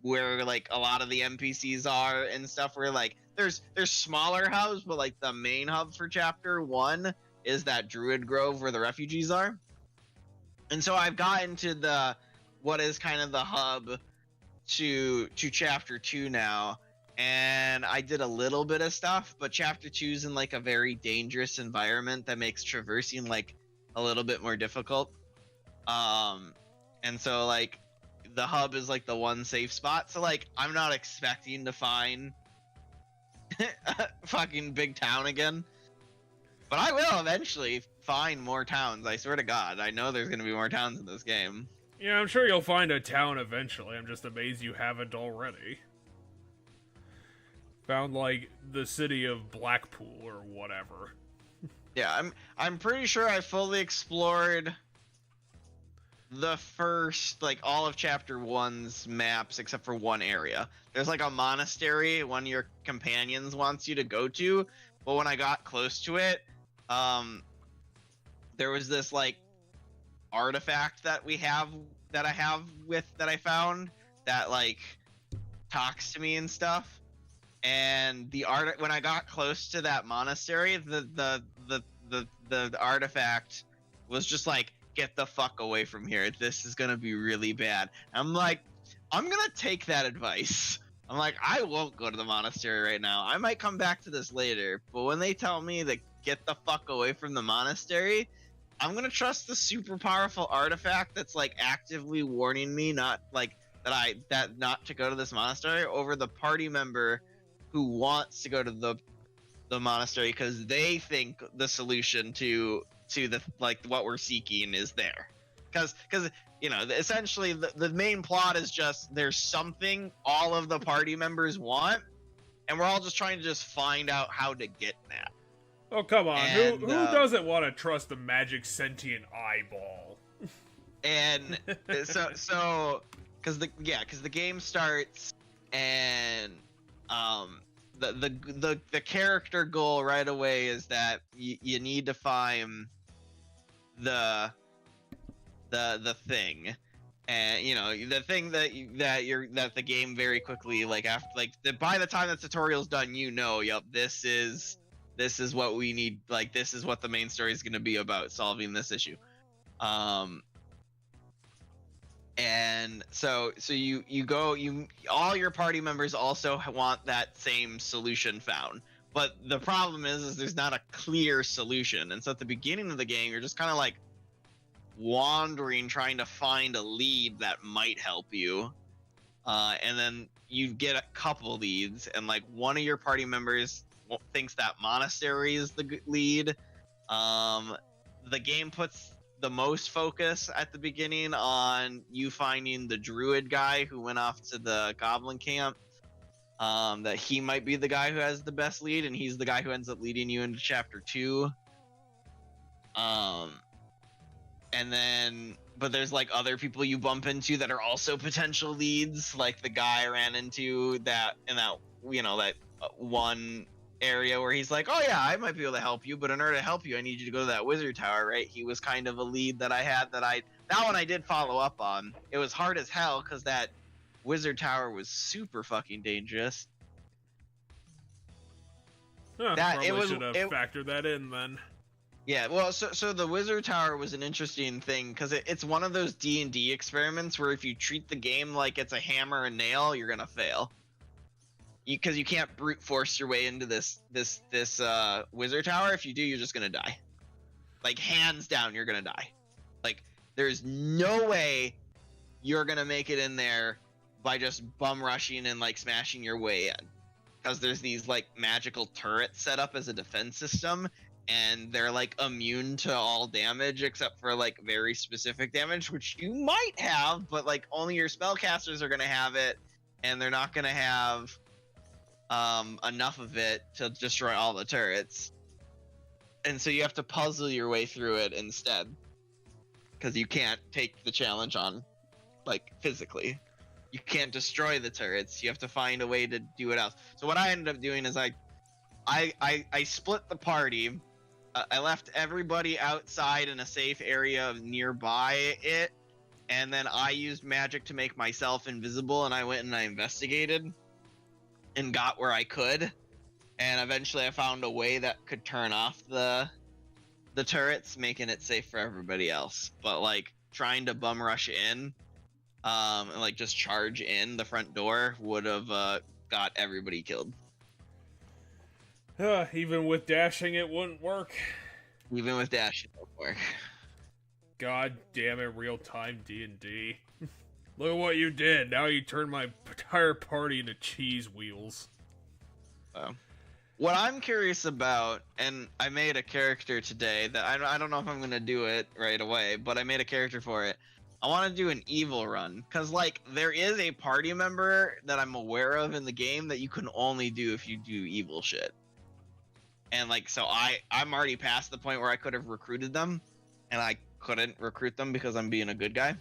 S2: where like a lot of the NPCs are and stuff, where like there's smaller hubs, but like the main hub for chapter 1 is that Druid Grove where the refugees are. And so I've gotten to the what is kind of the hub to chapter 2 now, and I did a little bit of stuff, but chapter 2 is in like a very dangerous environment that makes traversing like a little bit more difficult. And so like the hub is like the one safe spot, so like I'm not expecting to find a fucking big town again, but I will eventually find more towns. I swear to God, I know there's gonna be more towns in this game.
S1: Yeah, I'm sure you'll find a town eventually. I'm just amazed you haven't already. Found, like, the city of Blackpool or whatever.
S2: Yeah, I'm pretty sure I fully explored the first, like, all of chapter 1's maps except for one area. There's like a monastery one of your companions wants you to go to, but when I got close to it, there was this like artifact that I found that like talks to me and stuff. And the art, when I got close to that monastery, the artifact was just like, get the fuck away from here. This is gonna be really bad. I'm like, I'm gonna take that advice. I'm like, I won't go to the monastery right now. I might come back to this later. But when they tell me to get the fuck away from the monastery, I'm gonna trust the super powerful artifact that's like actively warning me not to go to this monastery over the party member who wants to go to the monastery because they think the solution to the like what we're seeking is there. Because you know, essentially the main plot is just there's something all of the party members want, and we're all just trying to just find out how to get that.
S1: Oh, come on.
S2: And,
S1: who doesn't want to trust a magic sentient eyeball?
S2: And so because the game starts, and the character goal right away is that you need to find the thing, and you know the thing that the game very quickly, like after by the time the tutorial's done, you know, yep, this is what we need, like this is what the main story is going to be about, solving this issue. And so all your party members also want that same solution found, but the problem is there's not a clear solution. And so at the beginning of the game, you're just kind of like wandering, trying to find a lead that might help you, and then you get a couple leads, and like one of your party members thinks that monastery is the lead. The game puts the most focus at the beginning on you finding the druid guy who went off to the goblin camp, that he might be the guy who has the best lead, and he's the guy who ends up leading you into chapter 2. And then, but there's like other people you bump into that are also potential leads, like the guy I ran into that in that, you know, that one area where he's like, oh yeah, I might be able to help you, but in order to help you, I need you to go to that wizard tower, right? He was kind of a lead that I had that one I did follow up on. It was hard as hell because that wizard tower was super fucking dangerous.
S1: Probably should have factored that in then.
S2: Yeah, well, so the wizard tower was an interesting thing because it's one of those D&D experiments where if you treat the game like it's a hammer and nail, you're gonna fail. Because you can't brute force your way into this wizard tower. If you do, you're just gonna die. Like hands down, you're gonna die. Like there's no way you're gonna make it in there by just bum rushing and like smashing your way in. Because there's these like magical turrets set up as a defense system, and they're like immune to all damage except for like very specific damage, which you might have, but like only your spellcasters are gonna have it, and they're not gonna have enough of it to destroy all the turrets. And so you have to puzzle your way through it instead, because you can't take the challenge on like physically. You can't destroy the turrets. You have to find a way to do it else. So what I ended up doing is I split the party. I left everybody outside in a safe area nearby it, and then I used magic to make myself invisible, and I went and I investigated and got where I could, and eventually I found a way that could turn off the turrets, making it safe for everybody else. But like trying to bum rush in, and like just charge in the front door would have got everybody killed.
S1: Even with dashing, it wouldn't work.
S2: Even with dash, it won't work.
S1: God damn it, real-time D&D. Look at what you did. Now you turned my entire party into cheese wheels.
S2: What I'm curious about, and I made a character today that I don't know if I'm going to do it right away, but I made a character for it. I want to do an evil run, because like there is a party member that I'm aware of in the game that you can only do if you do evil shit. And like, so I'm already past the point where I could have recruited them, and I couldn't recruit them because I'm being a good guy.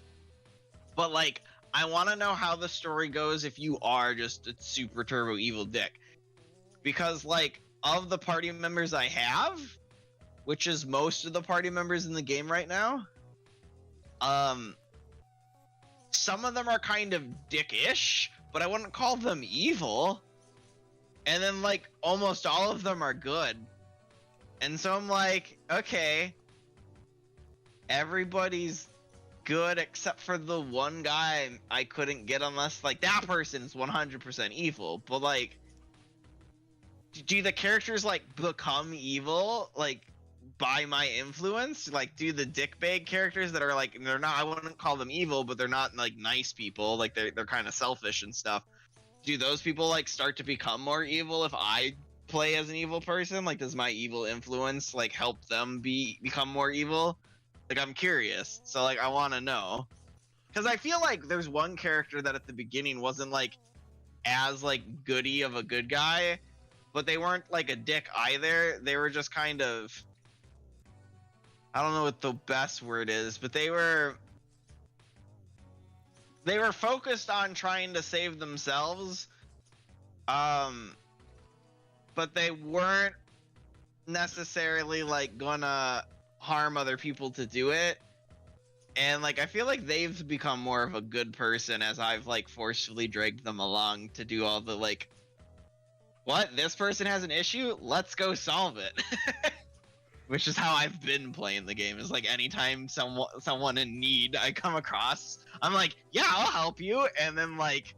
S2: But like, I want to know how the story goes if you are just a super turbo evil dick. Because like, of the party members I have, which is most of the party members in the game right now, some of them are kind of dickish, but I wouldn't call them evil. And then like almost all of them are good. And so I'm like, okay, everybody's good except for the one guy I couldn't get, unless like that person's 100% evil. But like, do the characters like become evil like by my influence? Like, do the dickbag characters that are like, they're not, I wouldn't call them evil, but they're not like nice people, like they're kind of selfish and stuff, do those people like start to become more evil if I play as an evil person? Like, does my evil influence like help them become more evil? Like, I'm curious. So like, I want to know, because I feel like there's one character that at the beginning wasn't like as like goody of a good guy, but they weren't like a dick either. They were just kind of, I don't know what the best word is, but they were focused on trying to save themselves, but they weren't necessarily like gonna harm other people to do it. And like, I feel like they've become more of a good person as I've like forcefully dragged them along to do all the like, what, this person has an issue, let's go solve it. Which is how I've been playing the game, is like anytime someone in need I come across, I'm like, yeah, I'll help you. And then like,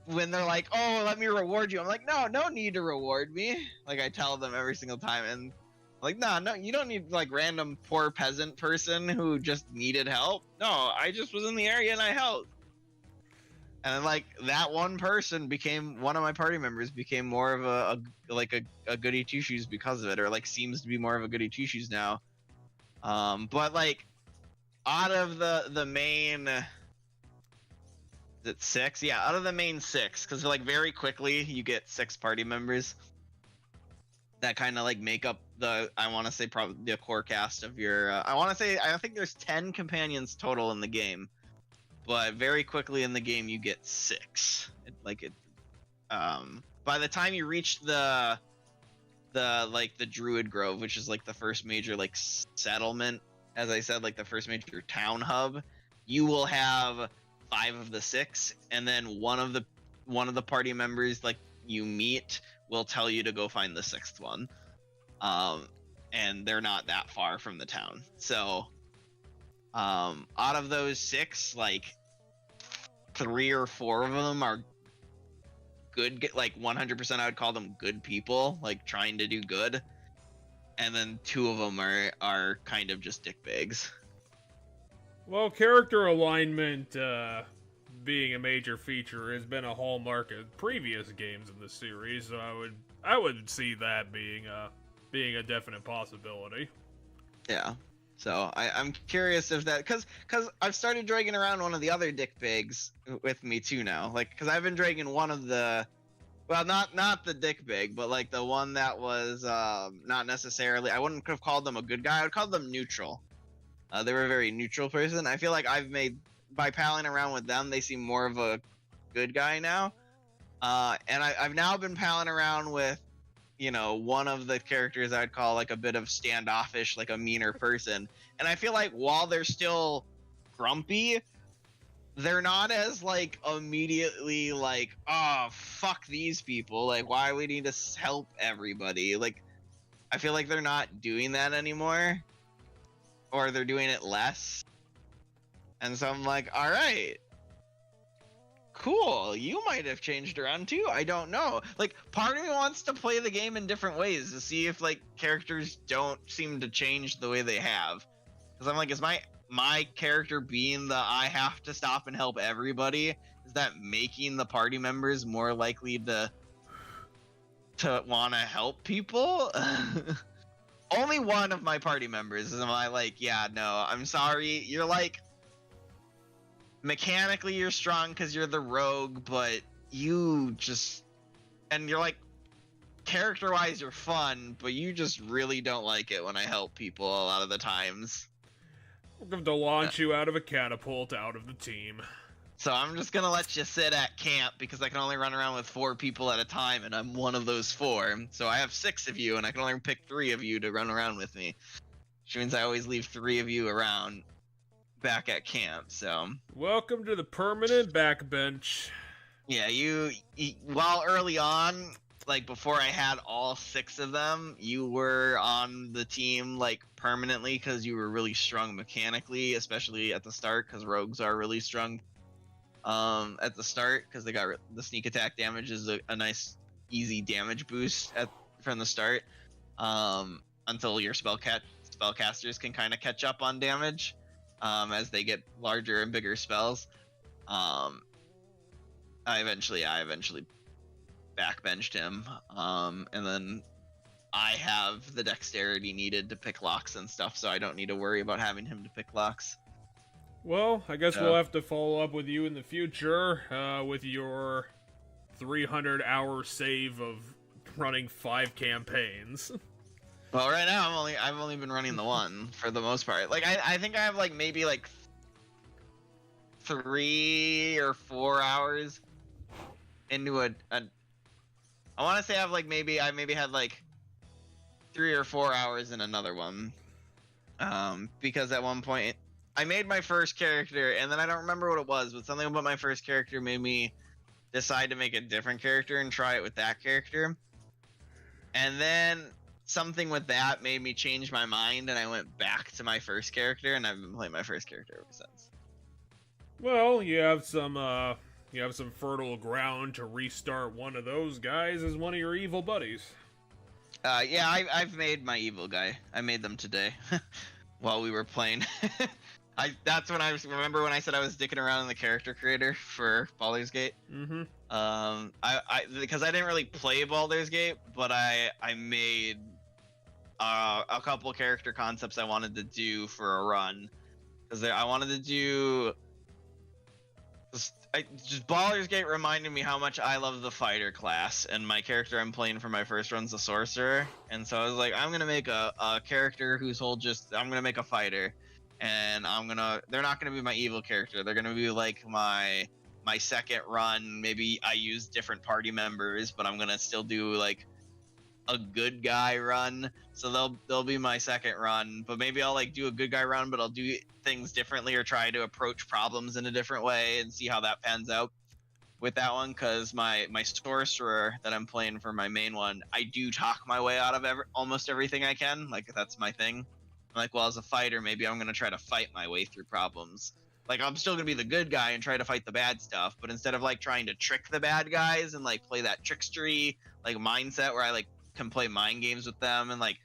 S2: when they're like, oh, let me reward you, I'm like, no need to reward me. Like, I tell them every single time, and like, no, you don't need like random poor peasant person who just needed help. No, I just was in the area and I helped. And then like that one person became, one of my party members became more of a goody two shoes because of it, or like seems to be more of a goody two shoes now. But like, out of the main, is it 6? Yeah, out of the main 6, because like very quickly you get 6 party members that kind of like make up the, I want to say probably the core cast of your. I think there's 10 companions total in the game. But very quickly in the game, you get 6. By the time you reach the Druid Grove, which is like the first major like settlement, as I said, like the first major town hub, you will have 5 of the 6, and then one of the party members like you meet will tell you to go find the 6th one, and they're not that far from the town. So out of those 6, like 3 or 4 of them are good, like 100% I would call them good people, like trying to do good, and then 2 of them are kind of just dickbags.
S1: Well, character alignment being a major feature has been a hallmark of previous games in the series, so I would see that being being a definite possibility.
S2: Yeah. So I'm curious if that, cause I've started dragging around one of the other dick pigs with me too now. Like, cause I've been dragging one of the, well, not the dick pig, but like the one that was not necessarily. I wouldn't have called them a good guy. I would call them neutral. They were a very neutral person. I feel like I've made, by palling around with them, they seem more of a good guy now. And I've now been palling around with, you know, one of the characters I'd call like a bit of standoffish, like a meaner person. And I feel like while they're still grumpy, they're not as like immediately like, oh, fuck these people. Like, why we need to help everybody? Like, I feel like they're not doing that anymore, or they're doing it less. And so I'm like, all right, cool, you might have changed around too. I don't know. Like, part of me wants to play the game in different ways to see if like characters don't seem to change the way they have. Because I'm like, is my character being the I have to stop and help everybody, is that making the party members more likely to want to help people? Only one of my party members is I like, yeah, no, I'm sorry, you're like, mechanically you're strong because you're the rogue, but you just, and you're like, character wise you're fun, but you just really don't like it when I help people a lot of the times.
S1: We're going to launch you out of a catapult out of the team.
S2: So I'm just gonna let you sit at camp because I can only run around with 4 people at a time, and I'm one of those 4. So I have 6 of you, and I can only pick 3 of you to run around with me, which means I always leave 3 of you around back at camp. So
S1: welcome to the permanent backbench.
S2: Yeah, you while early on, like before I had all 6 of them, you were on the team like permanently because you were really strong mechanically, especially at the start, because rogues are really strong at the start because they got the sneak attack damage is a nice easy damage boost from the start, until your spellcasters can kind of catch up on damage as they get larger and bigger spells. I eventually backbenched him, and then I have the dexterity needed to pick locks and stuff, so I don't need to worry about having him to pick locks.
S1: Well, I guess we'll have to follow up with you in the future with your 300-hour save of running 5 campaigns.
S2: Well, right now I've only been running the one for the most part. Like I think I have like maybe like 3 or 4 hours into I want to say I maybe had like 3 or 4 hours in another one, because at one point I made my first character and then I don't remember what it was, but something about my first character made me decide to make a different character and try it with that character, and then something with that made me change my mind and I went back to my first character, and I've been playing my first character ever since.
S1: Well, you have some fertile ground to restart one of those guys as one of your evil buddies.
S2: Yeah, I've made my evil guy. I made them today while we were playing. That's when I remember when I said I was dicking around in the character creator for Baldur's Gate.
S1: Mm-hmm.
S2: Because I didn't really play Baldur's Gate, but I made a couple character concepts I wanted to do for a run, because I wanted to do. Just Baldur's Gate reminded me how much I love the fighter class, and my character I'm playing for my first run's a sorcerer, and so I was like, I'm gonna make a character whose whole I'm gonna make a fighter, and they're not gonna be my evil character, they're gonna be like my second run. Maybe I use different party members, but I'm gonna still do like a good guy run, so they'll be my second run, but maybe I'll like do a good guy run, but I'll do things differently or try to approach problems in a different way and see how that pans out with that one, because my sorcerer that I'm playing for my main one, I do talk my way out of almost everything I can. Like, that's my thing. I'm like, well, as a fighter, maybe I'm gonna try to fight my way through problems. Like, I'm still gonna be the good guy and try to fight the bad stuff, but instead of like trying to trick the bad guys and like play that trickstery like mindset where I like can play mind games with them and like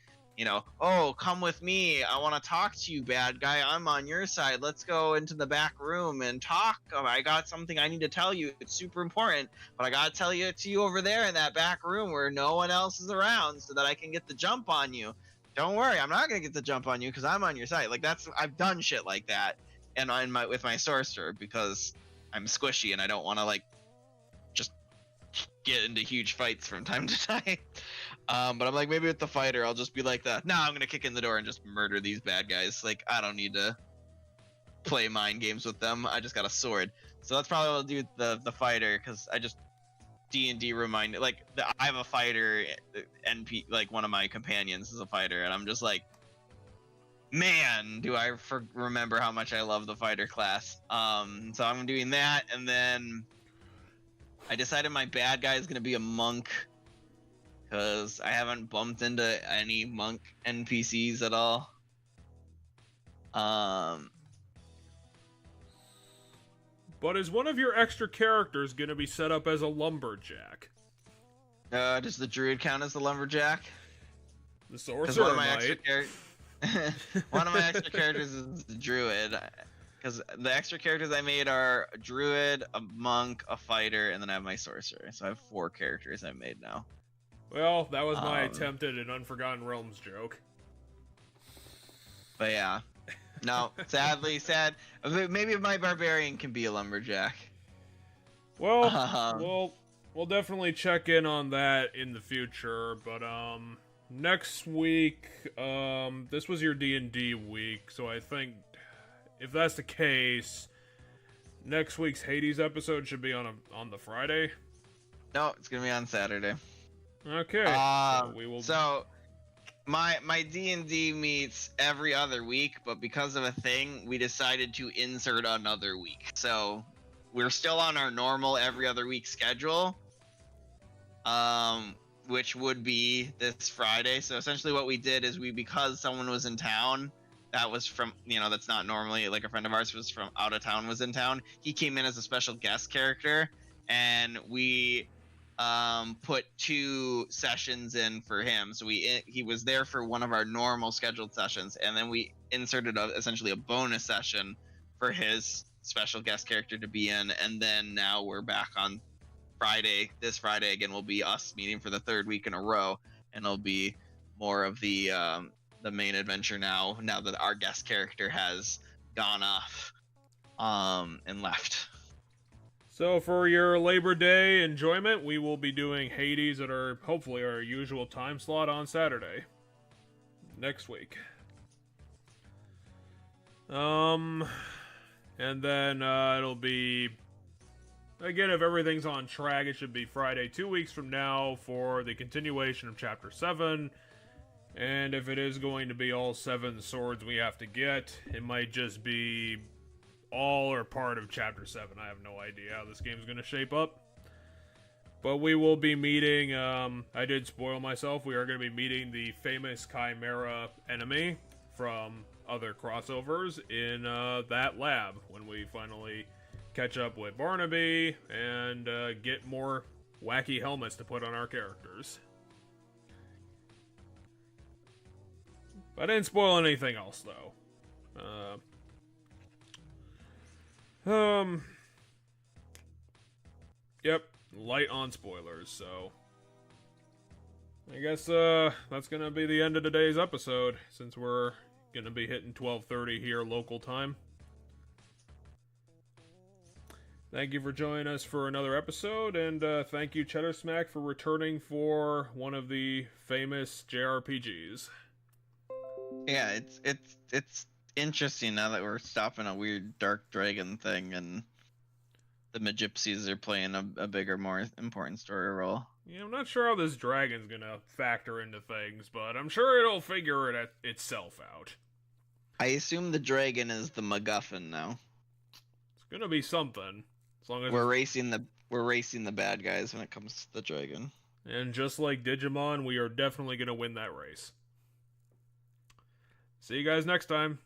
S2: oh, come with me. I want to talk to you, bad guy. I'm on your side. Let's go into the back room and talk. I got something I need to tell you. It's super important, but I got to tell it to you over there in that back room where no one else is around so that I can get the jump on you. Don't worry, I'm not going to get the jump on you because I'm on your side. Like, I've done shit like that and with my sorcerer because I'm squishy and I don't want to, like, just get into huge fights from time to time. But I'm like, maybe with the fighter, I'll just be like that. No, I'm gonna kick in the door and just murder these bad guys. Like, I don't need to play mind games with them. I just got a sword. So that's probably what I'll do with the fighter, because I just D&D reminded, like, I have a fighter NP, like one of my companions is a fighter, and I'm just like, man, do I remember how much I love the fighter class. So I'm doing that, and then I decided my bad guy is gonna be a monk. Because I haven't bumped into any monk NPCs at all.
S1: But is one of your extra characters going to be set up as a lumberjack?
S2: Does the druid count as the lumberjack?
S1: The sorcerer
S2: one of my extra characters is the druid. Because the extra characters I made are a druid, a monk, a fighter, and then I have my sorcerer. So I have 4 characters I made now.
S1: Well, that was my attempted and Unforgotten Realms joke.
S2: But yeah. No, sad. Maybe my barbarian can be a lumberjack.
S1: Well, we'll definitely check in on that in the future. But next week, this was your D&D week, so I think if that's the case, next week's Hades episode should be on the Friday.
S2: No, it's gonna be on Saturday.
S1: Okay. So we will.
S2: So my D&D meets every other week, but because of a thing, we decided to insert another week. So we're still on our normal every other week schedule, which would be this Friday. So essentially what we did is because someone was in town, that was from, that's not normally, like, a friend of ours was from out of town, was in town. He came in as a special guest character, and we put 2 sessions in for him. So he was there for one of our normal scheduled sessions, and then we inserted essentially a bonus session for his special guest character to be in. And then now we're back on Friday. This Friday again will be us meeting for the 3rd week in a row, and it'll be more of the main adventure now that our guest character has gone off and left.
S1: So for your Labor Day enjoyment, we will be doing Hades at hopefully our usual time slot on Saturday. Next week. And then it'll be, again, if everything's on track, it should be Friday 2 weeks from now for the continuation of Chapter 7. And if it is going to be all 7 swords we have to get, it might just be all or part of Chapter 7. I have no idea how this game's going to shape up. But we will be meeting, I did spoil myself, we are going to be meeting the famous Chimera enemy from other crossovers in that lab when we finally catch up with Barnaby and get more wacky helmets to put on our characters. I didn't spoil anything else, though. Yep, light on spoilers, so I guess that's gonna be the end of today's episode, since we're gonna be hitting 12:30 here local time. Thank you for joining us for another episode, and thank you, Cheddar Smack, for returning for one of the famous JRPGs.
S2: Yeah, it's interesting now that we're stopping a weird Dark Dragon thing, and the Magypsies are playing a bigger, more important story role.
S1: Yeah, I'm not sure how this dragon's gonna factor into things, but I'm sure it'll figure it itself out.
S2: I assume the dragon is the MacGuffin now.
S1: It's gonna be something. As long as
S2: we're racing the bad guys when it comes to the dragon.
S1: And just like Digimon, we are definitely gonna win that race. See you guys next time.